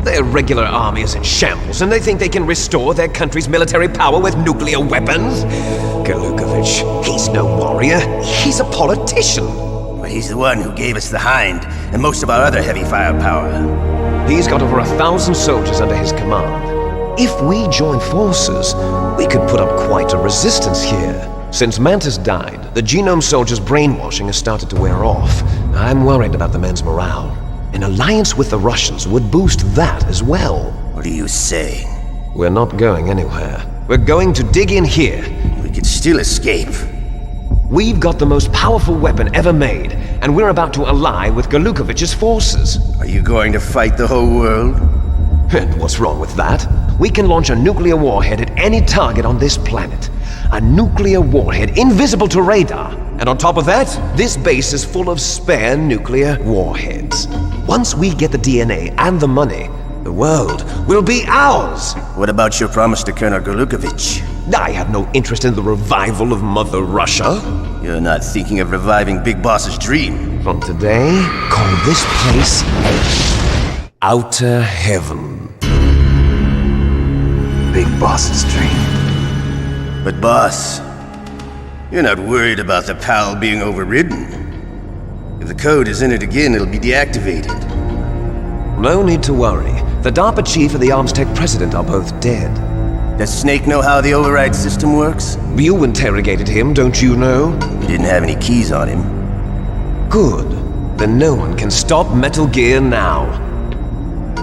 Their regular army is in shambles, and they think they can restore their country's military power with nuclear weapons? Golukovich, he's no warrior. He's a politician. Well, he's the one who gave us the Hind and most of our other heavy firepower. He's got over 1,000 soldiers under his command. If we join forces, we could put up quite a resistance here. Since Mantis died, the Genome Soldier's brainwashing has started to wear off. I'm worried about the men's morale. An alliance with the Russians would boost that as well. What are you saying? We're not going anywhere. We're going to dig in here. We could still escape. We've got the most powerful weapon ever made, and we're about to ally with Golukovich's forces. Are you going to fight the whole world? And what's wrong with that? We can launch a nuclear warhead at any target on this planet. A nuclear warhead invisible to radar. And on top of that, this base is full of spare nuclear warheads. Once we get the DNA and the money, the world will be ours! What about your promise to Colonel Golukovich? I have no interest in the revival of Mother Russia. You're not thinking of reviving Big Boss's dream. From today, call this place Outer Heaven. Big Boss's dream. But boss, you're not worried about the PAL being overridden. If the code is entered again, it'll be deactivated. No need to worry. The DARPA chief and the Armstech president are both dead. Does Snake know how the override system works? You interrogated him, don't you know? He didn't have any keys on him. Good. Then no one can stop Metal Gear now.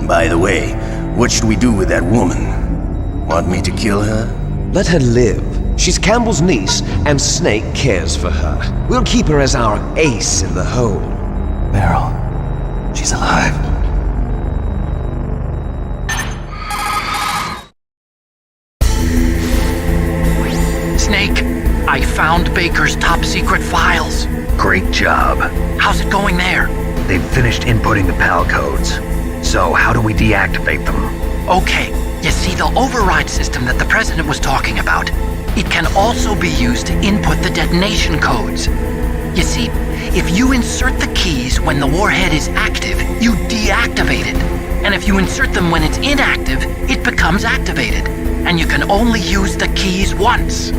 By the way, what should we do with that woman? Want me to kill her? Let her live. She's Campbell's niece, and Snake cares for her. We'll keep her as our ace in the hole. Meryl, she's alive. Snake, I found Baker's top secret files. Great job. How's it going there? They've finished inputting the PAL codes. So how do we deactivate them? Okay, you see the override system that the president was talking about? It can also be used to input the detonation codes. You see, if you insert the keys when the warhead is active, you deactivate it. And if you insert them when it's inactive, it becomes activated. And you can only use the keys once.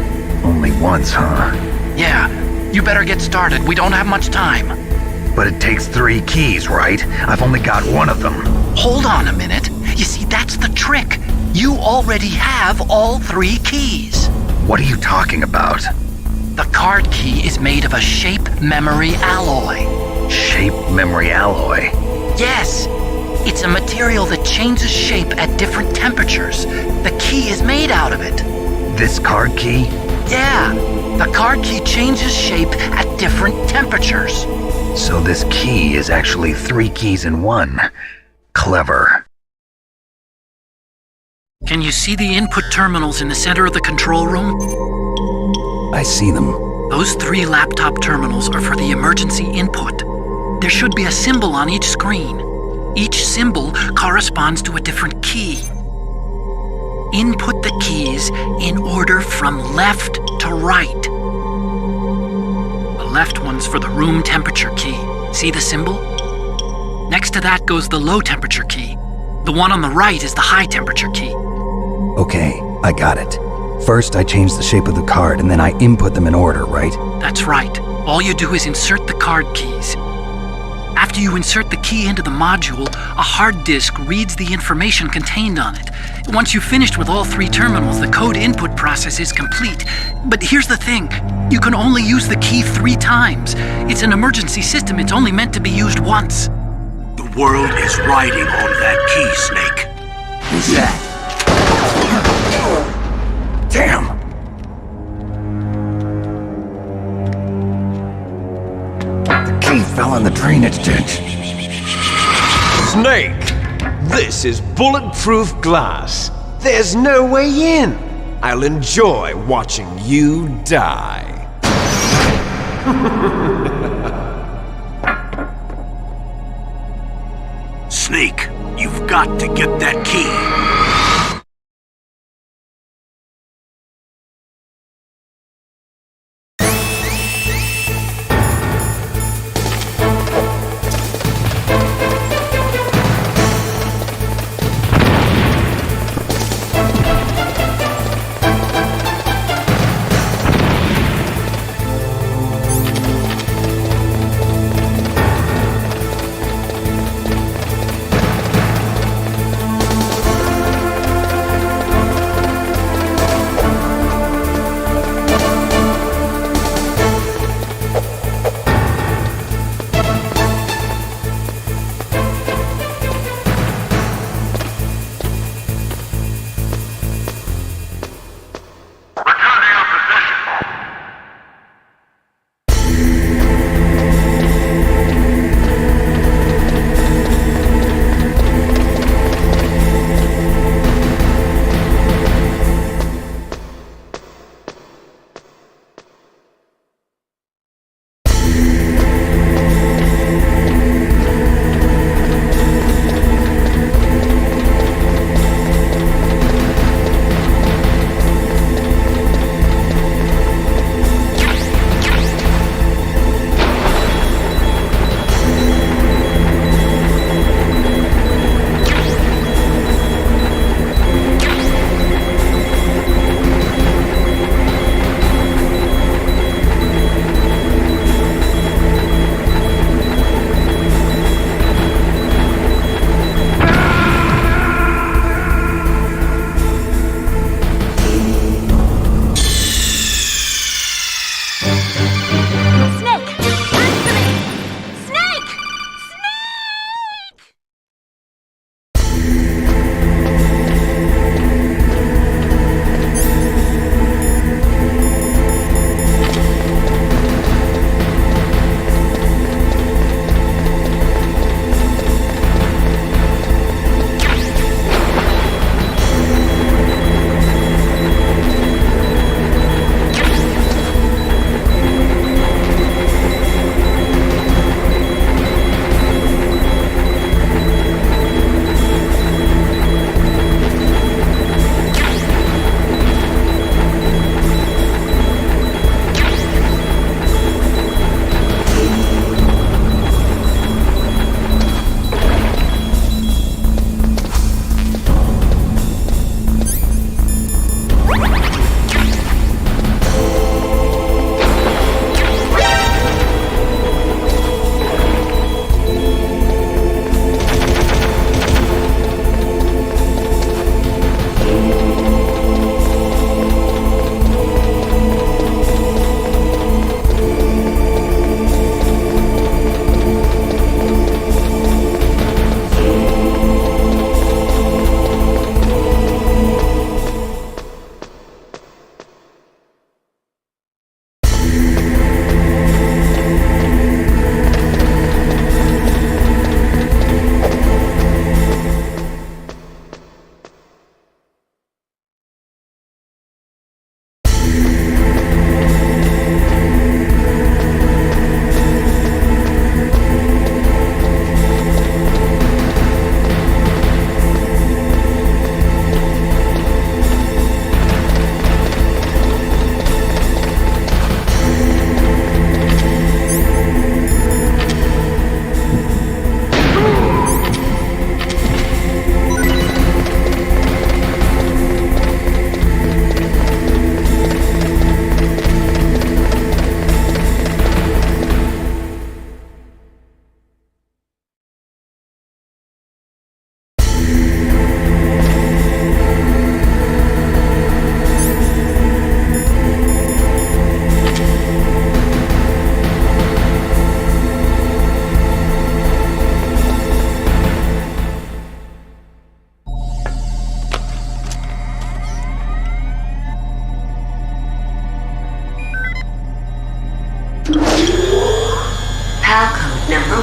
Only once, huh? Yeah, you better get started. We don't have much time. But it takes 3 keys, right? I've only got 1 of them. Hold on a minute. You see, that's the trick. You already have all 3 keys. What are you talking about? The card key is made of a shape memory alloy. Shape memory alloy? Yes. It's a material that changes shape at different temperatures. The key is made out of it. This card key? Yeah. The card key changes shape at different temperatures. So this key is actually 3 keys in 1. Clever. Can you see the input terminals in the center of the control room? I see them. Those 3 laptop terminals are for the emergency input. There should be a symbol on each screen. Each symbol corresponds to a different key. Input the keys in order from left to right. The left one's for the room temperature key. See the symbol? Next to that goes the low temperature key. The one on the right is the high temperature key. Okay, I got it. First, I change the shape of the card, and then I input them in order, right? That's right. All you do is insert the card keys. After After you insert the key into the module, a hard disk reads the information contained on it. Once you've finished with all 3 terminals, the code input process is complete. But here's the thing. You can only use the key 3 times. It's an emergency system. It's only meant to be used once. The world is riding on that key, Snake. Who's that? Damn! The key fell in the drainage ditch. Snake! This is bulletproof glass. There's no way in. I'll enjoy watching you die. Snake, you've got to get that key.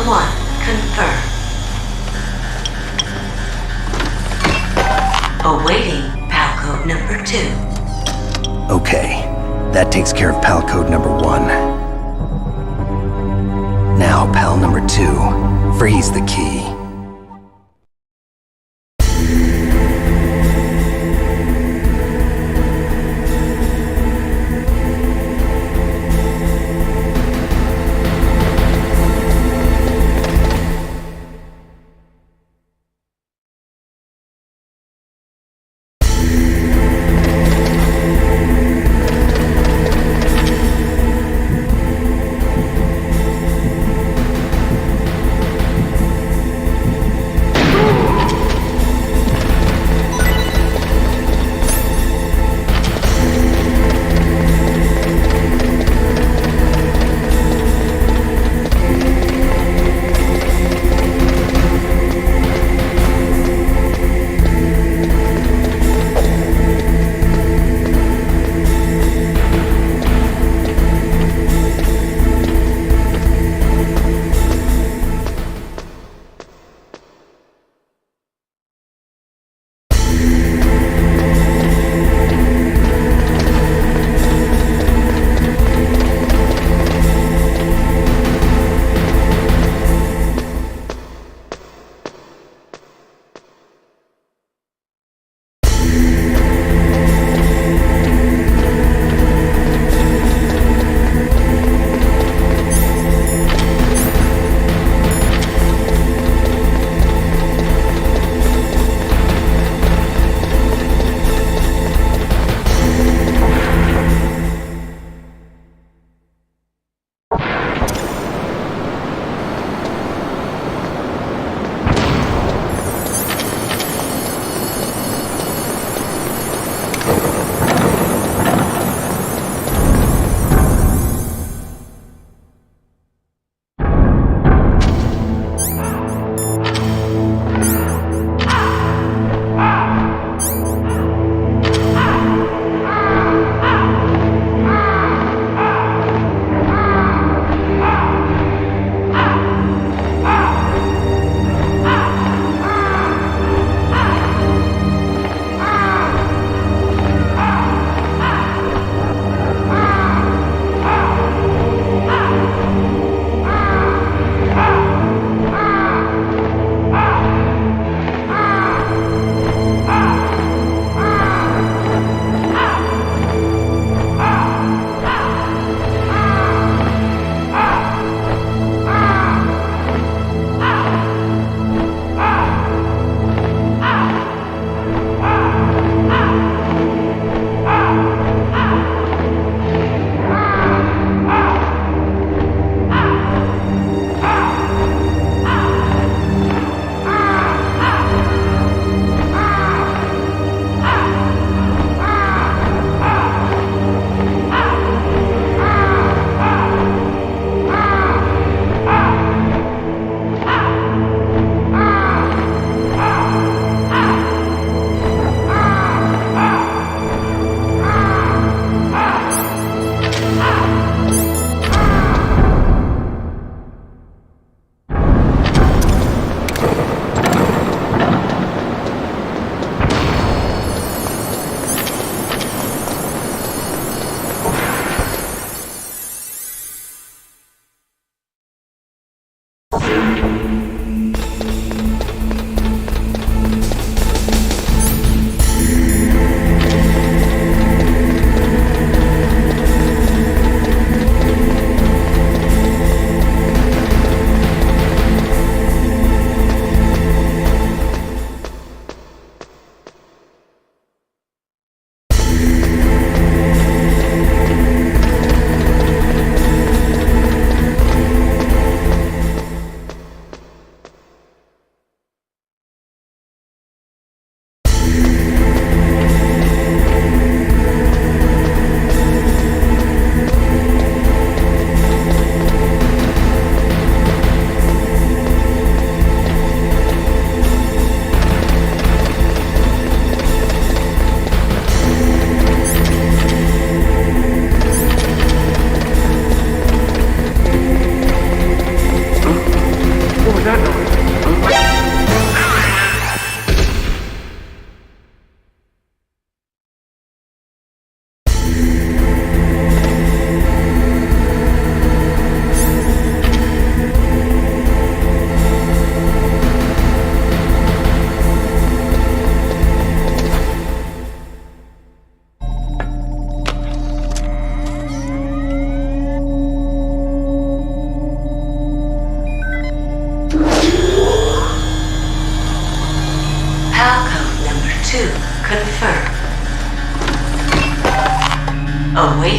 1 confirmed. Awaiting PAL code number 2. Okay, that takes care of PAL code number 1. Now, PAL number 2, freeze the key.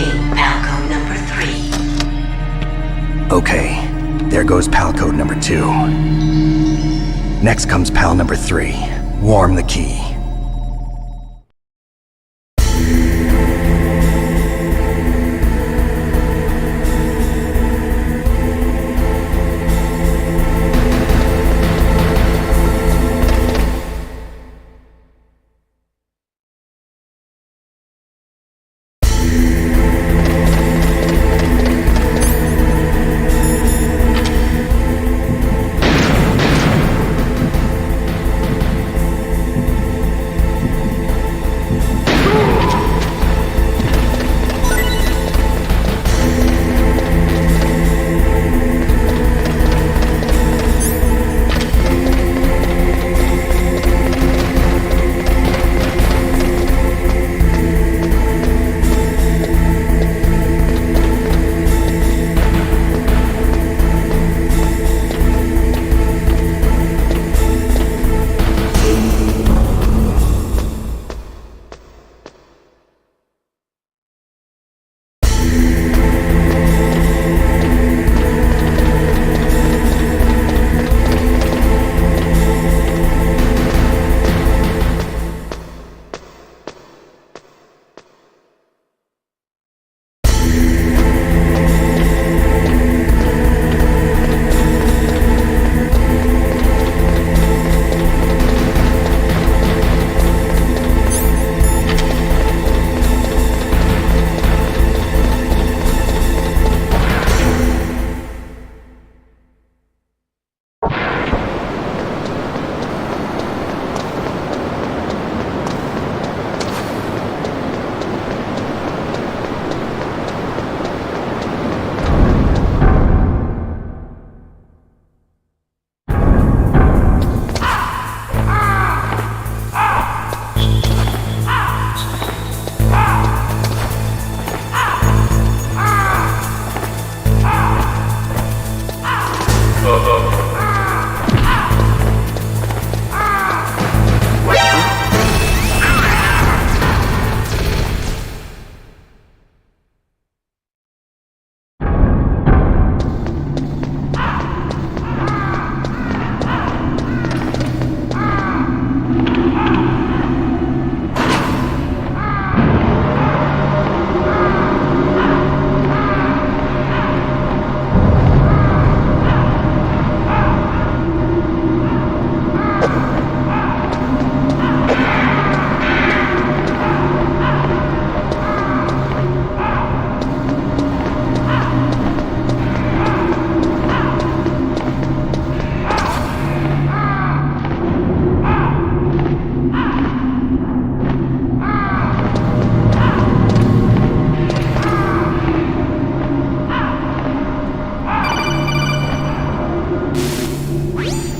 Beginning Palco number 3. Okay, there goes pal code number 2. Next comes pal number 3. Warm the key.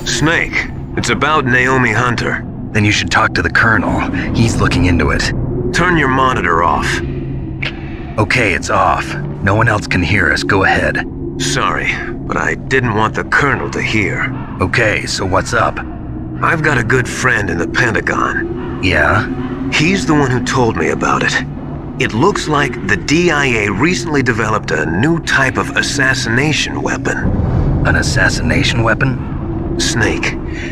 Snake, it's about Naomi Hunter. Then you should talk to the Colonel. He's looking into it. Turn your monitor off. Okay, it's off. No one else can hear us. Go ahead. Sorry, but I didn't want the Colonel to hear. Okay, so what's up? I've got a good friend in the Pentagon. Yeah? He's the one who told me about it. It looks like the DIA recently developed a new type of assassination weapon. An assassination weapon? Snake,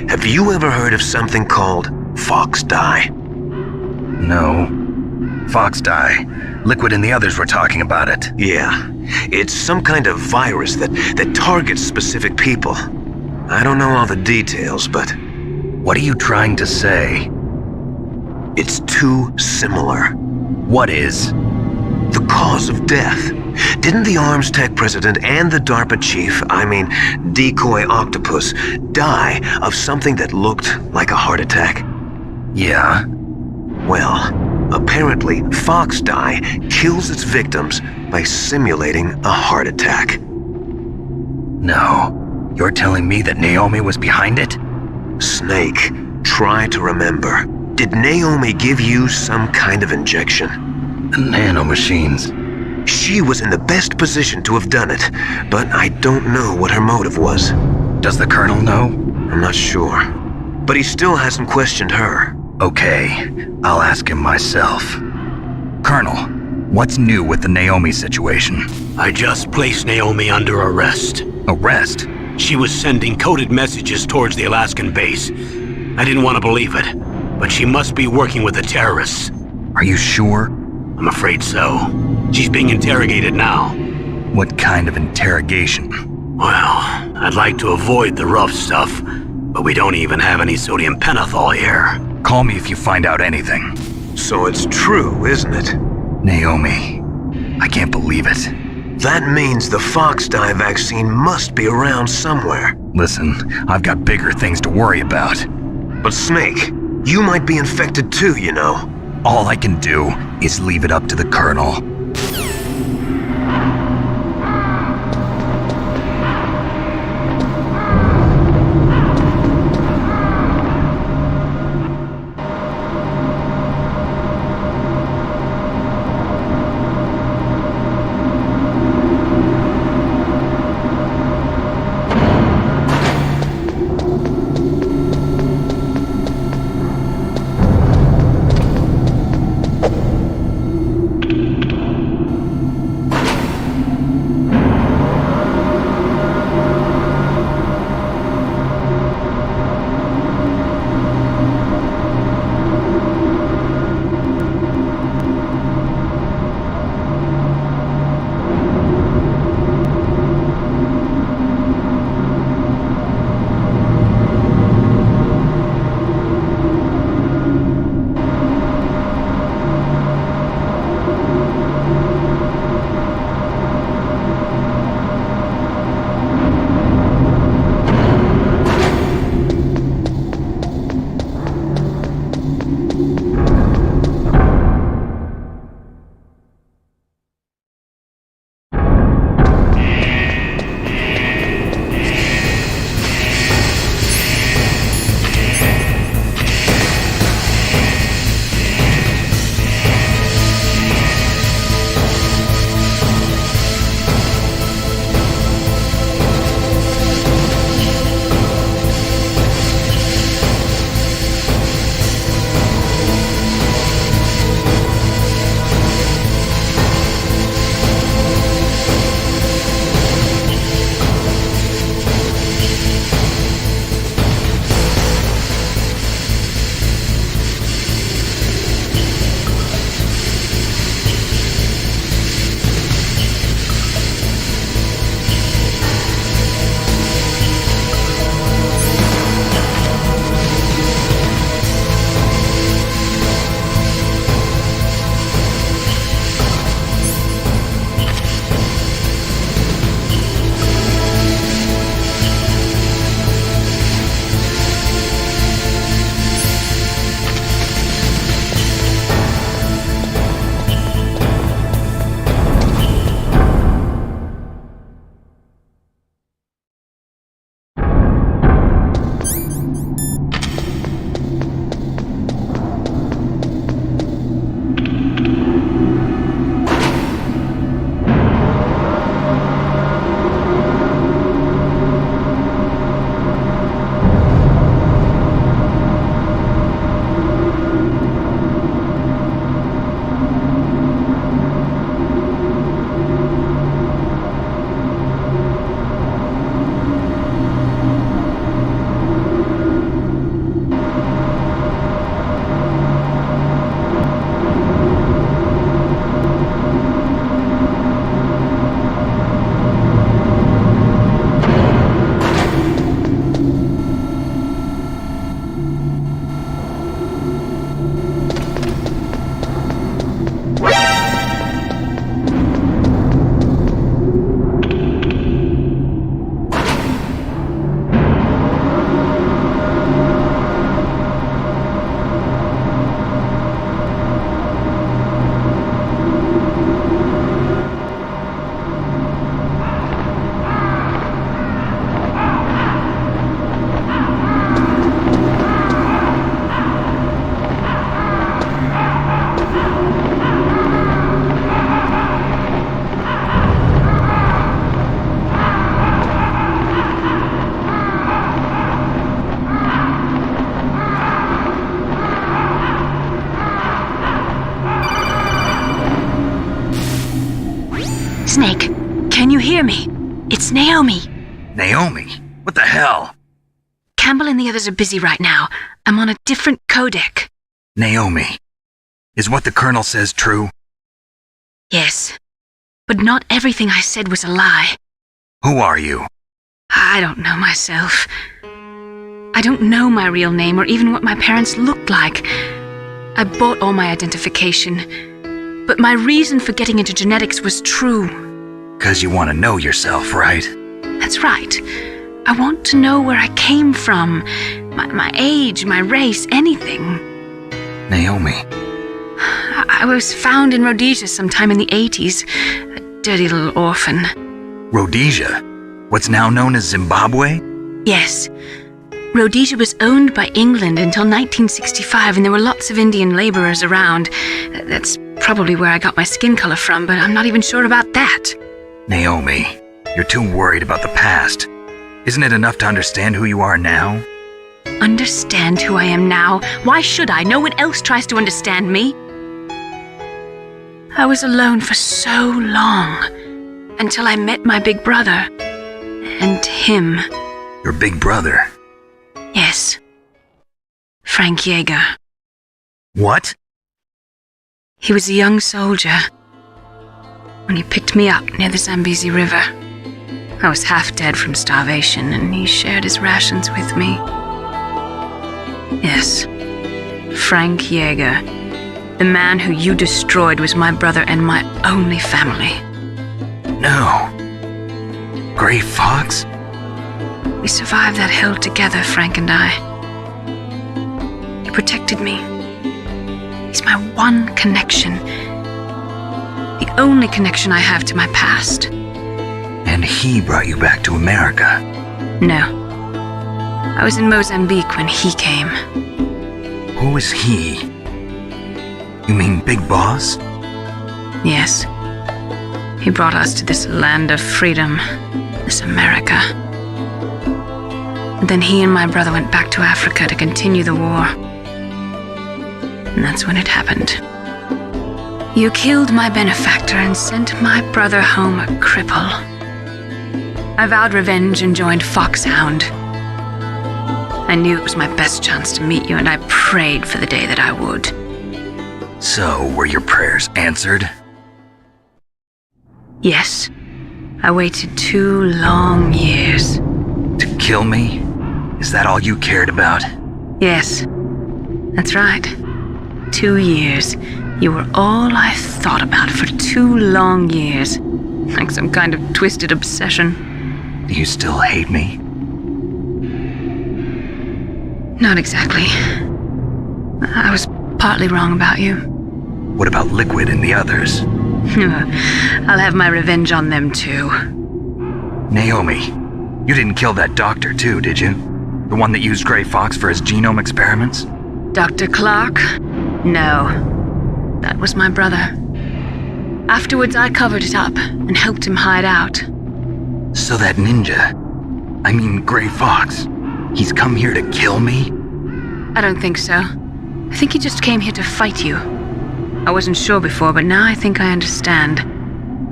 have you ever heard of something called Fox Dye? No. Fox Dye. Liquid and the others were talking about it. Yeah. It's some kind of virus that targets specific people. I don't know all the details, but... What are you trying to say? It's too similar. What is? The cause of death. Didn't the Arms Tech president and the DARPA chief, Decoy Octopus, die of something that looked like a heart attack? Yeah? Well, apparently Fox Dye kills its victims by simulating a heart attack. No. You're telling me that Naomi was behind it? Snake, try to remember. Did Naomi give you some kind of injection? The nanomachines. She was in the best position to have done it, but I don't know what her motive was. Does the Colonel know? I'm not sure. But he still hasn't questioned her. Okay, I'll ask him myself. Colonel, What's new with the Naomi situation? I just placed Naomi under arrest. Arrest? She was sending coded messages towards the Alaskan base. I didn't want to believe it, but she must be working with the terrorists. Are you sure? I'm afraid so. She's being interrogated now. What kind of interrogation? Well, I'd like to avoid the rough stuff, but we don't even have any sodium pentothal here. Call me if you find out anything. So it's true, isn't it? Naomi, I can't believe it. That means the fox dye vaccine must be around somewhere. Listen, I've got bigger things to worry about. But Snake, you might be infected too, you know. All I can do is leave it up to the Colonel. Snake, can you hear me? It's Naomi. Naomi? What the hell? Campbell and the others are busy right now. I'm on a different codec. Naomi, is what the Colonel says true? Yes, but not everything I said was a lie. Who are you? I don't know myself. I don't know my real name or even what my parents looked like. I bought all my identification, but my reason for getting into genetics was true. 'Cause you want to know yourself, right? That's right. I want to know where I came from, my age, my race, anything. Naomi. I was found in Rhodesia sometime in the 80s, a dirty little orphan. Rhodesia? What's now known as Zimbabwe? Yes. Rhodesia was owned by England until 1965, and there were lots of Indian laborers around. That's probably where I got my skin color from, but I'm not even sure about that. Naomi, you're too worried about the past. Isn't it enough to understand who you are now? Understand who I am now? Why should I? No one else tries to understand me. I was alone for so long, until I met my big brother. And him. Your big brother? Yes. Frank Yeager. What? He was a young soldier when he picked me up near the Zambezi River. I was half dead from starvation, and he shared his rations with me. Yes, Frank Yeager. The man who you destroyed was my brother and my only family. No. Gray Fox? We survived that hell together, Frank and I. He protected me. He's my one connection. The only connection I have to my past. And he brought you back to America? No. I was in Mozambique when he came. Who is he? You mean Big Boss? Yes. He brought us to this land of freedom, this America. And then he and my brother went back to Africa to continue the war. And that's when it happened. You killed my benefactor and sent my brother home a cripple. I vowed revenge and joined Foxhound. I knew it was my best chance to meet you, and I prayed for the day that I would. So, were your prayers answered? Yes. I waited 2 long years. To kill me? Is that all you cared about? Yes. That's right. 2 years. You were all I thought about for 2 long years. Like some kind of twisted obsession. Do you still hate me? Not exactly. I was partly wrong about you. What about Liquid and the others? I'll have my revenge on them too. Naomi, you didn't kill that doctor too, did you? The one that used Gray Fox for his genome experiments? Dr. Clark? No. That was my brother. Afterwards, I covered it up and helped him hide out. So that ninja, I mean Gray Fox, he's come here to kill me? I don't think so. I think he just came here to fight you. I wasn't sure before, but now I think I understand.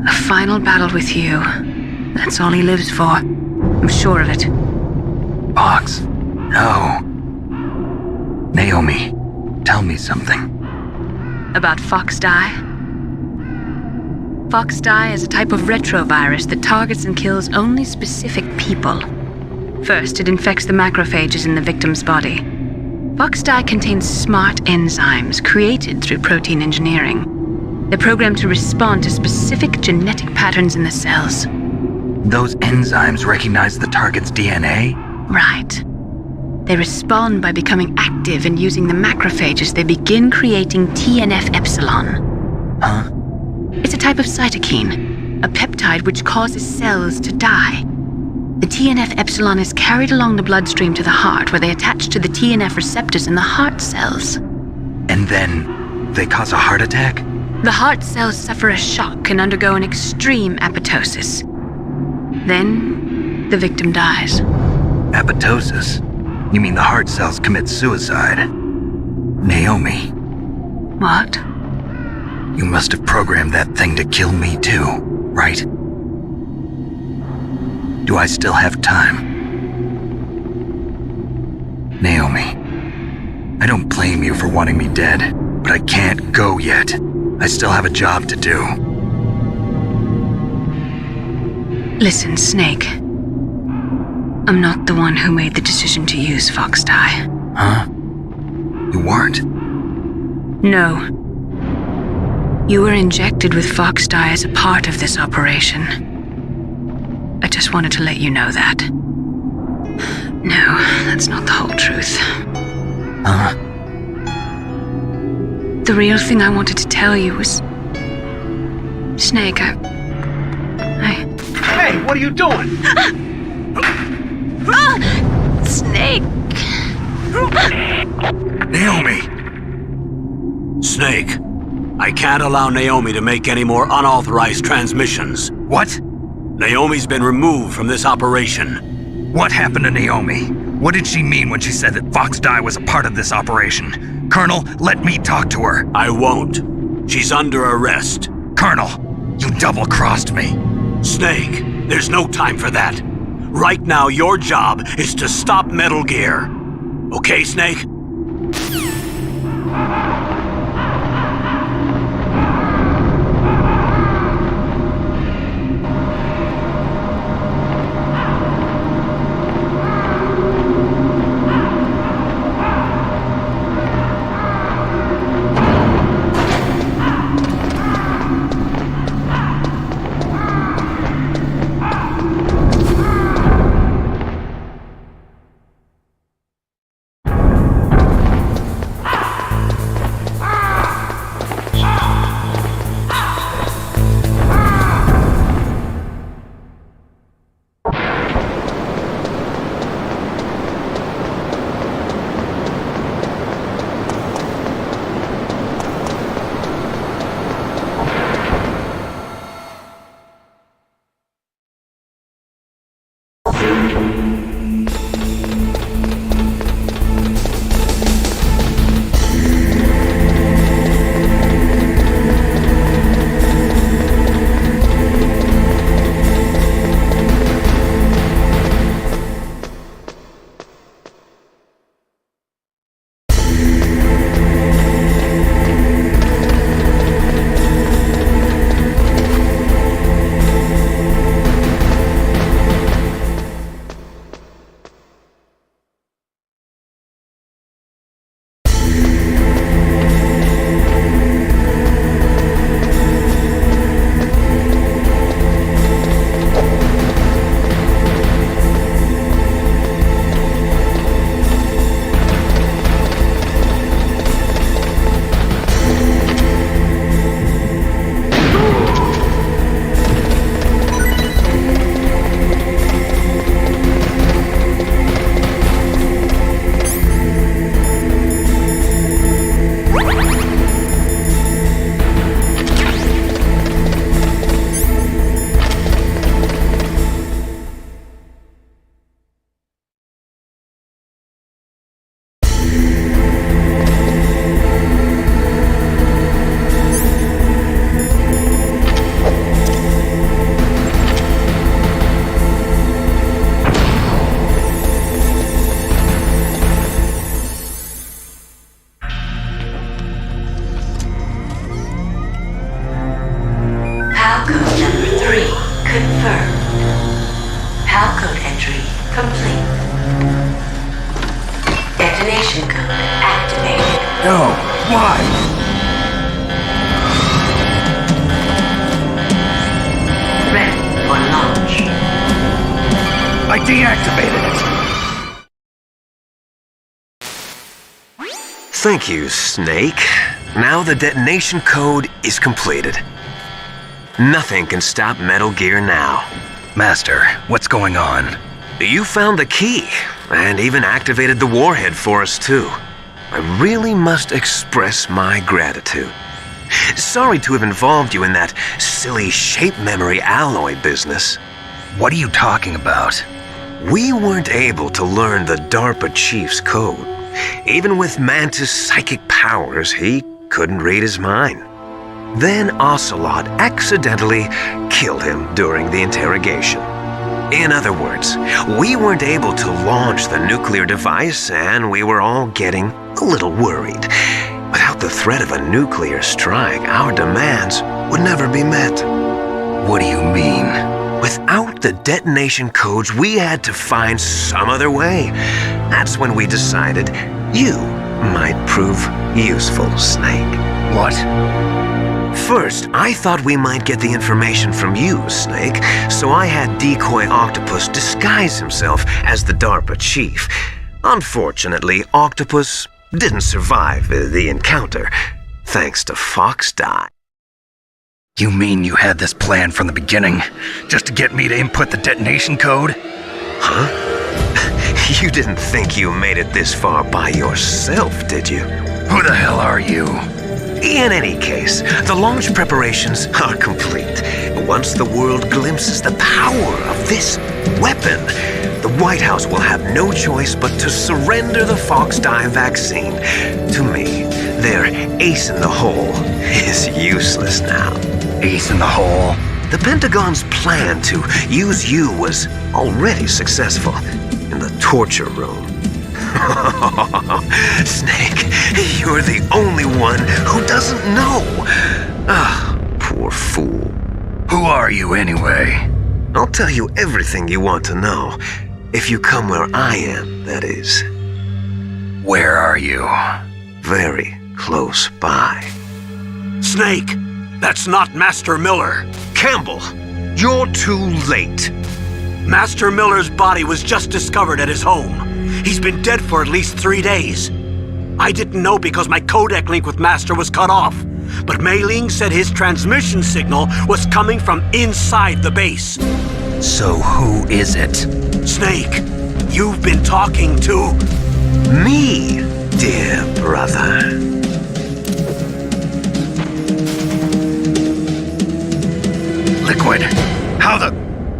A final battle with you. That's all he lives for. I'm sure of it. Fox? No. Naomi, tell me something. About FoxDie? FoxDie is a type of retrovirus that targets and kills only specific people. First, it infects the macrophages in the victim's body. FoxDie contains smart enzymes created through protein engineering. They're programmed to respond to specific genetic patterns in the cells. Those enzymes recognize the target's DNA? Right. They respond by becoming active and using the macrophages. They begin creating TNF-epsilon. Huh? It's a type of cytokine, a peptide which causes cells to die. The TNF-epsilon is carried along the bloodstream to the heart, where they attach to the TNF receptors in the heart cells. And then, they cause a heart attack? The heart cells suffer a shock and undergo an extreme apoptosis. Then, the victim dies. Apoptosis? You mean the heart cells commit suicide? Naomi. What? You must have programmed that thing to kill me too. right? Do I still have time? Naomi, I don't blame you for wanting me dead, but I can't go yet. I still have a job to do. Listen, Snake. I'm not the one who made the decision to use Fox Dye. Huh? You weren't? No. You were injected with Fox Dye as a part of this operation. I just wanted to let you know that. No, that's not the whole truth. Huh? The real thing I wanted to tell you was... Snake, I... Hey, what are you doing? Snake! Naomi! Snake, I can't allow Naomi to make any more unauthorized transmissions. What? Naomi's been removed from this operation. What happened to Naomi? What did she mean when she said that Fox Dye was a part of this operation? Colonel, let me talk to her. I won't. She's under arrest. Colonel, you double-crossed me. Snake, there's no time for that. Right now, your job is to stop Metal Gear. Okay, Snake? No, why? Ready for launch. I deactivated it. Thank you, Snake. Now the detonation code is completed. Nothing can stop Metal Gear now. Master, what's going on? You found the key, and even activated the warhead for us, too. I really must express my gratitude. Sorry to have involved you in that silly shape memory alloy business. What are you talking about? We weren't able to learn the DARPA chief's code. Even with Mantis' psychic powers, he couldn't read his mind. Then Ocelot accidentally killed him during the interrogation. In other words, we weren't able to launch the nuclear device, and we were all getting a little worried. Without the threat of a nuclear strike, our demands would never be met. What do you mean? Without the detonation codes, we had to find some other way. That's when we decided you might prove useful, Snake. What? First, I thought we might get the information from you, Snake, so I had Decoy Octopus disguise himself as the DARPA chief. Unfortunately, Octopus didn't survive the encounter, thanks to Fox-Die. You mean you had this plan from the beginning, just to get me to input the detonation code? Huh? You didn't think you made it this far by yourself, did you? Who the hell are you? In any case, the launch preparations are complete. Once the world glimpses the power of this weapon, the White House will have no choice but to surrender the Fox-Die vaccine. To me, their ace in the hole is useless now. Ace in the hole? The Pentagon's plan to use you was already successful in the torture room. Snake, you're the only one who doesn't know. Ah, poor fool. Who are you anyway? I'll tell you everything you want to know. If you come where I am, that is. Where are you? Very close by. Snake, that's not Master Miller. Campbell, you're too late. Master Miller's body was just discovered at his home. He's been dead for at least 3 days. I didn't know because my codec link with Master was cut off. But Mei Ling said his transmission signal was coming from inside the base. So who is it? Snake, you've been talking to... me, dear brother. Liquid, how the...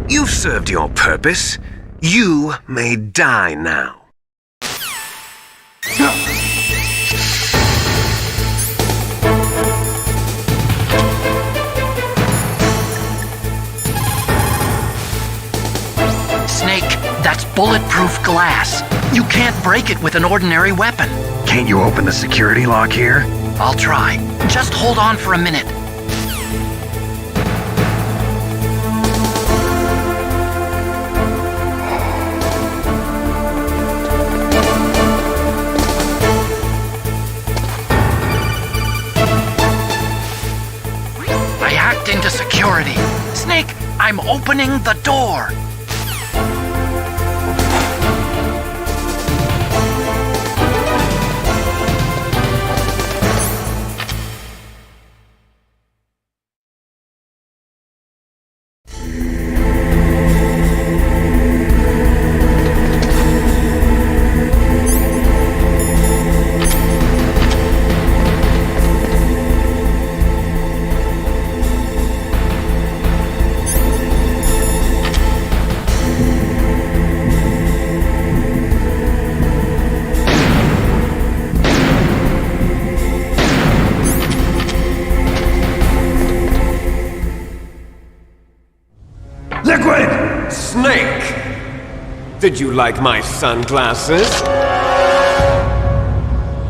You've served your purpose. You may die now. Snake, that's bulletproof glass. You can't break it with an ordinary weapon. Can't you open the security lock here? I'll try. Just hold on for a minute. I hacked into security. Snake, I'm opening the door. Liquid! Snake! Did you like my sunglasses?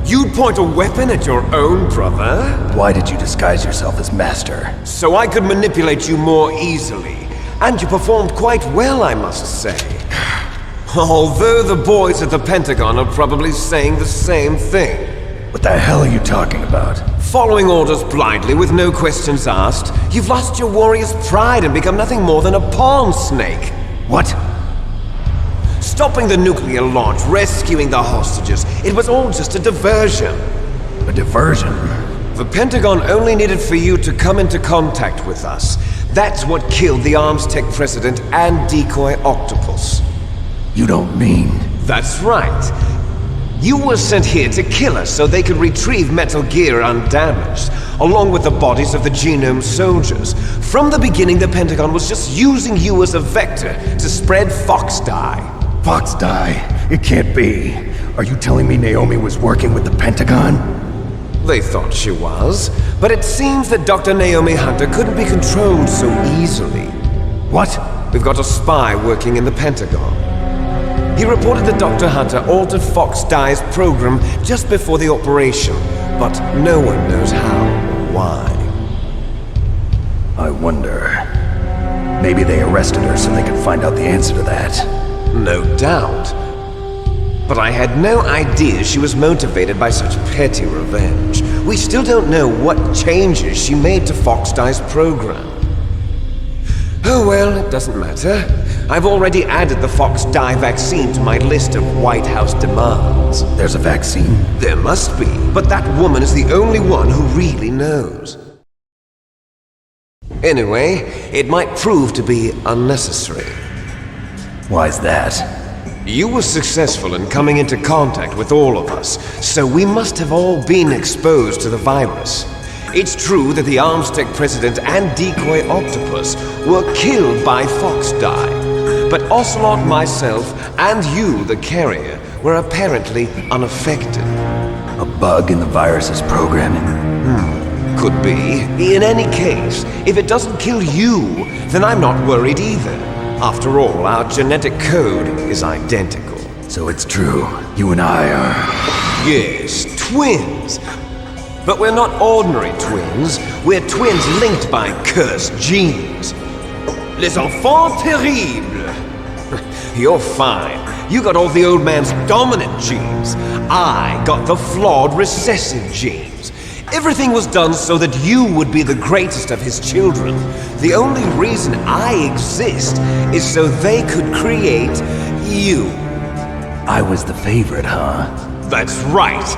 You'd point a weapon at your own brother? Why did you disguise yourself as Master? So I could manipulate you more easily. And you performed quite well, I must say. Although the boys at the Pentagon are probably saying the same thing. What the hell are you talking about? Following orders blindly with no questions asked, you've lost your warrior's pride and become nothing more than a pawn, Snake. What? Stopping the nuclear launch, rescuing the hostages, it was all just a diversion. A diversion? The Pentagon only needed for you to come into contact with us. That's what killed the Arms Tech president and Decoy Octopus. You don't mean... That's right. You were sent here to kill us so they could retrieve Metal Gear undamaged, along with the bodies of the Genome soldiers. From the beginning, the Pentagon was just using you as a vector to spread Fox-Die. Fox-Die? It can't be. Are you telling me Naomi was working with the Pentagon? They thought she was, but it seems that Dr. Naomi Hunter couldn't be controlled so easily. What? We've got a spy working in the Pentagon. He reported that Dr. Hunter altered Fox Dye's program just before the operation, but no one knows how or why. I wonder... maybe they arrested her so they could find out the answer to that. No doubt. But I had no idea she was motivated by such petty revenge. We still don't know what changes she made to Fox Dye's program. Oh well, it doesn't matter. I've already added the Fox Dye vaccine to my list of White House demands. There's a vaccine? There must be, but that woman is the only one who really knows. Anyway, it might prove to be unnecessary. Why's that? You were successful in coming into contact with all of us, so we must have all been exposed to the virus. It's true that the Armstech president and decoy octopus were killed by Fox Dye, but Ocelot, myself, and you, the carrier, were apparently unaffected. A bug in the virus's programming? Could be. In any case, if it doesn't kill you, then I'm not worried either. After all, our genetic code is identical. So it's true, you and I are... Yes, twins. But we're not ordinary twins. We're twins linked by cursed genes. Les enfants terribles. You're fine. You got all the old man's dominant genes. I got the flawed recessive genes. Everything was done so that you would be the greatest of his children. The only reason I exist is so they could create you. I was the favorite, huh? That's right.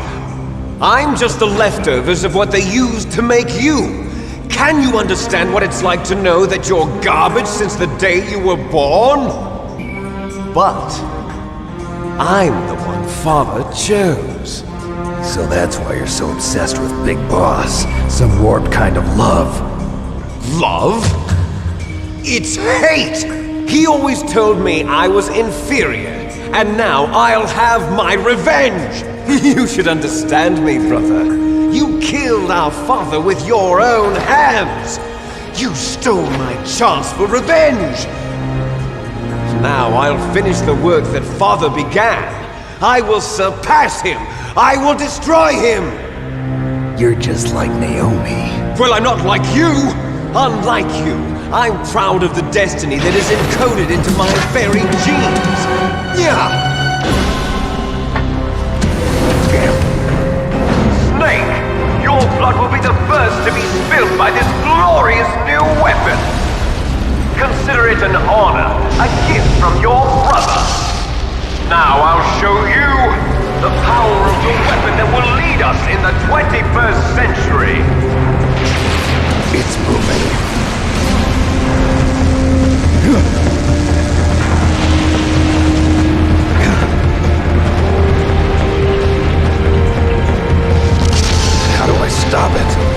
I'm just the leftovers of what they used to make you. Can you understand what it's like to know that you're garbage since the day you were born? But I'm the one Father chose. So that's why you're so obsessed with Big Boss. Some warped kind of love. Love? It's hate! He always told me I was inferior, and now I'll have my revenge! You should understand me, brother. You killed our father with your own hands! You stole my chance for revenge! Now I'll finish the work that Father began. I will surpass him! I will destroy him! You're just like Naomi. Well, I'm not like you! Unlike you, I'm proud of the destiny that is encoded into my very genes! Yeah! Snake, your blood will be the first to be spilled by this glorious new weapon! Consider it an honor, a gift from your brother! Now I'll show you the power of the weapon that will lead us in the 21st century! It's moving. How do I stop it?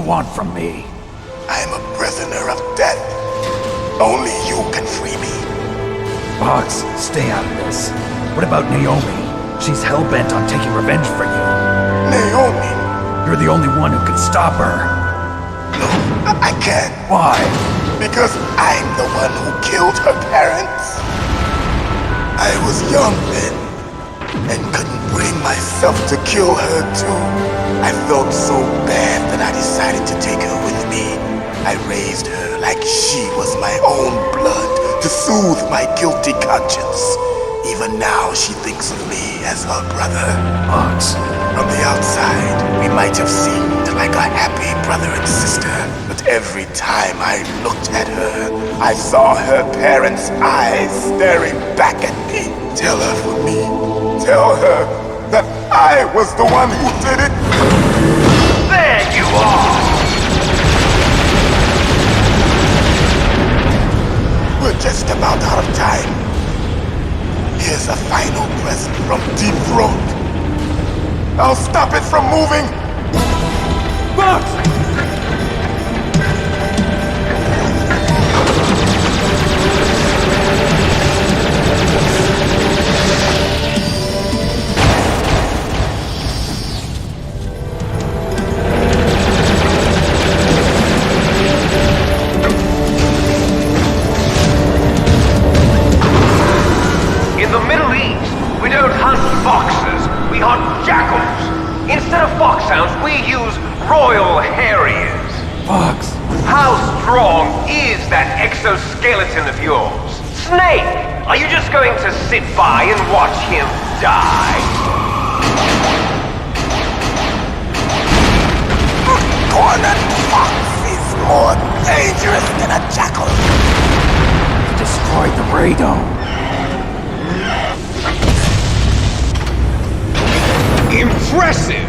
want from me? I'm a prisoner of death. Only you can free me. Fox, stay out of this. What about Naomi? She's hell-bent on taking revenge for you. Naomi? You're the only one who can stop her. No, I can't. Why? Because I'm the one who killed her parents. I was young then, and couldn't bring myself to kill her too. I felt so bad that I decided to take her with me. I raised her like she was my own blood to soothe my guilty conscience. Even now, she thinks of me as her brother. Fox. From the outside, we might have seemed like a happy brother and sister, but every time I looked at her, I saw her parents' eyes staring back at me. Tell her for me. Tell her that I was the one who did it. There you are! We're just about out of time. Here's a final present from Deep Throat. I'll stop it from moving! Fox! In the Middle East, we don't hunt foxes, we hunt jackals. Instead of foxhounds, we use Royal Harriers. Fox! How strong is that exoskeleton of yours? Snake, are you just going to sit by and watch him die? Cornered fox is more dangerous than a jackal. Destroyed the radome. Impressive!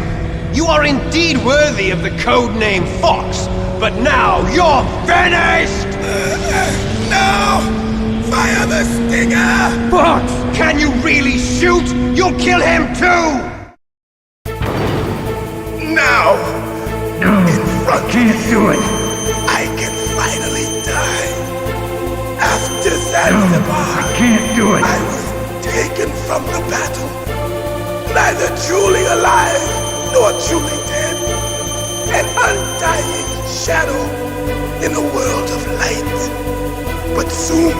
You are indeed worthy of the codename Fox, but now you're finished! No! Fire the stinger! Fox! Can you really shoot? You'll kill him too! Now! No! In front Can't do it! I can finally die! After Zanzibar! I can't do it! I was taken from the battle. Neither truly alive, nor truly dead. An undying shadow in a world of light. But soon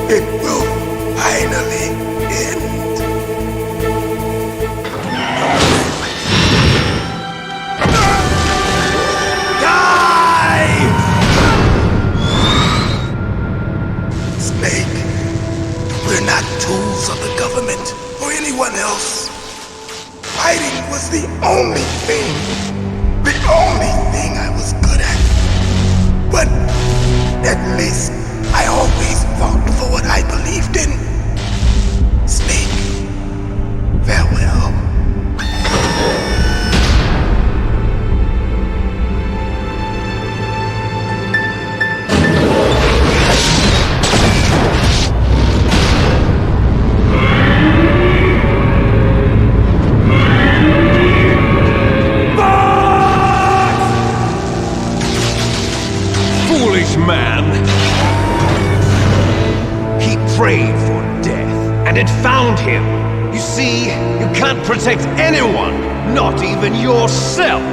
it will finally end. Die! Snake, we're not tools of the government or anyone else. Fighting was the only thing I was good at. But at least I always fought for what I believed in. Snake, farewell. Man. He prayed for death, and it found him. You see, you can't protect anyone, not even yourself.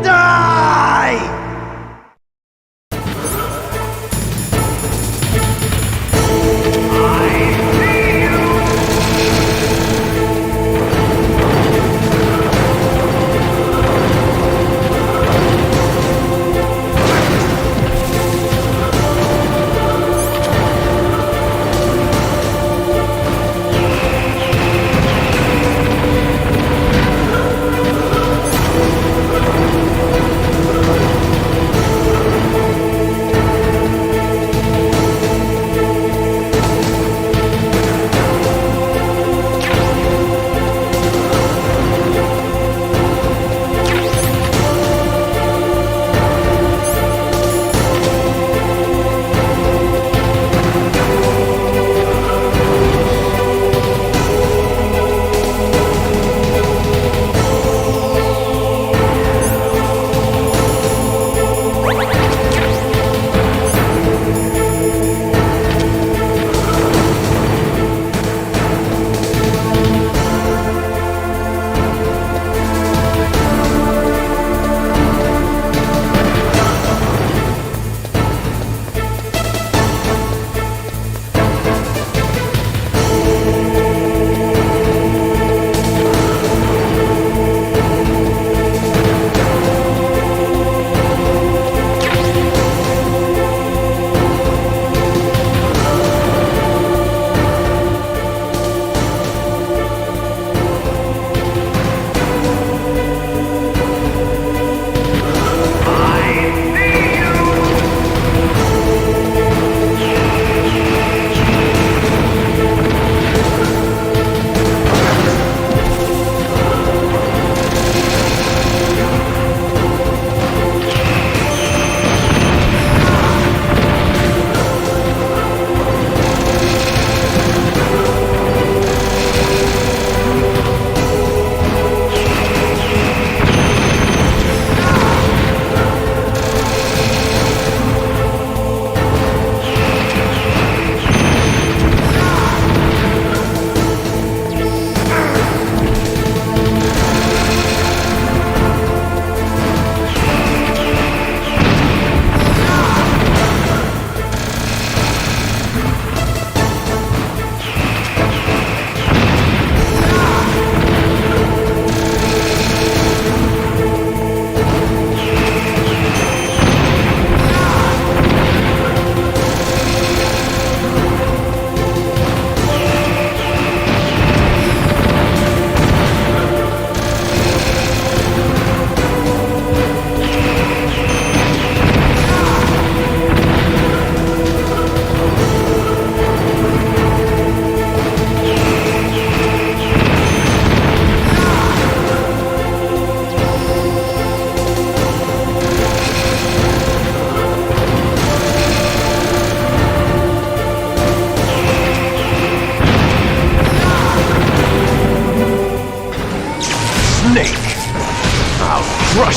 Die!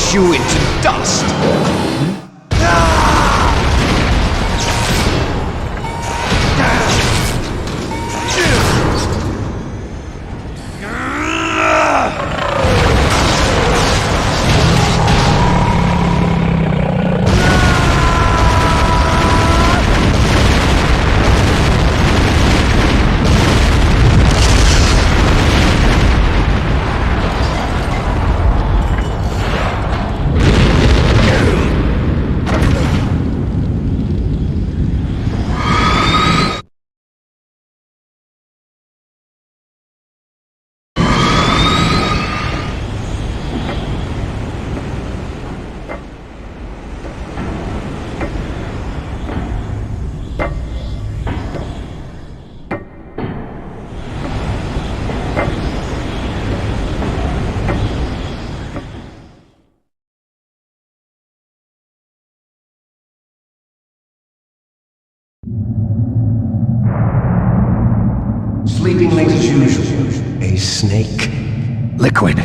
crush you into dust! Sleeping late as usual. A snake. Liquid,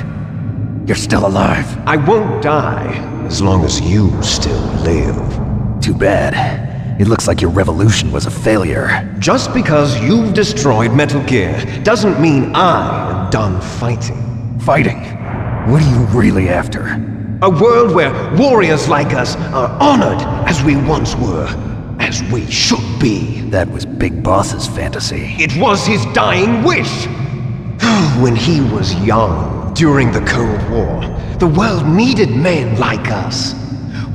you're still alive. I won't die as long as you still live. Too bad. It looks like your revolution was a failure. Just because you've destroyed Metal Gear doesn't mean I am done fighting. Fighting? What are you really after? A world where warriors like us are honored as we once were. As we should be. That was Big Boss's fantasy. It was his dying wish! When he was young, during the Cold War, the world needed men like us.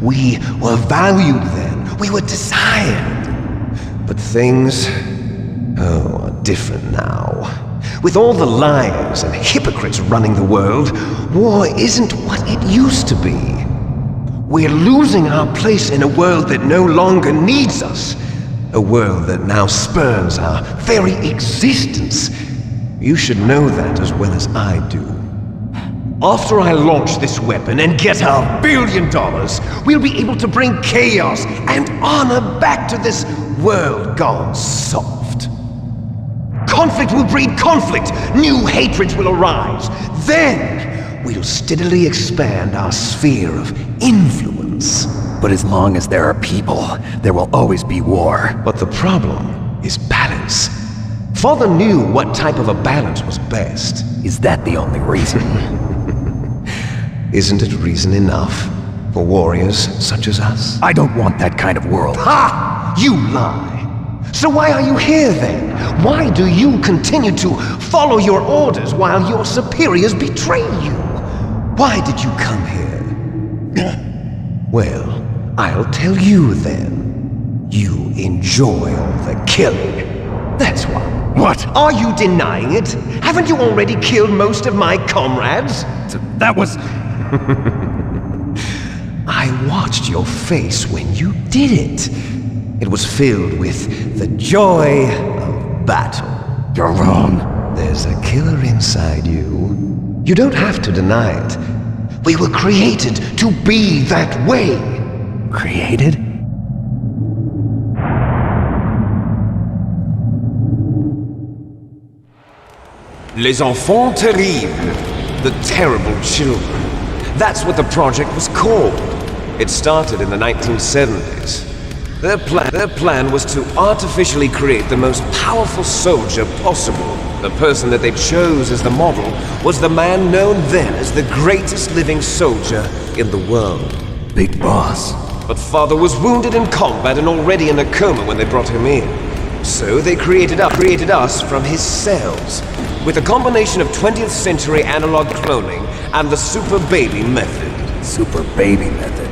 We were valued then. We were desired. But things, are different now. With all the liars and hypocrites running the world, war isn't what it used to be. We're losing our place in a world that no longer needs us. A world that now spurns our very existence. You should know that as well as I do. After I launch this weapon and get our $1 billion, we'll be able to bring chaos and honor back to this world gone soft. Conflict will breed conflict. New hatreds will arise. Then we'll steadily expand our sphere of influence. But as long as there are people, there will always be war. But the problem is balance. Father knew what type of a balance was best. Is that the only reason? Isn't it reason enough for warriors such as us? I don't want that kind of world. Ha! You lie! So why are you here then? Why do you continue to follow your orders while your superiors betray you? Why did you come here? Well, I'll tell you then. You enjoy all the killing. That's why. What? Are you denying it? Haven't you already killed most of my comrades? That was... I watched your face when you did it. It was filled with the joy of battle. You're wrong. There's a killer inside you. You don't have to deny it. We were created to be that way. Created? Les enfants terribles. The terrible children. That's what the project was called. It started in the 1970s. Their plan was to artificially create the most powerful soldier possible. The person that they chose as the model was the man known then as the greatest living soldier in the world. Big Boss. But Father was wounded in combat and already in a coma when they brought him in. So they created us from his cells, with a combination of 20th century analog cloning and the super baby method. Super baby method?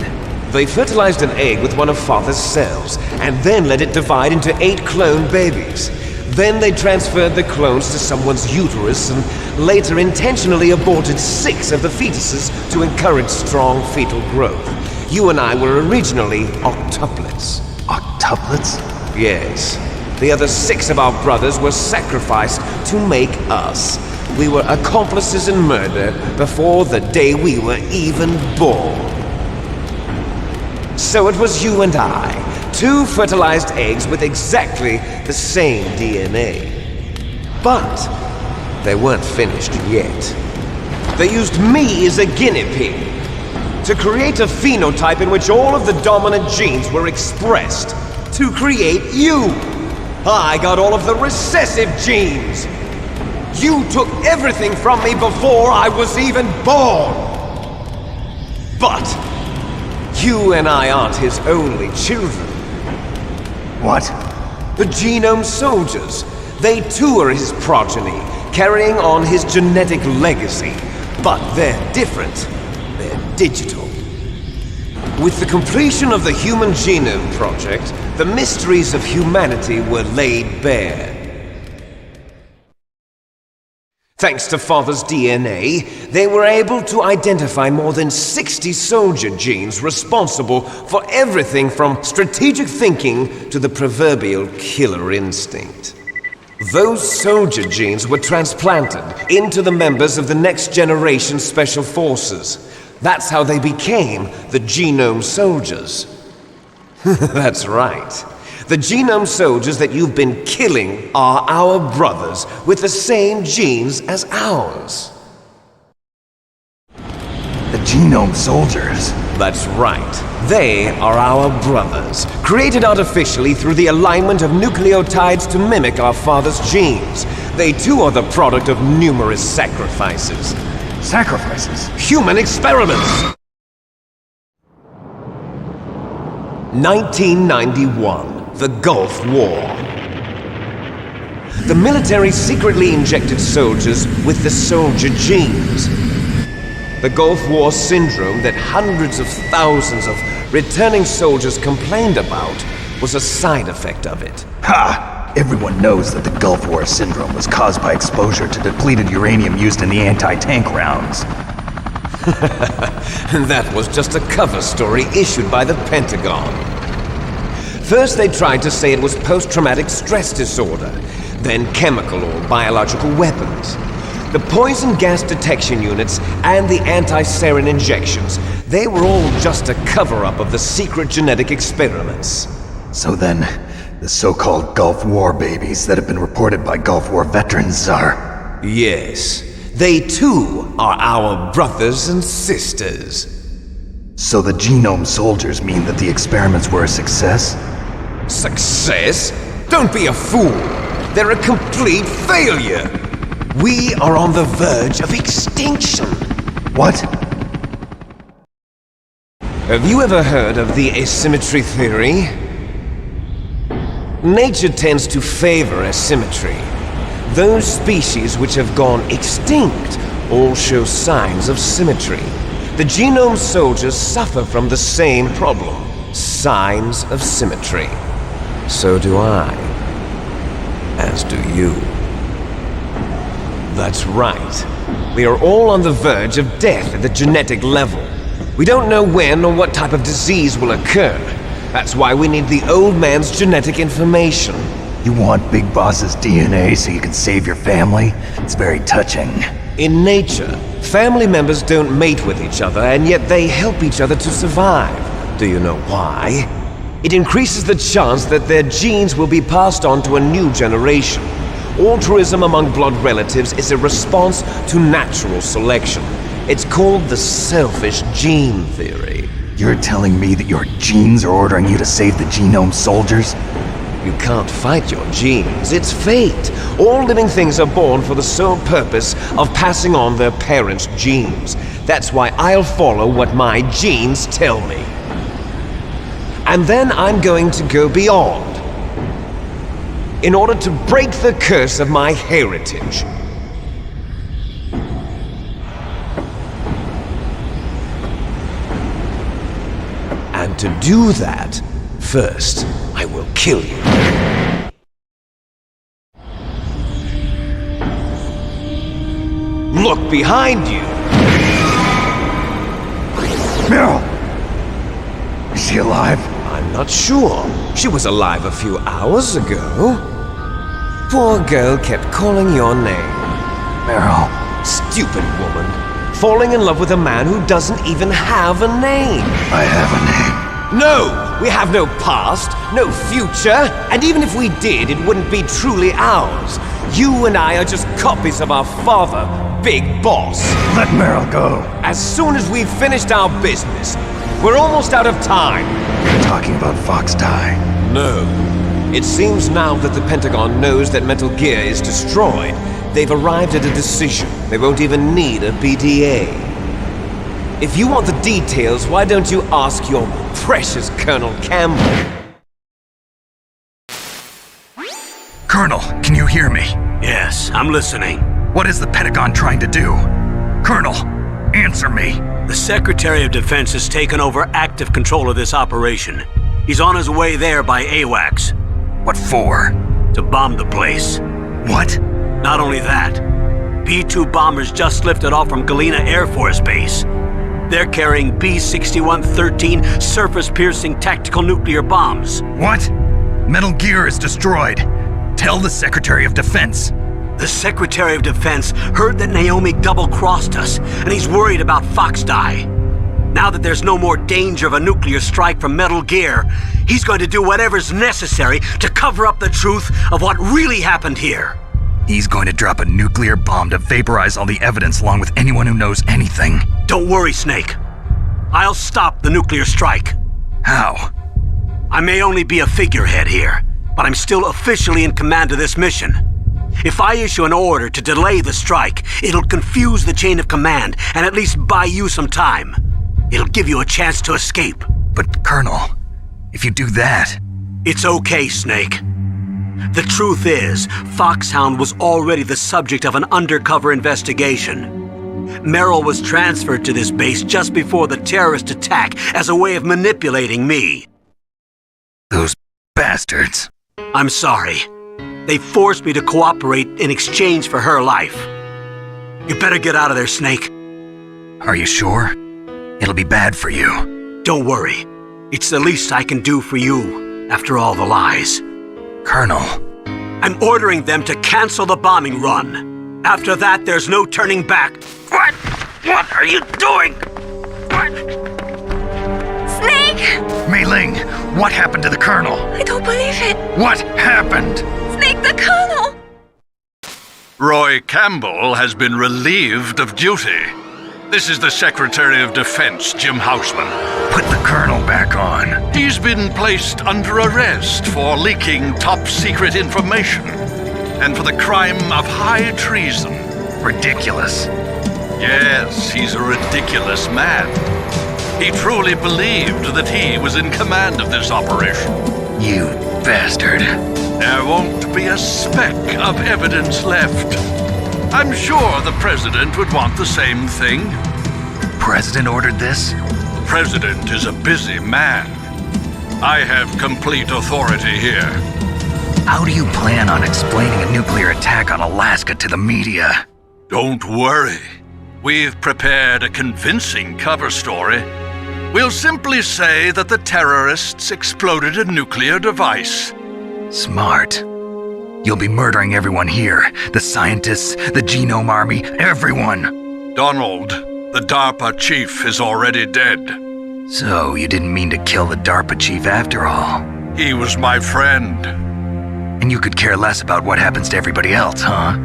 They fertilized an egg with one of Father's cells, and then let it divide into 8 clone babies. Then they transferred the clones to someone's uterus, and later intentionally aborted 6 of the fetuses to encourage strong fetal growth. You and I were originally octuplets. Octuplets? Yes. The other 6 of our brothers were sacrificed to make us. We were accomplices in murder before the day we were even born. So it was you and I, 2 fertilized eggs with exactly the same DNA. But they weren't finished yet. They used me as a guinea pig. to create a phenotype in which all of the dominant genes were expressed. To create you. I got all of the recessive genes. You took everything from me before I was even born. But you and I aren't his only children. What? The Genome Soldiers. They too are his progeny, carrying on his genetic legacy. But they're different. They're digital. With the completion of the Human Genome Project, the mysteries of humanity were laid bare. Thanks to Father's DNA, they were able to identify more than 60 soldier genes responsible for everything from strategic thinking to the proverbial killer instinct. Those soldier genes were transplanted into the members of the next generation Special Forces. That's how they became the Genome Soldiers. That's right. The Genome Soldiers that you've been killing are our brothers with the same genes as ours. The Genome Soldiers? That's right. They are our brothers, created artificially through the alignment of nucleotides to mimic our father's genes. They too are the product of numerous sacrifices. Sacrifices? Human experiments! 1991. The Gulf War. The military secretly injected soldiers with the soldier genes. The Gulf War syndrome that hundreds of thousands of returning soldiers complained about was a side effect of it. Ha! Everyone knows that the Gulf War syndrome was caused by exposure to depleted uranium used in the anti-tank rounds. That was just a cover story issued by the Pentagon. First they tried to say it was post-traumatic stress disorder, then chemical or biological weapons. The poison gas detection units and the anti-sarin injections, they were all just a cover-up of the secret genetic experiments. So then, the so-called Gulf War babies that have been reported by Gulf War veterans are... Yes, they too are our brothers and sisters. So the Genome Soldiers mean that the experiments were a success? Success? Don't be a fool! They're a complete failure! We are on the verge of extinction! What? Have you ever heard of the asymmetry theory? Nature tends to favor asymmetry. Those species which have gone extinct all show signs of symmetry. The Genome Soldiers suffer from the same problem. Signs of symmetry. So do I. As do you. That's right. We are all on the verge of death at the genetic level. We don't know when or what type of disease will occur. That's why we need the old man's genetic information. You want Big Boss's DNA so you can save your family? It's very touching. In nature, family members don't mate with each other, and yet they help each other to survive. Do you know why? It increases the chance that their genes will be passed on to a new generation. Altruism among blood relatives is a response to natural selection. It's called the selfish gene theory. You're telling me that your genes are ordering you to save the Genome Soldiers? You can't fight your genes. It's fate. All living things are born for the sole purpose of passing on their parents' genes. That's why I'll follow what my genes tell me. And then I'm going to go beyond. In order to break the curse of my heritage. And to do that, first, I will kill you. Look behind you! Meryl! Is she alive? I'm not sure. She was alive a few hours ago. Poor girl kept calling your name. Meryl. Stupid woman. Falling in love with a man who doesn't even have a name. I have a name. No! We have no past, no future, and even if we did, it wouldn't be truly ours. You and I are just copies of our father, Big Boss. Let Meryl go. As soon as we've finished our business, we're almost out of time. You're talking about Fox Die. No. It seems now that the Pentagon knows that Metal Gear is destroyed. They've arrived at a decision. They won't even need a BDA. If you want the details, why don't you ask your precious Colonel Campbell? Colonel, can you hear me? Yes, I'm listening. What is the Pentagon trying to do? Colonel, answer me. The Secretary of Defense has taken over active control of this operation. He's on his way there by AWACS. What for? To bomb the place. What? Not only that, B-2 bombers just lifted off from Galena Air Force Base. They're carrying B-6113 surface-piercing tactical nuclear bombs. What? Metal Gear is destroyed. Tell the Secretary of Defense. The Secretary of Defense heard that Naomi double-crossed us, and he's worried about Fox Die. Now that there's no more danger of a nuclear strike from Metal Gear, he's going to do whatever's necessary to cover up the truth of what really happened here. He's going to drop a nuclear bomb to vaporize all the evidence along with anyone who knows anything. Don't worry, Snake. I'll stop the nuclear strike. How? I may only be a figurehead here, but I'm still officially in command of this mission. If I issue an order to delay the strike, it'll confuse the chain of command and at least buy you some time. It'll give you a chance to escape. But, Colonel, if you do that... It's okay, Snake. The truth is, Foxhound was already the subject of an undercover investigation. Meryl was transferred to this base just before the terrorist attack as a way of manipulating me. Those bastards. I'm sorry. They forced me to cooperate in exchange for her life. You better get out of there, Snake. Are you sure? It'll be bad for you. Don't worry. It's the least I can do for you, after all the lies. Colonel. I'm ordering them to cancel the bombing run. After that, there's no turning back. What? What are you doing? What? Snake! Mei Ling, what happened to the Colonel? I don't believe it. What happened? Snake, the Colonel! Roy Campbell has been relieved of duty. This is the Secretary of Defense, Jim Houseman. Put the Colonel back on. He's been placed under arrest for leaking top-secret information and for the crime of high treason. Ridiculous. Yes, he's a ridiculous man. He truly believed that he was in command of this operation. You bastard. There won't be a speck of evidence left. I'm sure the President would want the same thing. President ordered this? The President is a busy man. I have complete authority here. How do you plan on explaining a nuclear attack on Alaska to the media? Don't worry. We've prepared a convincing cover story. We'll simply say that the terrorists exploded a nuclear device. Smart. You'll be murdering everyone here. The scientists, the Genome Army, everyone. Donald, the DARPA chief, is already dead. So, you didn't mean to kill the DARPA chief after all? He was my friend. And you could care less about what happens to everybody else, huh?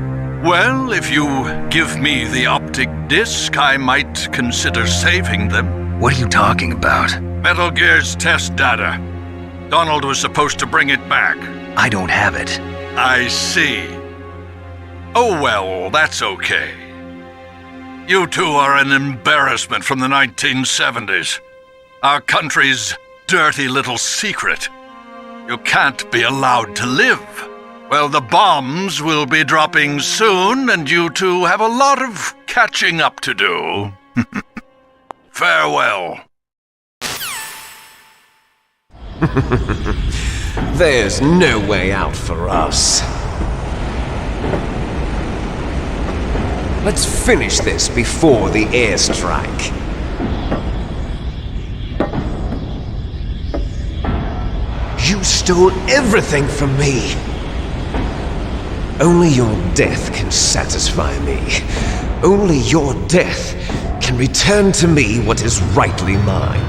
Well, if you give me the optic disc, I might consider saving them. What are you talking about? Metal Gear's test data. Donald was supposed to bring it back. I don't have it. I see. Oh well, that's okay. You two are an embarrassment from the 1970s. Our country's dirty little secret. You can't be allowed to live. Well, the bombs will be dropping soon, and you two have a lot of catching up to do. Farewell. There's no way out for us. Let's finish this before the airstrike. You stole everything from me. Only your death can satisfy me. Only your death can return to me what is rightly mine.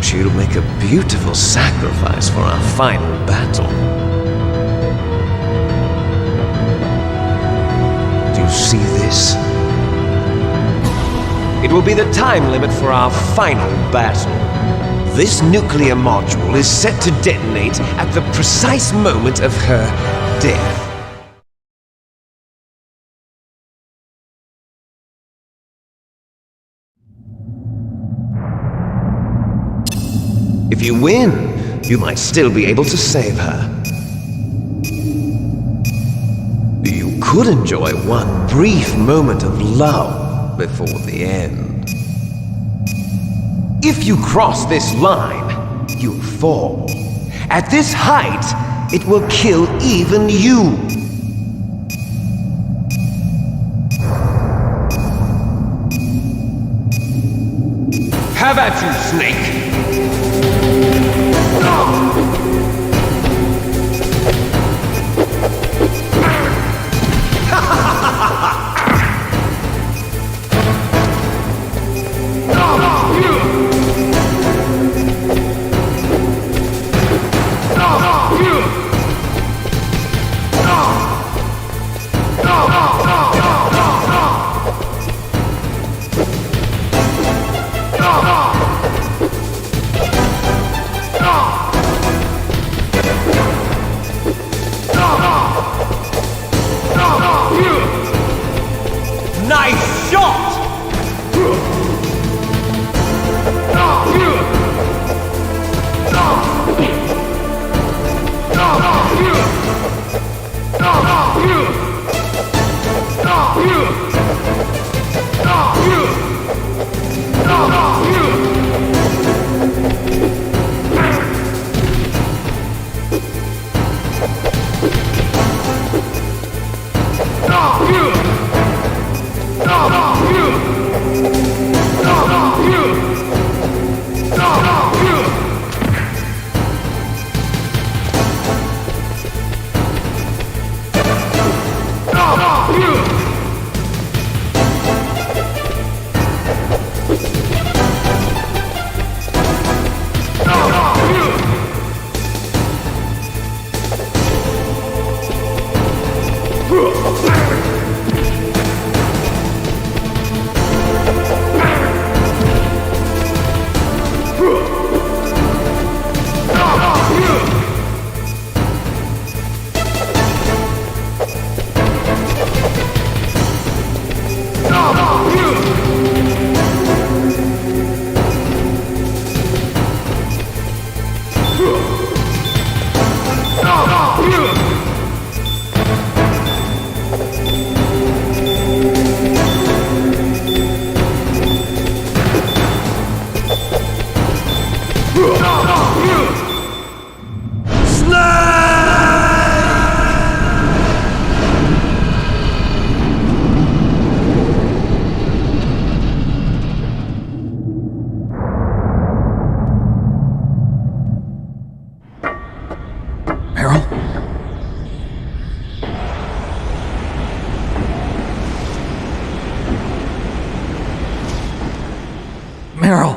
She'll make a beautiful sacrifice for our final battle. Do you see this? It will be the time limit for our final battle. This nuclear module is set to detonate at the precise moment of her death. If you win, you might still be able to save her. You could enjoy one brief moment of love before the end. If you cross this line, you'll fall. At this height, it will kill even you. Have at you, Snake! Nice shot! Meryl!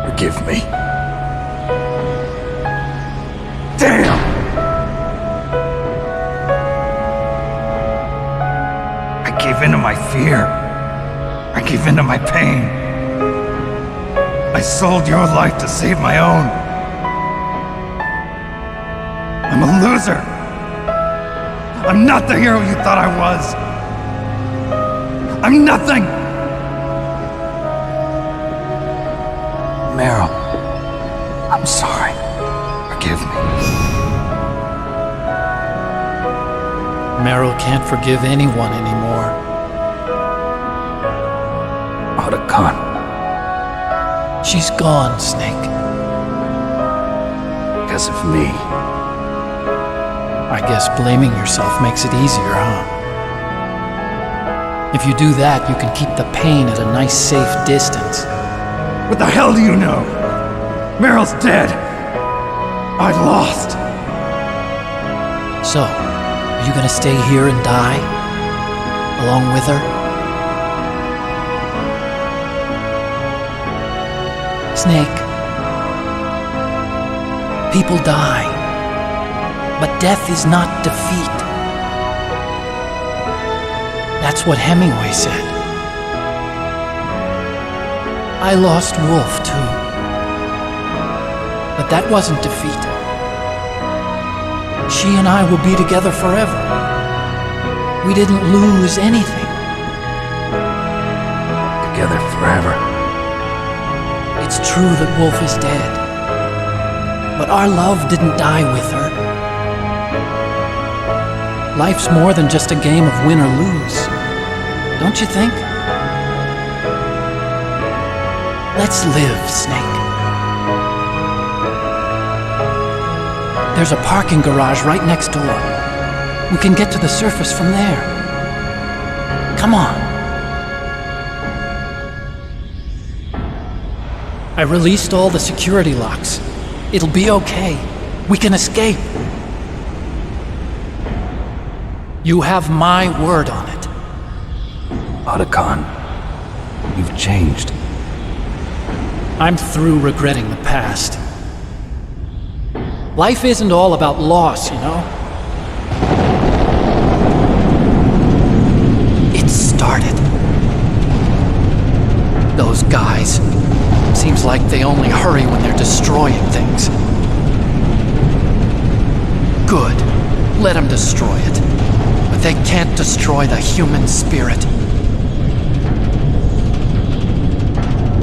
Forgive me. Damn! I gave in to my fear. I gave in to my pain. I sold your life to save my own. I'm a loser. I'm not the hero you thought I was. I'm nothing. Meryl, I'm sorry. Forgive me. Meryl can't forgive anyone anymore. Otacon. She's gone, Snake. Because of me. I guess blaming yourself makes it easier, huh? If you do that, you can keep the pain at a nice, safe distance. What the hell do you know? Meryl's dead. I lost. So, are you gonna stay here and die? Along with her? Snake. People die. But death is not defeat. That's what Hemingway said. I lost Wolf, too. But that wasn't defeat. She and I will be together forever. We didn't lose anything. Together forever. It's true that Wolf is dead. But our love didn't die with her. Life's more than just a game of win or lose. Don't you think? Let's live, Snake. There's a parking garage right next door. We can get to the surface from there. Come on. I released all the security locks. It'll be okay. We can escape. You have my word on it. Otacon, you've changed. I'm through regretting the past. Life isn't all about loss, you know? It started. Those guys. Seems like they only hurry when they're destroying things. Good. Let them destroy it. But they can't destroy the human spirit.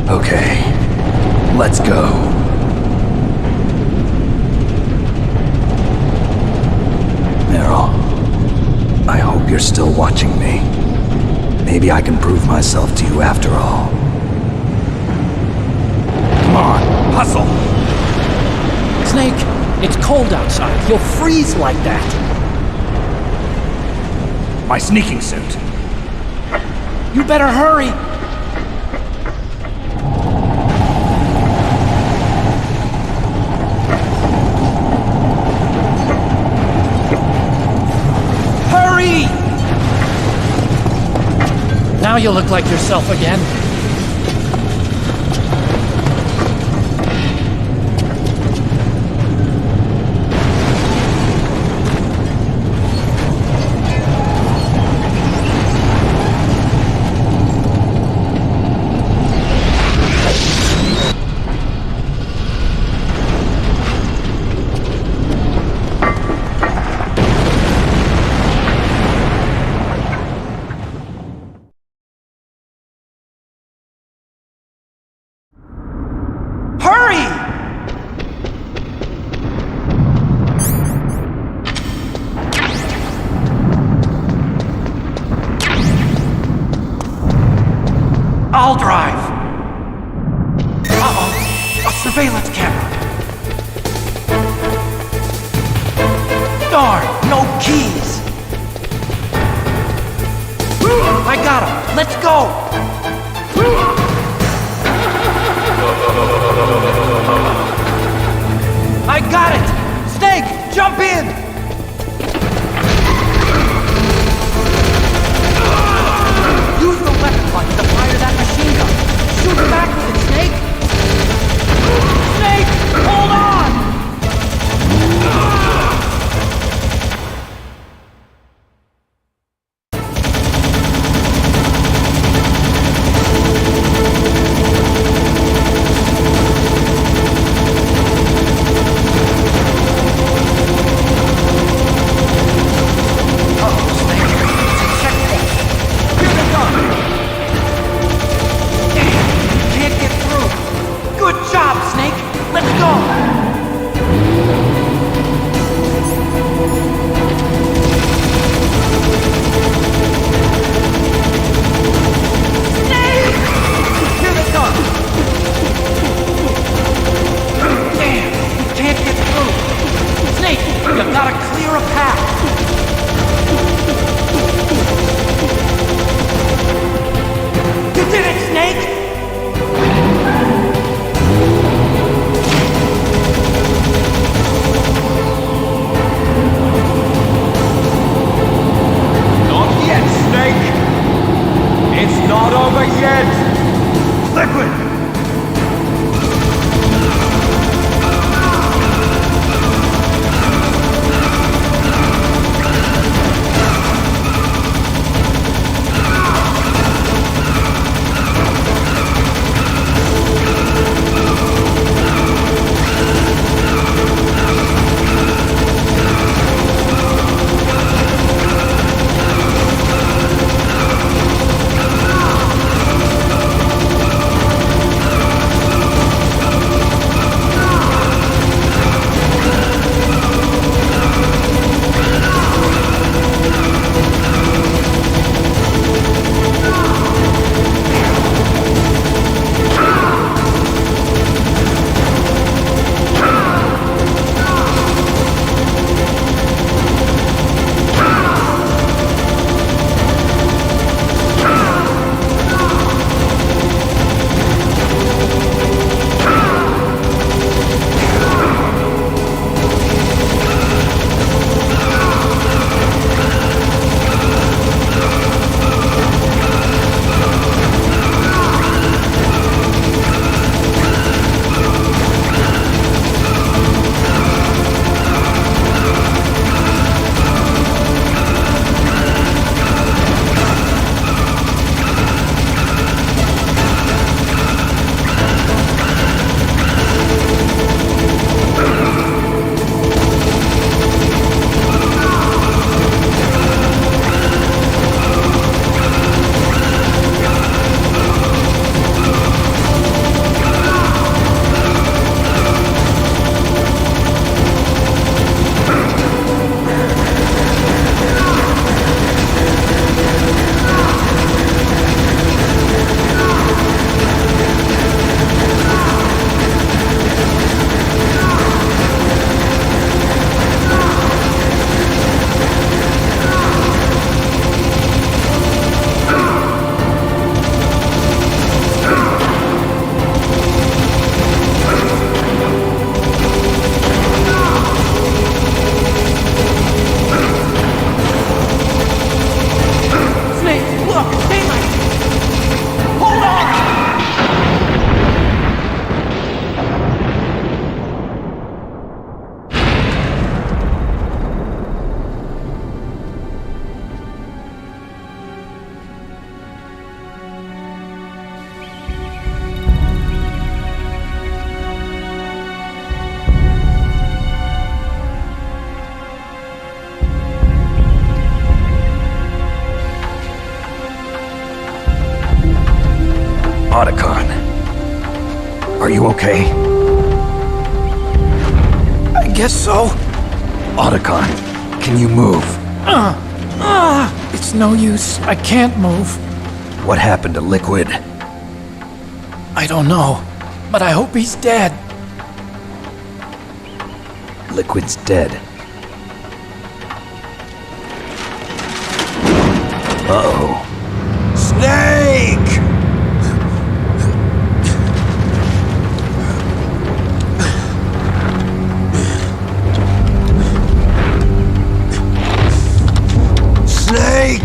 Okay. Let's go. Meryl, I hope you're still watching me. Maybe I can prove myself to you after all. Come on, hustle! Snake, it's cold outside. You'll freeze like that. My sneaking suit. You better hurry. Hurry! Now you look like yourself again. I'll drive. Uh-oh, a surveillance camera. Darn, no keys. I got him. Let's go. I got it. Snake, jump in. Use the weapon button to fire that machine gun. Shoot back with it, Snake! Snake! Hold on! Otacon. Are you okay? I guess so. Otacon, can you move? It's no use. I can't move. What happened to Liquid? I don't know, but I hope he's dead. Liquid's dead. Uh-oh. Snake! Snake!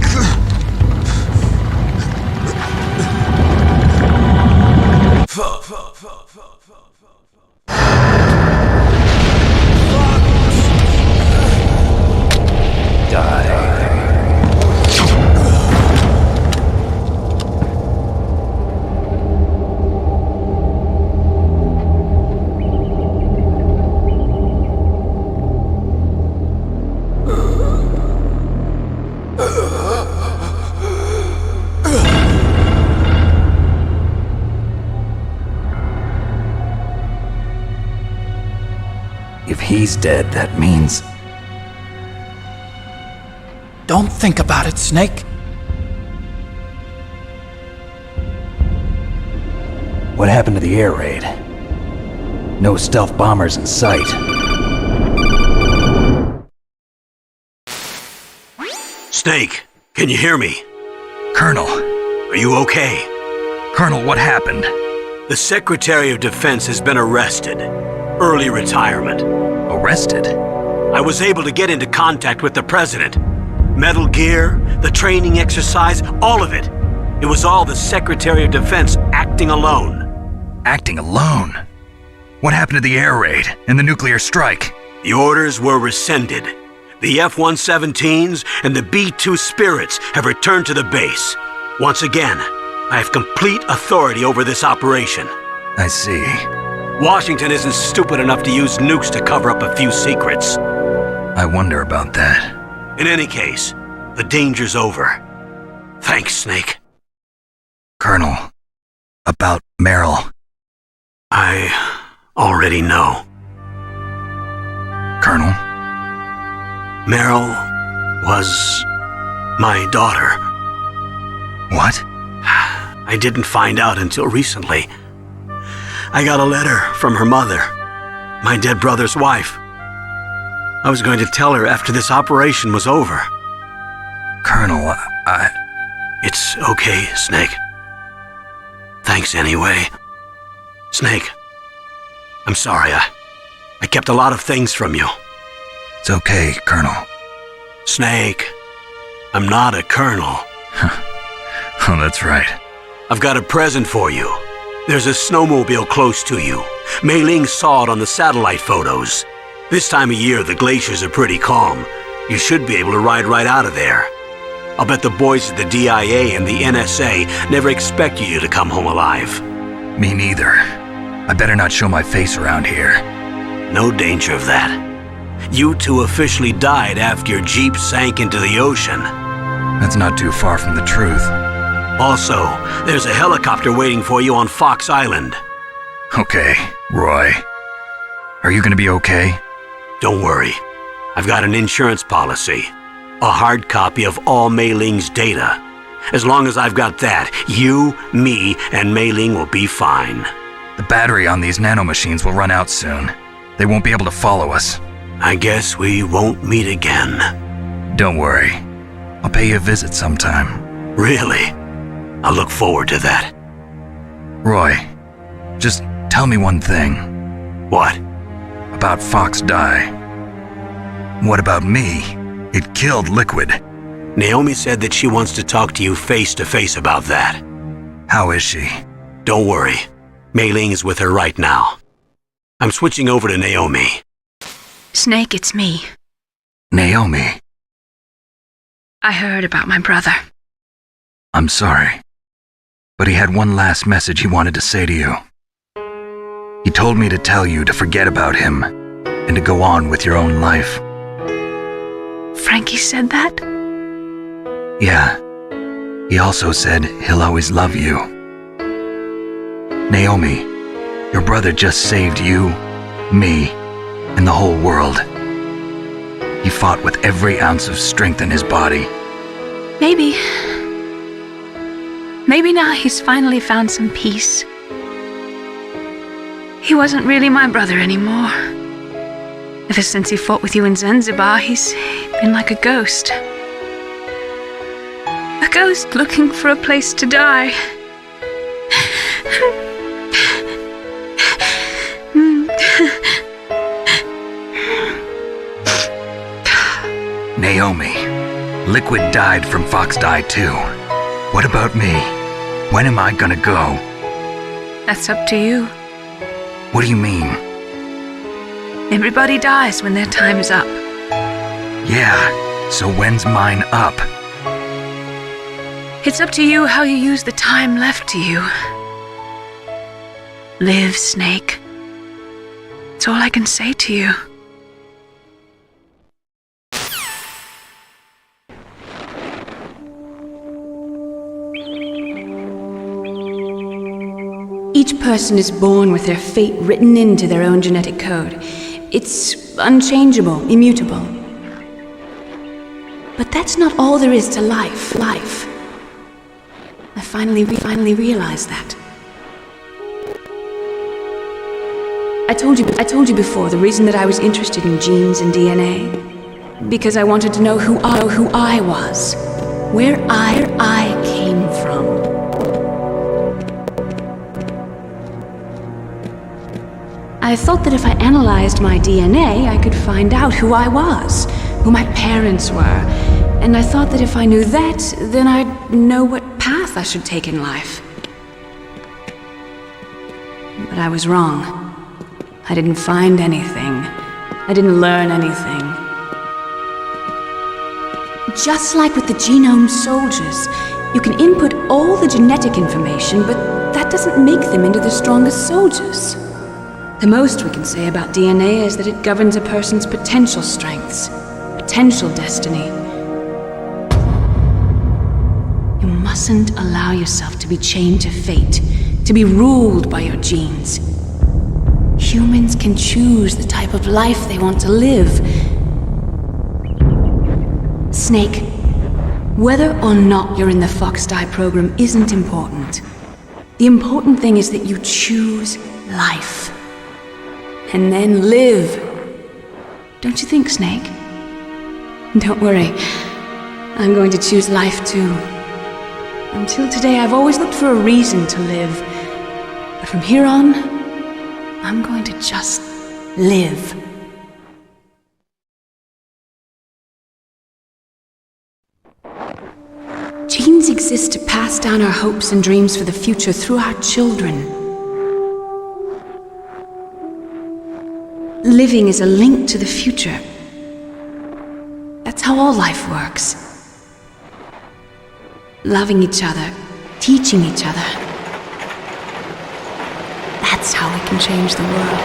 If he's dead, that means... Don't think about it, Snake. What happened to the air raid? No stealth bombers in sight. Snake, can you hear me? Colonel. Are you okay? Colonel, what happened? The Secretary of Defense has been arrested. Early retirement. Arrested? I was able to get into contact with the President. Metal Gear, the training exercise, all of it. It was all the Secretary of Defense acting alone. Acting alone? What happened to the air raid and the nuclear strike? The orders were rescinded. The F-117s and the B-2 Spirits have returned to the base. Once again, I have complete authority over this operation. I see. Washington isn't stupid enough to use nukes to cover up a few secrets. I wonder about that. In any case, the danger's over. Thanks, Snake. Colonel, about Meryl. I already know. Colonel? Meryl was my daughter. What? I didn't find out until recently. I got a letter from her mother, my dead brother's wife. I was going to tell her after this operation was over. Colonel, It's okay, Snake. Thanks anyway. Snake, I'm sorry. I kept a lot of things from you. It's okay, Colonel. Snake, I'm not a colonel. Oh, that's right. I've got a present for you. There's a snowmobile close to you. Mei Ling saw it on the satellite photos. This time of year, the glaciers are pretty calm. You should be able to ride right out of there. I'll bet the boys at the DIA and the NSA never expected you to come home alive. Me neither. I better not show my face around here. No danger of that. You two officially died after your Jeep sank into the ocean. That's not too far from the truth. Also, there's a helicopter waiting for you on Fox Island. Okay, Roy. Are you gonna be okay? Don't worry. I've got an insurance policy. A hard copy of all Mei Ling's data. As long as I've got that, you, me, and Mei Ling will be fine. The battery on these nanomachines will run out soon. They won't be able to follow us. I guess we won't meet again. Don't worry. I'll pay you a visit sometime. Really? I look forward to that. Roy, just tell me one thing. What? About Fox Die. What about me? It killed Liquid. Naomi said that she wants to talk to you face to face about that. How is she? Don't worry. Mei Ling is with her right now. I'm switching over to Naomi. Snake, it's me. Naomi. I heard about my brother. I'm sorry. But he had one last message he wanted to say to you. He told me to tell you to forget about him and to go on with your own life. Frankie said that? Yeah. He also said he'll always love you. Naomi, your brother just saved you, me, and the whole world. He fought with every ounce of strength in his body. Maybe now he's finally found some peace. He wasn't really my brother anymore. Ever since he fought with you in Zanzibar, he's been like a ghost. A ghost looking for a place to die. Naomi, Liquid died from Fox Die too. What about me? When am I gonna go? That's up to you. What do you mean? Everybody dies when their time is up. Yeah, so when's mine up? It's up to you how you use the time left to you. Live, Snake. That's all I can say to you. Each person is born with their fate written into their own genetic code. It's unchangeable, immutable. But that's not all there is to life. I finally realized that. I told you before the reason that I was interested in genes and DNA. Because I wanted to know who I was. Where I came from. I thought that if I analyzed my DNA, I could find out who I was, who my parents were. And I thought that if I knew that, then I'd know what path I should take in life. But I was wrong. I didn't find anything. I didn't learn anything. Just like with the genome soldiers, you can input all the genetic information, but that doesn't make them into the strongest soldiers. The most we can say about DNA is that it governs a person's potential strengths, potential destiny. You mustn't allow yourself to be chained to fate, to be ruled by your genes. Humans can choose the type of life they want to live. Snake, whether or not you're in the Fox Die program isn't important. The important thing is that you choose life. And then live. Don't you think, Snake? Don't worry. I'm going to choose life too. Until today, I've always looked for a reason to live. But from here on, I'm going to just live. Genes exist to pass down our hopes and dreams for the future through our children. Living is a link to the future. That's how all life works. Loving each other, teaching each other. That's how we can change the world.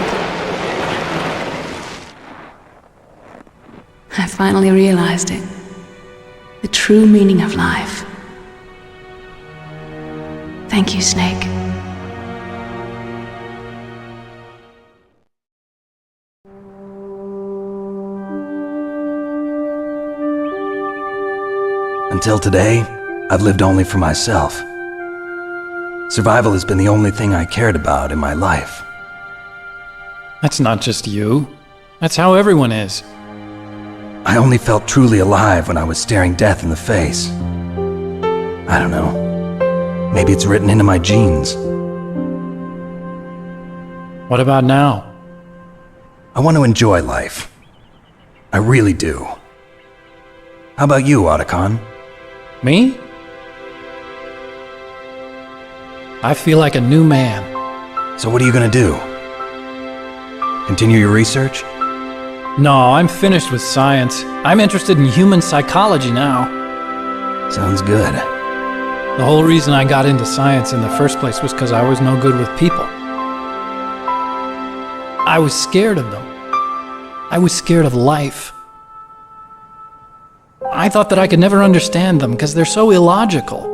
I finally realized it. The true meaning of life. Thank you, Snake. Until today, I've lived only for myself. Survival has been the only thing I cared about in my life. That's not just you. That's how everyone is. I only felt truly alive when I was staring death in the face. I don't know. Maybe it's written into my genes. What about now? I want to enjoy life. I really do. How about you, Otacon? Me? I feel like a new man. So what are you gonna do? Continue your research? No, I'm finished with science. I'm interested in human psychology now. Sounds good. The whole reason I got into science in the first place was because I was no good with people. I was scared of them. I was scared of life. I thought that I could never understand them because they're so illogical.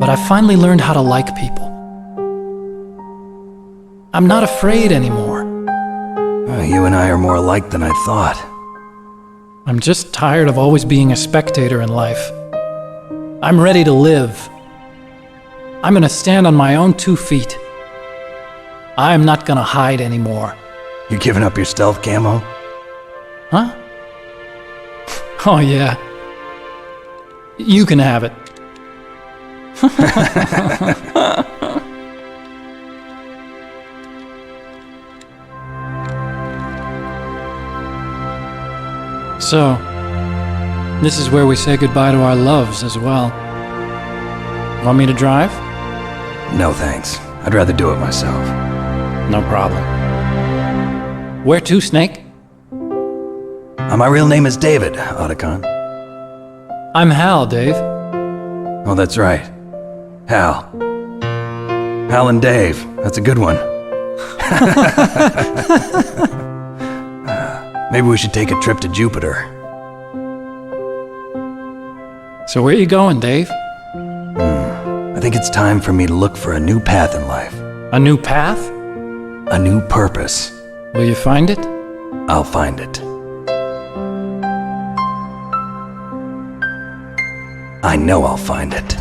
But but I finally learned how to like people. I'm not afraid anymore. You and I are more alike than I thought. I'm just tired of always being a spectator in life. I'm ready to live. I'm gonna stand on my own 2 feet. I'm not gonna hide anymore. You giving up your stealth camo? Huh? Oh yeah. You can have it. So, this is where we say goodbye to our loves as well. Want me to drive? No thanks. I'd rather do it myself. No problem. Where to, Snake? My real name is David, Otacon. I'm Hal, Dave. Oh, that's right. Hal. Hal and Dave. That's a good one. Maybe we should take a trip to Jupiter. So where you going, Dave? I think it's time for me to look for a new path in life. A new path? A new purpose. Will you find it? I'll find it. I know I'll find it.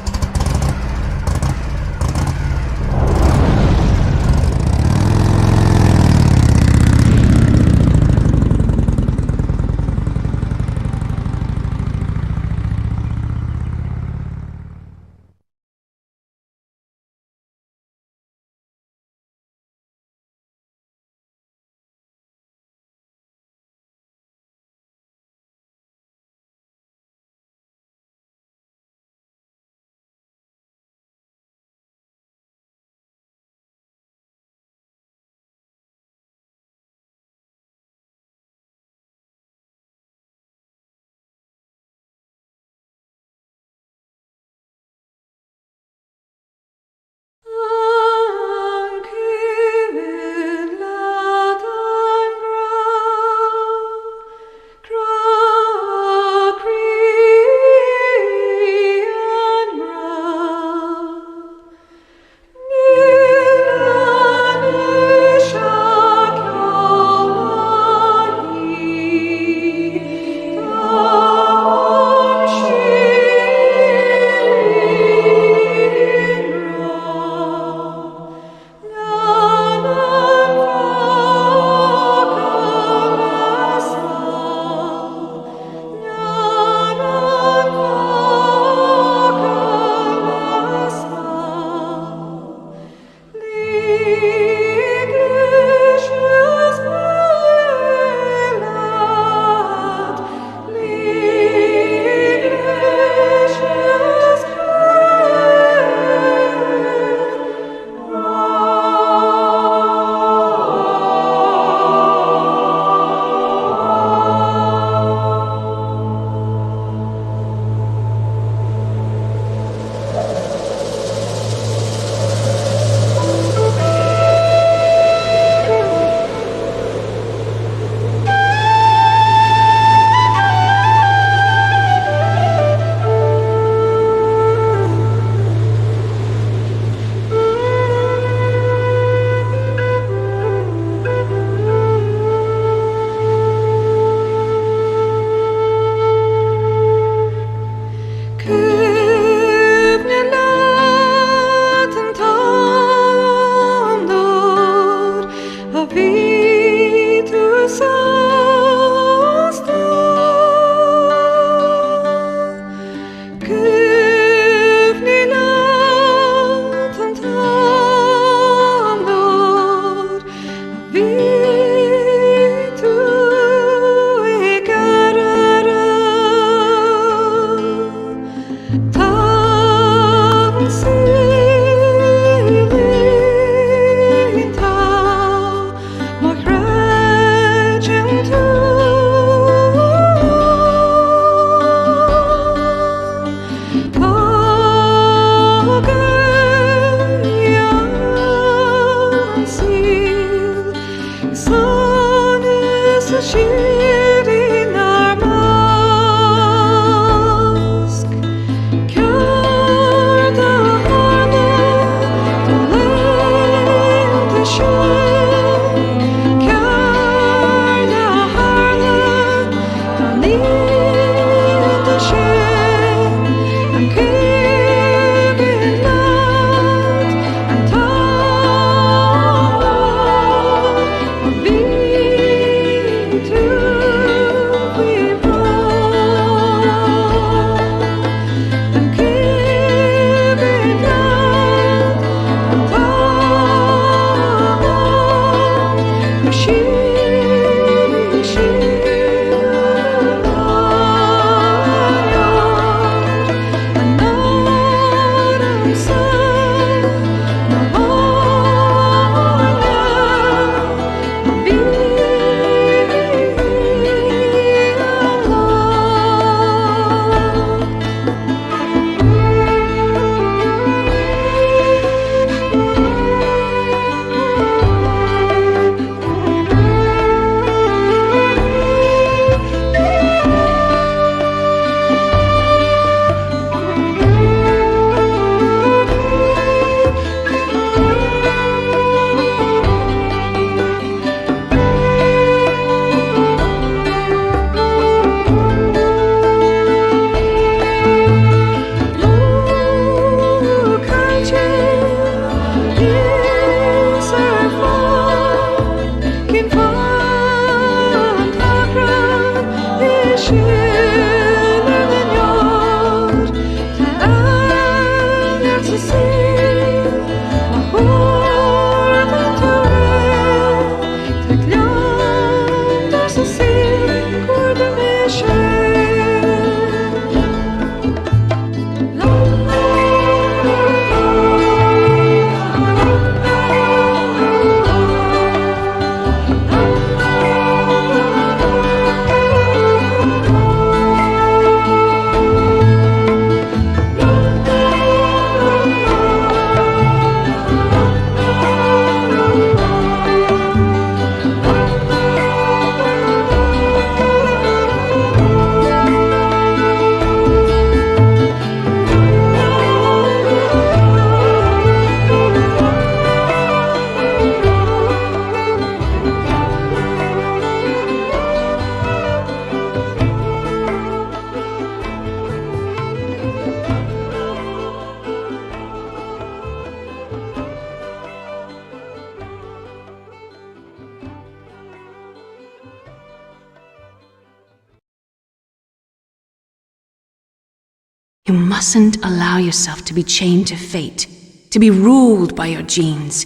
You mustn't allow yourself to be chained to fate, to be ruled by your genes.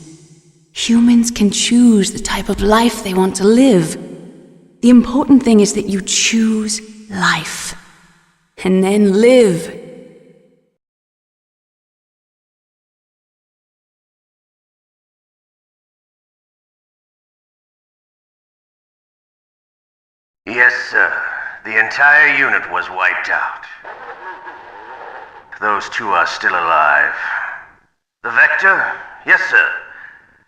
Humans can choose the type of life they want to live. The important thing is that you choose life, and then live. Yes, sir. The entire unit was wiped out. Those two are still alive. The Vector? Yes, sir.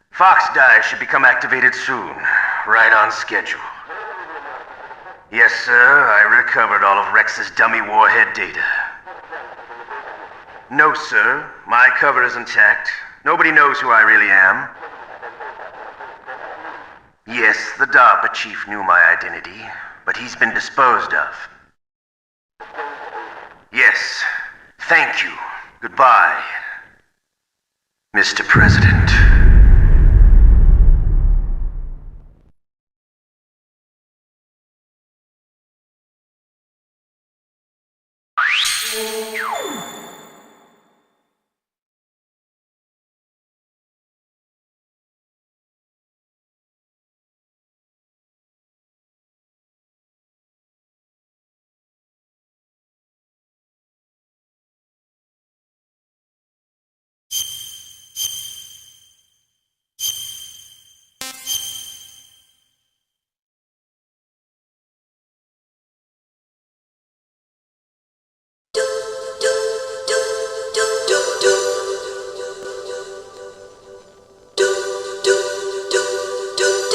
Fox Die should become activated soon, right on schedule. Yes, sir, I recovered all of Rex's dummy warhead data. No, sir, my cover is intact. Nobody knows who I really am. Yes, the DARPA chief knew my identity, but he's been disposed of. Yes, thank you. Goodbye, Mr. President. You